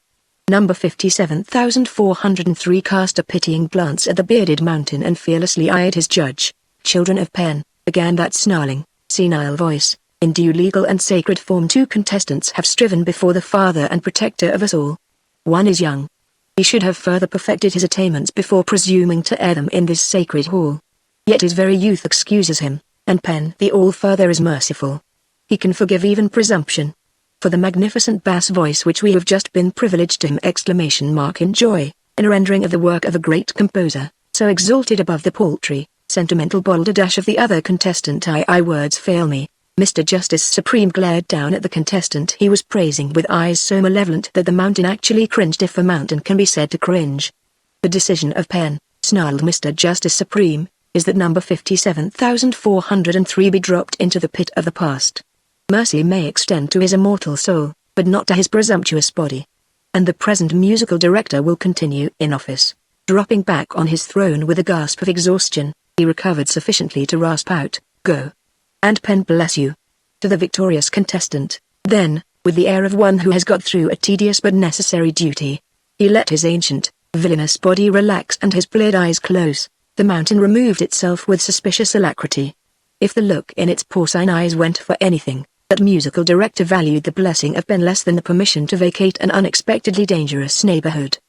Number 57,403 cast a pitying glance at the bearded mountain and fearlessly eyed his judge. Children of Pen, began that snarling, senile voice, in due legal and sacred form 2 contestants have striven before the Father and Protector of us all. One is young. He should have further perfected his attainments before presuming to air them in this sacred hall. Yet his very youth excuses him, and Pen the All-Father is merciful. He can forgive even presumption. For the magnificent bass voice which we have just been privileged to him! Enjoy, in a rendering of the work of a great composer, so exalted above the paltry, sentimental balderdash of the other contestant. I words fail me. Mr. Justice Supreme glared down at the contestant he was praising with eyes so malevolent that the mountain actually cringed, if a mountain can be said to cringe. The decision of Pen, snarled Mr. Justice Supreme, is that number 57,403 be dropped into the pit of the past. Mercy may extend to his immortal soul, but not to his presumptuous body. And the present musical director will continue in office. Dropping back on his throne with a gasp of exhaustion, he recovered sufficiently to rasp out, "Go. And Pen bless you." To the victorious contestant, then, with the air of one who has got through a tedious but necessary duty, he let his ancient, villainous body relax and his bleared eyes close. The mountain removed itself with suspicious alacrity. If the look in its porcine eyes went for anything, that musical director valued the blessing of Pen less than the permission to vacate an unexpectedly dangerous neighborhood.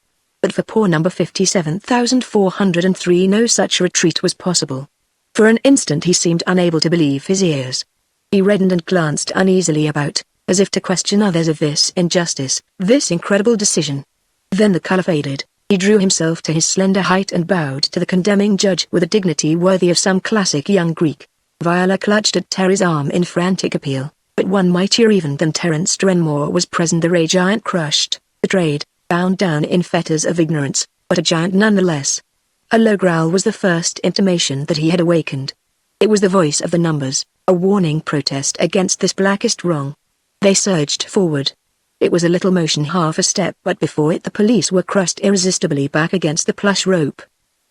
But for poor number 57,403 no such retreat was possible. For an instant he seemed unable to believe his ears. He reddened and glanced uneasily about, as if to question others of this injustice, this incredible decision. Then the color faded, he drew himself to his slender height and bowed to the condemning judge with a dignity worthy of some classic young Greek. Viola clutched at Terry's arm in frantic appeal, but one mightier even than Terence Trenmore was present. The Ray Giant crushed, betrayed, bound down in fetters of ignorance, but a giant nonetheless. A low growl was the first intimation that he had awakened. It was the voice of the numbers, a warning protest against this blackest wrong. They surged forward. It was a little motion, half a step, but before it the police were crushed irresistibly back against the plush rope.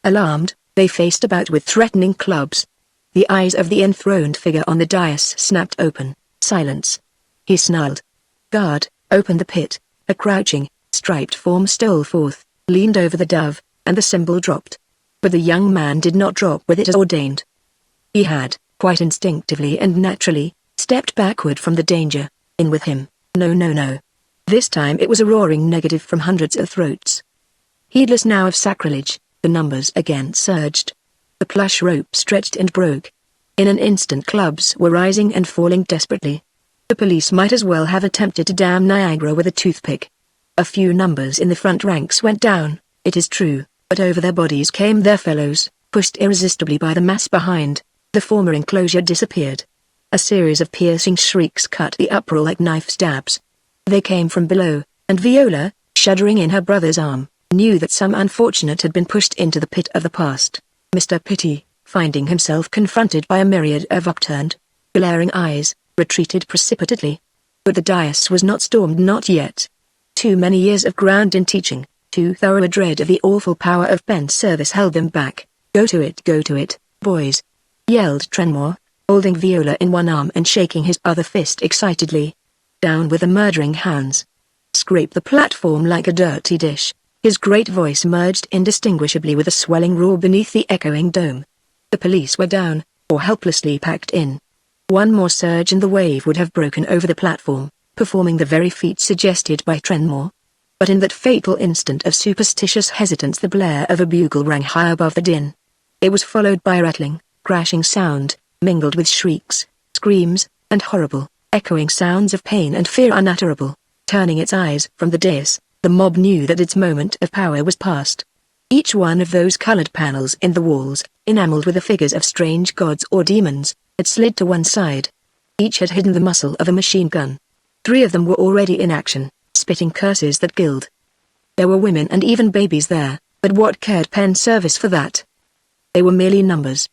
Alarmed, they faced about with threatening clubs. The eyes of the enthroned figure on the dais snapped open. Silence. He snarled. "Guard, open the pit." A crouching, striped form stole forth, leaned over the dove, and the symbol dropped. But the young man did not drop with it as ordained. He had, quite instinctively and naturally, stepped backward from the danger. In with him. No, no, no. This time it was a roaring negative from hundreds of throats. Heedless now of sacrilege, the numbers again surged. The plush rope stretched and broke. In an instant clubs were rising and falling desperately. The police might as well have attempted to dam Niagara with a toothpick. A few numbers in the front ranks went down, it is true, but over their bodies came their fellows, pushed irresistibly by the mass behind. The former enclosure disappeared. A series of piercing shrieks cut the uproar like knife stabs. They came from below, and Viola, shuddering in her brother's arm, knew that some unfortunate had been pushed into the pit of the past. Mr. Pity, finding himself confronted by a myriad of upturned, glaring eyes, retreated precipitately. But the dais was not stormed, not yet. Too many years of ground in teaching, too thorough a dread of the awful power of pen service held them back. Go to it, boys," yelled Trenmore, holding Viola in one arm and shaking his other fist excitedly. "Down with the murdering hands. Scrape the platform like a dirty dish." His great voice merged indistinguishably with a swelling roar beneath the echoing dome. The police were down, or helplessly packed in. One more surge and the wave would have broken over the platform, performing the very feat suggested by Trenmore. But in that fatal instant of superstitious hesitance the blare of a bugle rang high above the din. It was followed by a rattling, crashing sound, mingled with shrieks, screams, and horrible, echoing sounds of pain and fear unutterable. Turning its eyes from the dais, the mob knew that its moment of power was past. Each one of those colored panels in the walls, enameled with the figures of strange gods or demons, had slid to one side. Each had hidden the muzzle of a machine gun. 3 of them were already in action, spitting curses that killed. There were women and even babies there, but what cared pen service for that? They were merely numbers.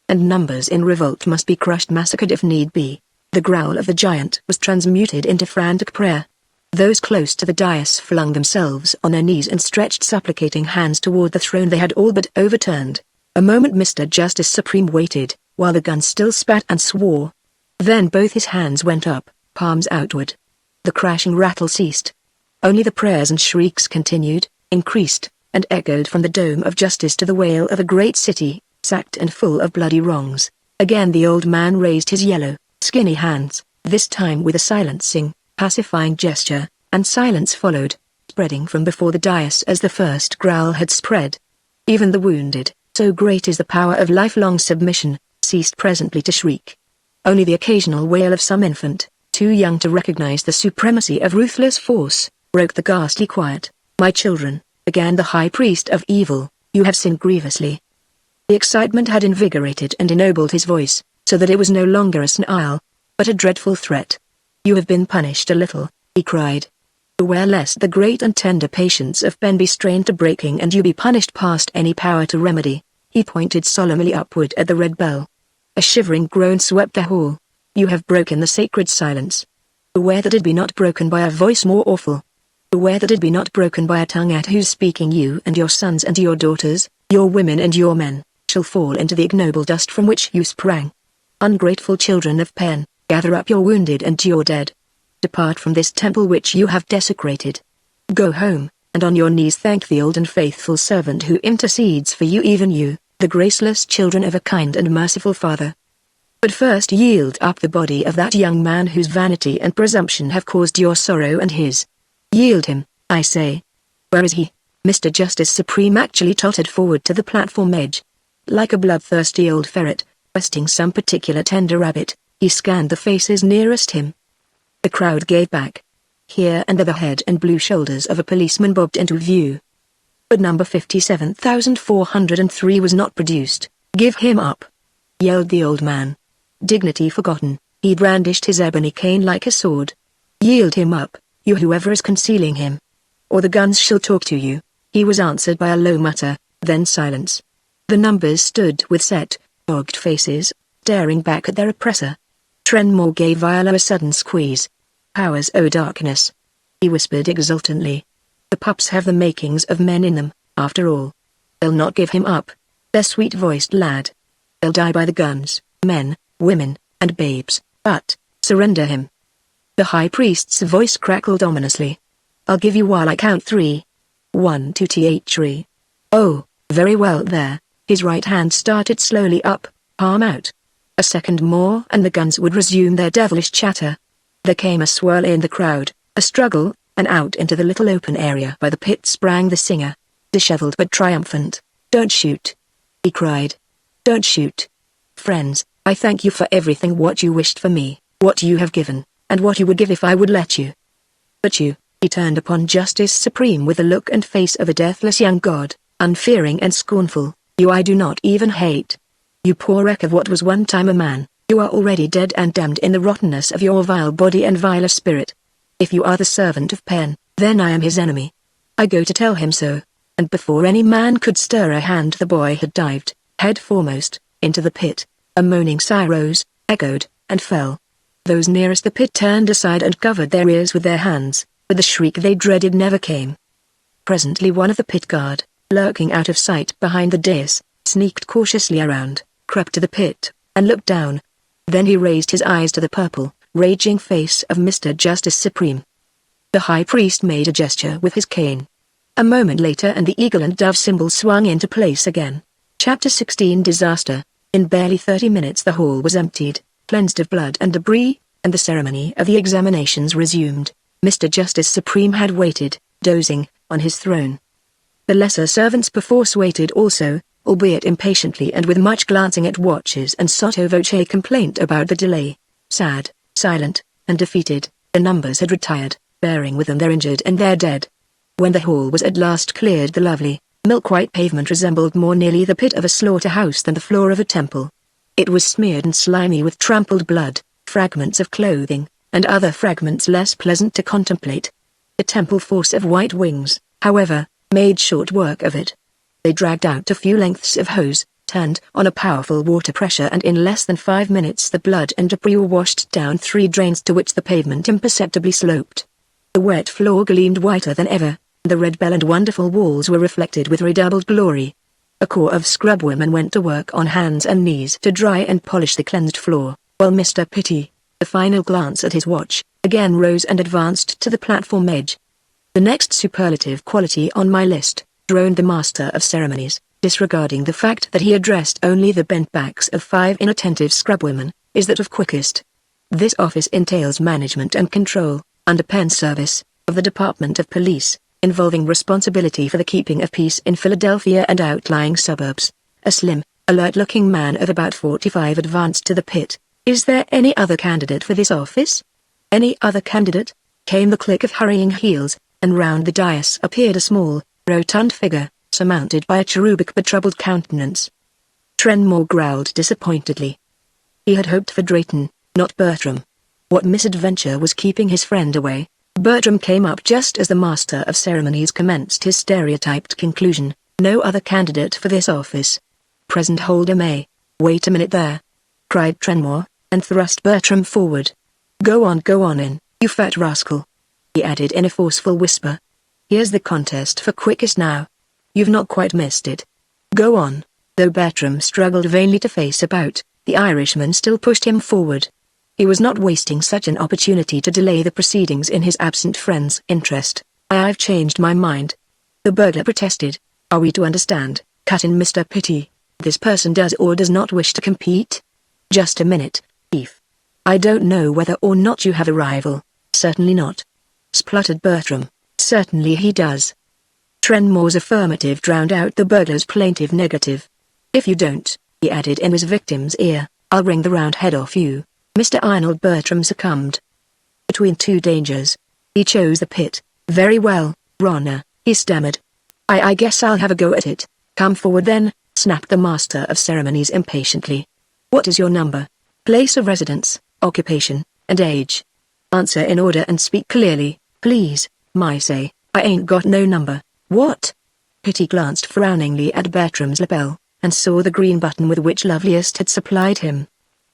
And numbers in revolt must be crushed, massacred if need be. The growl of the giant was transmuted into frantic prayer. Those close to the dais flung themselves on their knees and stretched supplicating hands toward the throne they had all but overturned. A moment Mr. Justice Supreme waited, while the gun still spat and swore. Then both his hands went up, palms outward. The crashing rattle ceased. Only the prayers and shrieks continued, increased, and echoed from the dome of justice to the wail of a great city, sacked and full of bloody wrongs. Again the old man raised his yellow, skinny hands, this time with a silencing, pacifying gesture, and silence followed, spreading from before the dais as the first growl had spread. Even the wounded, so great is the power of lifelong submission, ceased presently to shriek. Only the occasional wail of some infant, too young to recognize the supremacy of ruthless force, broke the ghastly quiet. "My children," began the high priest of evil, "you have sinned grievously." The excitement had invigorated and ennobled his voice, so that it was no longer a snarl, but a dreadful threat. "You have been punished a little," he cried. "Beware lest the great and tender patience of pen be strained to breaking and you be punished past any power to remedy." He pointed solemnly upward at the red bell. A shivering groan swept the hall. "You have broken the sacred silence. Beware that it be not broken by a voice more awful. Beware that it be not broken by a tongue at whose speaking you and your sons and your daughters, your women and your men, shall fall into the ignoble dust from which you sprang. Ungrateful children of pen, gather up your wounded and your dead. Depart from this temple which you have desecrated. Go home, and on your knees thank the old and faithful servant who intercedes for you, even you, the graceless children of a kind and merciful Father. But first yield up the body of that young man whose vanity and presumption have caused your sorrow and his. Yield him, I say. Where is he?" Mr. Justice Supreme actually tottered forward to the platform edge. Like a bloodthirsty old ferret, questing some particular tender rabbit, he scanned the faces nearest him. The crowd gave back. Here and there the head and blue shoulders of a policeman bobbed into view. But number 57,403 was not produced. "Give him up!" yelled the old man. Dignity forgotten, he brandished his ebony cane like a sword. "Yield him up, you whoever is concealing him. Or the guns shall talk to you." He was answered by a low mutter, then silence. The numbers stood with set, bogged faces, staring back at their oppressor. Trenmore gave Viola a sudden squeeze. "Powers o' darkness," he whispered exultantly. "The pups have the makings of men in them, after all. They'll not give him up. They're sweet-voiced lad. They'll die by the guns, men, women, and babes, but surrender him. The high priest's voice crackled ominously. I'll give you while I count 3. 1, 2, th. Oh, very well there. His right hand started slowly up, palm out. A second more and the guns would resume their devilish chatter. There came a swirl in the crowd, a struggle, and out into the little open area by the pit sprang the singer. Disheveled but triumphant. Don't shoot, he cried. Don't shoot. Friends, I thank you for everything what you wished for me, what you have given, and what you would give if I would let you. But you, he turned upon Justice Supreme with the look and face of a deathless young god, unfearing and scornful, you I do not even hate. You poor wreck of what was one time a man, you are already dead and damned in the rottenness of your vile body and viler spirit. If you are the servant of Pen, then I am his enemy. I go to tell him so. And before any man could stir a hand the boy had dived, head foremost, into the pit. A moaning sigh rose, echoed, and fell. Those nearest the pit turned aside and covered their ears with their hands, but the shriek they dreaded never came. Presently one of the pit guard, lurking out of sight behind the dais, sneaked cautiously around, crept to the pit, and looked down. Then he raised his eyes to the purple, raging face of Mr. Justice Supreme. The high priest made a gesture with his cane. A moment later and the eagle and dove symbol swung into place again. Chapter 16 Disaster. In barely 30 minutes the hall was emptied, cleansed of blood and debris, and the ceremony of the examinations resumed. Mr. Justice Supreme had waited, dozing, on his throne. The lesser servants perforce waited also, albeit impatiently and with much glancing at watches and sotto voce complaint about the delay. Sad, silent, and defeated, the numbers had retired, bearing with them their injured and their dead. When the hall was at last cleared the lovely, milk-white pavement resembled more nearly the pit of a slaughterhouse than the floor of a temple. It was smeared and slimy with trampled blood, fragments of clothing, and other fragments less pleasant to contemplate. The temple force of white wings, however, made short work of it. They dragged out a few lengths of hose, turned on a powerful water pressure and in less than 5 minutes the blood and debris were washed down 3 drains to which the pavement imperceptibly sloped. The wet floor gleamed whiter than ever. The red bell and wonderful walls were reflected with redoubled glory. A corps of scrubwomen went to work on hands and knees to dry and polish the cleansed floor, while Mr. Pitty, a final glance at his watch, again rose and advanced to the platform edge. The next superlative quality on my list, droned the master of ceremonies, disregarding the fact that he addressed only the bent backs of 5 inattentive scrubwomen, is that of quickest. This office entails management and control, under pen service, of the Department of Police, involving responsibility for the keeping of peace in Philadelphia and outlying suburbs. A slim, alert-looking man of about 45 advanced to the pit. Is there any other candidate for this office? Any other candidate? Came the click of hurrying heels, and round the dais appeared a small, rotund figure, surmounted by a cherubic but troubled countenance. Trenmore growled disappointedly. He had hoped for Drayton, not Bertram. What misadventure was keeping his friend away? Bertram came up just as the master of ceremonies commenced his stereotyped conclusion. No other candidate for this office. Present holder may. Wait a minute there, cried Trenmore, and thrust Bertram forward. Go on in, you fat rascal, he added in a forceful whisper. Here's the contest for quickest now. You've not quite missed it. Go on. Though Bertram struggled vainly to face about, the Irishman still pushed him forward. He was not wasting such an opportunity to delay the proceedings in his absent friend's interest. I've changed my mind. The burglar protested. Are we to understand, cut in Mr. Pitty, this person does or does not wish to compete? Just a minute, Chief. I don't know whether or not you have a rival. Certainly not, spluttered Bertram. Certainly he does. Trenmore's affirmative drowned out the burglar's plaintive negative. If you don't, he added in his victim's ear, I'll wring the round head off you. Mr. Arnold Bertram succumbed. Between 2 dangers. He chose the pit. Very well, Ronna, he stammered. I guess I'll have a go at it. Come forward then, snapped the master of ceremonies impatiently. What is your number? Place of residence, occupation, and age? Answer in order and speak clearly, please. My say, I ain't got no number. What? Pitty glanced frowningly at Bertram's lapel, and saw the green button with which Loveliest had supplied him.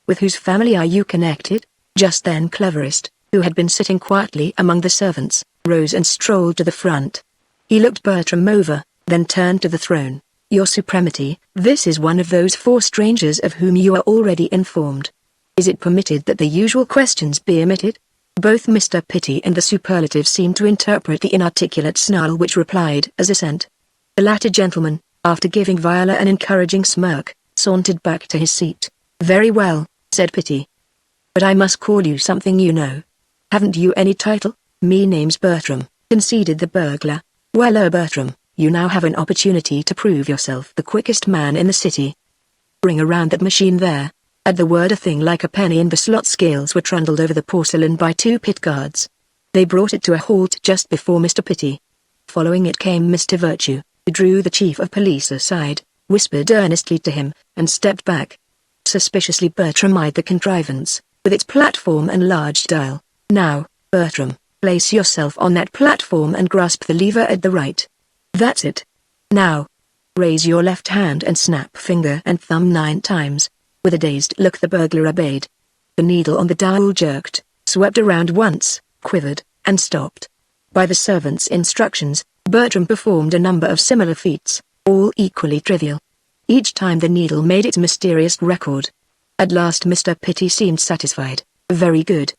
With whose family are you connected? Just then Cleverest, who had been sitting quietly among the servants, rose and strolled to the front. He looked Bertram over, then turned to the throne. Your Supremacy, this is one of those 4 strangers of whom you are already informed. Is it permitted that the usual questions be omitted? Both Mr. Pity and the superlative seemed to interpret the inarticulate snarl which replied as assent. The latter gentleman, after giving Viola an encouraging smirk, sauntered back to his seat. "Very well," said Pity. "But I must call you something, you know." "Haven't you any title?" "Me name's Bertram," conceded the burglar. "Well, Bertram, you now have an opportunity to prove yourself the quickest man in the city. Bring around that machine there." At the word a thing like a penny in the slot scales were trundled over the porcelain by 2 pit guards. They brought it to a halt just before Mr. Pity. Following it came Mr. Virtue, who drew the chief of police aside, whispered earnestly to him, and stepped back. Suspiciously Bertram eyed the contrivance, with its platform and large dial. "Now, Bertram, place yourself on that platform and grasp the lever at the right. That's it. Now, raise your left hand and snap finger and thumb 9 times. With a dazed look the burglar obeyed. The needle on the dial jerked, swept around once, quivered, and stopped. By the servant's instructions, Bertram performed a number of similar feats, all equally trivial. Each time the needle made its mysterious record. At last Mr. Pity seemed satisfied. "Very good.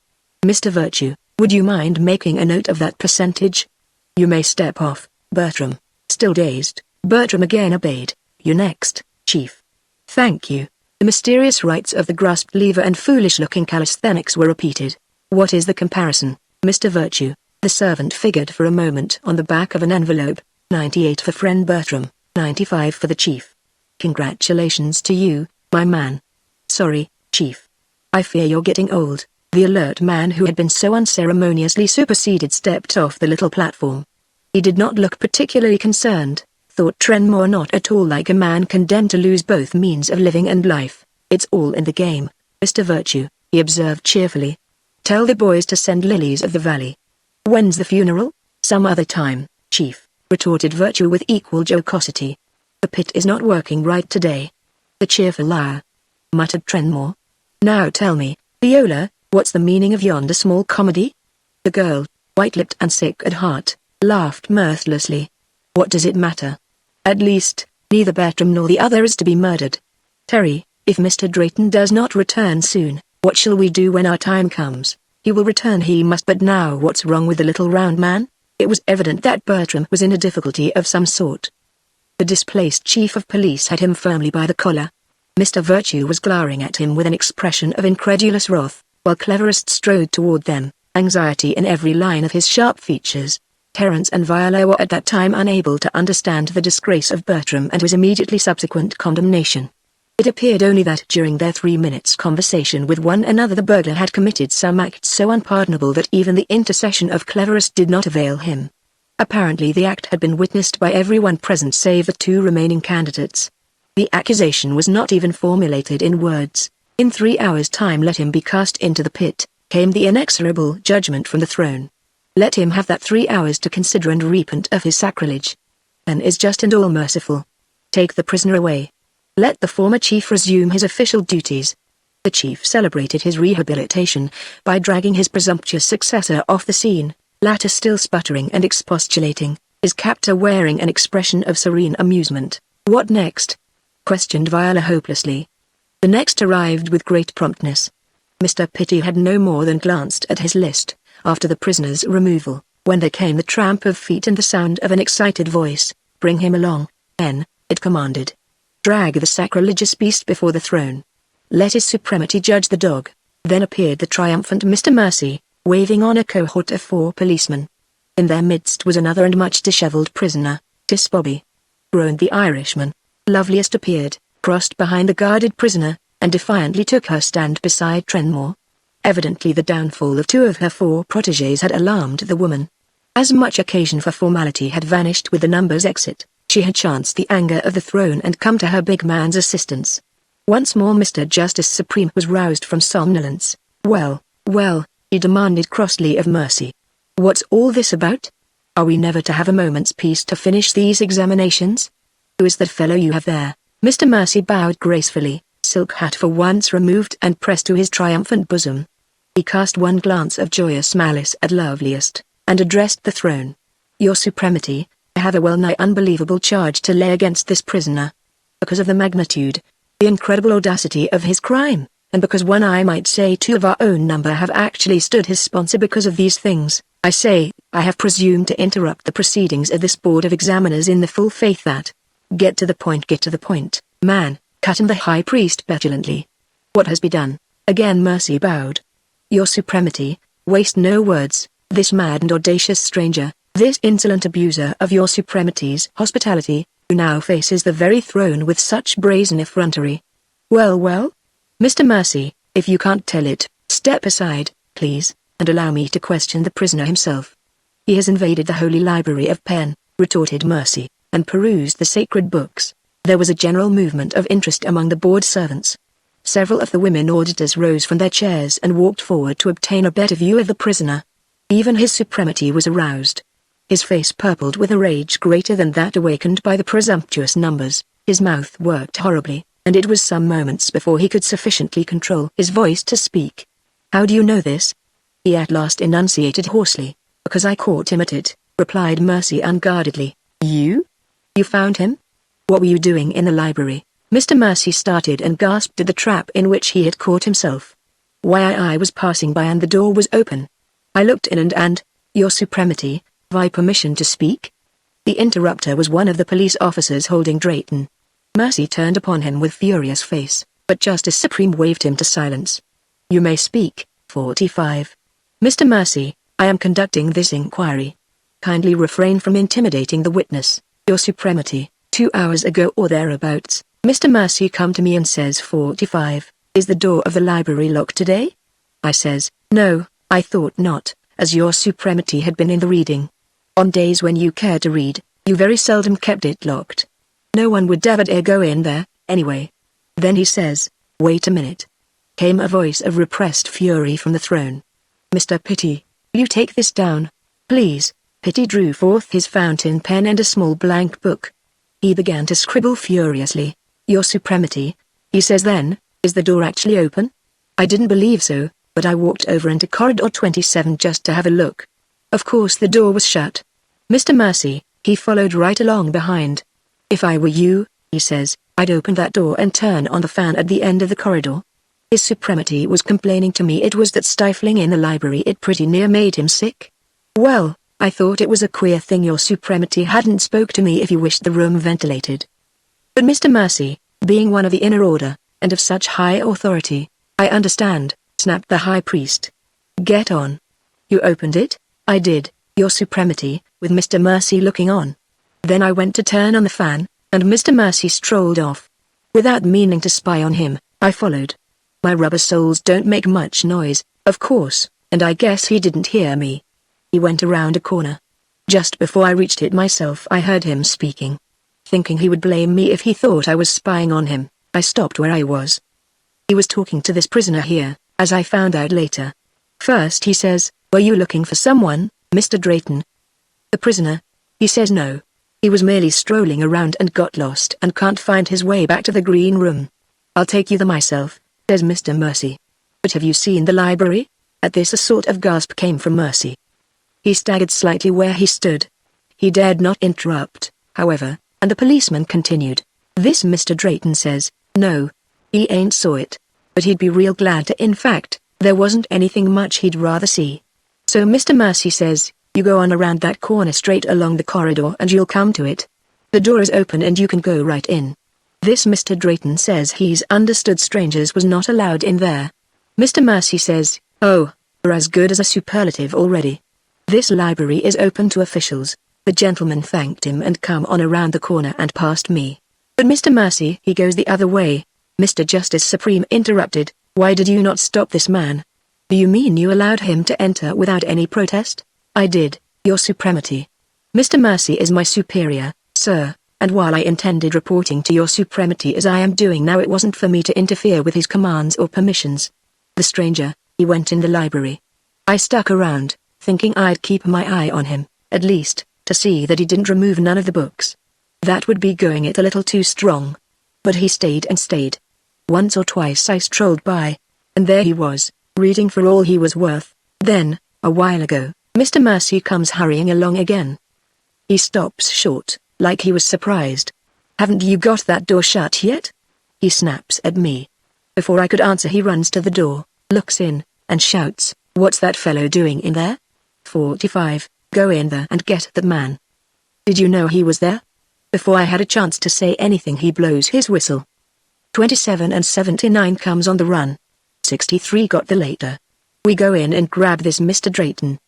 Mr. Virtue, would you mind making a note of that percentage?" "You may step off, Bertram." Still dazed, Bertram again obeyed. "You next, Chief." "Thank you." The mysterious rites of the grasped lever and foolish-looking calisthenics were repeated. "What is the comparison, Mr. Virtue?" The servant figured for a moment on the back of an envelope. 98 for friend Bertram, 95 for the chief. "Congratulations to you, my man." "Sorry, Chief. I fear you're getting old." The alert man who had been so unceremoniously superseded stepped off the little platform. He did not look particularly concerned, thought Trenmore not at all like a man condemned to lose both means of living and life. "It's all in the game, Mr. Virtue," he observed cheerfully. "Tell the boys to send Lilies of the Valley." "When's the funeral?" "Some other time, Chief," retorted Virtue with equal jocosity. "The pit is not working right today." "The cheerful liar," muttered Trenmore. "Now tell me, Viola, what's the meaning of yonder small comedy?" The girl, white-lipped and sick at heart, laughed mirthlessly. "What does it matter? At least, neither Bertram nor the other is to be murdered. Terry, if Mr. Drayton does not return soon, what shall we do when our time comes?" "He will return, he must." "But now what's wrong with the little round man?" It was evident that Bertram was in a difficulty of some sort. The displaced chief of police had him firmly by the collar. Mr. Virtue was glowering at him with an expression of incredulous wrath, while Cleverest strode toward them, anxiety in every line of his sharp features. Terence and Viola were at that time unable to understand the disgrace of Bertram and his immediately subsequent condemnation. It appeared only that during their 3 minutes' conversation with one another the burglar had committed some act so unpardonable that even the intercession of Cleverest did not avail him. Apparently the act had been witnessed by everyone present save the 2 remaining candidates. The accusation was not even formulated in words. "In 3 hours' time let him be cast into the pit," came the inexorable judgment from the throne. "Let him have that 3 hours to consider and repent of his sacrilege. Then is just and all merciful. Take the prisoner away. Let the former chief resume his official duties." The chief celebrated his rehabilitation by dragging his presumptuous successor off the scene, latter still sputtering and expostulating, his captor wearing an expression of serene amusement. "What next?" questioned Viola hopelessly. The next arrived with great promptness. Mr. Pity had no more than glanced at his list, after the prisoner's removal, when there came the tramp of feet and the sound of an excited voice. "Bring him along, then," it commanded. "Drag the sacrilegious beast before the throne. Let his supremacy judge the dog." Then appeared the triumphant Mr. Mercy, waving on a cohort of 4 policemen. In their midst was another and much dishevelled prisoner. "'Tis Bobby," groaned the Irishman. Loveliest appeared, crossed behind the guarded prisoner, and defiantly took her stand beside Trenmore. Evidently the downfall of 2 of her 4 protégés had alarmed the woman. As much occasion for formality had vanished with the number's exit, she had chanced the anger of the throne and come to her big man's assistance. Once more Mr. Justice Supreme was roused from somnolence. "Well, well," he demanded crossly of Mercy. "What's all this about? Are we never to have a moment's peace to finish these examinations? Who is that fellow you have there?" Mr. Mercy bowed gracefully, silk hat for once removed and pressed to his triumphant bosom. He cast one glance of joyous malice at Loveliest, and addressed the throne. "Your Supremacy, I have a well-nigh unbelievable charge to lay against this prisoner. Because of the magnitude, the incredible audacity of his crime, and because one I might say two of our own number have actually stood his sponsor because of these things, I say, I have presumed to interrupt the proceedings of this board of examiners in the full faith that— Get to the point, man, cut him the high priest petulantly. What has been done? Again Mercy bowed. Your Supremacy, waste no words, this mad and audacious stranger, this insolent abuser of your Supremacy's hospitality, who now faces the very throne with such brazen effrontery. Well, Mr. Mercy, if you can't tell it, step aside, please, and allow me to question the prisoner himself. He has invaded the Holy Library of Penn, retorted Mercy, and perused the sacred books. There was a general movement of interest among the board servants. Several of the women auditors rose from their chairs and walked forward to obtain a better view of the prisoner. Even his Supremacy was aroused. His face purpled with a rage greater than that awakened by the presumptuous numbers, his mouth worked horribly, and it was some moments before he could sufficiently control his voice to speak. How do you know this? He at last enunciated hoarsely. Because I caught him at it, replied Mercy unguardedly. You? You found him? What were you doing in the library? Mr. Mercy started and gasped at the trap in which he had caught himself. Why, I was passing by and the door was open. I looked in and, Your Supremacy, have I permission to speak? The interrupter was one of the police officers holding Drayton. Mercy turned upon him with furious face, but Justice Supreme waved him to silence. You may speak, 45. Mr. Mercy, I am conducting this inquiry. Kindly refrain from intimidating the witness. Your Supremacy, 2 hours ago or thereabouts, Mr. Mercy come to me and says 45, is the door of the library locked today? I says, no, I thought not, as your Supremacy had been in the reading. On days when you cared to read, you very seldom kept it locked. No one would ever dare go in there, anyway. Then he says, wait a minute. Came a voice of repressed fury from the throne. Mr. Pitty, will you take this down, please? Pitty drew forth his fountain pen and a small blank book. He began to scribble furiously. Your Supremacy, he says then, is the door actually open? I didn't believe so, but I walked over into corridor 27 just to have a look. Of course the door was shut. Mr. Mercy, he followed right along behind. If I were you, he says, I'd open that door and turn on the fan at the end of the corridor. His Supremacy was complaining to me it was that stifling in the library it pretty near made him sick. Well, I thought it was a queer thing your Supremacy hadn't spoke to me if you wished the room ventilated. But Mr. Mercy, being one of the inner order, and of such high authority, I understand, snapped the high priest. Get on. You opened it? I did, your Supremacy, with Mr. Mercy looking on. Then I went to turn on the fan, and Mr. Mercy strolled off. Without meaning to spy on him, I followed. My rubber soles don't make much noise, of course, and I guess he didn't hear me. He went around a corner. Just before I reached it myself I heard him speaking. Thinking he would blame me if he thought I was spying on him, I stopped where I was. He was talking to this prisoner here, as I found out later. First he says, were you looking for someone, Mr. Drayton? The prisoner, he says no. He was merely strolling around and got lost and can't find his way back to the green room. I'll take you there myself, says Mr. Mercy. But have you seen the library? At this a sort of gasp came from Mercy. He staggered slightly where he stood. He dared not interrupt, however, and the policeman continued. This Mr. Drayton says, no, he ain't saw it, but he'd be real glad to. In fact, there wasn't anything much he'd rather see. So Mr. Mercy says, you go on around that corner straight along the corridor and you'll come to it. The door is open and you can go right in. This Mr. Drayton says he's understood strangers was not allowed in there. Mr. Mercy says, oh, you're as good as a superlative already. This library is open to officials. The gentleman thanked him and come on around the corner and past me. But Mr. Mercy, he goes the other way. Mr. Justice Supreme interrupted, why did you not stop this man? Do you mean you allowed him to enter without any protest? I did, your Supremacy. Mr. Mercy is my superior, sir, and while I intended reporting to your Supremacy as I am doing now, it wasn't for me to interfere with his commands or permissions. The stranger, he went in the library. I stuck around, thinking I'd keep my eye on him, at least, to see that he didn't remove none of the books. That would be going it a little too strong. But he stayed and stayed. Once or twice I strolled by, and there he was, reading for all he was worth. Then, a while ago, Mr. Mercy comes hurrying along again. He stops short, like he was surprised. "Haven't you got that door shut yet?" he snaps at me. Before I could answer, he runs to the door, looks in, and shouts, "What's that fellow doing in there?" 45, go in there and get that man. Did you know he was there? Before I had a chance to say anything, he blows his whistle. 27 and 79 comes on the run. 63 got the later. We go in and grab this Mr. Drayton.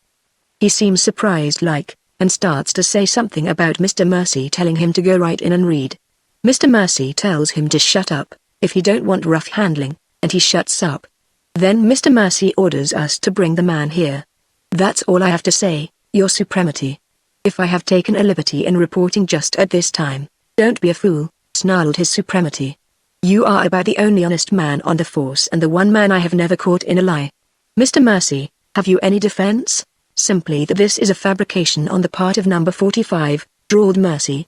He seems surprised like, and starts to say something about Mr. Mercy telling him to go right in and read. Mr. Mercy tells him to shut up, if he don't want rough handling, and he shuts up. Then Mr. Mercy orders us to bring the man here. That's all I have to say, Your Supremacy. If I have taken a liberty in reporting just at this time, don't be a fool, snarled His Supremacy. You are about the only honest man on the force and the one man I have never caught in a lie. Mr. Mercy, have you any defense? Simply that this is a fabrication on the part of number 45, drawled Mercy.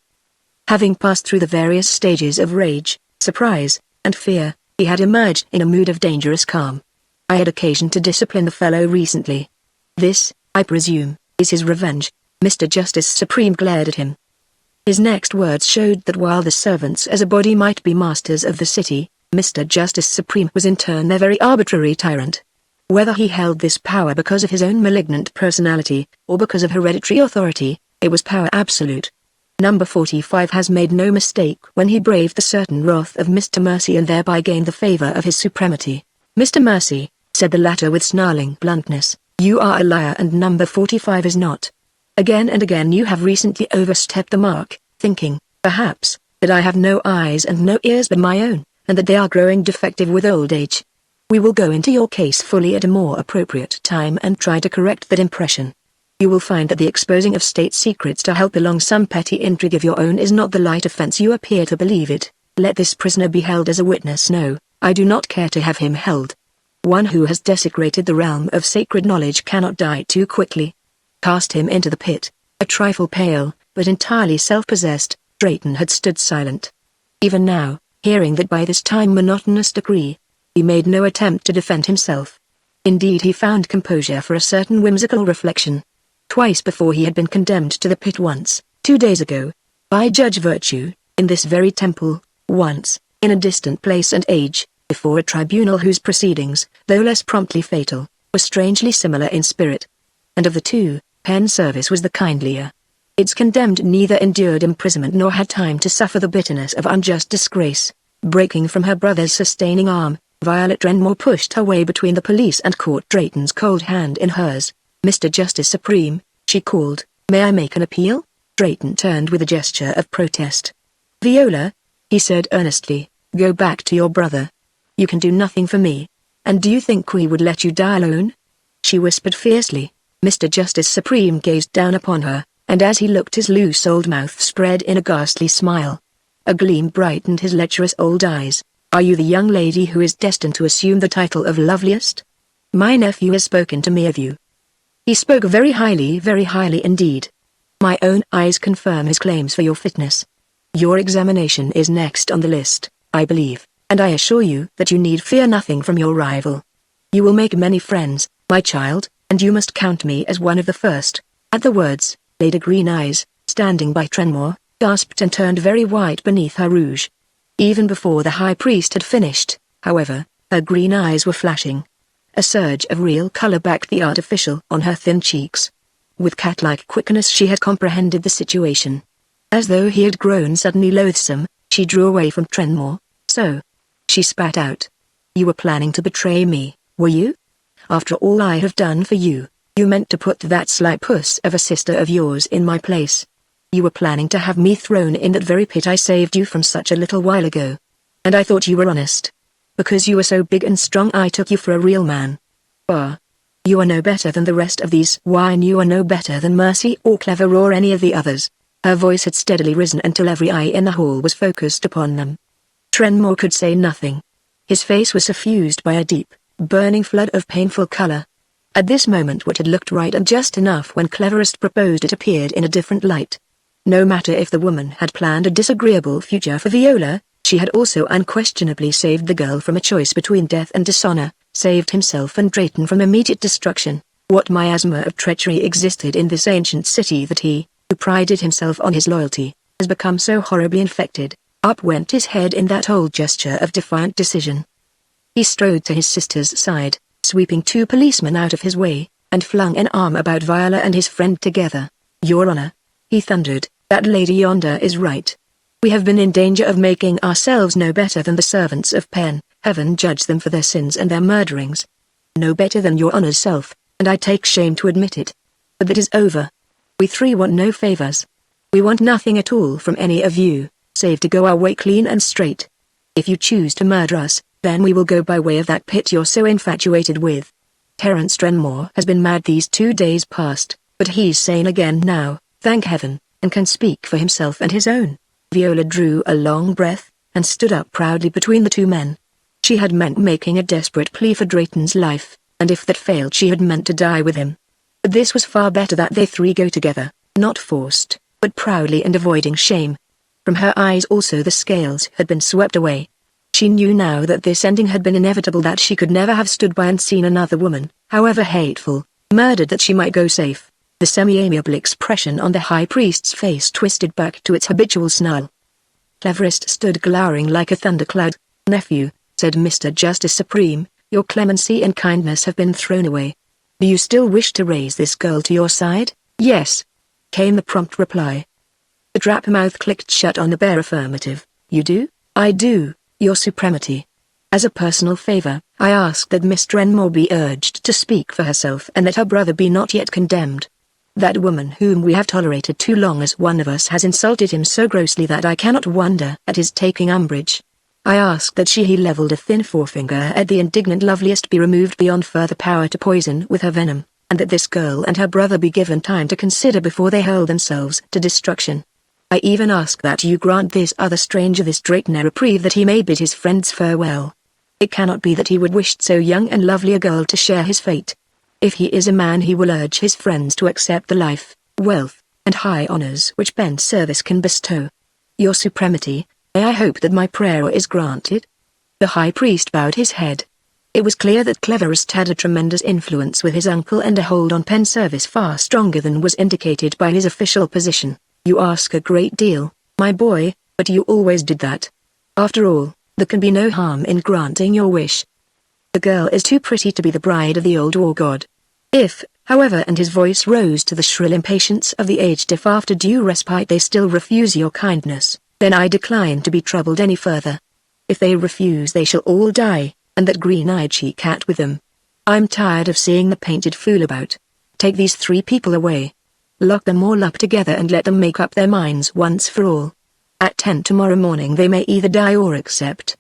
Having passed through the various stages of rage, surprise, and fear, he had emerged in a mood of dangerous calm. I had occasion to discipline the fellow recently. This, I presume, is his revenge. Mr. Justice Supreme glared at him. His next words showed that while the servants as a body might be masters of the city, Mr. Justice Supreme was in turn their very arbitrary tyrant. Whether he held this power because of his own malignant personality, or because of hereditary authority, it was power absolute. Number 45 has made no mistake when he braved the certain wrath of Mr. Mercy and thereby gained the favor of His Supremacy. "Mr. Mercy," said the latter with snarling bluntness, "you are a liar and number 45 is not. Again and again you have recently overstepped the mark, thinking, perhaps, that I have no eyes and no ears but my own, and that they are growing defective with old age. We will go into your case fully at a more appropriate time and try to correct that impression. You will find that the exposing of state secrets to help along some petty intrigue of your own is not the light offense you appear to believe it. Let this prisoner be held as a witness. No, I do not care to have him held. One who has desecrated the realm of sacred knowledge cannot die too quickly. Cast him into the pit." A trifle pale, but entirely self-possessed, Drayton had stood silent. Even now, hearing that by this time monotonous decree, he made no attempt to defend himself. Indeed, he found composure for a certain whimsical reflection. Twice before he had been condemned to the pit: once, 2 days ago, by Judge Virtue, in this very temple; once, in a distant place and age, before a tribunal whose proceedings, though less promptly fatal, were strangely similar in spirit. And of the two, pen service was the kindlier. Its condemned neither endured imprisonment nor had time to suffer the bitterness of unjust disgrace. Breaking from her brother's sustaining arm, Violet Trenmore pushed her way between the police and caught Drayton's cold hand in hers. "Mr. Justice Supreme," she called, "may I make an appeal?" Drayton turned with a gesture of protest. "Viola," he said earnestly, "go back to your brother. You can do nothing for me. And do you think we would let you die alone?" she whispered fiercely. Mr. Justice Supreme gazed down upon her, and as he looked his loose old mouth spread in a ghastly smile. A gleam brightened his lecherous old eyes. "Are you the young lady who is destined to assume the title of loveliest? My nephew has spoken to me of you. He spoke very highly indeed. My own eyes confirm his claims for your fitness. Your examination is next on the list, I believe, and I assure you that you need fear nothing from your rival. You will make many friends, my child, and you must count me as one of the first." At the words, Lady Green Eyes, standing by Trenmore, gasped and turned very white beneath her rouge. Even before the high priest had finished, however, her green eyes were flashing. A surge of real color backed the artificial on her thin cheeks. With cat-like quickness she had comprehended the situation. As though he had grown suddenly loathsome, she drew away from Trenmore. "So," she spat out, "you were planning to betray me, were you? After all I have done for you, you meant to put that sly puss of a sister of yours in my place. You were planning to have me thrown in that very pit I saved you from such a little while ago. And I thought you were honest. Because you were so big and strong I took you for a real man. Bah! You are no better than the rest of these swine. You are no better than Mercy or Clever or any of the others." Her voice had steadily risen until every eye in the hall was focused upon them. Trenmore could say nothing. His face was suffused by a deep, burning flood of painful color. At this moment what had looked right and just enough when Cleverest proposed it appeared in a different light. No matter if the woman had planned a disagreeable future for Viola, she had also unquestionably saved the girl from a choice between death and dishonor, saved himself and Drayton from immediate destruction. What miasma of treachery existed in this ancient city that he, who who prided himself on his loyalty, has become so horribly infected. Up went his head in that old gesture of defiant decision. He strode to his sister's side, sweeping two policemen out of his way, and flung an arm about Viola and his friend together. "Your Honor," he thundered, "that lady yonder is right. We have been in danger of making ourselves no better than the servants of Pen. Heaven judge them for their sins and their murderings. No better than your Honor's self, and I take shame to admit it. But that is over. We three want no favors. We want nothing at all from any of you, save to go our way clean and straight. If you choose to murder us, then we will go by way of that pit you're so infatuated with. Terence Trenmore has been mad these 2 days past, but he's sane again now, thank heaven, and can speak for himself and his own." Viola drew a long breath, and stood up proudly between the two men. She had meant making a desperate plea for Drayton's life, and if that failed she had meant to die with him. But this was far better that they three go together, not forced, but proudly and avoiding shame. From her eyes also the scales had been swept away. She knew now that this ending had been inevitable, that she could never have stood by and seen another woman, however hateful, murdered that she might go safe. The semi-amiable expression on the high priest's face twisted back to its habitual snarl. Cleverest stood glowering like a thundercloud. "Nephew," said Mr. Justice Supreme, "your clemency and kindness have been thrown away. Do you still wish to raise this girl to your side?" "Yes," came the prompt reply. The trap mouth clicked shut on the bare affirmative. "You do?" "I do, Your Supremacy. As a personal favor, I ask that Miss Trenmore be urged to speak for herself and that her brother be not yet condemned. That woman whom we have tolerated too long as one of us has insulted him so grossly that I cannot wonder at his taking umbrage. I ask that he leveled a thin forefinger at the indignant loveliest be removed beyond further power to poison with her venom, and that this girl and her brother be given time to consider before they hurl themselves to destruction. I even ask that you grant this other stranger, this Drayton, a reprieve that he may bid his friends farewell. It cannot be that he would wish so young and lovely a girl to share his fate. If he is a man he will urge his friends to accept the life, wealth, and high honors which Pen's service can bestow. Your Supremacy, may I hope that my prayer is granted?" The high priest bowed his head. It was clear that Cleverest had a tremendous influence with his uncle and a hold on Pen's service far stronger than was indicated by his official position. "You ask a great deal, my boy, but you always did that. After all, there can be no harm in granting your wish. The girl is too pretty to be the bride of the old war god. If, however," and his voice rose to the shrill impatience of the aged, "if after due respite they still refuse your kindness, then I decline to be troubled any further. If they refuse they shall all die, and that green-eyed she-cat with them. I'm tired of seeing the painted fool about. Take these three people away. Lock them all up together and let them make up their minds once for all. At 10 tomorrow morning they may either die or accept.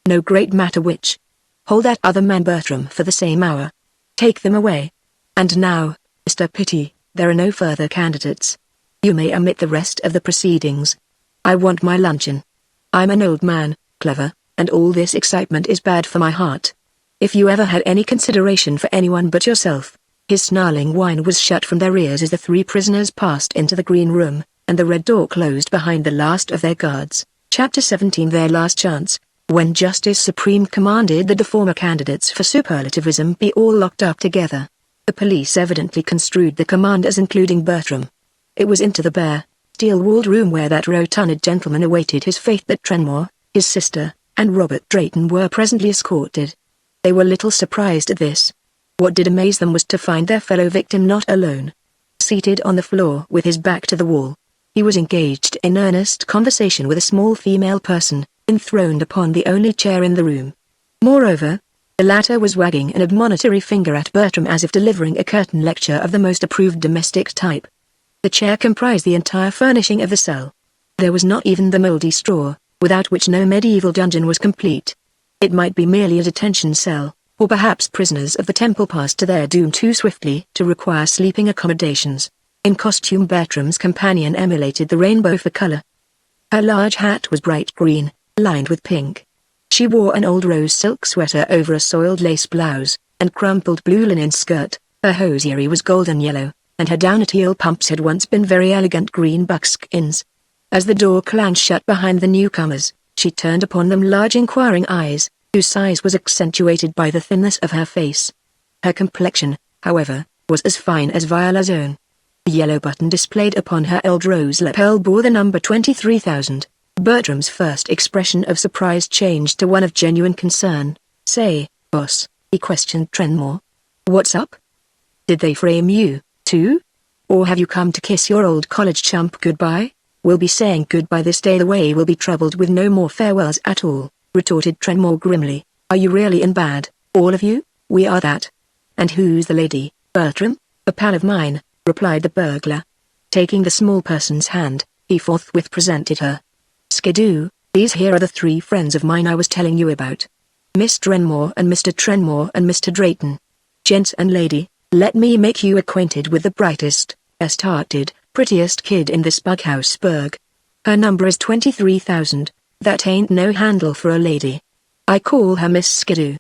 No great matter which. Hold that other man Bertram for the same hour. Take them away. And now, Mr. Pitty, there are no further candidates. You may omit the rest of the proceedings. I want my luncheon. I'm an old man, Clever, and all this excitement is bad for my heart. If you ever had any consideration for anyone but yourself." His snarling whine was shut from their ears as the three prisoners passed into the green room, and the red door closed behind the last of their guards. Chapter 17 Their Last Chance. When Justice Supreme commanded that the former candidates for superlativism be all locked up together, the police evidently construed the command as including Bertram. It was into the bare, steel-walled room where that rotund gentleman awaited his fate that Trenmore, his sister, and Robert Drayton were presently escorted. They were little surprised at this. What did amaze them was to find their fellow victim not alone. Seated on the floor with his back to the wall, he was engaged in earnest conversation with a small female person, enthroned upon the only chair in the room. Moreover, the latter was wagging an admonitory finger at Bertram as if delivering a curtain lecture of the most approved domestic type. The chair comprised the entire furnishing of the cell. There was not even the mouldy straw, without which no medieval dungeon was complete. It might be merely a detention cell, or perhaps prisoners of the temple passed to their doom too swiftly to require sleeping accommodations. In costume Bertram's companion emulated the rainbow for color. Her large hat was bright green, lined with pink. She wore an old rose silk sweater over a soiled lace blouse, and crumpled blue linen skirt. Her hosiery was golden yellow, and her down at heel pumps had once been very elegant green buckskins. As the door clanged shut behind the newcomers, she turned upon them large inquiring eyes, whose size was accentuated by the thinness of her face. Her complexion, however, was as fine as Viola's own. The yellow button displayed upon her old rose lapel bore the number 23,000. Bertram's first expression of surprise changed to one of genuine concern. "Say, boss," he questioned Trenmore. "What's up? Did they frame you, too? Or have you come to kiss your old college chump goodbye? We'll be saying goodbye this day the way we'll be troubled with no more farewells at all," retorted Trenmore grimly. "Are you really in bad, all of you?" "We are that." "And who's the lady, Bertram?" "A pal of mine," replied the burglar. Taking the small person's hand, he forthwith presented her. "Skidoo, these here are the 3 friends of mine I was telling you about. Miss Trenmore and Mr. Trenmore and Mr. Drayton. Gents and lady, let me make you acquainted with the brightest, best-hearted, prettiest kid in this Bughouse-burg. Her number is 23,000, that ain't no handle for a lady. I call her Miss Skidoo."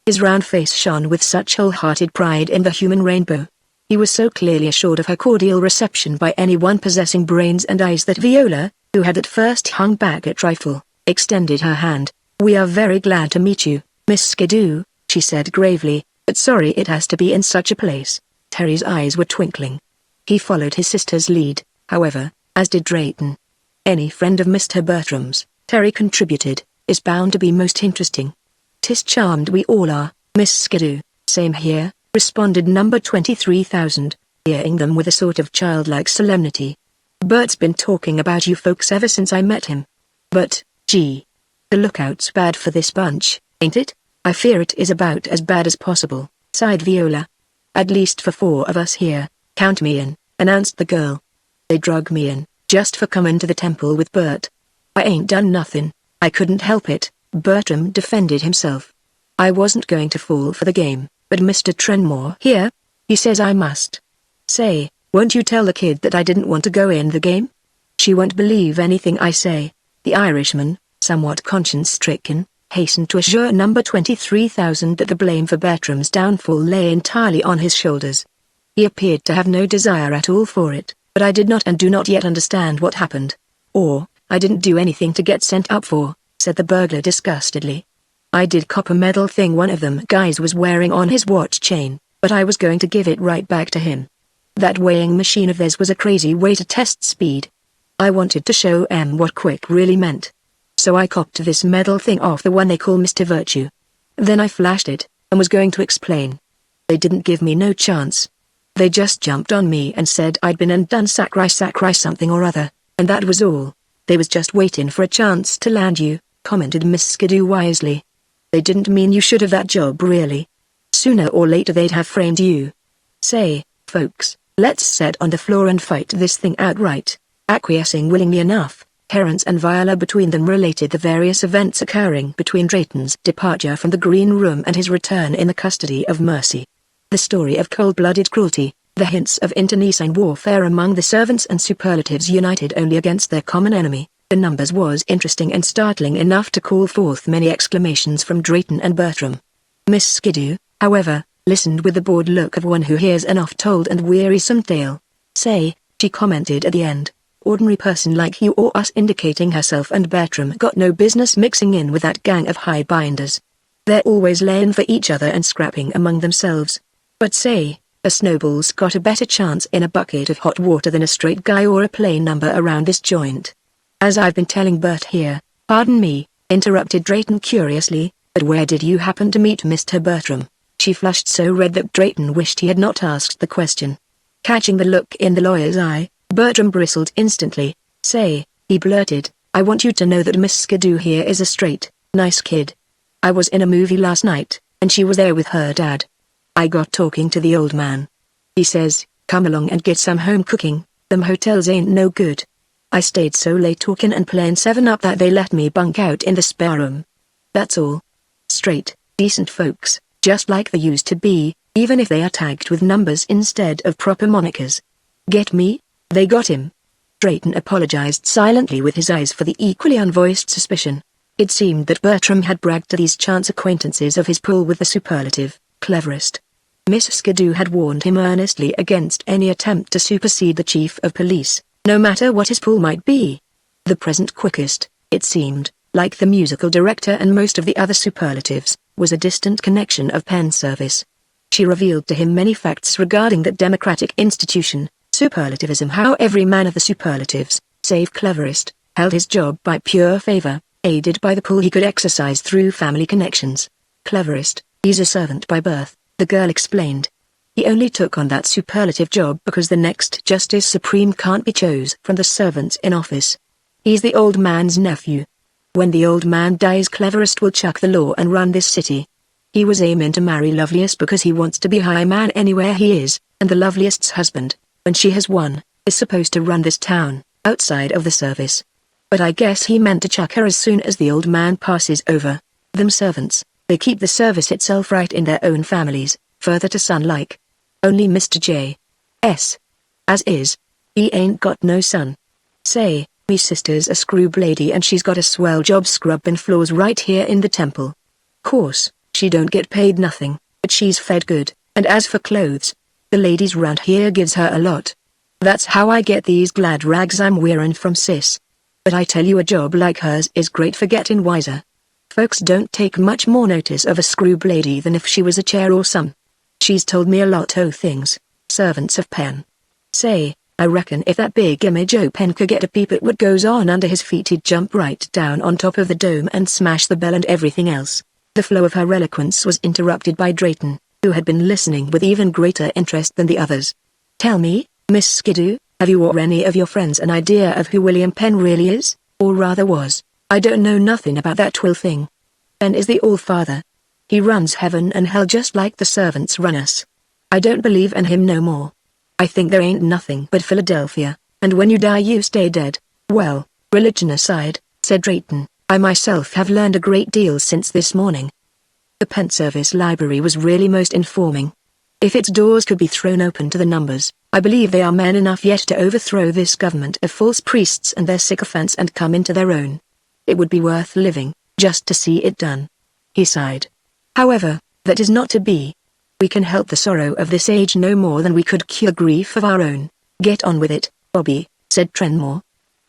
His round face shone with such wholehearted pride in the human rainbow. He was so clearly assured of her cordial reception by anyone possessing brains and eyes that Viola, who had at first hung back a trifle, extended her hand. "We are very glad to meet you, Miss Skidoo," she said gravely, "but sorry it has to be in such a place." Terry's eyes were twinkling. He followed his sister's lead, however, as did Drayton. "Any friend of Mr. Bertram's," Terry contributed, "is bound to be most interesting." "'Tis charmed we all are, Miss Skidoo." "Same here," responded number 23,000, eyeing them with a sort of childlike solemnity. "Bert's been talking about you folks ever since I met him. But, gee, the lookout's bad for this bunch, ain't it?" "I fear it is about as bad as possible," sighed Viola. "At least for 4 of us here. Count me in," announced the girl. "They drug me in, just for comin' to the temple with Bert. I ain't done nothin', I couldn't help it," Bertram defended himself. "I wasn't going to fall for the game, but Mr. Trenmore here, he says I must. Say, won't you tell the kid that I didn't want to go in the game? She won't believe anything I say." The Irishman, somewhat conscience-stricken, hastened to assure number 23,000 that the blame for Bertram's downfall lay entirely on his shoulders. He appeared to have no desire at all for it, "but I did not and do not yet understand what happened. Or, I didn't do anything to get sent up for," said the burglar disgustedly. "I did cop a medal thing one of them guys was wearing on his watch chain, but I was going to give it right back to him. That weighing machine of theirs was a crazy way to test speed. I wanted to show 'em what quick really meant. So I copped this medal thing off the one they call Mr. Virtue. Then I flashed it, and was going to explain. They didn't give me no chance. They just jumped on me and said I'd been and done sacri something or other, and that was all. They was just waiting for a chance to land you," commented Miss Skidoo wisely. "They didn't mean you should have that job really. Sooner or later they'd have framed you. Say, folks, let's set on the floor and fight this thing outright." Acquiescing willingly enough, Terence and Viola between them related the various events occurring between Drayton's departure from the Green Room and his return in the custody of Mercy. The story of cold-blooded cruelty, the hints of internecine warfare among the servants and superlatives united only against their common enemy, the numbers was interesting and startling enough to call forth many exclamations from Drayton and Bertram. Miss Skidoo, however, listened with the bored look of one who hears an oft-told and wearisome tale. "Say," she commented at the end, "ordinary person like you or us," indicating herself and Bertram, "got no business mixing in with that gang of highbinders. They're always layin' for each other and scrapping among themselves. But say, a snowball's got a better chance in a bucket of hot water than a straight guy or a plain number around this joint. As I've been telling Bert here." "Pardon me," interrupted Drayton curiously, "but where did you happen to meet Mr. Bertram?" She flushed so red that Drayton wished he had not asked the question. Catching the look in the lawyer's eye, Bertram bristled instantly. "Say," he blurted, "I want you to know that Miss Skidoo here is a straight, nice kid. I was in a movie last night, and she was there with her dad. I got talking to the old man. He says, 'Come along and get some home cooking, them hotels ain't no good.' I stayed so late talking and playing 7-Up that they let me bunk out in the spare room. That's all. Straight, decent folks, just like they used to be, even if they are tagged with numbers instead of proper monikers. Get me? They got him." Drayton apologized silently with his eyes for the equally unvoiced suspicion. It seemed that Bertram had bragged to these chance acquaintances of his pull with the superlative, cleverest. Miss Skidoo had warned him earnestly against any attempt to supersede the chief of police, no matter what his pull might be. The present quickest, it seemed, like the musical director and most of the other superlatives, was a distant connection of pen service. She revealed to him many facts regarding that democratic institution, Superlativism. How every man of the superlatives, save cleverest, held his job by pure favor, aided by the pull he could exercise through family connections. Cleverest, he's a servant by birth, the girl explained. He only took on that superlative job because the next Justice Supreme can't be chose from the servants in office. He's the old man's nephew. When the old man dies, Cleverest will chuck the law and run this city. He was aiming to marry Loveliest because he wants to be high man anywhere he is, and the Loveliest's husband, when she has won, is supposed to run this town, outside of the service. But I guess he meant to chuck her as soon as the old man passes over. Them servants, they keep the service itself right in their own families, further to son like. Only Mr. J.'s. As is. He ain't got no son. Say, me sister's a scrub lady and she's got a swell job scrubbing floors right here in the temple. Course, she don't get paid nothing, but she's fed good, and as for clothes, the ladies round here gives her a lot. That's how I get these glad rags I'm wearin' from sis. But I tell you, a job like hers is great for getting wiser. Folks don't take much more notice of a scrub lady than if she was a chair or some. She's told me a lot o' things, servants of pen. Say, I reckon if that big image o' pen could get a peep at what goes on under his feet, he'd jump right down on top of the dome and smash the bell and everything else. The flow of her eloquence was interrupted by Drayton, who had been listening with even greater interest than the others. Tell me, Miss Skidoo, have you or any of your friends an idea of who William Penn really is, or rather was? I don't know nothing about that twill thing. Penn is the All-Father. He runs heaven and hell just like the servants run us. I don't believe in him no more. I think there ain't nothing but Philadelphia, and when you die you stay dead. Well, religion aside, said Drayton, I myself have learned a great deal since this morning. The Penn Service Library was really most informing. If its doors could be thrown open to the numbers, I believe they are men enough yet to overthrow this government of false priests and their sycophants and come into their own. It would be worth living, just to see it done. He sighed. However, that is not to be. We can help the sorrow of this age no more than we could cure grief of our own. Get on with it, Bobby, said Trenmore.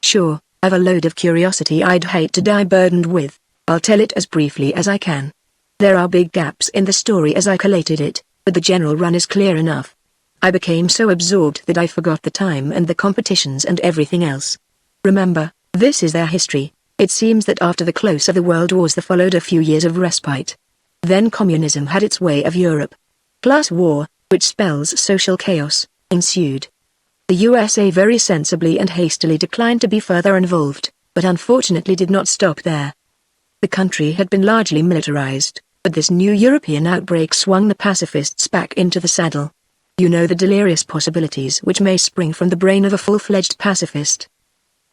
Sure, I've a load of curiosity I'd hate to die burdened with. I'll tell it as briefly as I can. There are big gaps in the story as I collated it, but the general run is clear enough. I became so absorbed that I forgot the time and the competitions and everything else. Remember, this is their history. It seems that after the close of the World Wars there followed a few years of respite. Then communism had its way of Europe. Class war, which spells social chaos, ensued. The USA very sensibly and hastily declined to be further involved, but unfortunately did not stop there. The country had been largely militarized, but this new European outbreak swung the pacifists back into the saddle. You know the delirious possibilities which may spring from the brain of a full-fledged pacifist.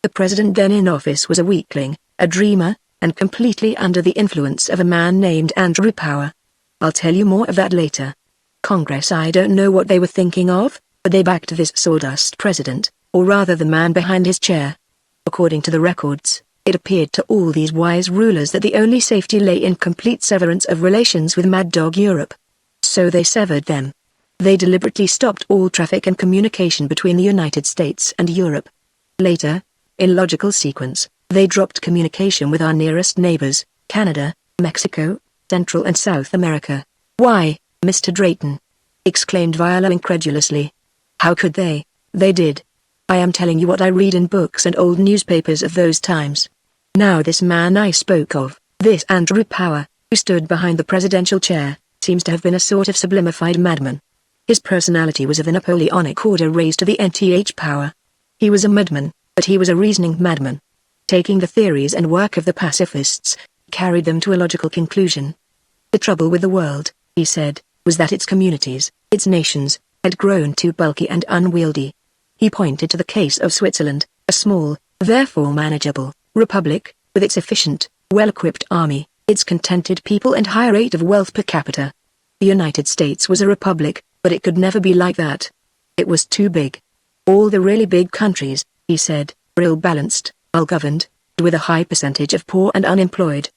The president then in office was a weakling, a dreamer, and completely under the influence of a man named Andrew Power. I'll tell you more of that later. Congress, I don't know what they were thinking of, but they backed this sawdust president, or rather the man behind his chair. According to the records, it appeared to all these wise rulers that the only safety lay in complete severance of relations with Mad Dog Europe. So they severed them. They deliberately stopped all traffic and communication between the United States and Europe. Later, in logical sequence, they dropped communication with our nearest neighbors, Canada, Mexico, Central and South America. Why, Mr. Drayton? Exclaimed Viola incredulously. How could they? They did. I am telling you what I read in books and old newspapers of those times. Now this man I spoke of, this Andrew Power, who stood behind the presidential chair, seems to have been a sort of sublimified madman. His personality was of a Napoleonic order raised to the nth power. He was a madman, but he was a reasoning madman. Taking the theories and work of the pacifists, carried them to a logical conclusion. The trouble with the world, he said, was that its communities, its nations, had grown too bulky and unwieldy. He pointed to the case of Switzerland, a small, therefore manageable, republic, with its efficient, well-equipped army, its contented people and high rate of wealth per capita. The United States was a republic, but it could never be like that. It was too big. All the really big countries, he said, were ill-balanced, ill-governed, with a high percentage of poor and unemployed.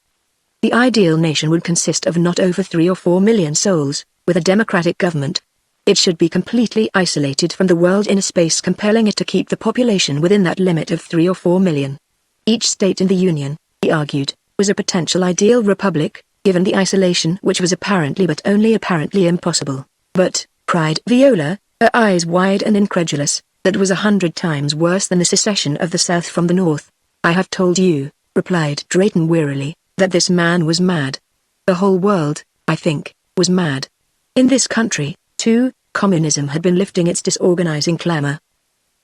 The ideal nation would consist of not over 3 or 4 million souls, with a democratic government. It should be completely isolated from the world in a space compelling it to keep the population within that limit of 3 or 4 million. Each state in the Union, he argued, was a potential ideal republic, given the isolation which was apparently but only apparently impossible. But, cried Viola, her eyes wide and incredulous, That was 100 times worse than the secession of the South from the North. I have told you, replied Drayton wearily, that this man was mad. The whole world, I think, was mad. In this country, too, communism had been lifting its disorganizing clamor.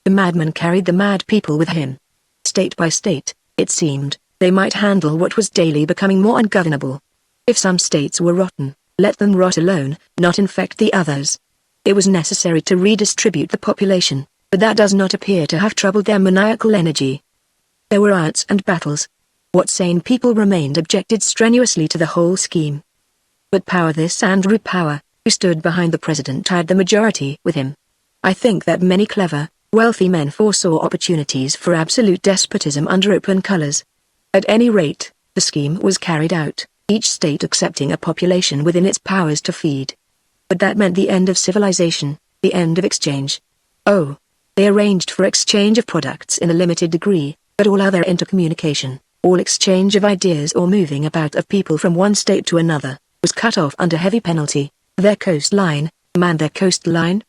The madman carried the mad people with him. State by state, it seemed, they might handle what was daily becoming more ungovernable. If some states were rotten, let them rot alone, not infect the others. It was necessary to redistribute the population, but that does not appear to have troubled their maniacal energy. There were riots and battles. What sane people remained objected strenuously to the whole scheme. But power, this Andrew Power, who stood behind the president, had the majority with him. I think that many clever, wealthy men foresaw opportunities for absolute despotism under open colors. At any rate, the scheme was carried out, each state accepting a population within its powers to feed. But that meant the end of civilization, the end of exchange. Oh, they arranged for exchange of products in a limited degree, but all other intercommunication, all exchange of ideas or moving about of people from one state to another, was cut off under heavy penalty. Their coastline, man, their coastline?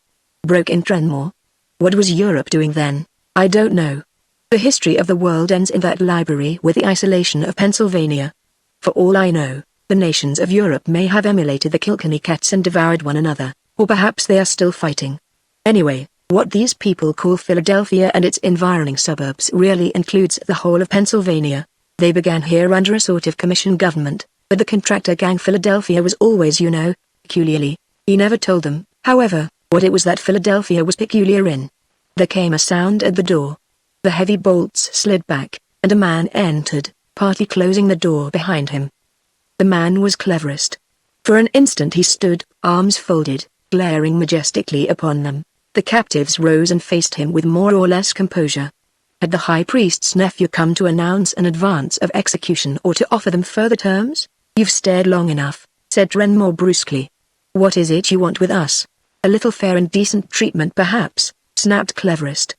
Broke in Trenmore. What was Europe doing then? I don't know. The history of the world ends in that library with the isolation of Pennsylvania. For all I know, the nations of Europe may have emulated the Kilkenny cats and devoured one another, or perhaps they are still fighting. Anyway, what these people call Philadelphia and its environing suburbs really includes the whole of Pennsylvania. They began here under a sort of commission government, but the contractor gang Philadelphia was always, peculiarly. He never told them, however, what it was that Philadelphia was peculiar in. There came a sound at the door. The heavy bolts slid back, and a man entered, partly closing the door behind him. The man was cleverest. For an instant he stood, arms folded, glaring majestically upon them. The captives rose and faced him with more or less composure. Had the high priest's nephew come to announce an advance of execution or to offer them further terms? You've stared long enough, said Trenmore brusquely. What is it you want with us? A little fair and decent treatment perhaps, snapped Cleverest.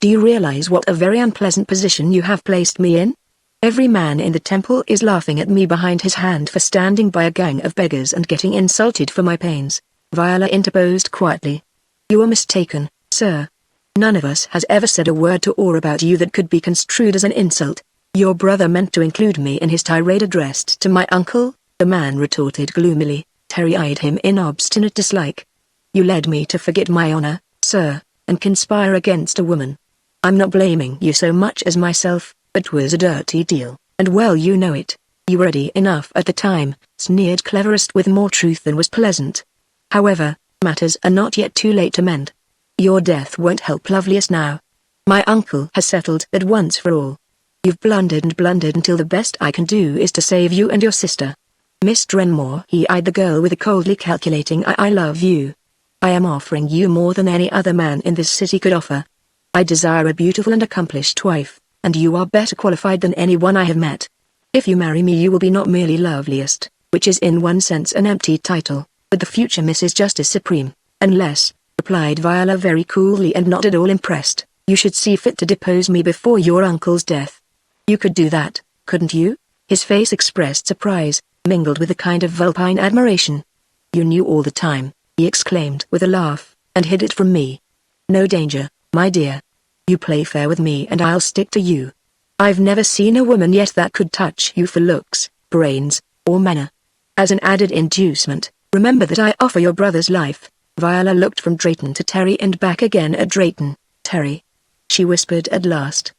Do you realize what a very unpleasant position you have placed me in? Every man in the temple is laughing at me behind his hand for standing by a gang of beggars and getting insulted for my pains, Viola interposed quietly. You are mistaken, sir. None of us has ever said a word to or about you that could be construed as an insult. Your brother meant to include me in his tirade addressed to my uncle, the man retorted gloomily. Terry eyed him in obstinate dislike. You led me to forget my honor, sir, and conspire against a woman. I'm not blaming you so much as myself, but 'twas a dirty deal, and well you know it. You were ready enough at the time, sneered Cleverest with more truth than was pleasant. However, matters are not yet too late to mend. Your death won't help Loveliest now. My uncle has settled that once for all. You've blundered and blundered until the best I can do is to save you and your sister. Miss Trenmore, he eyed the girl with a coldly calculating I love you. I am offering you more than any other man in this city could offer. I desire a beautiful and accomplished wife, and you are better qualified than anyone I have met. If you marry me you will be not merely Loveliest, which is in one sense an empty title, but the future Mrs. Justice Supreme, unless, replied Viola very coolly and not at all impressed, you should see fit to depose me before your uncle's death. You could do that, couldn't you? His face expressed surprise, mingled with a kind of vulpine admiration. You knew all the time, he exclaimed with a laugh, and hid it from me. No danger, my dear. You play fair with me and I'll stick to you. I've never seen a woman yet that could touch you for looks, brains, or manner. As an added inducement, remember that I offer your brother's life. Viola looked from Drayton to Terry and back again at Drayton. Terry, she whispered at last.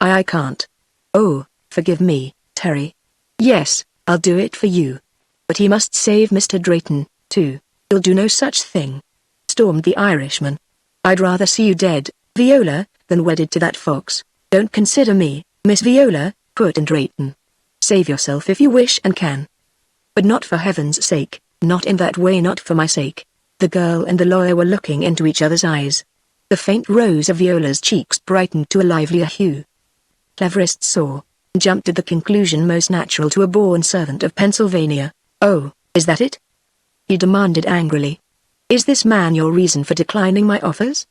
I can't. Oh, forgive me, Terry. Yes, I'll do it for you. But he must save Mr. Drayton, too. He'll do no such thing, stormed the Irishman. I'd rather see you dead, Viola, than wedded to that fox. Don't consider me, Miss Viola, put in Drayton. Save yourself if you wish and can. But not for heaven's sake, not in that way, not for my sake. The girl and the lawyer were looking into each other's eyes. The faint rose of Viola's cheeks brightened to a livelier hue. Cleverest saw, and jumped at the conclusion most natural to a born servant of Pennsylvania. Oh, is that it? He demanded angrily. Is this man your reason for declining my offers?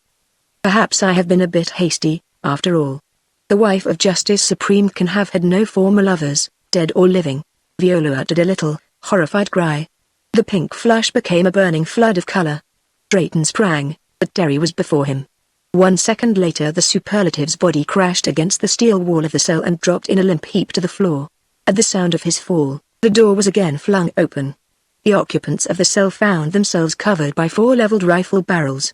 Perhaps I have been a bit hasty, after all. The wife of Justice Supreme can have had no former lovers, dead or living. Viola uttered a little, horrified cry. The pink flush became a burning flood of color. Drayton sprang, but Terry was before him. 1 second later the superlative's body crashed against the steel wall of the cell and dropped in a limp heap to the floor. At the sound of his fall, the door was again flung open. The occupants of the cell found themselves covered by 4 leveled rifle barrels.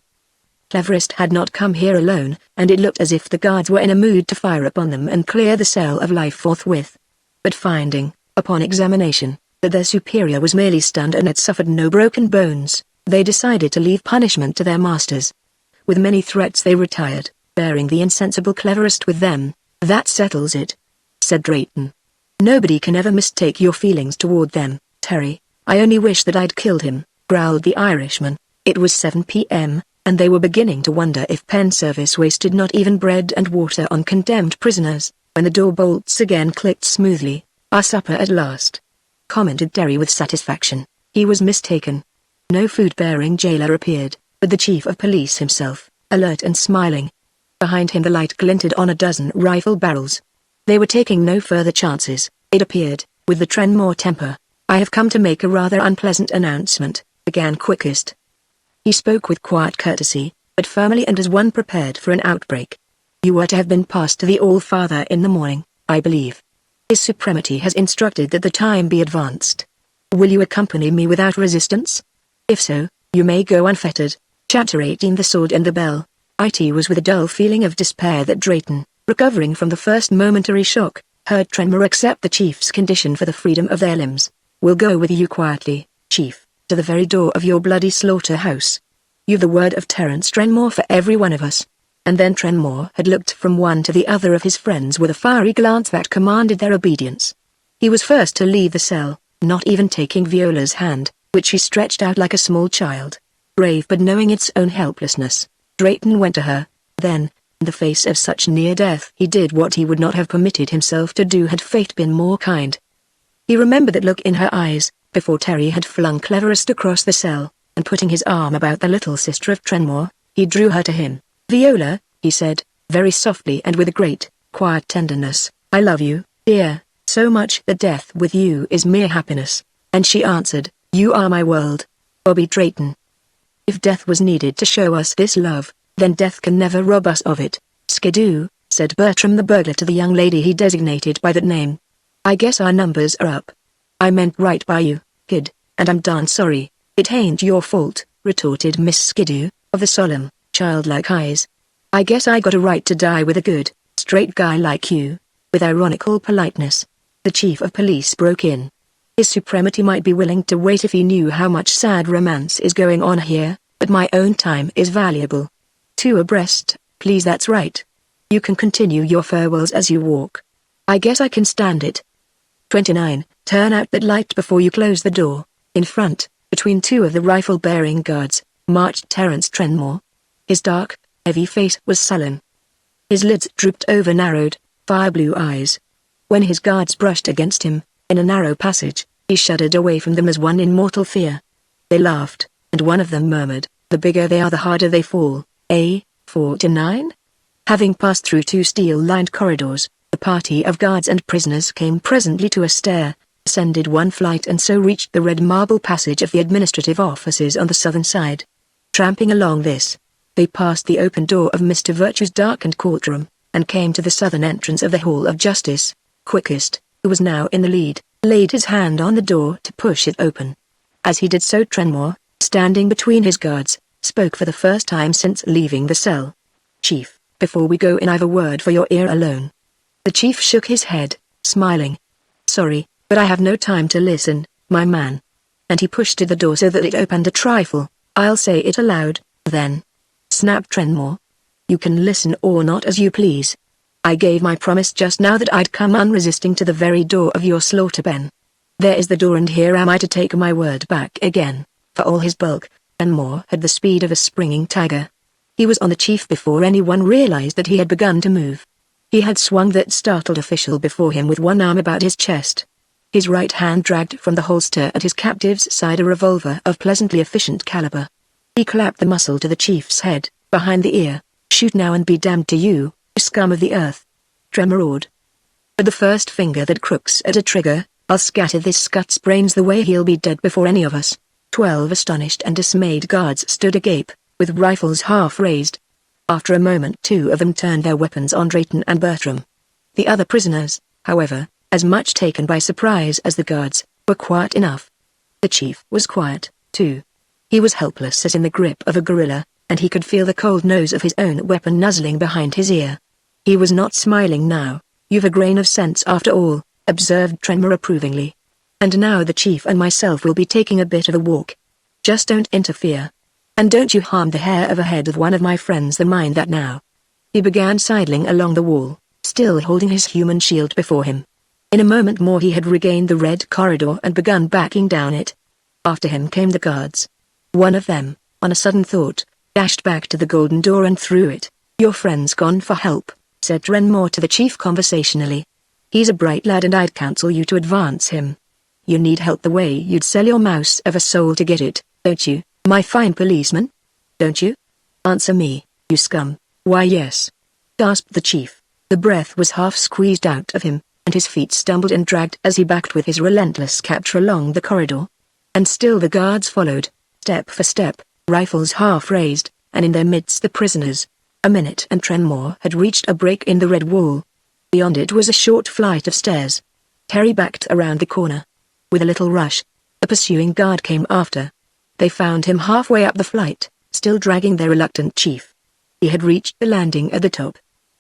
Cleverest had not come here alone, and it looked as if the guards were in a mood to fire upon them and clear the cell of life forthwith. But finding, upon examination, that their superior was merely stunned and had suffered no broken bones, they decided to leave punishment to their masters. With many threats they retired, bearing the insensible Cleverest with them. "That settles it," said Drayton. "Nobody can ever mistake your feelings toward them, Terry. I only wish that I'd killed him," growled the Irishman. It was 7 p.m., and they were beginning to wonder if pen service wasted not even bread and water on condemned prisoners, when the door bolts again clicked smoothly. "Our supper at last," commented Terry with satisfaction. He was mistaken. No food-bearing jailer appeared, but the chief of police himself, alert and smiling. Behind him the light glinted on a dozen rifle barrels. They were taking no further chances, it appeared, with the Trenmore temper. "I have come to make a rather unpleasant announcement," began Quickest. He spoke with quiet courtesy, but firmly and as one prepared for an outbreak. "You were to have been passed to the All-Father in the morning, I believe. His Supremacy has instructed that the time be advanced. Will you accompany me without resistance? If so, you may go unfettered." Chapter 18 The Sword and the Bell. It was with a dull feeling of despair that Drayton, recovering from the first momentary shock, heard Trenmore accept the chief's condition for the freedom of their limbs. "We'll go with you quietly, Chief, to the very door of your bloody slaughterhouse. You've the word of Terence Trenmore for every one of us." And then Trenmore had looked from one to the other of his friends with a fiery glance that commanded their obedience. He was first to leave the cell, not even taking Viola's hand, which she stretched out like a small child. Brave but knowing its own helplessness, Drayton went to her. Then, in the face of such near death, he did what he would not have permitted himself to do had fate been more kind. He remembered that look in her eyes, before Terry had flung Cleverest across the cell, and putting his arm about the little sister of Trenmore, he drew her to him. "Viola," he said, very softly and with a great, quiet tenderness, "I love you, dear, so much that death with you is mere happiness." And she answered, "You are my world, Bobby Drayton." If death was needed to show us this love, then death can never rob us of it. "Skidoo," said Bertram the burglar to the young lady he designated by that name. "I guess our numbers are up. I meant right by you, kid, and I'm darn sorry." "It ain't your fault," retorted Miss Skidoo, of the solemn, childlike eyes. "I guess I got a right to die with a good, straight guy like you." With ironical politeness, the chief of police broke in. "His Supremacy might be willing to wait if he knew how much sad romance is going on here, but my own time is valuable. 2 abreast, please. That's right. You can continue your farewells as you walk. I guess I can stand it." 29. Turn out that light before you close the door. In front, between 2 of the rifle-bearing guards, marched Terence Trenmore. His dark, heavy face was sullen. His lids drooped over narrowed, fire-blue eyes. When his guards brushed against him, in a narrow passage, he shuddered away from them as one in mortal fear. They laughed, and one of them murmured, "The bigger they are the harder they fall, eh, 49?" Having passed through 2 steel-lined corridors, the party of guards and prisoners came presently to a stair, ascended 1 flight and so reached the red marble passage of the administrative offices on the southern side. Tramping along this, they passed the open door of Mr. Virtue's darkened courtroom, and came to the southern entrance of the Hall of Justice. Quickest, who was now in the lead, laid his hand on the door to push it open. As he did so Trenmore, standing between his guards, spoke for the first time since leaving the cell. "Chief, before we go in I've a word for your ear alone." The chief shook his head, smiling. "Sorry, but I have no time to listen, my man." And he pushed to the door so that it opened a trifle. "I'll say it aloud, then," snapped Trenmore. "You can listen or not as you please. I gave my promise just now that I'd come unresisting to the very door of your slaughter pen. There is the door and here am I to take my word back again." For all his bulk, Trenmore had the speed of a springing tiger. He was on the chief before anyone realized that he had begun to move. He had swung that startled official before him with one arm about his chest. His right hand dragged from the holster at his captive's side a revolver of pleasantly efficient caliber. He clapped the muzzle to the chief's head, behind the ear. "Shoot now and be damned to you, scum of the earth." Tremor roared. "But the first finger that crooks at a trigger, I'll scatter this scut's brains the way he'll be dead before any of us." 12 astonished and dismayed guards stood agape, with rifles half raised. After a moment 2 of them turned their weapons on Drayton and Bertram. The other prisoners, however, as much taken by surprise as the guards, were quiet enough. The chief was quiet, too. He was helpless as in the grip of a gorilla, and he could feel the cold nose of his own weapon nuzzling behind his ear. He was not smiling now. "You've a grain of sense after all," observed Trenmore approvingly. "And now the chief and myself will be taking a bit of a walk. Just don't interfere. And don't you harm the hair of a head of one of my friends, mind that now." He began sidling along the wall, still holding his human shield before him. In a moment more he had regained the red corridor and begun backing down it. After him came the guards. One of them, on a sudden thought, dashed back to the golden door and through it. "Your friend's gone for help," said Trenmore to the chief conversationally. "He's a bright lad and I'd counsel you to advance him. You need help the way you'd sell your mouse of a soul to get it, don't you, my fine policeman? Don't you? Answer me, you scum." "Why yes," gasped the chief. The breath was half squeezed out of him, and his feet stumbled and dragged as he backed with his relentless captor along the corridor. And still the guards followed, step for step, rifles half raised, and in their midst the prisoners. A minute and Trenmore had reached a break in the red wall. Beyond it was a short flight of stairs. Terry backed around the corner. With a little rush, a pursuing guard came after. They found him halfway up the flight, still dragging their reluctant chief. He had reached the landing at the top.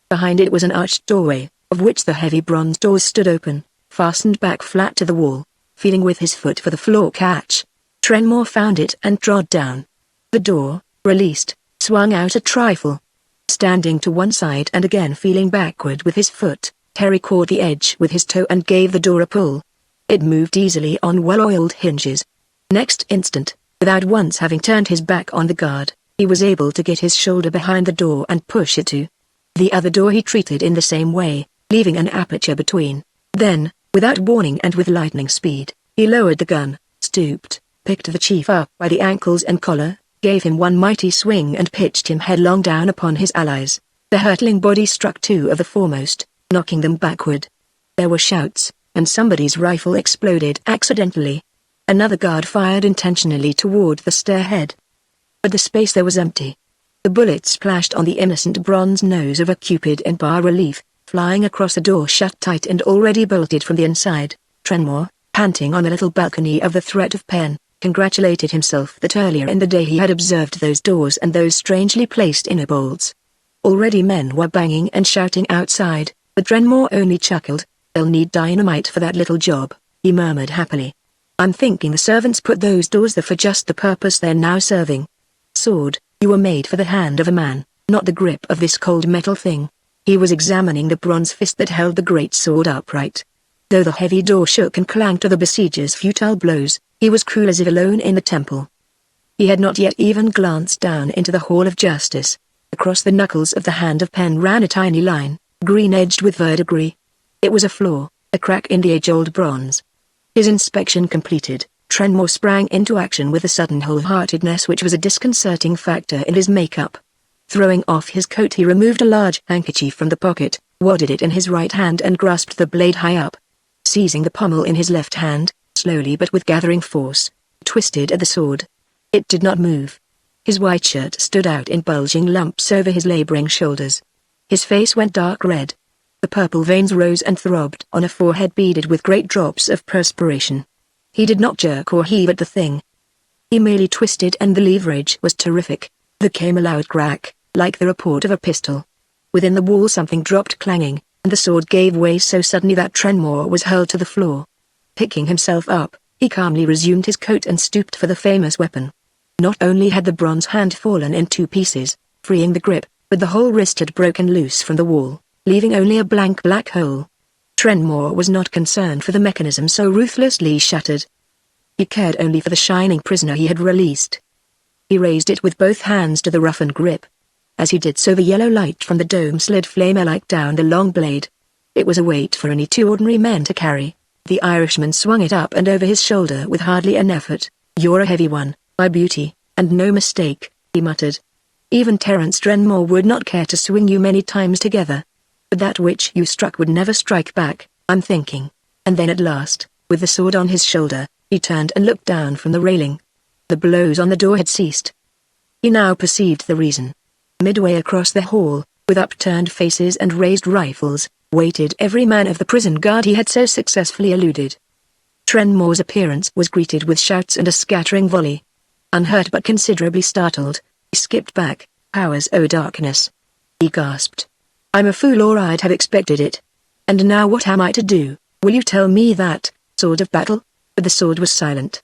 Behind it was an arched doorway, of which the heavy bronze doors stood open, fastened back flat to the wall. Feeling with his foot for the floor catch, Trenmore found it and trod down. The door, released, swung out a trifle. Standing to one side and again feeling backward with his foot, Terry caught the edge with his toe and gave the door a pull. It moved easily on well-oiled hinges. Next instant, without once having turned his back on the guard, he was able to get his shoulder behind the door and push it to. The other door he treated in the same way, leaving an aperture between. Then, without warning and with lightning speed, he lowered the gun, stooped, picked the chief up by the ankles and collar, gave him one mighty swing and pitched him headlong down upon his allies. The hurtling body struck 2 of the foremost, knocking them backward. There were shouts, and somebody's rifle exploded accidentally. Another guard fired intentionally toward the stairhead. But the space there was empty. The bullet splashed on the innocent bronze nose of a cupid in bas-relief, flying across a door shut tight and already bolted from the inside. Trenmore, panting on the little balcony of the threat of pen, congratulated himself that earlier in the day he had observed those doors and those strangely placed inner bolts. Already men were banging and shouting outside, but Trenmore only chuckled. "They'll need dynamite for that little job," he murmured happily. "I'm thinking the servants put those doors there for just the purpose they're now serving. Sword, you were made for the hand of a man, not the grip of this cold metal thing." He was examining the bronze fist that held the great sword upright. Though the heavy door shook and clanged to the besiegers' futile blows, he was cool as if alone in the temple. He had not yet even glanced down into the Hall of Justice. Across the knuckles of the hand of pen ran a tiny line, green-edged with verdigris. It was a flaw, a crack in the age-old bronze. His inspection completed, Trenmore sprang into action with a sudden wholeheartedness which was a disconcerting factor in his makeup. Throwing off his coat he removed a large handkerchief from the pocket, wadded it in his right hand and grasped the blade high up. Seizing the pommel in his left hand, slowly but with gathering force, twisted at the sword. It did not move. His white shirt stood out in bulging lumps over his laboring shoulders. His face went dark red. The purple veins rose and throbbed on a forehead beaded with great drops of perspiration. He did not jerk or heave at the thing. He merely twisted, and the leverage was terrific. There came a loud crack, like the report of a pistol. Within the wall something dropped clanging, and the sword gave way so suddenly that Trenmore was hurled to the floor. Picking himself up, he calmly resumed his coat and stooped for the famous weapon. Not only had the bronze hand fallen in 2 pieces, freeing the grip, but the whole wrist had broken loose from the wall, leaving only a blank black hole. Trenmore was not concerned for the mechanism so ruthlessly shattered. He cared only for the shining prisoner he had released. He raised it with both hands to the roughened grip. As he did so the yellow light from the dome slid flame-like down the long blade. It was a weight for any 2 ordinary men to carry. The Irishman swung it up and over his shoulder with hardly an effort. "You're a heavy one, my beauty, and no mistake," he muttered. "Even Terence Trenmore would not care to swing you many times together. But that which you struck would never strike back, I'm thinking." And then at last, with the sword on his shoulder, he turned and looked down from the railing. The blows on the door had ceased. He now perceived the reason. Midway across the hall, with upturned faces and raised rifles, waited every man of the prison guard he had so successfully eluded. Trenmore's appearance was greeted with shouts and a scattering volley. Unhurt but considerably startled, he skipped back. "Powers o' darkness!" he gasped. "I'm a fool, or I'd have expected it. And now what am I to do? Will you tell me that, sword of battle?" But the sword was silent.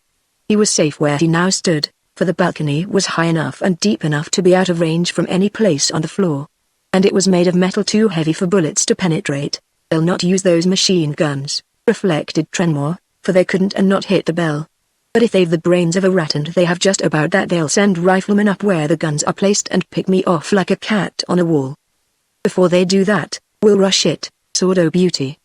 He was safe where he now stood, for the balcony was high enough and deep enough to be out of range from any place on the floor. And it was made of metal too heavy for bullets to penetrate. "They'll not use those machine guns," reflected Trenmore, "for they couldn't and not hit the bell. But if they've the brains of a rat, and they have just about that, they'll send riflemen up where the guns are placed and pick me off like a cat on a wall. Before they do that, we'll rush it, sword o' beauty.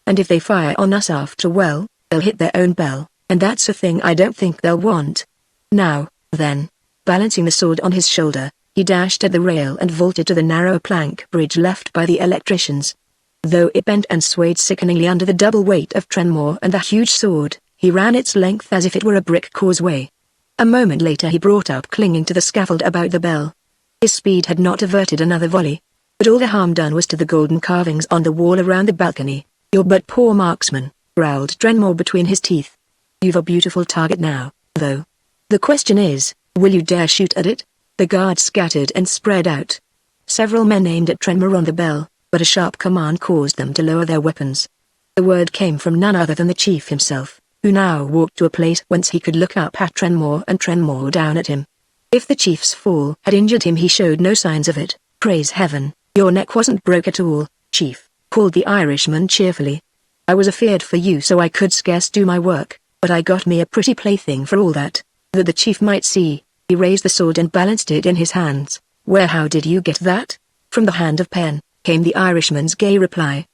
And if they fire on us after, well, they'll hit their own bell, and that's a thing I don't think they'll want. Now, then." Balancing the sword on his shoulder, he dashed at the rail and vaulted to the narrow plank bridge left by the electricians. Though it bent and swayed sickeningly under the double weight of Trenmore and the huge sword, he ran its length as if it were a brick causeway. A moment later he brought up clinging to the scaffold about the bell. His speed had not averted another volley, but all the harm done was to the golden carvings on the wall around the balcony. "You're but poor marksman," growled Trenmore between his teeth. "You've a beautiful target now, though. The question is, will you dare shoot at it?" The guards scattered and spread out. Several men aimed at Trenmore on the bell, but a sharp command caused them to lower their weapons. The word came from none other than the chief himself, who now walked to a place whence he could look up at Trenmore and Trenmore down at him. If the chief's fall had injured him, he showed no signs of it. "Praise heaven, your neck wasn't broke at all, chief," called the Irishman cheerfully. "I was afeard for you, so I could scarce do my work, but I got me a pretty plaything for all that, that the chief might see." He raised the sword and balanced it in his hands. How did you get that?" "From the hand of Penn," came the Irishman's gay reply.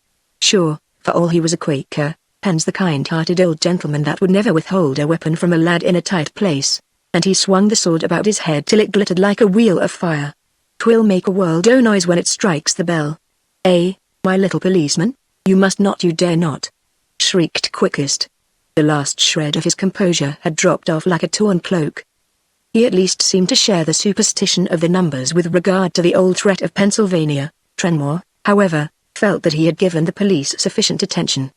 "Sure, for all he was a Quaker, Penn's the kind-hearted old gentleman that would never withhold a weapon from a lad in a tight place," and he swung the sword about his head till it glittered like a wheel of fire. "'Twill make a world o' noise when it strikes the bell." "Eh, my little policeman? You must not, you dare not!" shrieked Quickest. The last shred of his composure had dropped off like a torn cloak. He at least seemed to share the superstition of the numbers with regard to the old threat of Pennsylvania. Trenmore, however, felt that he had given the police sufficient attention.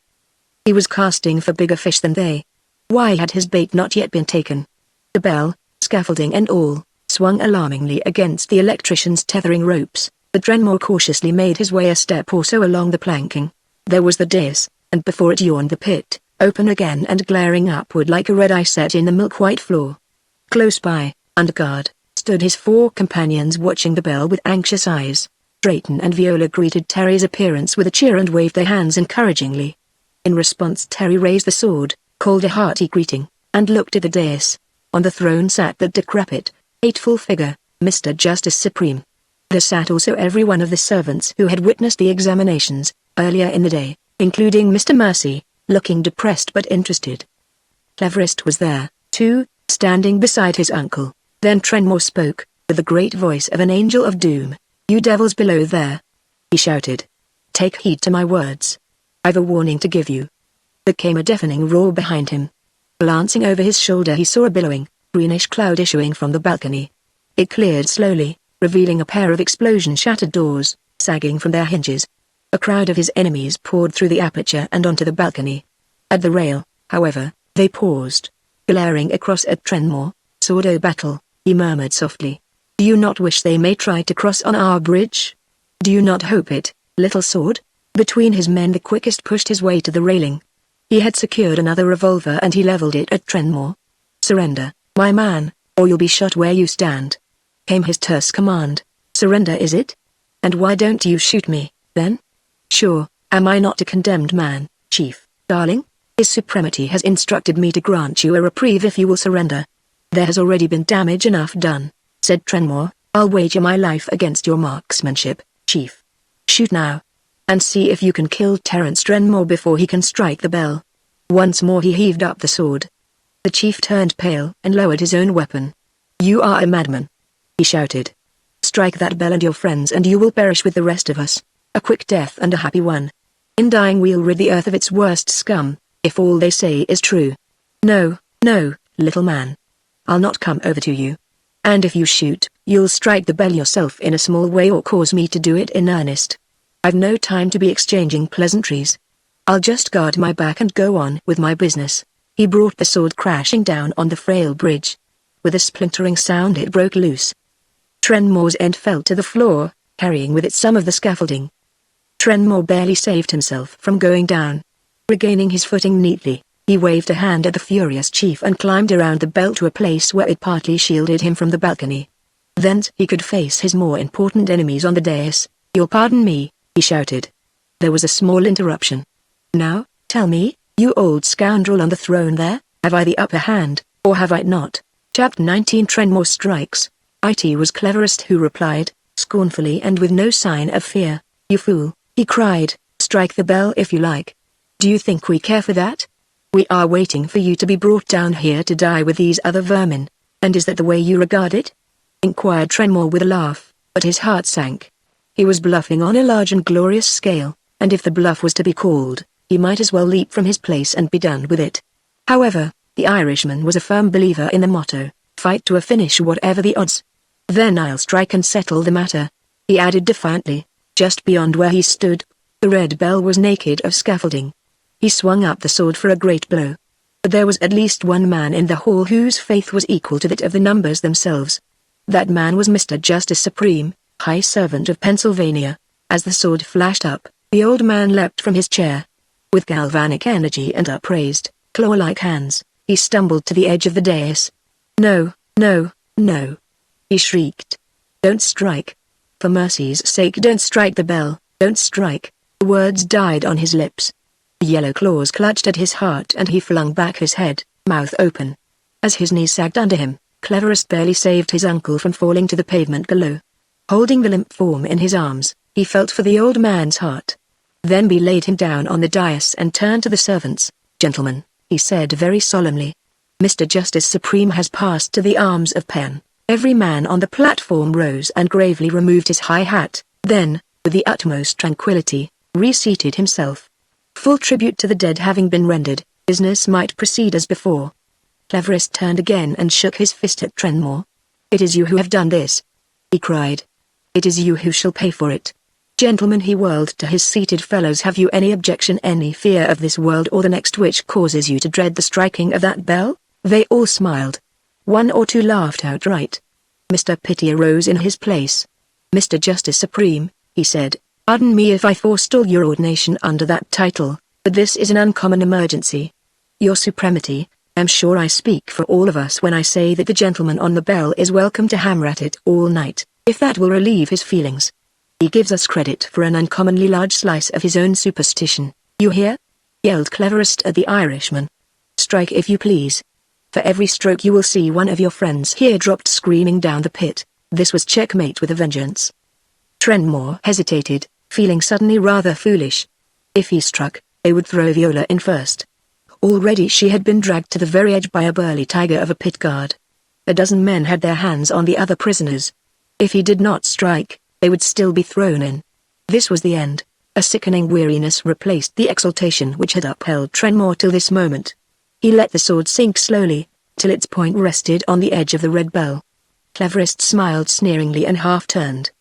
He was casting for bigger fish than they. Why had his bait not yet been taken? The bell, scaffolding and all, swung alarmingly against the electrician's tethering ropes, but Trenmore cautiously made his way a step or so along the planking. There was the dais, and before it yawned the pit, open again and glaring upward like a red eye set in the milk-white floor. Close by, under guard, stood his 4 companions watching the bell with anxious eyes. Drayton and Viola greeted Terry's appearance with a cheer and waved their hands encouragingly. In response, Terry raised the sword, called a hearty greeting, and looked at the dais. On the throne sat that decrepit, hateful figure, Mr. Justice Supreme. There sat also every one of the servants who had witnessed the examinations, earlier in the day, including Mr. Mercy, looking depressed but interested. Cleverest was there, too, standing beside his uncle. Then Trenmore spoke, with the great voice of an angel of doom. "You devils below there," he shouted. "Take heed to my words. I've a warning to give you." There came a deafening roar behind him. Glancing over his shoulder, he saw a billowing, greenish cloud issuing from the balcony. It cleared slowly, revealing a pair of explosion-shattered doors, sagging from their hinges. A crowd of his enemies poured through the aperture and onto the balcony. At the rail, however, they paused. Glaring across at Trenmore, "Sword o' battle," he murmured softly. "Do you not wish they may try to cross on our bridge? Do you not hope it, little sword?" Between his men the Quickest pushed his way to the railing. He had secured another revolver and he leveled it at Trenmore. "Surrender, my man, or you'll be shot where you stand," came his terse command. "Surrender, is it? And why don't you shoot me, then?" "Sure, am I not a condemned man, Chief, darling? His Supremacy has instructed me to grant you a reprieve if you will surrender." "There has already been damage enough done," said Trenmore. "I'll wager my life against your marksmanship, Chief. Shoot now. And see if you can kill Terence Trenmore before he can strike the bell." Once more he heaved up the sword. The chief turned pale and lowered his own weapon. "You are a madman," he shouted. "Strike that bell and your friends and you will perish with the rest of us. A quick death and a happy one. In dying we'll rid the earth of its worst scum, if all they say is true." "No, no, little man. I'll not come over to you. And if you shoot, you'll strike the bell yourself in a small way or cause me to do it in earnest. I've no time to be exchanging pleasantries. I'll just guard my back and go on with my business." He brought the sword crashing down on the frail bridge. With a splintering sound it broke loose. Trenmore's end fell to the floor, carrying with it some of the scaffolding. Trenmore barely saved himself from going down. Regaining his footing neatly, he waved a hand at the furious chief and climbed around the bell to a place where it partly shielded him from the balcony. Thence he could face his more important enemies on the dais. "You'll pardon me," he shouted. There was a small interruption. "Now, tell me, you old scoundrel on the throne there, have I the upper hand, or have I not?" Chapter 19 Trenmore Strikes. It was Cleverest who replied, scornfully and with no sign of fear. "You fool," he cried, "strike the bell if you like. Do you think we care for that? We are waiting for you to be brought down here to die with these other vermin, and is that the way you regard it?" inquired Trenmore with a laugh, but his heart sank. He was bluffing on a large and glorious scale, and if the bluff was to be called, he might as well leap from his place and be done with it. However, the Irishman was a firm believer in the motto, "Fight to a finish whatever the odds." "Then I'll strike and settle the matter," he added defiantly. Just beyond where he stood, the red bell was naked of scaffolding. He swung up the sword for a great blow. But there was at least one man in the hall whose faith was equal to that of the numbers themselves. That man was Mr. Justice Supreme, High Servant of Pennsylvania. As the sword flashed up, the old man leapt from his chair. With galvanic energy and upraised, claw-like hands, he stumbled to the edge of the dais. "No, no, no!" he shrieked. "Don't strike. For mercy's sake, don't strike the bell, don't strike." The words died on his lips. The yellow claws clutched at his heart and he flung back his head, mouth open. As his knees sagged under him, Cleverest barely saved his uncle from falling to the pavement below. Holding the limp form in his arms, he felt for the old man's heart. Then he laid him down on the dais and turned to the servants. "Gentlemen," he said very solemnly, "Mr. Justice Supreme has passed to the arms of Penn." Every man on the platform rose and gravely removed his high hat, then, with the utmost tranquility, reseated himself. Full tribute to the dead having been rendered, business might proceed as before. Cleverest turned again and shook his fist at Trenmore. "It is you who have done this," he cried. "It is you who shall pay for it. Gentlemen," he whirled to his seated fellows, "have you any objection, any fear of this world or the next which causes you to dread the striking of that bell?" They all smiled. One or two laughed outright. Mr. Pitty arose in his place. "Mr. Justice Supreme," he said, "pardon me if I forestall your ordination under that title, but this is an uncommon emergency. Your Supremacy, I'm sure I speak for all of us when I say that the gentleman on the bell is welcome to hammer at it all night, if that will relieve his feelings. He gives us credit for an uncommonly large slice of his own superstition. You hear?" yelled Cleverest at the Irishman. "Strike if you please. For every stroke you will see one of your friends here dropped screaming down the pit." This was checkmate with a vengeance. Trenmore hesitated, feeling suddenly rather foolish. If he struck, they would throw Viola in first. Already she had been dragged to the very edge by a burly tiger of a pit guard. A dozen men had their hands on the other prisoners. If he did not strike, they would still be thrown in. This was the end. A sickening weariness replaced the exultation which had upheld Trenmore till this moment. He let the sword sink slowly, till its point rested on the edge of the red bell. Cleverest smiled sneeringly and half-turned.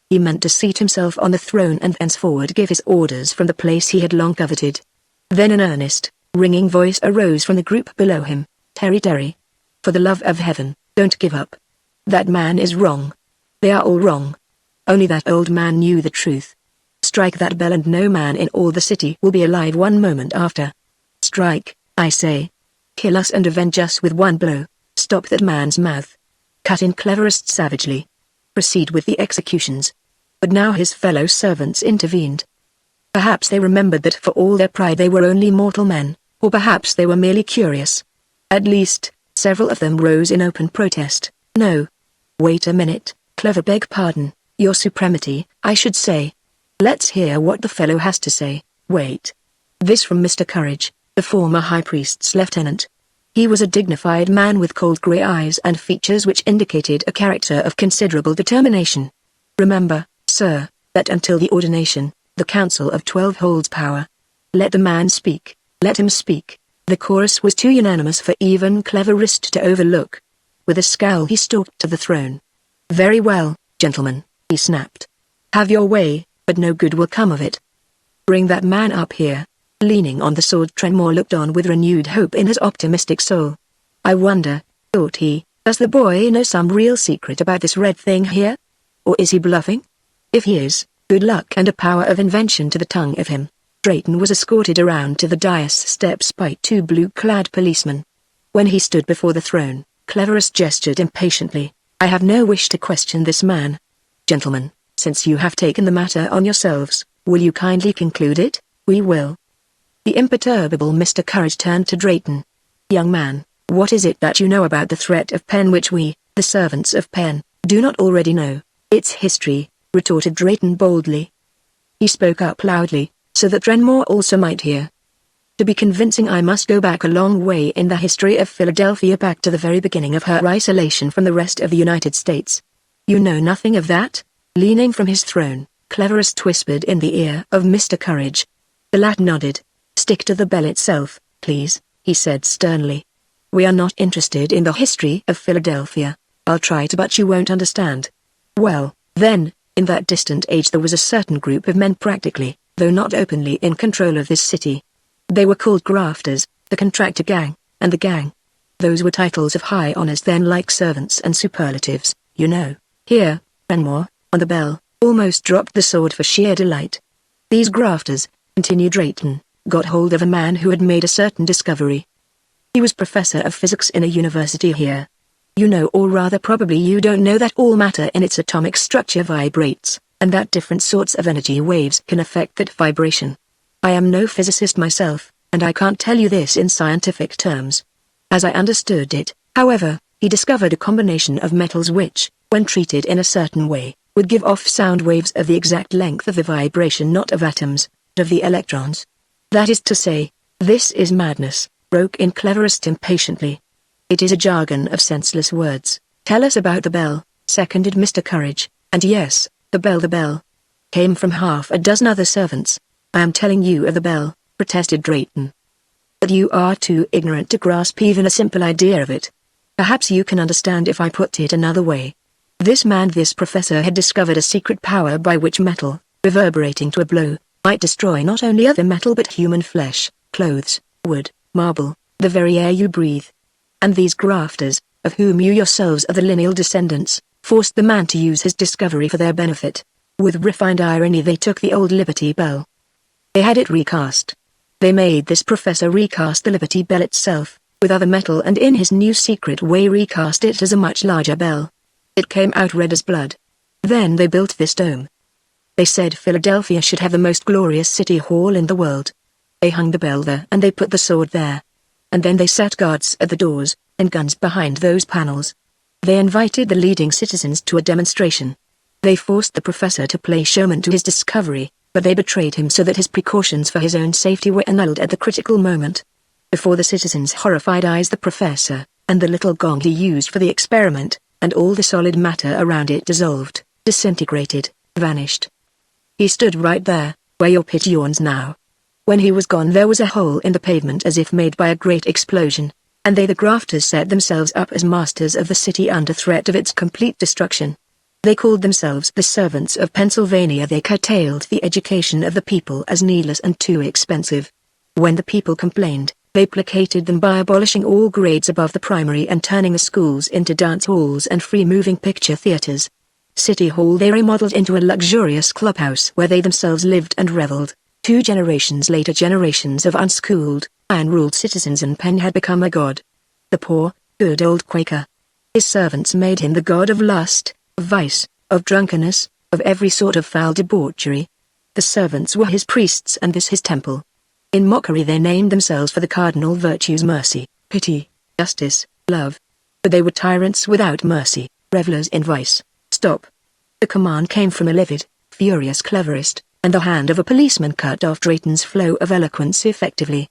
He meant to seat himself on the throne and thenceforward give his orders from the place he had long coveted. Then an earnest, ringing voice arose from the group below him. Terry, for the love of heaven, don't give up. That man is wrong. They are all wrong. Only that old man knew the truth. Strike that bell and no man in all the city will be alive one moment after. Strike, I say. Kill us and avenge us with one blow. Stop that man's mouth. Cut in Cleverest savagely. Proceed with the executions. But now his fellow servants intervened. Perhaps they remembered that for all their pride they were only mortal men, or perhaps they were merely curious. At least, several of them rose in open protest. "No. Wait a minute, Clever, beg pardon, your Supremacy, I should say. Let's hear what the fellow has to say. Wait." This from Mr. Courage, the former high priest's lieutenant. He was a dignified man with cold grey eyes and features which indicated a character of considerable determination. "Remember, sir, that until the ordination, the Council of 12 holds power. Let the man speak, let him speak." The chorus was too unanimous for even Cleverest to overlook. With a scowl he stalked to the throne. "Very well, gentlemen," he snapped. "Have your way, but no good will come of it. Bring that man up here." Leaning on the sword, Trenmore looked on with renewed hope in his optimistic soul. "I wonder," thought he, "does the boy know some real secret about this red thing here? Or is he bluffing? If he is, good luck and a power of invention to the tongue of him." Drayton was escorted around to the dais steps by 2 blue-clad policemen. When he stood before the throne, Cerberus gestured impatiently. "I have no wish to question this man. Gentlemen, since you have taken the matter on yourselves, will you kindly conclude it?" "We will." The imperturbable Mr. Courage turned to Drayton. "Young man, what is it that you know about the threat of Penn which we, the servants of Penn, do not already know?" "Its history," retorted Drayton boldly. He spoke up loudly, so that Trenmore also might hear. "To be convincing I must go back a long way in the history of Philadelphia, back to the very beginning of her isolation from the rest of the United States. You know nothing of that?" Leaning from his throne, Cerberus whispered in the ear of Mr. Courage. The latter nodded. "Stick to the bell itself, please," he said sternly. "We are not interested in the history of Philadelphia. I'll try to, but you won't understand." "Well, then, in that distant age there was a certain group of men practically, though not openly, in control of this city. They were called grafters, the contractor gang, and the gang. Those were titles of high honors then, like servants and superlatives, you know." Here, Trenmore, on the bell, almost dropped the sword for sheer delight. "These grafters," continued Drayton, "got hold of a man who had made a certain discovery. He was professor of physics in a university here. You know, or rather probably you don't know, that all matter in its atomic structure vibrates, and that different sorts of energy waves can affect that vibration. I am no physicist myself, and I can't tell you this in scientific terms. As I understood it, however, he discovered a combination of metals which, when treated in a certain way, would give off sound waves of the exact length of the vibration, not of atoms, but of the electrons. That is to say, this is madness," broke in Cerberus impatiently. "It is a jargon of senseless words." "Tell us about the bell," seconded Mr. Courage. "And yes, the bell came from half a dozen other servants." "I am telling you of the bell," protested Drayton. "But you are too ignorant to grasp even a simple idea of it. Perhaps you can understand if I put it another way. This professor had discovered a secret power by which metal, reverberating to a blow, might destroy not only other metal but human flesh, clothes, wood, marble, the very air you breathe. And these grafters, of whom you yourselves are the lineal descendants, forced the man to use his discovery for their benefit. With refined irony they took the old Liberty Bell. They had it recast. They made this professor recast the Liberty Bell itself, with other metal, and in his new secret way recast it as a much larger bell. It came out red as blood. Then they built this dome. They said Philadelphia should have the most glorious city hall in the world. They hung the bell there and they put the sword there. And then they set guards at the doors, and guns behind those panels. They invited the leading citizens to a demonstration. They forced the professor to play showman to his discovery, but they betrayed him so that his precautions for his own safety were annulled at the critical moment. Before the citizens' horrified eyes the professor, and the little gong he used for the experiment, and all the solid matter around it dissolved, disintegrated, vanished. He stood right there, where your pit yawns now. When he was gone there was a hole in the pavement as if made by a great explosion, and they, the grafters, set themselves up as masters of the city under threat of its complete destruction. They called themselves the servants of Pennsylvania. They curtailed the education of the people as needless and too expensive. When the people complained, they placated them by abolishing all grades above the primary and turning the schools into dance halls and free-moving picture theaters. City Hall they remodeled into a luxurious clubhouse where they themselves lived and reveled. 2 generations later, generations of unschooled, iron-ruled citizens in Penn had become a god. The poor, good old Quaker. His servants made him the god of lust, of vice, of drunkenness, of every sort of foul debauchery. The servants were his priests and this his temple. In mockery they named themselves for the cardinal virtues: mercy, pity, justice, love. But they were tyrants without mercy, revelers in vice. Stop. The command came from a livid, furious Cleverist, and the hand of a policeman cut off Drayton's flow of eloquence effectively.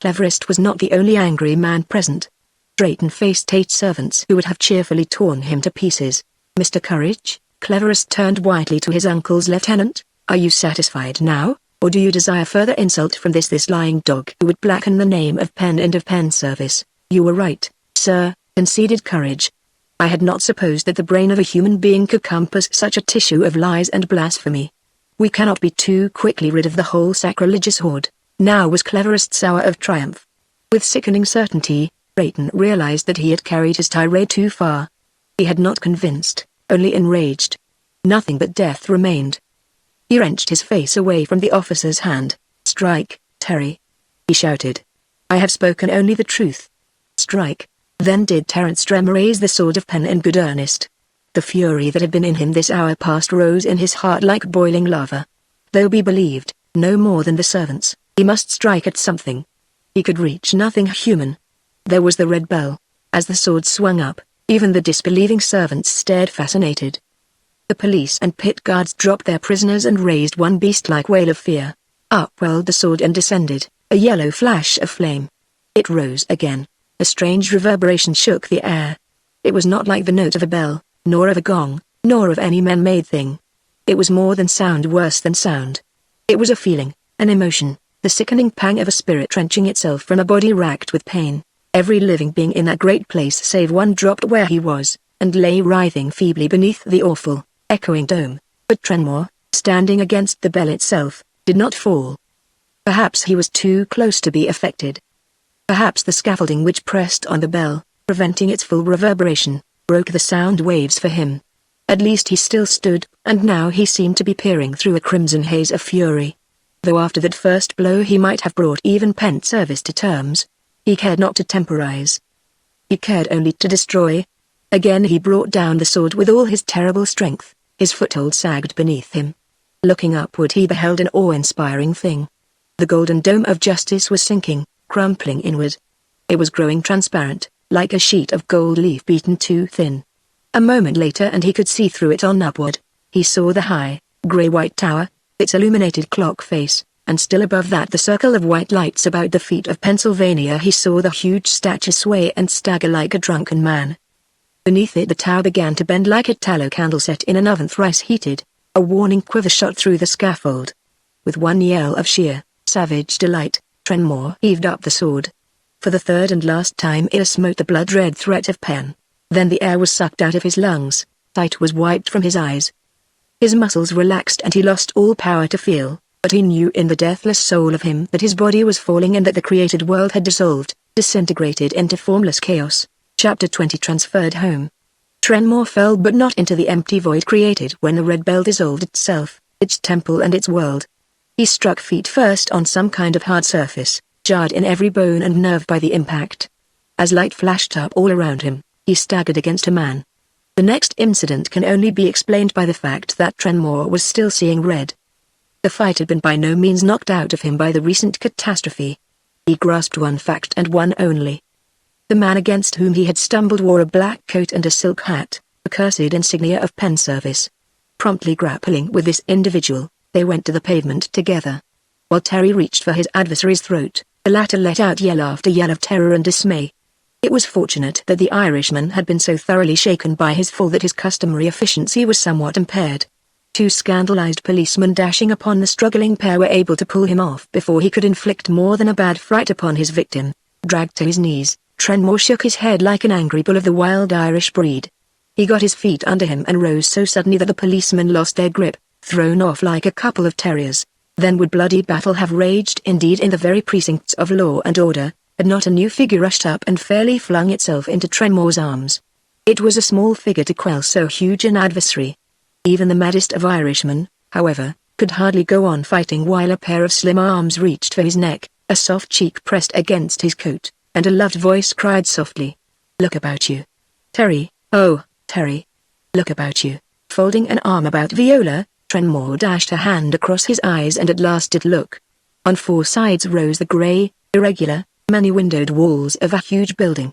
Cleverist was not the only angry man present. Drayton faced 8 servants who would have cheerfully torn him to pieces. "Mr. Courage," Cleverist turned whitely to his uncle's lieutenant, "are you satisfied now, or do you desire further insult from this lying dog who would blacken the name of Penn and of Penn service?" "You were right, sir," conceded courage. I had not supposed that the brain of a human being could compass such a tissue of lies and blasphemy. We cannot be too quickly rid of the whole sacrilegious horde. Now was Cleverest's hour of triumph. With sickening certainty, Brayton realized that he had carried his tirade too far. He had not convinced, only enraged. Nothing but death remained. He wrenched his face away from the officer's hand. "Strike, Terry!" he shouted. "I have spoken only the truth. Strike!" Then did Terence Tremor raise the sword of pen in good earnest. The fury that had been in him this hour past rose in his heart like boiling lava. Though he believed, no more than the servants, he must strike at something. He could reach nothing human. There was the red bell. As the sword swung up, even the disbelieving servants stared fascinated. The police and pit guards dropped their prisoners and raised one beast-like wail of fear. Up welled the sword and descended, a yellow flash of flame. It rose again. A strange reverberation shook the air. It was not like the note of a bell, nor of a gong, nor of any man-made thing. It was more than sound, worse than sound. It was a feeling, an emotion, the sickening pang of a spirit trenching itself from a body racked with pain. Every living being in that great place save one dropped where he was, and lay writhing feebly beneath the awful, echoing dome. But Trenmore, standing against the bell itself, did not fall. Perhaps he was too close to be affected. Perhaps the scaffolding which pressed on the bell, preventing its full reverberation, broke the sound waves for him. At least he still stood, and now he seemed to be peering through a crimson haze of fury. Though after that first blow he might have brought even Pent Service to terms, he cared not to temporize. He cared only to destroy. Again he brought down the sword with all his terrible strength. His foothold sagged beneath him. Looking upward he beheld an awe-inspiring thing. The golden dome of justice was sinking, crumpling inward. It was growing transparent, like a sheet of gold leaf beaten too thin. A moment later and he could see through it on upward. He saw the high, grey-white tower, its illuminated clock face, and still above that the circle of white lights about the feet of Pennsylvania. He saw the huge statue sway and stagger like a drunken man. Beneath it the tower began to bend like a tallow candle set in an oven thrice heated. A warning quiver shot through the scaffold. With one yell of sheer, savage delight, Trenmore heaved up the sword. For the third and last time it smote the blood-red threat of pen. Then the air was sucked out of his lungs, sight was wiped from his eyes. His muscles relaxed and he lost all power to feel, but he knew in the deathless soul of him that his body was falling and that the created world had dissolved, disintegrated into formless chaos. Chapter 20 Transferred home. Trenmore fell but not into the empty void created when the red bell dissolved itself, its temple and its world. He struck feet first on some kind of hard surface, jarred in every bone and nerve by the impact. As light flashed up all around him, he staggered against a man. The next incident can only be explained by the fact that Trenmore was still seeing red. The fight had been by no means knocked out of him by the recent catastrophe. He grasped one fact and one only. The man against whom he had stumbled wore a black coat and a silk hat, a cursed insignia of pen service. Promptly grappling with this individual, they went to the pavement together. While Terry reached for his adversary's throat, the latter let out yell after yell of terror and dismay. It was fortunate that the Irishman had been so thoroughly shaken by his fall that his customary efficiency was somewhat impaired. Two scandalized policemen dashing upon the struggling pair were able to pull him off before he could inflict more than a bad fright upon his victim. Dragged to his knees, Trenmore shook his head like an angry bull of the wild Irish breed. He got his feet under him and rose so suddenly that the policemen lost their grip, thrown off like a couple of terriers. Then would bloody battle have raged indeed in the very precincts of law and order, had not a new figure rushed up and fairly flung itself into Trenmore's arms. It was a small figure to quell so huge an adversary. Even the maddest of Irishmen, however, could hardly go on fighting while a pair of slim arms reached for his neck, a soft cheek pressed against his coat, and a loved voice cried softly, "Look about you. Terry, oh, Terry. Look about you." Folding an arm about Viola, Trenmore dashed a hand across his eyes and at last did look. On four sides rose the grey, irregular, many-windowed walls of a huge building.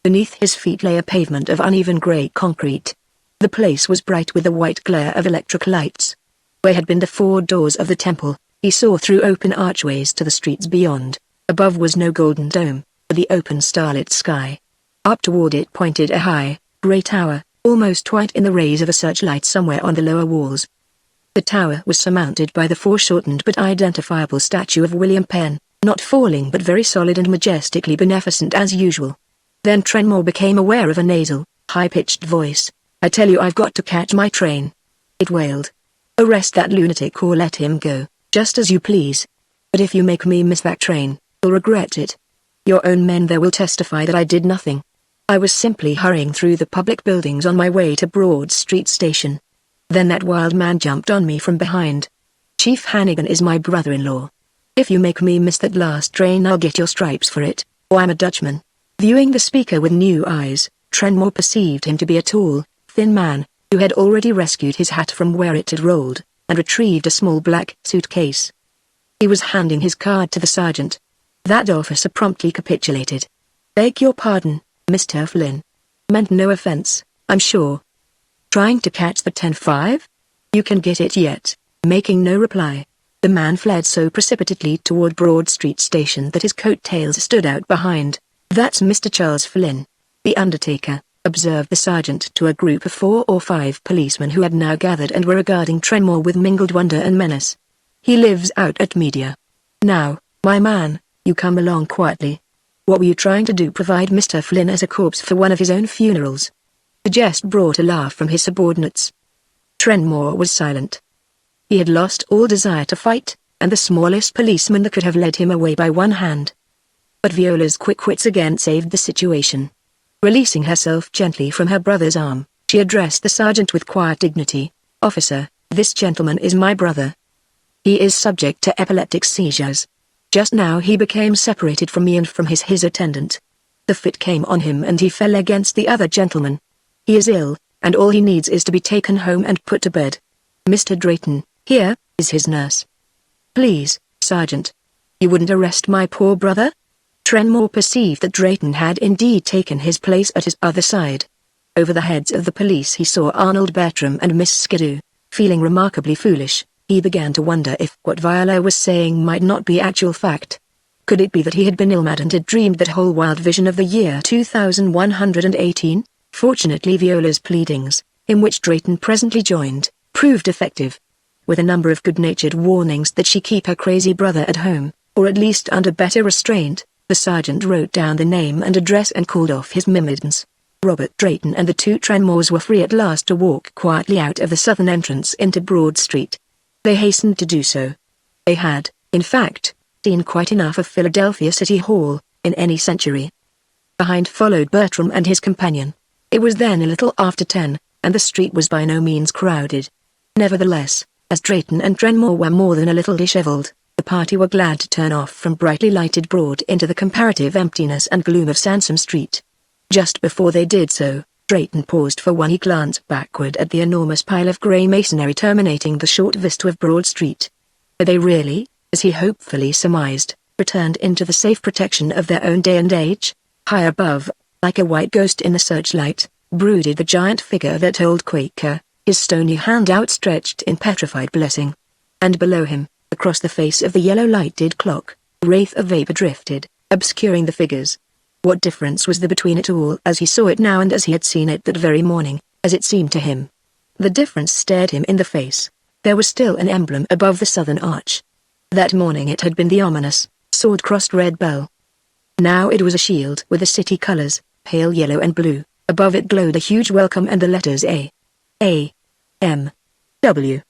Beneath his feet lay a pavement of uneven grey concrete. The place was bright with the white glare of electric lights. Where had been the four doors of the temple, he saw through open archways to the streets beyond. Above was no golden dome, but the open starlit sky. Up toward it pointed a high, grey tower, almost white in the rays of a searchlight somewhere on the lower walls. The tower was surmounted by the foreshortened but identifiable statue of William Penn, not falling but very solid and majestically beneficent as usual. Then Trenmore became aware of a nasal, high-pitched voice. "I tell you I've got to catch my train," it wailed. "Arrest that lunatic or let him go, just as you please. But if you make me miss that train, you'll regret it. Your own men there will testify that I did nothing. I was simply hurrying through the public buildings on my way to Broad Street Station. Then that wild man jumped on me from behind. Chief Hannigan is my brother-in-law. If you make me miss that last train I'll get your stripes for it, or I'm a Dutchman." Viewing the speaker with new eyes, Trenmore perceived him to be a tall, thin man, who had already rescued his hat from where it had rolled, and retrieved a small black suitcase. He was handing his card to the sergeant. That officer promptly capitulated. "Beg your pardon, Mr. Flynn. Meant no offense, I'm sure. Trying to catch the 10-5? You can get it yet." Making no reply, the man fled so precipitately toward Broad Street Station that his coat-tails stood out behind. "That's Mr. Charles Flynn, the undertaker," observed the sergeant to a group of 4 or 5 policemen who had now gathered and were regarding Trenmore with mingled wonder and menace. "He lives out at Media. Now, my man, you come along quietly. What were you trying to do? Provide Mr. Flynn as a corpse for one of his own funerals?" The jest brought a laugh from his subordinates. Trenmore was silent. He had lost all desire to fight, and the smallest policeman that could have led him away by one hand. But Viola's quick wits again saved the situation. Releasing herself gently from her brother's arm, she addressed the sergeant with quiet dignity. "Officer, this gentleman is my brother. He is subject to epileptic seizures. Just now he became separated from me and from his attendant. The fit came on him and he fell against the other gentleman. He is ill, and all he needs is to be taken home and put to bed. Mr. Drayton, here, is his nurse. Please, Sergeant. You wouldn't arrest my poor brother?" Trenmore perceived that Drayton had indeed taken his place at his other side. Over the heads of the police he saw Arnold Bertram and Miss Skidoo. Feeling remarkably foolish, he began to wonder if what Viola was saying might not be actual fact. Could it be that he had been ill-mad and had dreamed that whole wild vision of the year 2118? Fortunately Viola's pleadings, in which Drayton presently joined, proved effective. With a number of good-natured warnings that she keep her crazy brother at home, or at least under better restraint, the sergeant wrote down the name and address and called off his myrmidons. Robert Drayton and the 2 Trenmores were free at last to walk quietly out of the southern entrance into Broad Street. They hastened to do so. They had, in fact, seen quite enough of Philadelphia City Hall, in any century. Behind followed Bertram and his companion. It was then a little after 10, and the street was by no means crowded. Nevertheless, as Drayton and Trenmore were more than a little disheveled, the party were glad to turn off from brightly lighted Broad into the comparative emptiness and gloom of Sansom Street. Just before they did so, Drayton paused for one. He glanced backward at the enormous pile of grey masonry terminating the short vista of Broad Street. Had they really, as he hopefully surmised, returned into the safe protection of their own day and age? High above, like a white ghost in the searchlight, brooded the giant figure of that old Quaker, his stony hand outstretched in petrified blessing. And below him, across the face of the yellow-lighted clock, a wraith of vapor drifted, obscuring the figures. What difference was there between it all as he saw it now and as he had seen it that very morning, as it seemed to him? The difference stared him in the face. There was still an emblem above the southern arch. That morning it had been the ominous, sword-crossed red bell. Now it was a shield with the city colors, pale yellow and blue. Above it glowed a huge welcome and the letters A.M. W.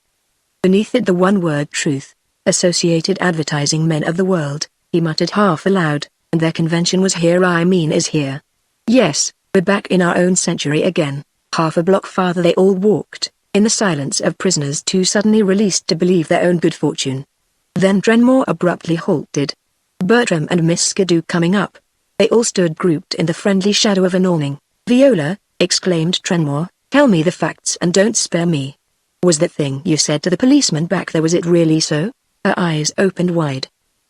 Beneath it the one word truth. Associated Advertising Men of the World, he muttered half aloud, and their convention was here. I mean is here. Yes, we're back in our own century again. Half a block farther they all walked, in the silence of prisoners too suddenly released to believe their own good fortune. Then Trenmore abruptly halted. Bertram and Miss Skidoo coming up. They all stood grouped in the friendly shadow of an awning. "Viola," exclaimed Trenmore, "tell me the facts and don't spare me. Was that thing you said to the policeman back there, was it really so?" Her eyes opened wide.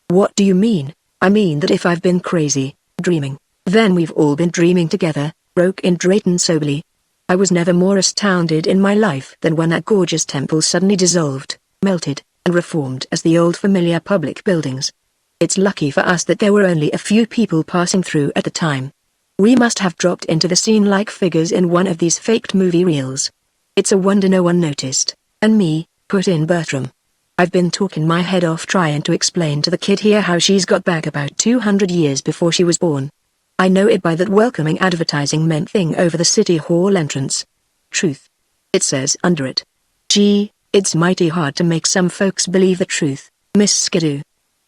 "What do you mean?" "I mean that if I've been crazy, dreaming, then we've all been dreaming together," broke in Drayton soberly. "I was never more astounded in my life than when that gorgeous temple suddenly dissolved, melted, and reformed as the old familiar public buildings. It's lucky for us that there were only a few people passing through at the time. We must have dropped into the scene like figures in one of these faked movie reels. It's a wonder no one noticed." "And me," put in Bertram. "I've been talking my head off trying to explain to the kid here how she's got back about 200 years before she was born. I know it by that welcoming advertising meant thing over the city hall entrance. Truth. It says under it. Gee, it's mighty hard to make some folks believe the truth, Miss Skidoo,"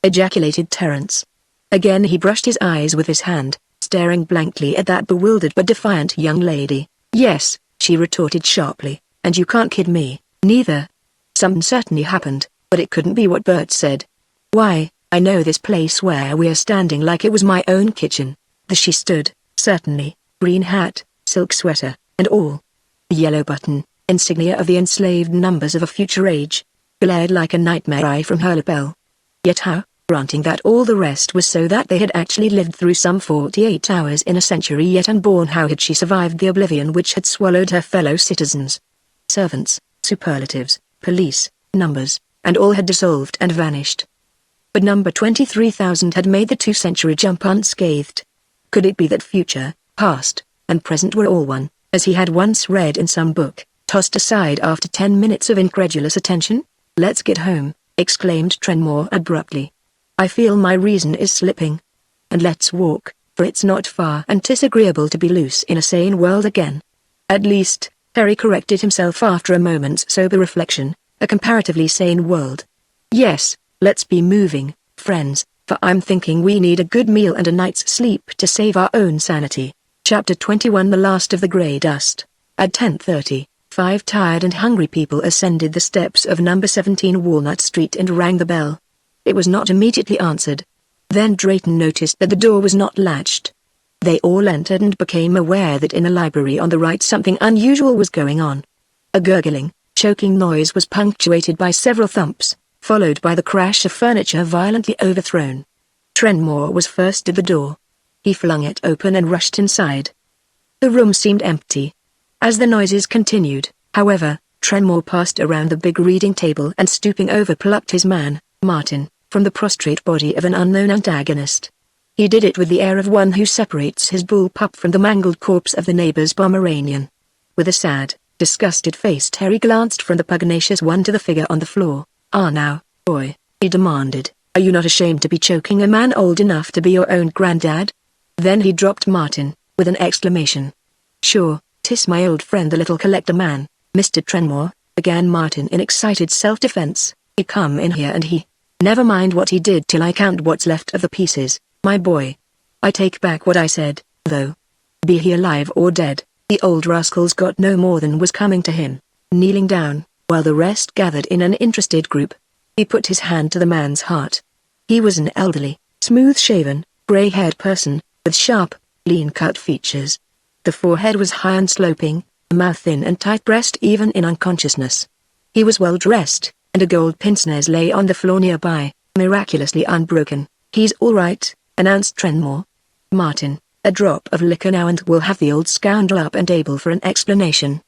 ejaculated Terence. Again he brushed his eyes with his hand, staring blankly at that bewildered but defiant young lady. "Yes," she retorted sharply, "and you can't kid me, neither. Something certainly happened, but it couldn't be what Bert said. Why, I know this place where we're standing like it was my own kitchen." There she stood, certainly, green hat, silk sweater, and all. The yellow button, insignia of the enslaved numbers of a future age, glared like a nightmare eye from her lapel. Yet how, granting that all the rest was so that they had actually lived through some 48 hours in a century yet unborn, how had she survived the oblivion which had swallowed her fellow citizens? Servants, superlatives, police, numbers, and all had dissolved and vanished. But number 23,000 had made the 2-century jump unscathed. Could it be that future, past, and present were all one, as he had once read in some book, tossed aside after 10 minutes of incredulous attention? "Let's get home," exclaimed Trenmore abruptly. "I feel my reason is slipping. And let's walk, for it's not far and 'tis agreeable to be loose in a sane world again. At least," Harry corrected himself after a moment's sober reflection, "a comparatively sane world. Yes, let's be moving, friends, for I'm thinking we need a good meal and a night's sleep to save our own sanity." Chapter 21 The Last of the Grey Dust. At 10:30, 5 tired and hungry people ascended the steps of number 17 Walnut Street and rang the bell. It was not immediately answered. Then Drayton noticed that the door was not latched. They all entered and became aware that in a library on the right something unusual was going on. A gurgling, choking noise was punctuated by several thumps, followed by the crash of furniture violently overthrown. Trenmore was first at the door. He flung it open and rushed inside. The room seemed empty. As the noises continued, however, Trenmore passed around the big reading table and stooping over plucked his man, Martin, from the prostrate body of an unknown antagonist. He did it with the air of one who separates his bull pup from the mangled corpse of the neighbor's Pomeranian. With a sad, disgusted face Harry glanced from the pugnacious one to the figure on the floor. "Ah now, boy," he demanded, "are you not ashamed to be choking a man old enough to be your own granddad?" Then he dropped Martin, with an exclamation. "Sure, 'tis my old friend the little collector man, Mr. Trenmore," began Martin in excited self-defense. "He come in here and he... Never mind what he did till I count what's left of the pieces, my boy. I take back what I said, though. Be he alive or dead, the old rascal's got no more than was coming to him." Kneeling down, while the rest gathered in an interested group, he put his hand to the man's heart. He was an elderly, smooth-shaven, gray-haired person, with sharp, lean-cut features. The forehead was high and sloping, the mouth thin and tight-breasted even in unconsciousness. He was well-dressed, and a gold pince-nez lay on the floor nearby, miraculously unbroken. "He's all right," announced Trenmore. "Martin, a drop of liquor now and we'll have the old scoundrel up and able for an explanation."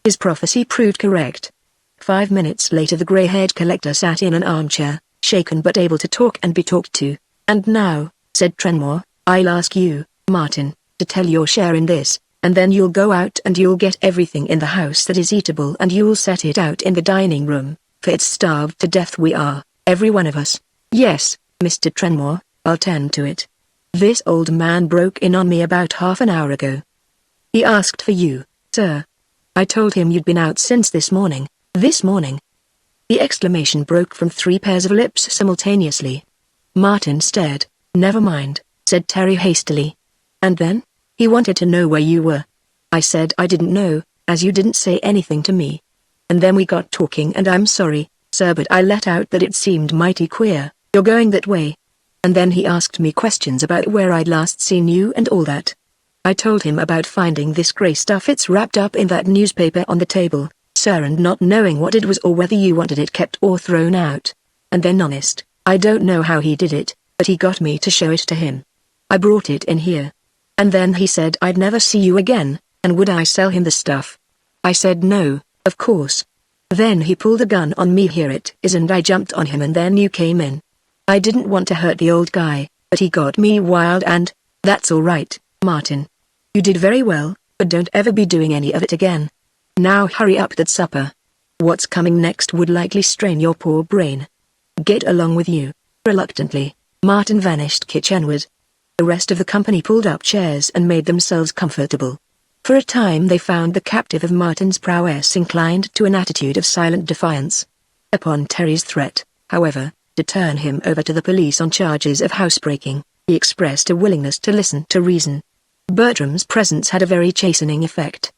His prophecy proved correct. 5 minutes later the grey-haired collector sat in an armchair, shaken but able to talk and be talked to. "And now," said Trenmore, "I'll ask you, Martin, to tell your share in this, and then you'll go out and you'll get everything in the house that is eatable and you'll set it out in the dining room, for it's starved to death we are, every one of us." "Yes, Mr. Trenmore, I'll tend to it. This old man broke in on me about half an hour ago. He asked for you, sir. I told him you'd been out since this morning." "This morning?" The exclamation broke from 3 pairs of lips simultaneously. Martin stared. "Never mind," said Terry hastily. "And then?" "He wanted to know where you were. I said I didn't know, as you didn't say anything to me. And then we got talking and I'm sorry, sir, but I let out that it seemed mighty queer, you're going that way. And then he asked me questions about where I'd last seen you and all that. I told him about finding this grey stuff, it's wrapped up in that newspaper on the table, sir, and not knowing what it was or whether you wanted it kept or thrown out. And then honest, I don't know how he did it, but he got me to show it to him. I brought it in here. And then he said I'd never see you again, and would I sell him the stuff? I said no, of course. Then he pulled a gun on me, here it is, and I jumped on him and then you came in. I didn't want to hurt the old guy, but he got me wild and, that's all right, Martin. You did very well, but don't ever be doing any of it again. Now hurry up, that's supper. What's coming next would likely strain your poor brain. Get along with you." Reluctantly, Martin vanished kitchenward. The rest of the company pulled up chairs and made themselves comfortable. For a time they found the captive of Martin's prowess inclined to an attitude of silent defiance. Upon Terry's threat, however, to turn him over to the police on charges of housebreaking, he expressed a willingness to listen to reason. Bertram's presence had a very chastening effect.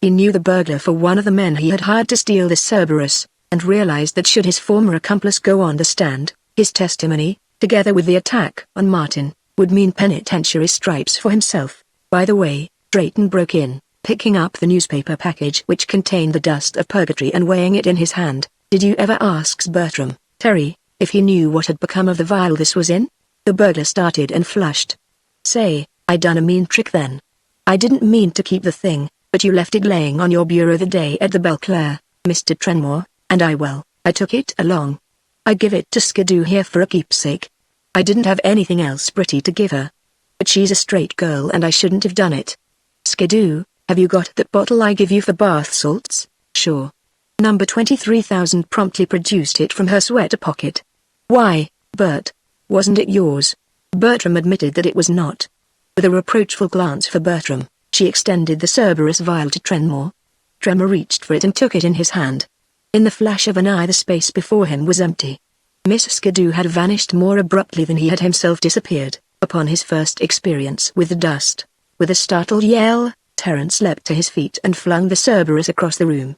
He knew the burglar for one of the men he had hired to steal the Cerberus, and realized that should his former accomplice go on the stand, his testimony, together with the attack on Martin, would mean penitentiary stripes for himself. By the way, Drayton broke in, picking up the newspaper package which contained the dust of purgatory and weighing it in his hand. "Did you ever ask Bertram, Terry, if he knew what had become of the vial this was in?" The burglar started and flushed. "Say, I done a mean trick then. I didn't mean to keep the thing, but you left it laying on your bureau the day at the Belclare, Mr. Trenmore, and I took it along. I give it to Skidoo here for a keepsake. I didn't have anything else pretty to give her. But she's a straight girl and I shouldn't have done it. Skidoo, have you got that bottle I give you for bath salts?" "Sure." Number 23,000 promptly produced it from her sweater pocket. "Why, Bert, wasn't it yours?" Bertram admitted that it was not. With a reproachful glance for Bertram, she extended the Cerberus vial to Trenmore. Trenmore reached for it and took it in his hand. In the flash of an eye the space before him was empty. Miss Skidoo had vanished more abruptly than he had himself disappeared, upon his first experience with the dust. With a startled yell, Terence leapt to his feet and flung the Cerberus across the room.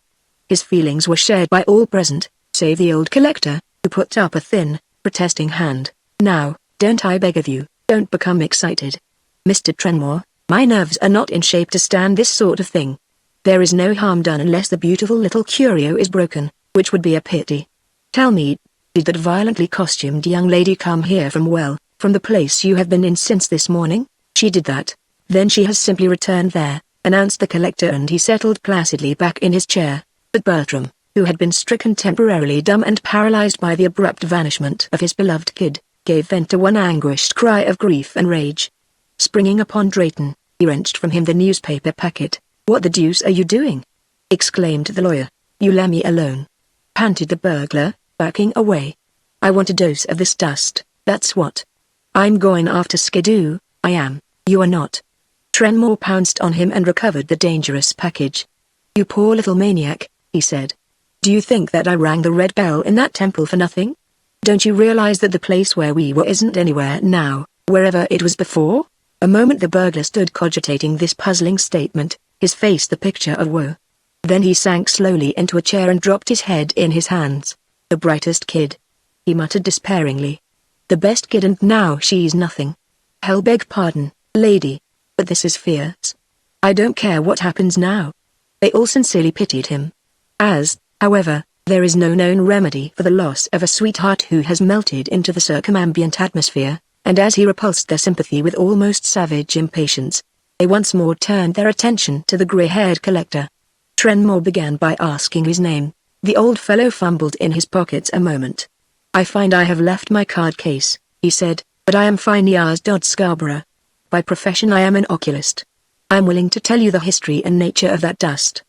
His feelings were shared by all present, save the old collector, who put up a thin, protesting hand. "Now, don't I beg of you, don't become excited. Mr. Trenmore, my nerves are not in shape to stand this sort of thing. There is no harm done unless the beautiful little curio is broken, which would be a pity. Tell me, did that violently costumed young lady come here from the place you have been in since this morning?" "She did that. Then she has simply returned there," announced the collector, and he settled placidly back in his chair. But Bertram, who had been stricken temporarily dumb and paralyzed by the abrupt vanishment of his beloved kid, gave vent to one anguished cry of grief and rage. Springing upon Drayton, he wrenched from him the newspaper packet. "What the deuce are you doing?" exclaimed the lawyer. "You let me alone," panted the burglar, backing away. "I want a dose of this dust, that's what. I'm going after Skidoo, I am, you are not." Trenmore pounced on him and recovered the dangerous package. "You poor little maniac," he said. "Do you think that I rang the red bell in that temple for nothing? Don't you realize that the place where we were isn't anywhere now, wherever it was before?" A moment the burglar stood cogitating this puzzling statement, his face the picture of woe. Then he sank slowly into a chair and dropped his head in his hands. "The brightest kid," he muttered despairingly. "The best kid, and now she's nothing. Hell, beg pardon, lady, but this is fierce. I don't care what happens now." They all sincerely pitied him. However, there is no known remedy for the loss of a sweetheart who has melted into the circumambient atmosphere, and as he repulsed their sympathy with almost savage impatience, they once more turned their attention to the gray-haired collector. Trenmore began by asking his name. The old fellow fumbled in his pockets a moment. "I find I have left my card case," he said, "but I am Phineas Dodd Scarborough. By profession I am an oculist. I am willing to tell you the history and nature of that dust.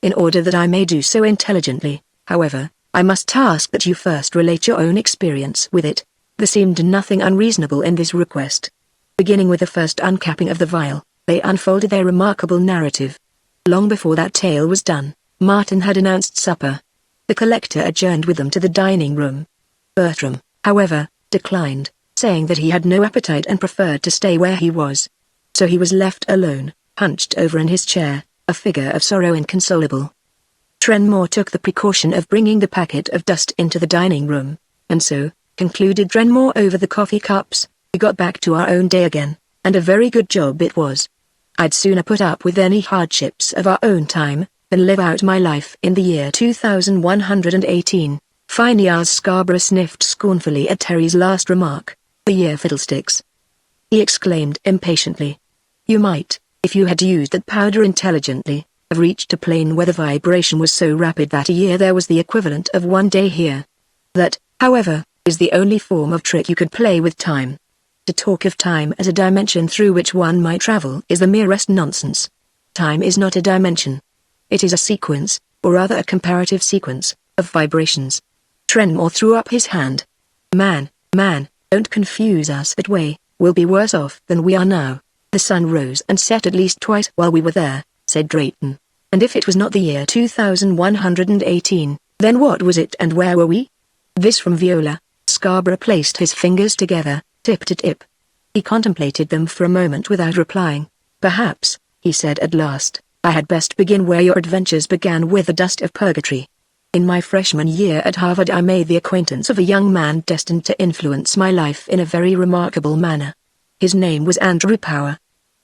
In order that I may do so intelligently, however, I must ask that you first relate your own experience with it." There seemed nothing unreasonable in this request. Beginning with the first uncapping of the vial, they unfolded their remarkable narrative. Long before that tale was done, Martin had announced supper. The collector adjourned with them to the dining room. Bertram, however, declined, saying that he had no appetite and preferred to stay where he was. So he was left alone, hunched over in his chair, a figure of sorrow inconsolable. Trenmore took the precaution of bringing the packet of dust into the dining room, and so, concluded Trenmore over the coffee cups, we got back to our own day again, and a very good job it was. I'd sooner put up with any hardships of our own time, than live out my life in the year 2118. Phineas Scarborough sniffed scornfully at Terry's last remark. "The year fiddlesticks," he exclaimed impatiently. "You might, if you had used that powder intelligently, have reached a plane where the vibration was so rapid that a year there was the equivalent of one day here. That, however, is the only form of trick you could play with time. To talk of time as a dimension through which one might travel is the merest nonsense. Time is not a dimension. It is a sequence, or rather a comparative sequence, of vibrations." Trenmore threw up his hand. Man, don't confuse us that way. we'll be worse off than we are now. The sun rose and set at least twice while we were there, said Drayton. And if it was not the year 2118, then what was it and where were we? This from Viola. Scarborough placed his fingers together, tip to tip. He contemplated them for a moment without replying. Perhaps, he said at last, I had best begin where your adventures began, with the dust of purgatory. In my freshman year at Harvard I made the acquaintance of a young man destined to influence my life in a very remarkable manner. His name was Andrew Power.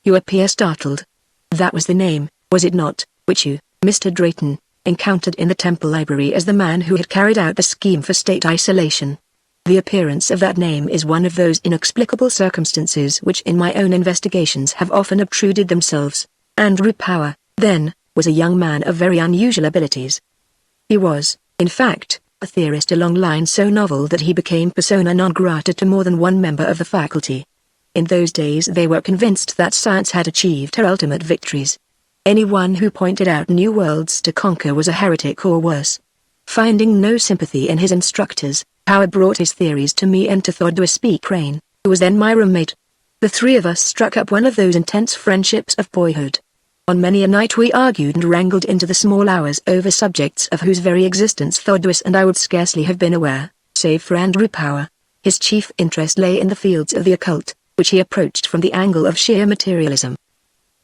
You appear startled. That was the name, was it not, which you, Mr. Drayton, encountered in the temple library as the man who had carried out the scheme for state isolation? The appearance of that name is one of those inexplicable circumstances which in my own investigations have often obtruded themselves. Andrew Power, then, was a young man of very unusual abilities. He was, in fact, a theorist along lines so novel that he became persona non grata to more than one member of the faculty. In those days they were convinced that science had achieved her ultimate victories. Anyone who pointed out new worlds to conquer was a heretic or worse. Finding no sympathy in his instructors, Power brought his theories to me and to Thaddeus P. Crane, who was then my roommate. The three of us struck up one of those intense friendships of boyhood. On many a night we argued and wrangled into the small hours over subjects of whose very existence Thaddeus and I would scarcely have been aware, save for Andrew Power. His chief interest lay in the fields of the occult, which he approached from the angle of sheer materialism.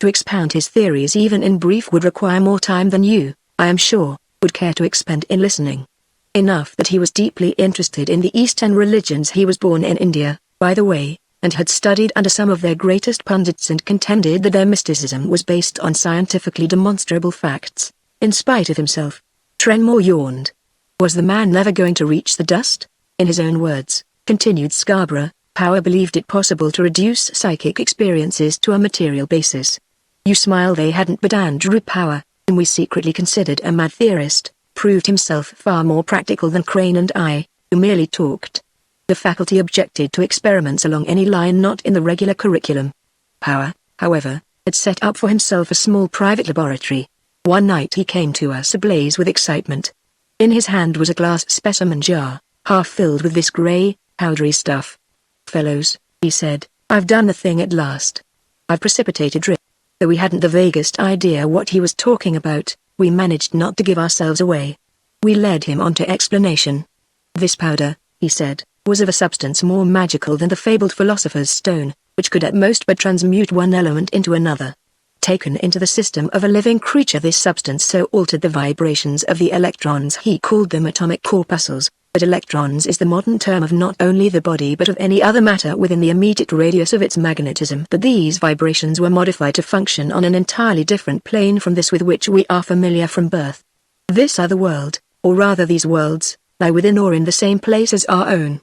To expound his theories even in brief would require more time than you, I am sure, would care to expend in listening. Enough that he was deeply interested in the Eastern religions. He was born in India, by the way, and had studied under some of their greatest pundits and contended that their mysticism was based on scientifically demonstrable facts, in spite of himself. Trenmore yawned. Was the man never going to reach the dust? In his own words, continued Scarborough, Power believed it possible to reduce psychic experiences to a material basis. You smile. They hadn't, but Andrew Power, whom we secretly considered a mad theorist, proved himself far more practical than Crane and I, who merely talked. The faculty objected to experiments along any line not in the regular curriculum. Power, however, had set up for himself a small private laboratory. One night he came to us ablaze with excitement. In his hand was a glass specimen jar, half filled with this grey, powdery stuff. Fellows, he said, I've done the thing at last. I've precipitated drip. Though we hadn't the vaguest idea what he was talking about, we managed not to give ourselves away. We led him on to explanation. This powder, he said, was of a substance more magical than the fabled philosopher's stone, which could at most but transmute one element into another. Taken into the system of a living creature, this substance so altered the vibrations of the electrons he called them atomic corpuscles, but electrons is the modern term of not only the body but of any other matter within the immediate radius of its magnetism. But these vibrations were modified to function on an entirely different plane from this with which we are familiar from birth. This other world, or rather these worlds, lie within or in the same place as our own.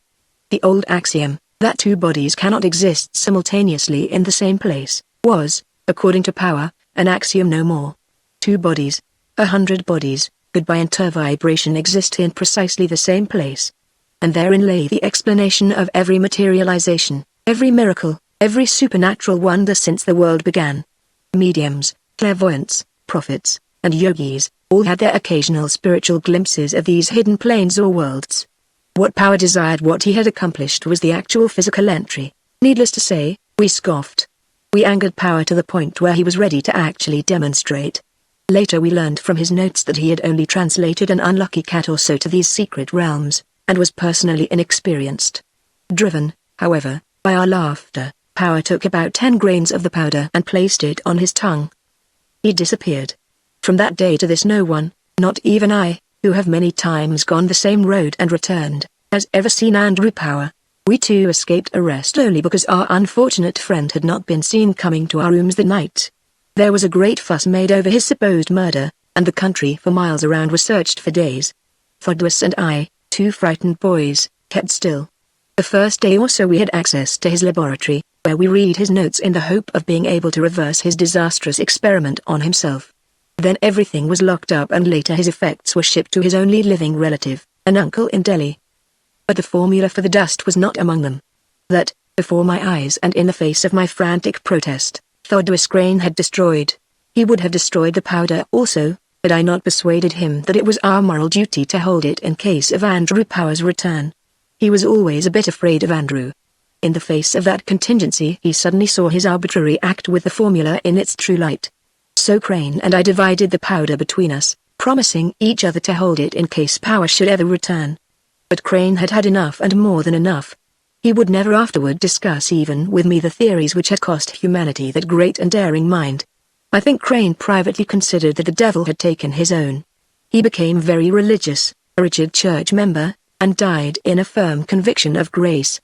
The old axiom, that two bodies cannot exist simultaneously in the same place, was, according to Power, an axiom no more. 2 bodies, 100 bodies, could by intervibration exist in precisely the same place. And therein lay the explanation of every materialization, every miracle, every supernatural wonder since the world began. Mediums, clairvoyants, prophets, and yogis, all had their occasional spiritual glimpses of these hidden planes or worlds. What Power desired, what he had accomplished, was the actual physical entry. Needless to say, we scoffed. We angered Power to the point where he was ready to actually demonstrate. Later we learned from his notes that he had only translated an unlucky cat or so to these secret realms, and was personally inexperienced. Driven, however, by our laughter, Power took about 10 grains of the powder and placed it on his tongue. He disappeared. From that day to this no one, not even I, who have many times gone the same road and returned, has ever seen Andrew Power. We too escaped arrest only because our unfortunate friend had not been seen coming to our rooms that night. There was a great fuss made over his supposed murder, and the country for miles around was searched for days. Thaddeus and I, 2 frightened boys, kept still. The first day or so we had access to his laboratory, where we read his notes in the hope of being able to reverse his disastrous experiment on himself. Then everything was locked up and later his effects were shipped to his only living relative, an uncle in Delhi. But the formula for the dust was not among them. That, before my eyes and in the face of my frantic protest, Thaddeus Crane had destroyed. He would have destroyed the powder also, had I not persuaded him that it was our moral duty to hold it in case of Andrew Power's return. He was always a bit afraid of Andrew. In the face of that contingency he suddenly saw his arbitrary act with the formula in its true light. So Crane and I divided the powder between us, promising each other to hold it in case power should ever return. But Crane had had enough and more than enough. He would never afterward discuss even with me the theories which had cost humanity that great and daring mind. I think Crane privately considered that the devil had taken his own. He became very religious, a rigid church member, and died in a firm conviction of grace.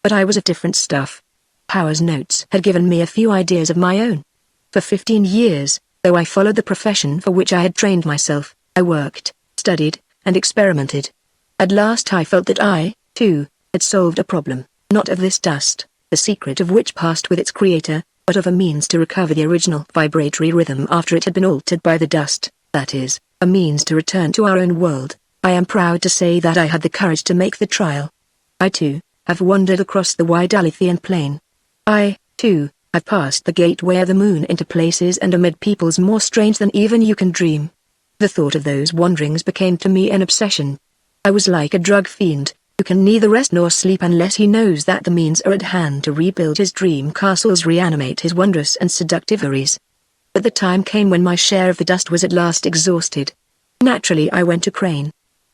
But I was of different stuff. Power's notes had given me a few ideas of my own. For 15 years, though I followed the profession for which I had trained myself, I worked, studied, and experimented. At last I felt that I, too, had solved a problem, not of this dust, the secret of which passed with its creator, but of a means to recover the original vibratory rhythm after it had been altered by the dust, that is, a means to return to our own world. I am proud to say that I had the courage to make the trial. I too have wandered across the wide Alithian plain. I, too, have passed the gateway of the moon into places and amid peoples more strange than even you can dream. The thought of those wanderings became to me an obsession. I was like a drug fiend, who can neither rest nor sleep unless he knows that the means are at hand to rebuild his dream castles, reanimate his wondrous and seductive theories. But the time came when my share of the dust was at last exhausted. Naturally I went to Crane.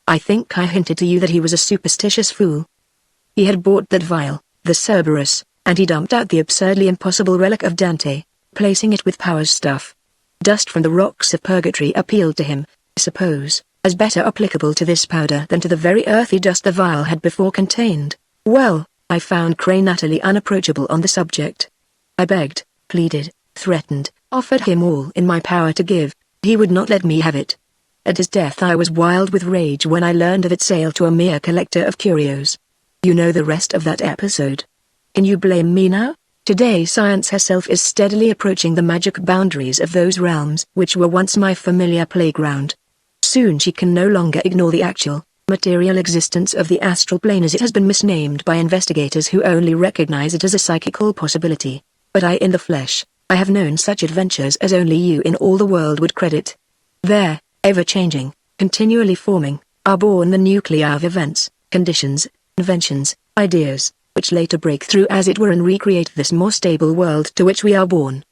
I think I hinted to you that he was a superstitious fool. He had bought that vial, the Cerberus, and he dumped out the absurdly impossible relic of Dante, placing it with Power's stuff. Dust from the rocks of purgatory appealed to him, I suppose, as better applicable to this powder than to the very earthy dust the vial had before contained. Well, I found Crane utterly unapproachable on the subject. I begged, pleaded, threatened, offered him all in my power to give. He would not let me have it. At his death I was wild with rage when I learned of its sale to a mere collector of curios. You know the rest of that episode. Can you blame me now? Today science herself is steadily approaching the magic boundaries of those realms which were once my familiar playground. Soon she can no longer ignore the actual, material existence of the astral plane as it has been misnamed by investigators who only recognize it as a psychical possibility. But I in the flesh, I have known such adventures as only you in all the world would credit. There, ever-changing, continually forming, are born the nuclei of events, conditions, inventions, ideas, which later break through as it were and recreate this more stable world to which we are born.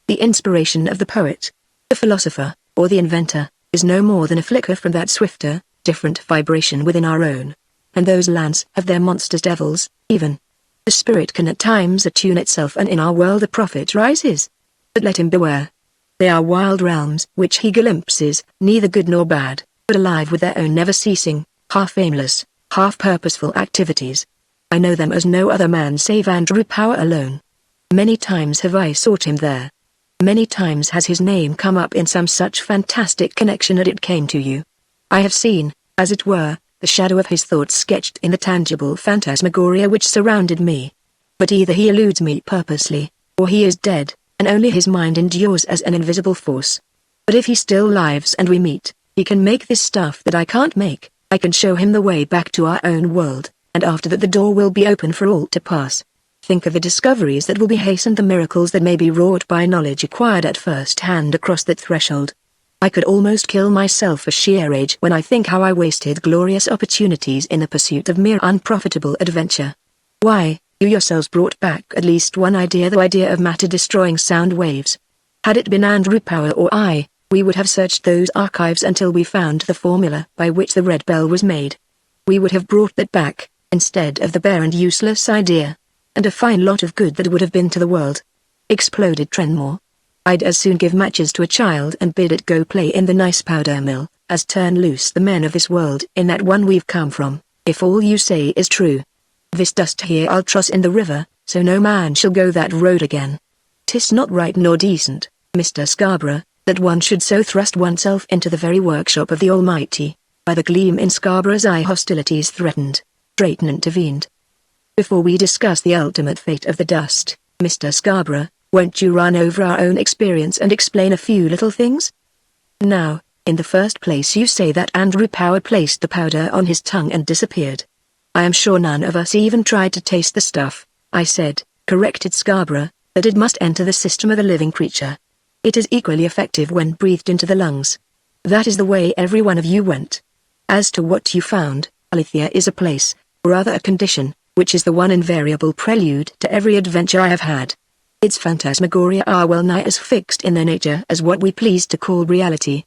The inspiration of the poet, the philosopher, or the inventor, is no more than a flicker from that swifter, different vibration within our own. And those lands have their monsters, devils, even. The spirit can at times attune itself, and in our world a prophet rises. But let him beware. They are wild realms which he glimpses, neither good nor bad, but alive with their own never-ceasing, half-aimless, half-purposeful activities. I know them as no other man save Andrew Power alone. Many times have I sought him there. Many times has his name come up in some such fantastic connection that it came to you. I have seen, as it were, the shadow of his thoughts sketched in the tangible phantasmagoria which surrounded me. But either he eludes me purposely, or he is dead, and only his mind endures as an invisible force. But if he still lives and we meet, he can make this stuff that I can't make. I can show him the way back to our own world, and after that the door will be open for all to pass. Think of the discoveries that will be hastened, the miracles that may be wrought by knowledge acquired at first hand across that threshold. I could almost kill myself for sheer rage when I think how I wasted glorious opportunities in the pursuit of mere unprofitable adventure. Why, you yourselves brought back at least one idea, the idea of matter-destroying sound waves. Had it been Andrew Power or I, we would have searched those archives until we found the formula by which the red bell was made. We would have brought that back, instead of the bare and useless idea. And a fine lot of good that would have been to the world. Exploded Trenmore. I'd as soon give matches to a child and bid it go play in the nice powder mill, as turn loose the men of this world in that one we've come from, if all you say is true. This dust here I'll toss in the river, so no man shall go that road again. 'Tis not right nor decent, Mr. Scarborough, that one should so thrust oneself into the very workshop of the Almighty. By the gleam in Scarborough's eye hostilities threatened. Drayton intervened. Before we discuss the ultimate fate of the dust, Mr. Scarborough, won't you run over our own experience and explain a few little things? Now, in the first place you say that Andrew Power placed the powder on his tongue and disappeared. I am sure none of us even tried to taste the stuff. I said, corrected Scarborough, that it must enter the system of a living creature. It is equally effective when breathed into the lungs. That is the way every one of you went. As to what you found, Alethea is a place, or rather a condition, which is the one invariable prelude to every adventure I have had. Its phantasmagoria are well nigh as fixed in their nature as what we please to call reality.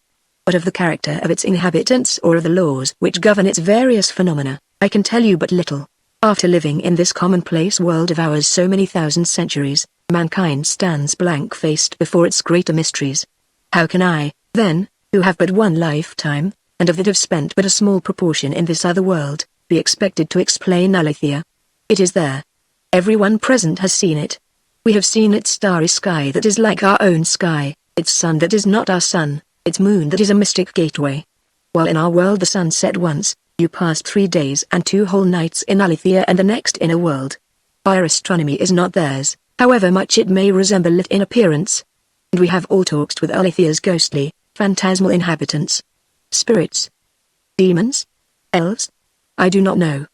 But of the character of its inhabitants or of the laws which govern its various phenomena, I can tell you but little. After living in this commonplace world of ours so many thousand centuries, mankind stands blank-faced before its greater mysteries. How can I, then, who have but one lifetime, and of that have spent but a small proportion in this other world, be expected to explain Aletheia? It is there. Everyone present has seen it. We have seen its starry sky that is like our own sky, its sun that is not our sun, its moon that is a mystic gateway. While in our world the sun set once, you passed 3 days and 2 whole nights in Aletheia and the next in a world. Our astronomy is not theirs, however much it may resemble it in appearance. And we have all talked with Aletheia's ghostly, phantasmal inhabitants. Spirits? Demons? Elves? I do not know.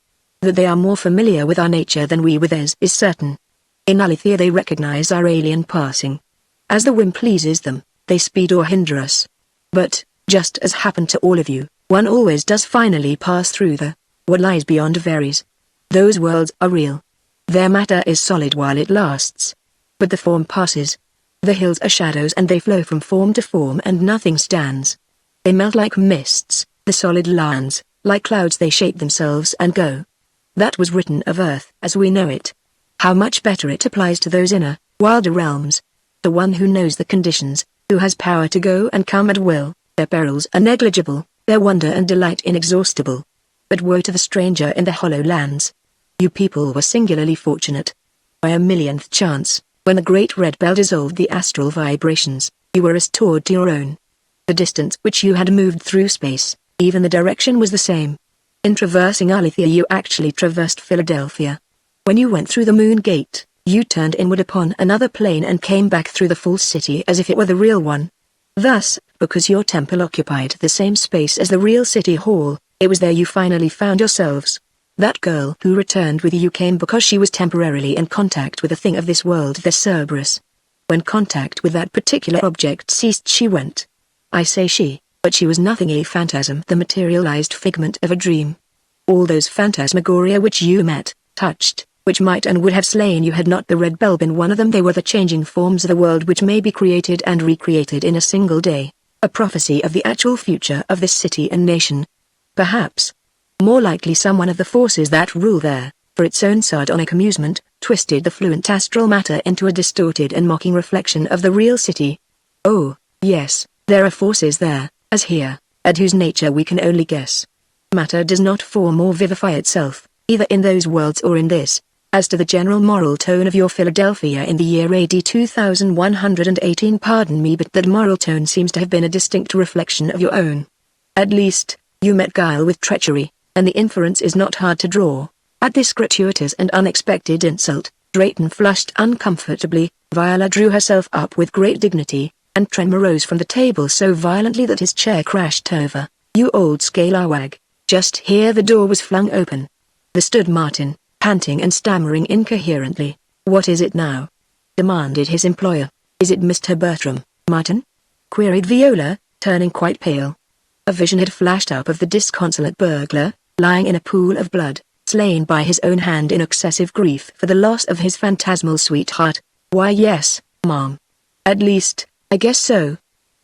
That they are more familiar with our nature than we with theirs is certain. In Aletheia they recognize our alien passing. As the whim pleases them, they speed or hinder us. But, just as happened to all of you, one always does finally pass through what lies beyond varies. Those worlds are real. Their matter is solid while it lasts. But the form passes. The hills are shadows and they flow from form to form and nothing stands. They melt like mists, the solid lands, like clouds they shape themselves and go. That was written of Earth as we know it. How much better it applies to those inner, wilder realms. The one who knows the conditions, who has power to go and come at will, their perils are negligible, their wonder and delight inexhaustible. But woe to the stranger in the hollow lands. You people were singularly fortunate. By a millionth chance, when the great red bell dissolved the astral vibrations, you were restored to your own. The distance which you had moved through space, even the direction was the same. In traversing Aletheia you actually traversed Philadelphia. When you went through the moon gate, you turned inward upon another plane and came back through the false city as if it were the real one. Thus, because your temple occupied the same space as the real city hall, it was there you finally found yourselves. That girl who returned with you came because she was temporarily in contact with a thing of this world, the Cerberus. When contact with that particular object ceased she went. I say she, but she was nothing a phantasm, the materialized figment of a dream. All those phantasmagoria which you met, touched, which might and would have slain you had not the red bell been one of them, they were the changing forms of the world which may be created and recreated in a single day, a prophecy of the actual future of this city and nation. Perhaps, more likely some one of the forces that rule there, for its own sardonic amusement, twisted the fluent astral matter into a distorted and mocking reflection of the real city. Oh, yes, there are forces there, as here, at whose nature we can only guess. Matter does not form or vivify itself, either in those worlds or in this. As to the general moral tone of your Philadelphia in the year AD 2118, pardon me, but that moral tone seems to have been a distinct reflection of your own. At least, you met guile with treachery, and the inference is not hard to draw. At this gratuitous and unexpected insult, Drayton flushed uncomfortably, Viola drew herself up with great dignity, and Tremor rose from the table so violently that his chair crashed over. You old scalawag. Just here the door was flung open. There stood Martin, panting and stammering incoherently. What is it now? Demanded his employer. Is it Mr. Bertram, Martin? Queried Viola, turning quite pale. A vision had flashed up of the disconsolate burglar, lying in a pool of blood, slain by his own hand in excessive grief for the loss of his phantasmal sweetheart. Why yes, Mom. At least, I guess so.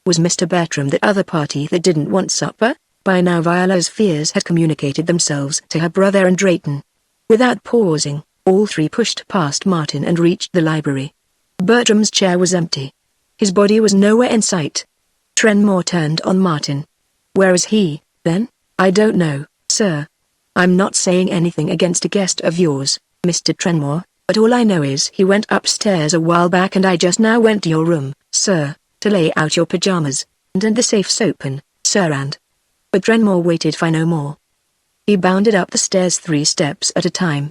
Was Mr. Bertram the other party that didn't want supper? By now Viola's fears had communicated themselves to her brother and Drayton. Without pausing, all three pushed past Martin and reached the library. Bertram's chair was empty. His body was nowhere in sight. Trenmore turned on Martin. Where is he, then? I don't know, sir. I'm not saying anything against a guest of yours, Mr. Trenmore, but all I know is he went upstairs a while back and I just now went to your room, sir, to lay out your pajamas, and the safe's open, sir, and... But Trenmore waited for no more. He bounded up the stairs 3 steps at a time.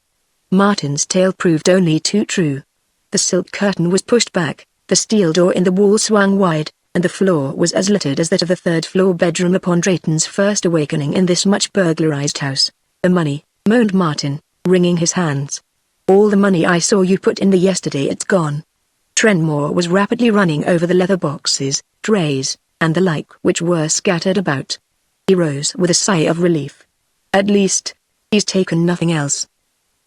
Martin's tale proved only too true. The silk curtain was pushed back, the steel door in the wall swung wide, and the floor was as littered as that of the 3rd-floor bedroom upon Drayton's first awakening in this much burglarized house. The money, moaned Martin, wringing his hands. All the money I saw you put in the yesterday, it's gone. Trenmore was rapidly running over the leather boxes, trays, and the like which were scattered about. He rose with a sigh of relief. At least, he's taken nothing else.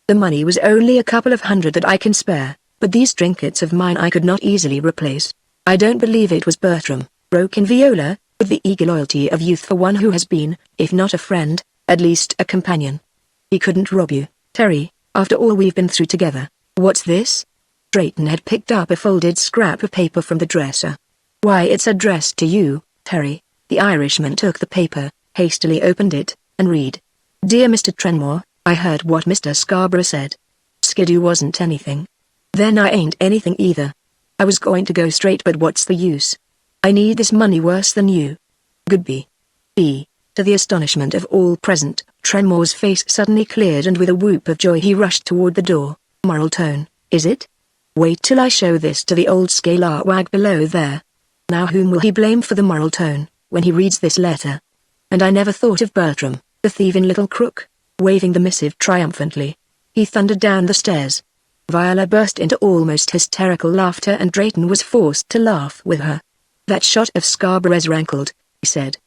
The money was only a couple of hundred that I can spare, but these trinkets of mine I could not easily replace. I don't believe it was Bertram, broke in Viola, with the eager loyalty of youth for one who has been, if not a friend, at least a companion. He couldn't rob you, Terry, after all we've been through together. What's this? Drayton had picked up a folded scrap of paper from the dresser. Why, it's addressed to you, Terry. The Irishman took the paper, hastily opened it, and read. Dear Mr. Trenmore, I heard what Mr. Scarborough said. Skidoo wasn't anything. Then I ain't anything either. I was going to go straight, but what's the use? I need this money worse than you. Goodby. B. To the astonishment of all present, Trenmore's face suddenly cleared, and with a whoop of joy he rushed toward the door. Moral tone, is it? Wait till I show this to the old scalawag below there. Now whom will he blame for the moral tone, when he reads this letter? And I never thought of Bertram, the thieving little crook. Waving the missive triumphantly, he thundered down the stairs. Viola burst into almost hysterical laughter, and Drayton was forced to laugh with her. That shot of Scarborough's rankled, he said.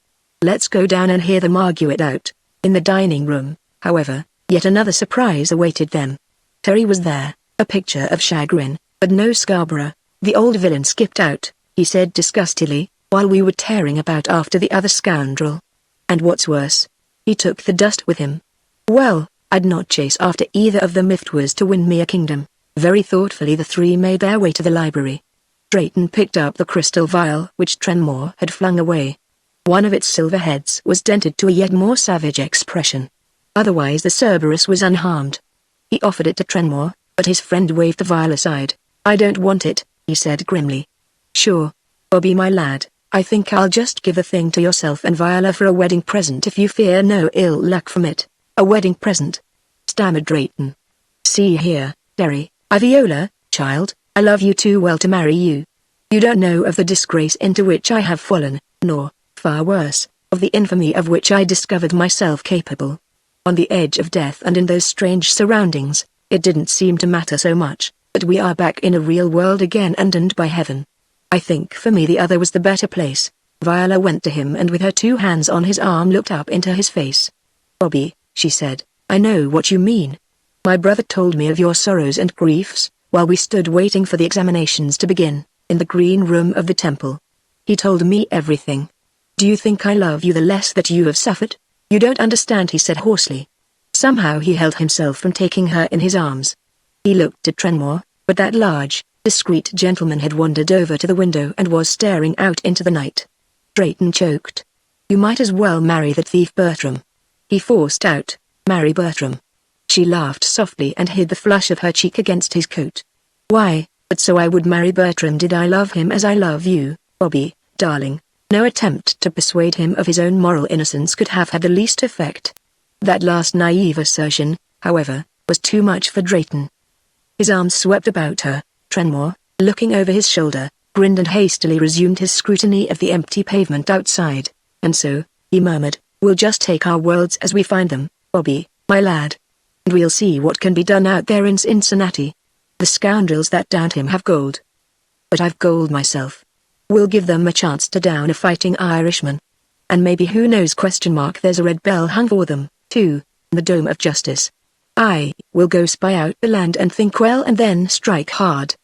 Let's go down and hear them argue it out. In the dining room, however, yet another surprise awaited them. Terry was there, a picture of chagrin, but no Scarborough. The old villain skipped out, he said disgustedly, while we were tearing about after the other scoundrel. And what's worse, he took the dust with him. Well, I'd not chase after either of them if 'twas to win me a kingdom. Very thoughtfully the three made their way to the library. Drayton picked up the crystal vial which Trenmore had flung away. One of its silver heads was dented to a yet more savage expression. Otherwise the Cerberus was unharmed. He offered it to Trenmore, but his friend waved the vial aside. I don't want it, he said grimly. Sure. Bobby my lad, I think I'll just give the thing to yourself and Viola for a wedding present if you fear no ill luck from it. A wedding present? Stammered Drayton. See here, Terry, Viola, child, I love you too well to marry you. You don't know of the disgrace into which I have fallen, nor, far worse, of the infamy of which I discovered myself capable. On the edge of death and in those strange surroundings, it didn't seem to matter so much, but we are back in a real world again, and by heaven, I think for me the other was the better place. Viola went to him and with her two hands on his arm looked up into his face. Bobby, she said, I know what you mean. My brother told me of your sorrows and griefs, while we stood waiting for the examinations to begin, in the green room of the temple. He told me everything. Do you think I love you the less that you have suffered? You don't understand, he said hoarsely. Somehow he held himself from taking her in his arms. He looked at Trenmore, but that large, discreet gentleman had wandered over to the window and was staring out into the night. Drayton choked. You might as well marry that thief Bertram. He forced out, marry Bertram. She laughed softly and hid the flush of her cheek against his coat. Why, but so I would marry Bertram did I love him as I love you, Bobby, darling. No attempt to persuade him of his own moral innocence could have had the least effect. That last naive assertion, however, was too much for Drayton. His arms swept about her. Trenmore, looking over his shoulder, grinned and hastily resumed his scrutiny of the empty pavement outside. And so, he murmured, we'll just take our worlds as we find them, Bobby, my lad. And we'll see what can be done out there in Cincinnati. The scoundrels that downed him have gold. But I've gold myself. We'll give them a chance to down a fighting Irishman. And maybe who knows ? There's a red bell hung for them, too, in the Dome of Justice. We'll go spy out the land and think well and then strike hard.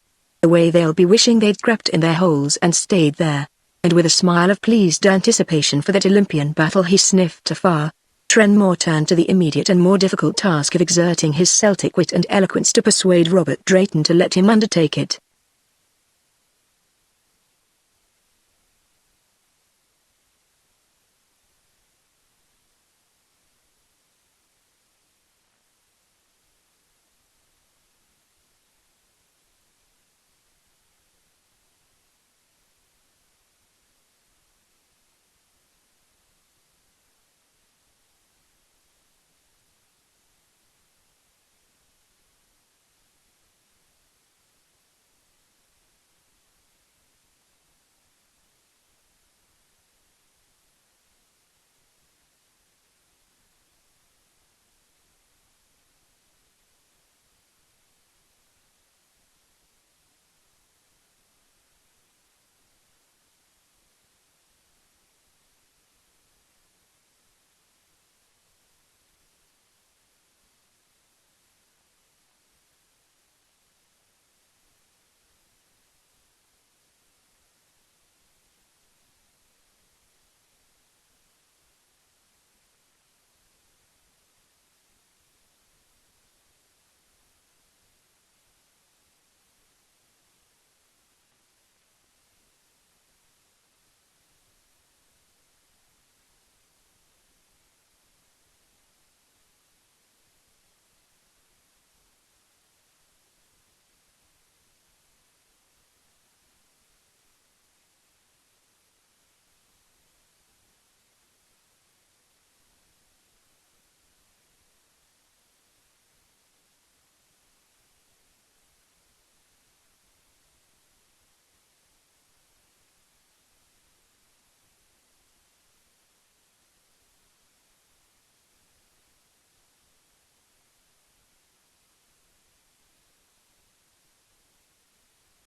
The way they'll be wishing they'd crept in their holes and stayed there. And with a smile of pleased anticipation for that Olympian battle he sniffed afar, Trenmore turned to the immediate and more difficult task of exerting his Celtic wit and eloquence to persuade Robert Drayton to let him undertake it.